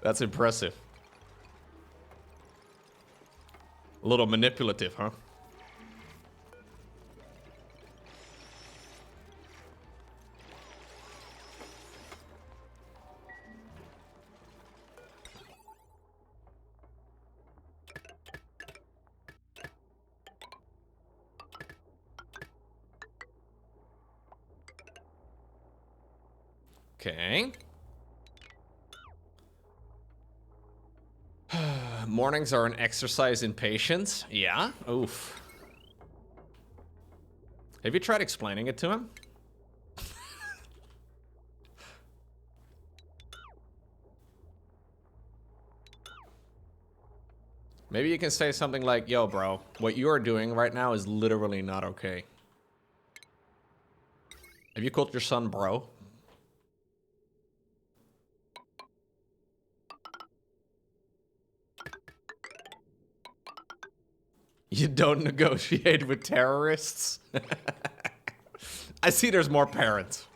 That's impressive. A little manipulative, huh? Okay. Mornings are an exercise in patience. Yeah? Oof. Have you tried explaining it to him? Maybe you can say something like, yo, bro, what you're doing right now is literally not okay. Have you called your son bro? You don't negotiate with terrorists? I see there's more parents.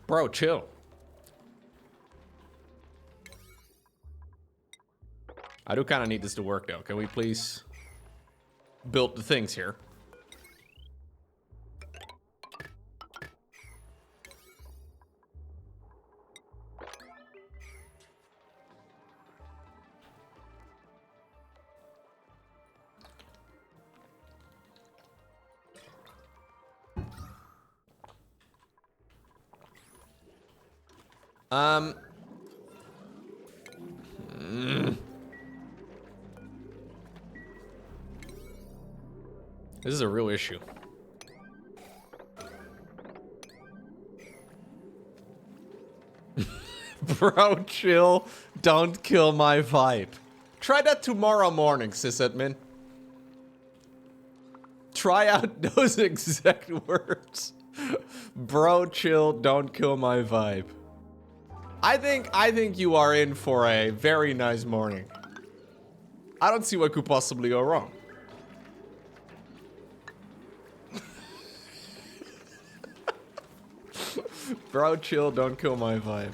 Bro, chill. I do kind of need this to work, though. Can we please build the things here? This is a real issue. Bro, chill. Don't kill my vibe. Try that tomorrow morning, sysadmin. Try out those exact words. Bro, chill. Don't kill my vibe. I think you are in for a very nice morning. I don't see what could possibly go wrong. Bro, chill, don't kill my vibe.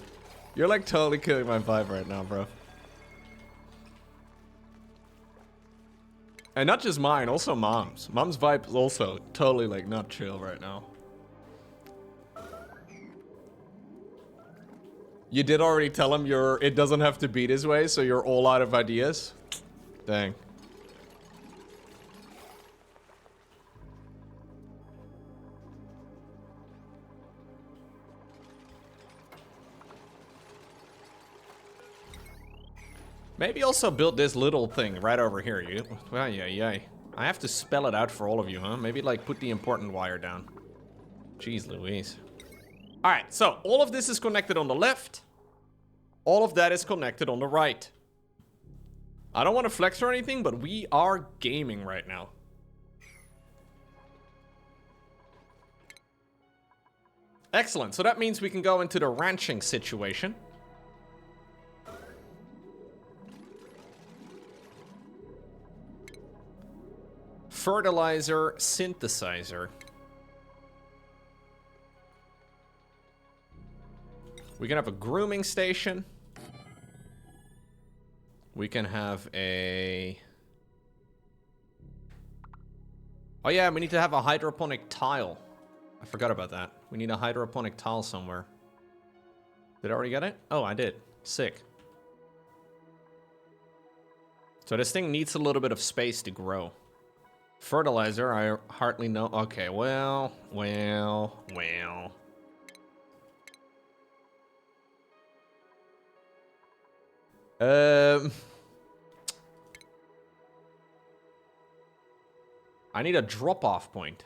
You're like totally killing my vibe right now, bro. And not just mine, also mom's. Mom's vibe is also totally like not chill right now. You did already tell him it doesn't have to be this way, so you're all out of ideas? Dang. Maybe also build this little thing right over here. Well, yeah. I have to spell it out for all of you, huh? Maybe like put the important wire down. Jeez Louise. All right, so all of this is connected on the left. All of that is connected on the right. I don't want to flex or anything, but we are gaming right now. Excellent, so that means we can go into the ranching situation. Fertilizer synthesizer. We can have a grooming station. We can have a... Oh yeah, we need to have a hydroponic tile. I forgot about that. We need a hydroponic tile somewhere. Did I already get it? Oh, I did. Sick. So this thing needs a little bit of space to grow. Fertilizer, I hardly know. Okay, well. I need a drop-off point.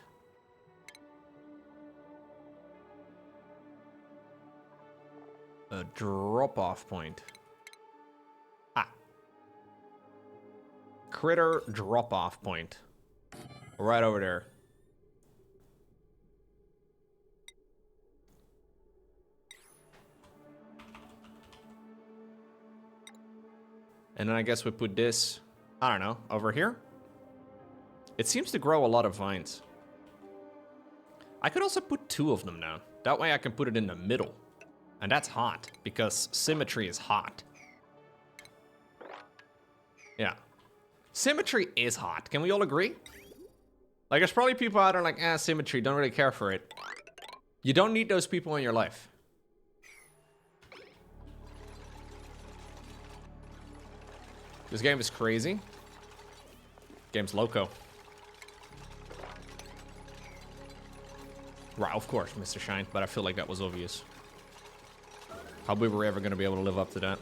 A drop-off point. Ah. Critter drop-off point. Right over there. And then I guess we put this, I don't know, over here. It seems to grow a lot of vines. I could also put 2 of them down. That way I can put it in the middle. And that's hot, because symmetry is hot. Yeah. Symmetry is hot. Can we all agree? Like, there's probably people out there like, symmetry, don't really care for it. You don't need those people in your life. This game is crazy. Game's loco. Right, of course, Mr. Shine, but I feel like that was obvious. How we were ever going to be able to live up to that.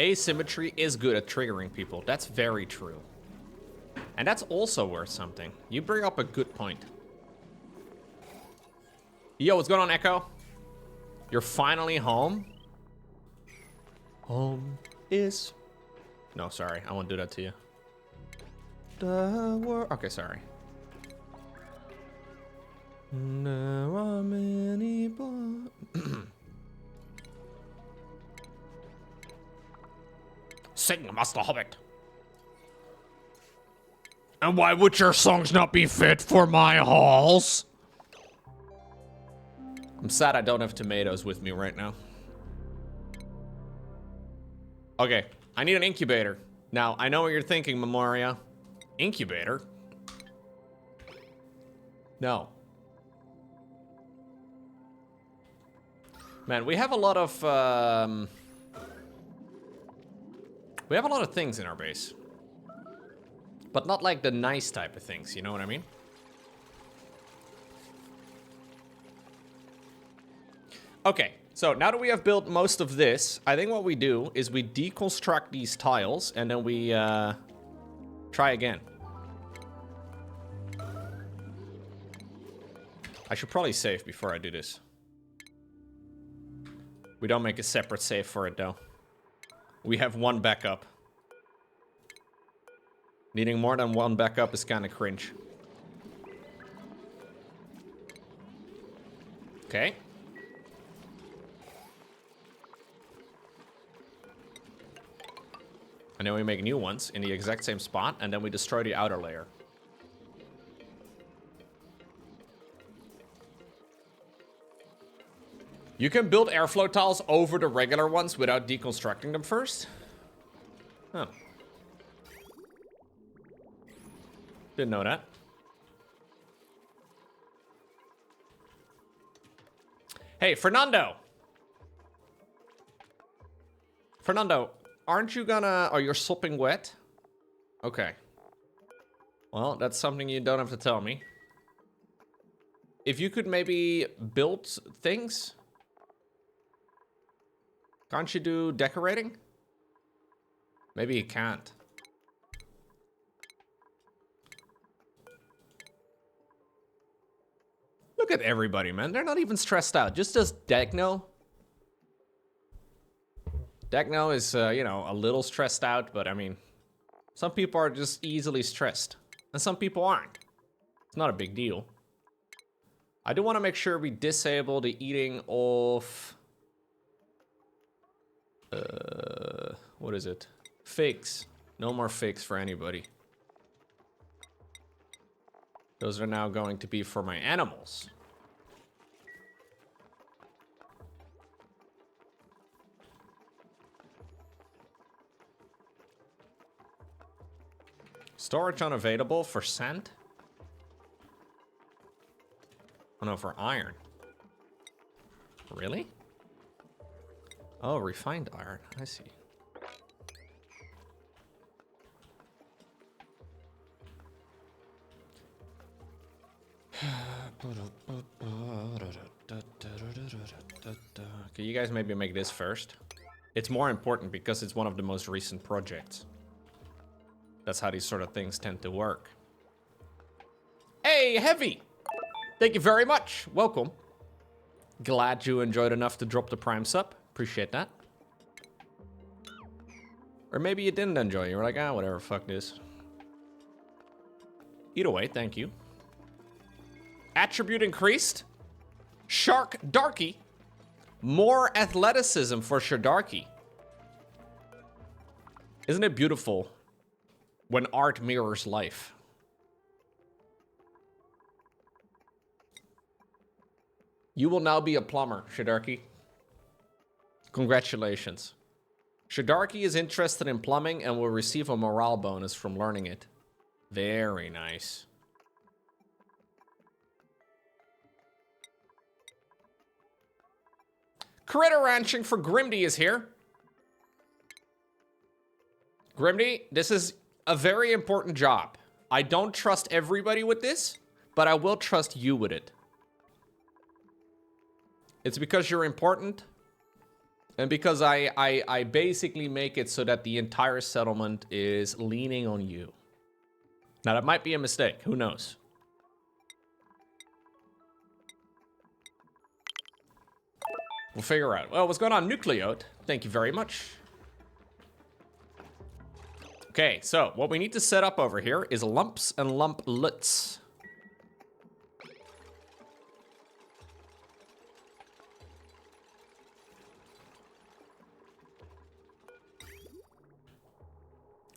Asymmetry is good at triggering people. That's very true. And that's also worth something. You bring up a good point. Yo, what's going on, Echo? You're finally home? Home is... No, sorry. I won't do that to you. Okay, sorry. There are many Sing, Master Hobbit. And why would your songs not be fit for my halls? I'm sad I don't have tomatoes with me right now. Okay, I need an incubator. Now, I know what you're thinking, Memoria. Incubator? No. Man, we have a lot of, we have a lot of things in our base. But not like the nice type of things, you know what I mean? Okay, so now that we have built most of this, I think what we do is we deconstruct these tiles and then we try again. I should probably save before I do this. We don't make a separate save for it though. We have one backup. Needing more than one backup is kind of cringe. Okay. And then we make new ones in the exact same spot, and then we destroy the outer layer. You can build airflow tiles over the regular ones without deconstructing them first? Oh. Didn't know that. Hey, Fernando! Fernando, aren't you gonna... Oh, you're sopping wet? Okay. Well, that's something you don't have to tell me. If you could maybe build things? Can't you do decorating? Maybe you can't. Look at everybody, man. They're not even stressed out. Just does Dagno. Dagno is, you know, a little stressed out, but I mean, some people are just easily stressed. And some people aren't. It's not a big deal. I do want to make sure we disable the eating of... what is it? Figs. No more figs for anybody. Those are now going to be for my animals. Storage unavailable for sand? Oh no, for iron. Really? Oh, refined iron. I see. Okay, you guys maybe make this first. It's more important because it's one of the most recent projects. That's how these sort of things tend to work. Hey, Heavy! Thank you very much. Welcome. Glad you enjoyed enough to drop the Prime sub. Appreciate that. Or maybe you didn't enjoy it. You were like, ah, whatever, fuck this. Either way, thank you. Attribute increased. Shark Darky. More athleticism for Shadarky. Isn't it beautiful when art mirrors life? You will now be a plumber, Shadarky. Congratulations. Shadarky is interested in plumbing and will receive a morale bonus from learning it. Very nice. Critter ranching for Grimdy is here. Grimdy, this is a very important job. I don't trust everybody with this, but I will trust you with it. It's because you're important, And because I basically make it so that the entire settlement is leaning on you. Now, that might be a mistake. Who knows? We'll figure out. Well, what's going on, Nucleode? Thank you very much. Okay, so what we need to set up over here is lumps and lumplets.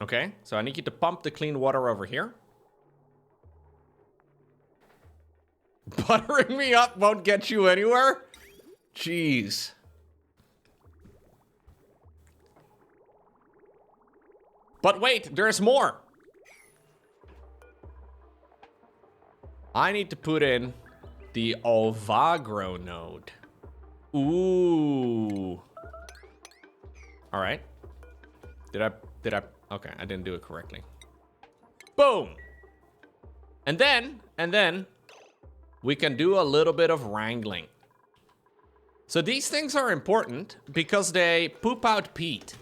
Okay, so I need you to pump the clean water over here. Buttering me up won't get you anywhere? Jeez. But wait, there's more. I need to put in the Ovagro node. Ooh. All right. Did I? Okay, I didn't do it correctly. Boom. And then we can do a little bit of wrangling. So these things are important because they poop out peat.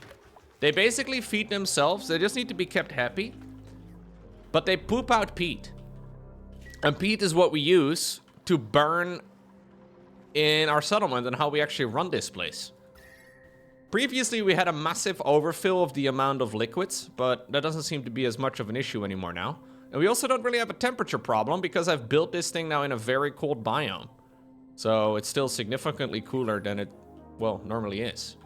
They basically feed themselves. They just need to be kept happy. But they poop out peat. And peat is what we use to burn in our settlement and how we actually run this place. Previously, we had a massive overfill of the amount of liquids, but that doesn't seem to be as much of an issue anymore now. And we also don't really have a temperature problem because I've built this thing now in a very cold biome. So it's still significantly cooler than it, well, normally is.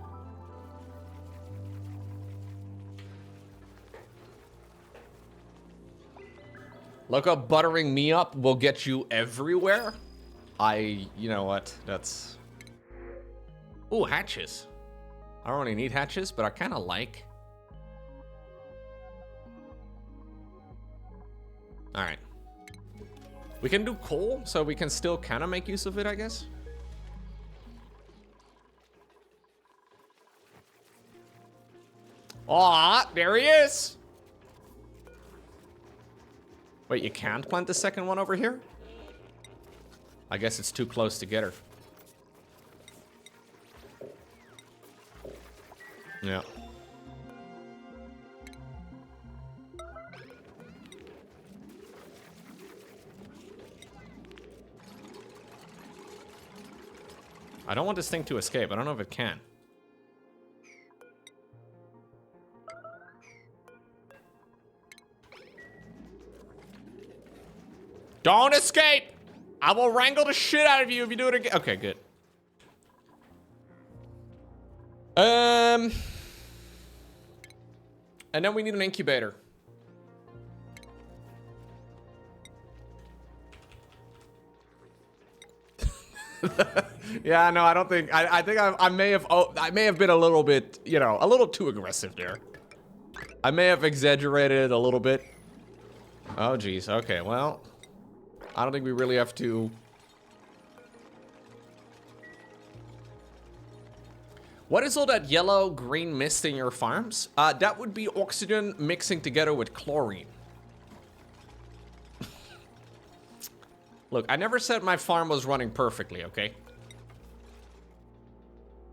Look up, buttering me up will get you everywhere. You know what, that's... Ooh, hatches. I don't really need hatches, but I kind of like. All right. We can do coal, so we can still kind of make use of it, I guess. Aw, there he is. Wait, you can't plant the second one over here? I guess it's too close together. Yeah. I don't want this thing to escape. I don't know if it can. Don't escape! I will wrangle the shit out of you if you do it again. Okay, good. And then we need an incubator. Yeah, no, I don't think. I think I may have been a little bit, you know, a little too aggressive there. I may have exaggerated it a little bit. Oh, geez. Okay, well, I don't think we really have to. What is all that yellow-green mist in your farms? That would be oxygen mixing together with chlorine. Look, I never said my farm was running perfectly, okay?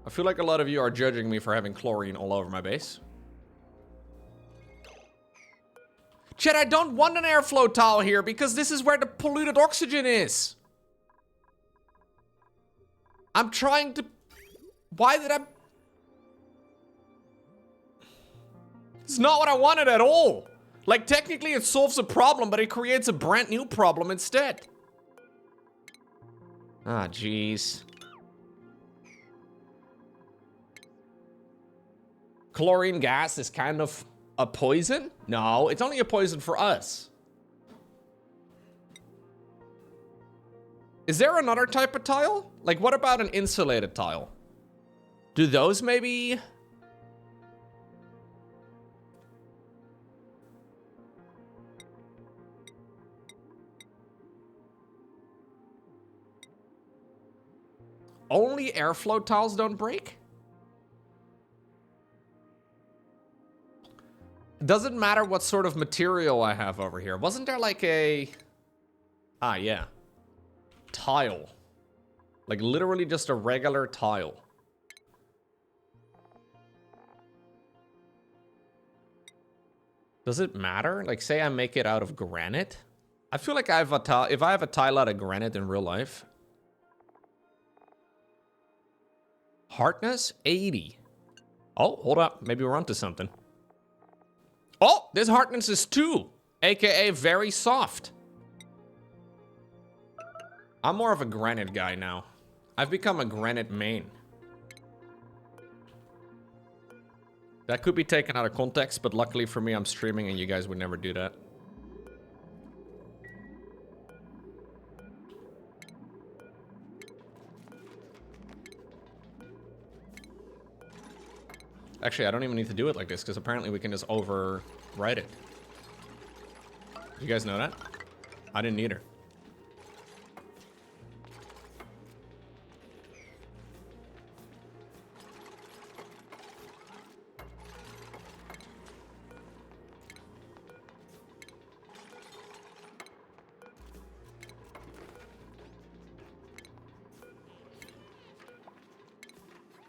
I feel like a lot of you are judging me for having chlorine all over my base. Chet, I don't want an airflow towel here because this is where the polluted oxygen is. I'm trying to... Why did I... It's not what I wanted at all. Like, technically it solves a problem, but it creates a brand new problem instead. Ah, jeez. Chlorine gas is kind of a poison? No, it's only a poison for us. Is there another type of tile? Like, what about an insulated tile? Do those maybe... Only airflow tiles don't break? Doesn't matter what sort of material I have over here. Wasn't there like a... Ah, yeah. Tile. Like literally just a regular tile. Does it matter? Like, say I make it out of granite? I feel like I have a tile. If I have a tile out of granite in real life. Hardness 80. Oh, hold up. Maybe we're onto something. Oh, this hardness is 2, aka very soft. I'm more of a granite guy now. I've become a granite main. That could be taken out of context, but luckily for me, I'm streaming and you guys would never do that. Actually, I don't even need to do it like this, because apparently we can just overwrite it. You guys know that? I didn't either.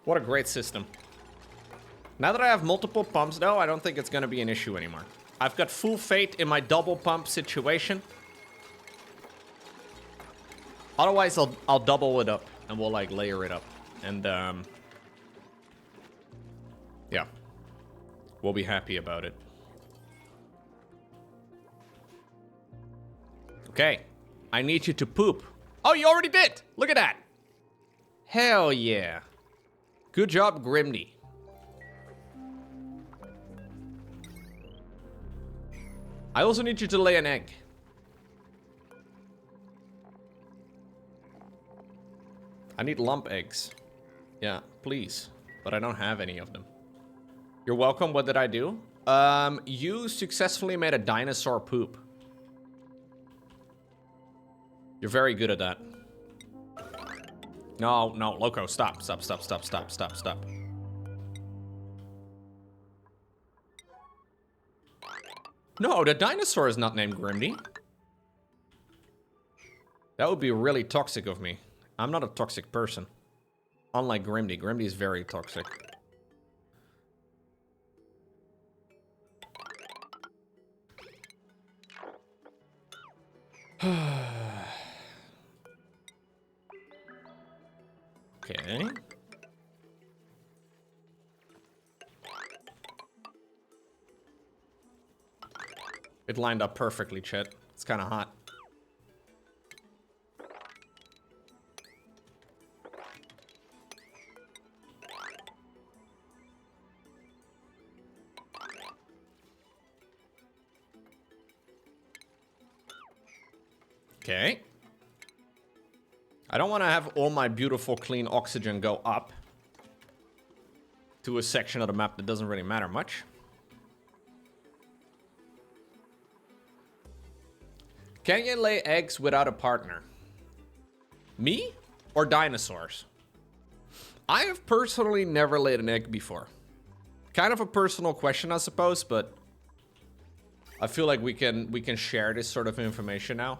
What a great system. Now that I have multiple pumps, though, I don't think it's going to be an issue anymore. I've got full faith in my double pump situation. Otherwise, I'll double it up and we'll, like, layer it up. And, yeah. We'll be happy about it. Okay. I need you to poop. Oh, you already did! Look at that! Hell yeah. Good job, Grimdy. I also need you to lay an egg. I need lump eggs. Yeah, please. But I don't have any of them. You're welcome. What did I do? You successfully made a dinosaur poop. You're very good at that. No, Loco, stop. No, the dinosaur is not named Grimdy. That would be really toxic of me. I'm not a toxic person. Unlike Grimdy. Grimdy is very toxic. Okay. It lined up perfectly, Chet. It's kind of hot. Okay. I don't want to have all my beautiful clean oxygen go up to a section of the map that doesn't really matter much. Can you lay eggs without a partner? Me or dinosaurs? I have personally never laid an egg before. Kind of a personal question, I suppose, but I feel like we can share this sort of information now.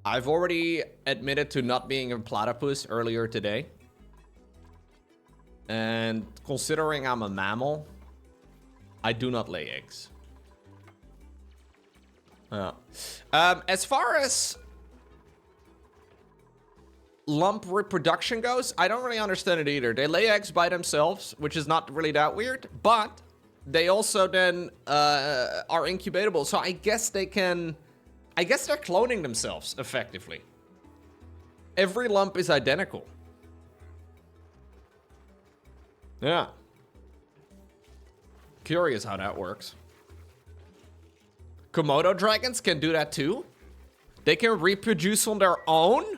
I've already admitted to not being a platypus earlier today. And considering I'm a mammal, I do not lay eggs. As far as lump reproduction goes, I don't really understand it either. They lay eggs by themselves, which is not really that weird, but they also then are incubatable. So I guess they can... I guess they're cloning themselves, effectively. Every lump is identical. Yeah. Curious how that works. Komodo dragons can do that too? They can reproduce on their own?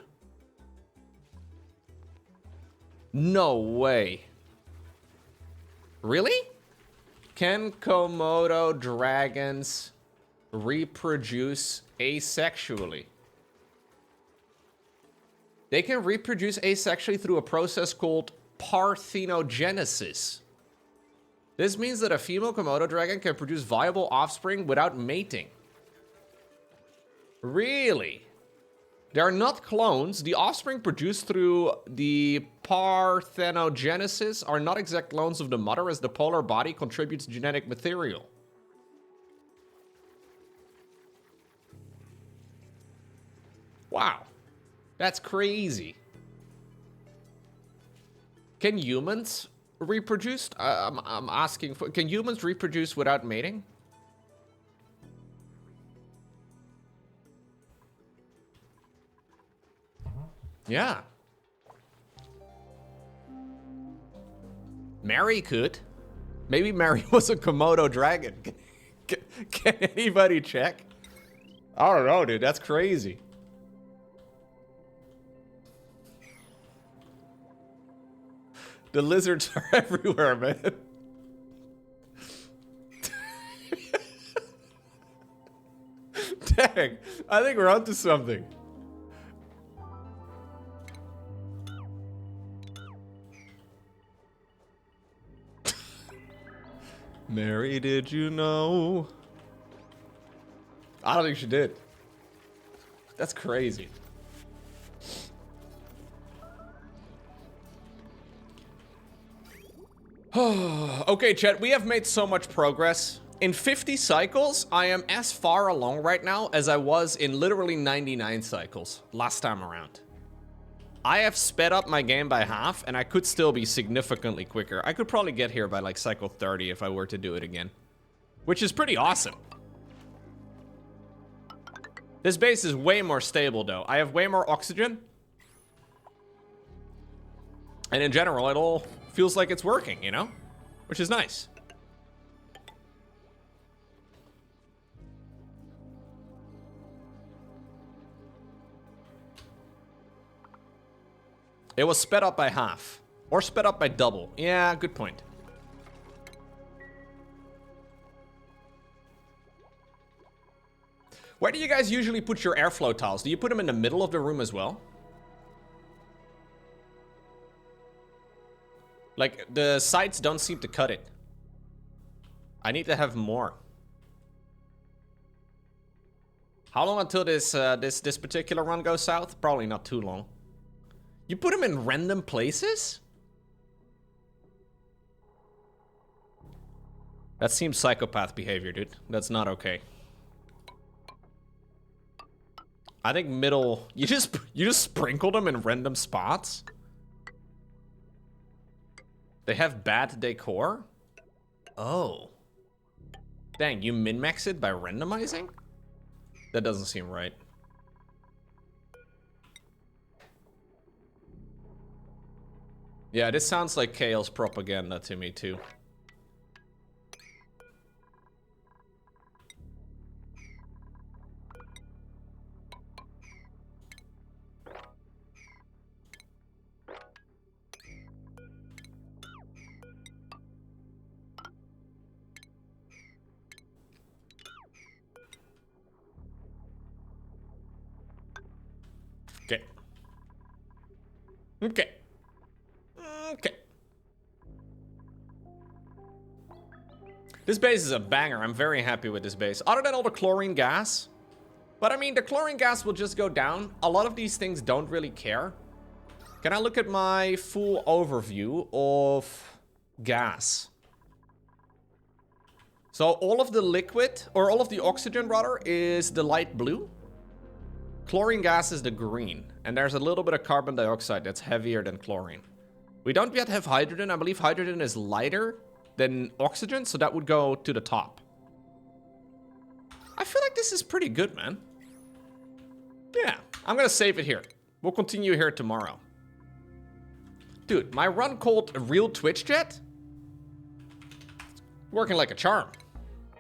No way. Really? Can Komodo dragons reproduce asexually? They can reproduce asexually through a process called parthenogenesis. This means that a female Komodo dragon can produce viable offspring without mating. Really? They are not clones. The offspring produced through the parthenogenesis are not exact clones of the mother, as the polar body contributes genetic material. Wow. That's crazy. Can humans reproduce? I'm asking for... Can humans reproduce without mating? Yeah. Mary could. Maybe Mary was a Komodo dragon. Can anybody check? I don't know, dude. That's crazy. The lizards are everywhere, man. Dang. I think we're onto something. Mary, did you know? I don't think she did. That's crazy. Okay, chat, we have made so much progress. In 50 cycles, I am as far along right now as I was in literally 99 cycles last time around. I have sped up my game by half, and I could still be significantly quicker. I could probably get here by like cycle 30 if I were to do it again. Which is pretty awesome. This base is way more stable though. I have way more oxygen. And in general, it all feels like it's working, you know? Which is nice. It was sped up by half. Or sped up by double. Yeah, good point. Where do you guys usually put your airflow tiles? Do you put them in the middle of the room as well? Like, the sides don't seem to cut it. I need to have more. How long until this this particular run goes south? Probably not too long. You put them in random places? That seems psychopath behavior, dude. That's not okay. I think middle... You just sprinkle them in random spots? They have bad decor? Oh. Dang, you min-max it by randomizing? That doesn't seem right. Yeah, this sounds like Kale's propaganda to me too. Okay. Okay. Okay. This base is a banger. I'm very happy with this base. Other than all the chlorine gas. But I mean, the chlorine gas will just go down. A lot of these things don't really care. Can I look at my full overview of gas? So all of the liquid, or all of the oxygen rather, is the light blue. Chlorine gas is the green. And there's a little bit of carbon dioxide that's heavier than chlorine. We don't yet have hydrogen. I believe hydrogen is lighter than oxygen, so that would go to the top. I feel like this is pretty good, man. Yeah, I'm gonna save it here. We'll continue here tomorrow. Dude, my run called Real Twitch Jet? Working like a charm.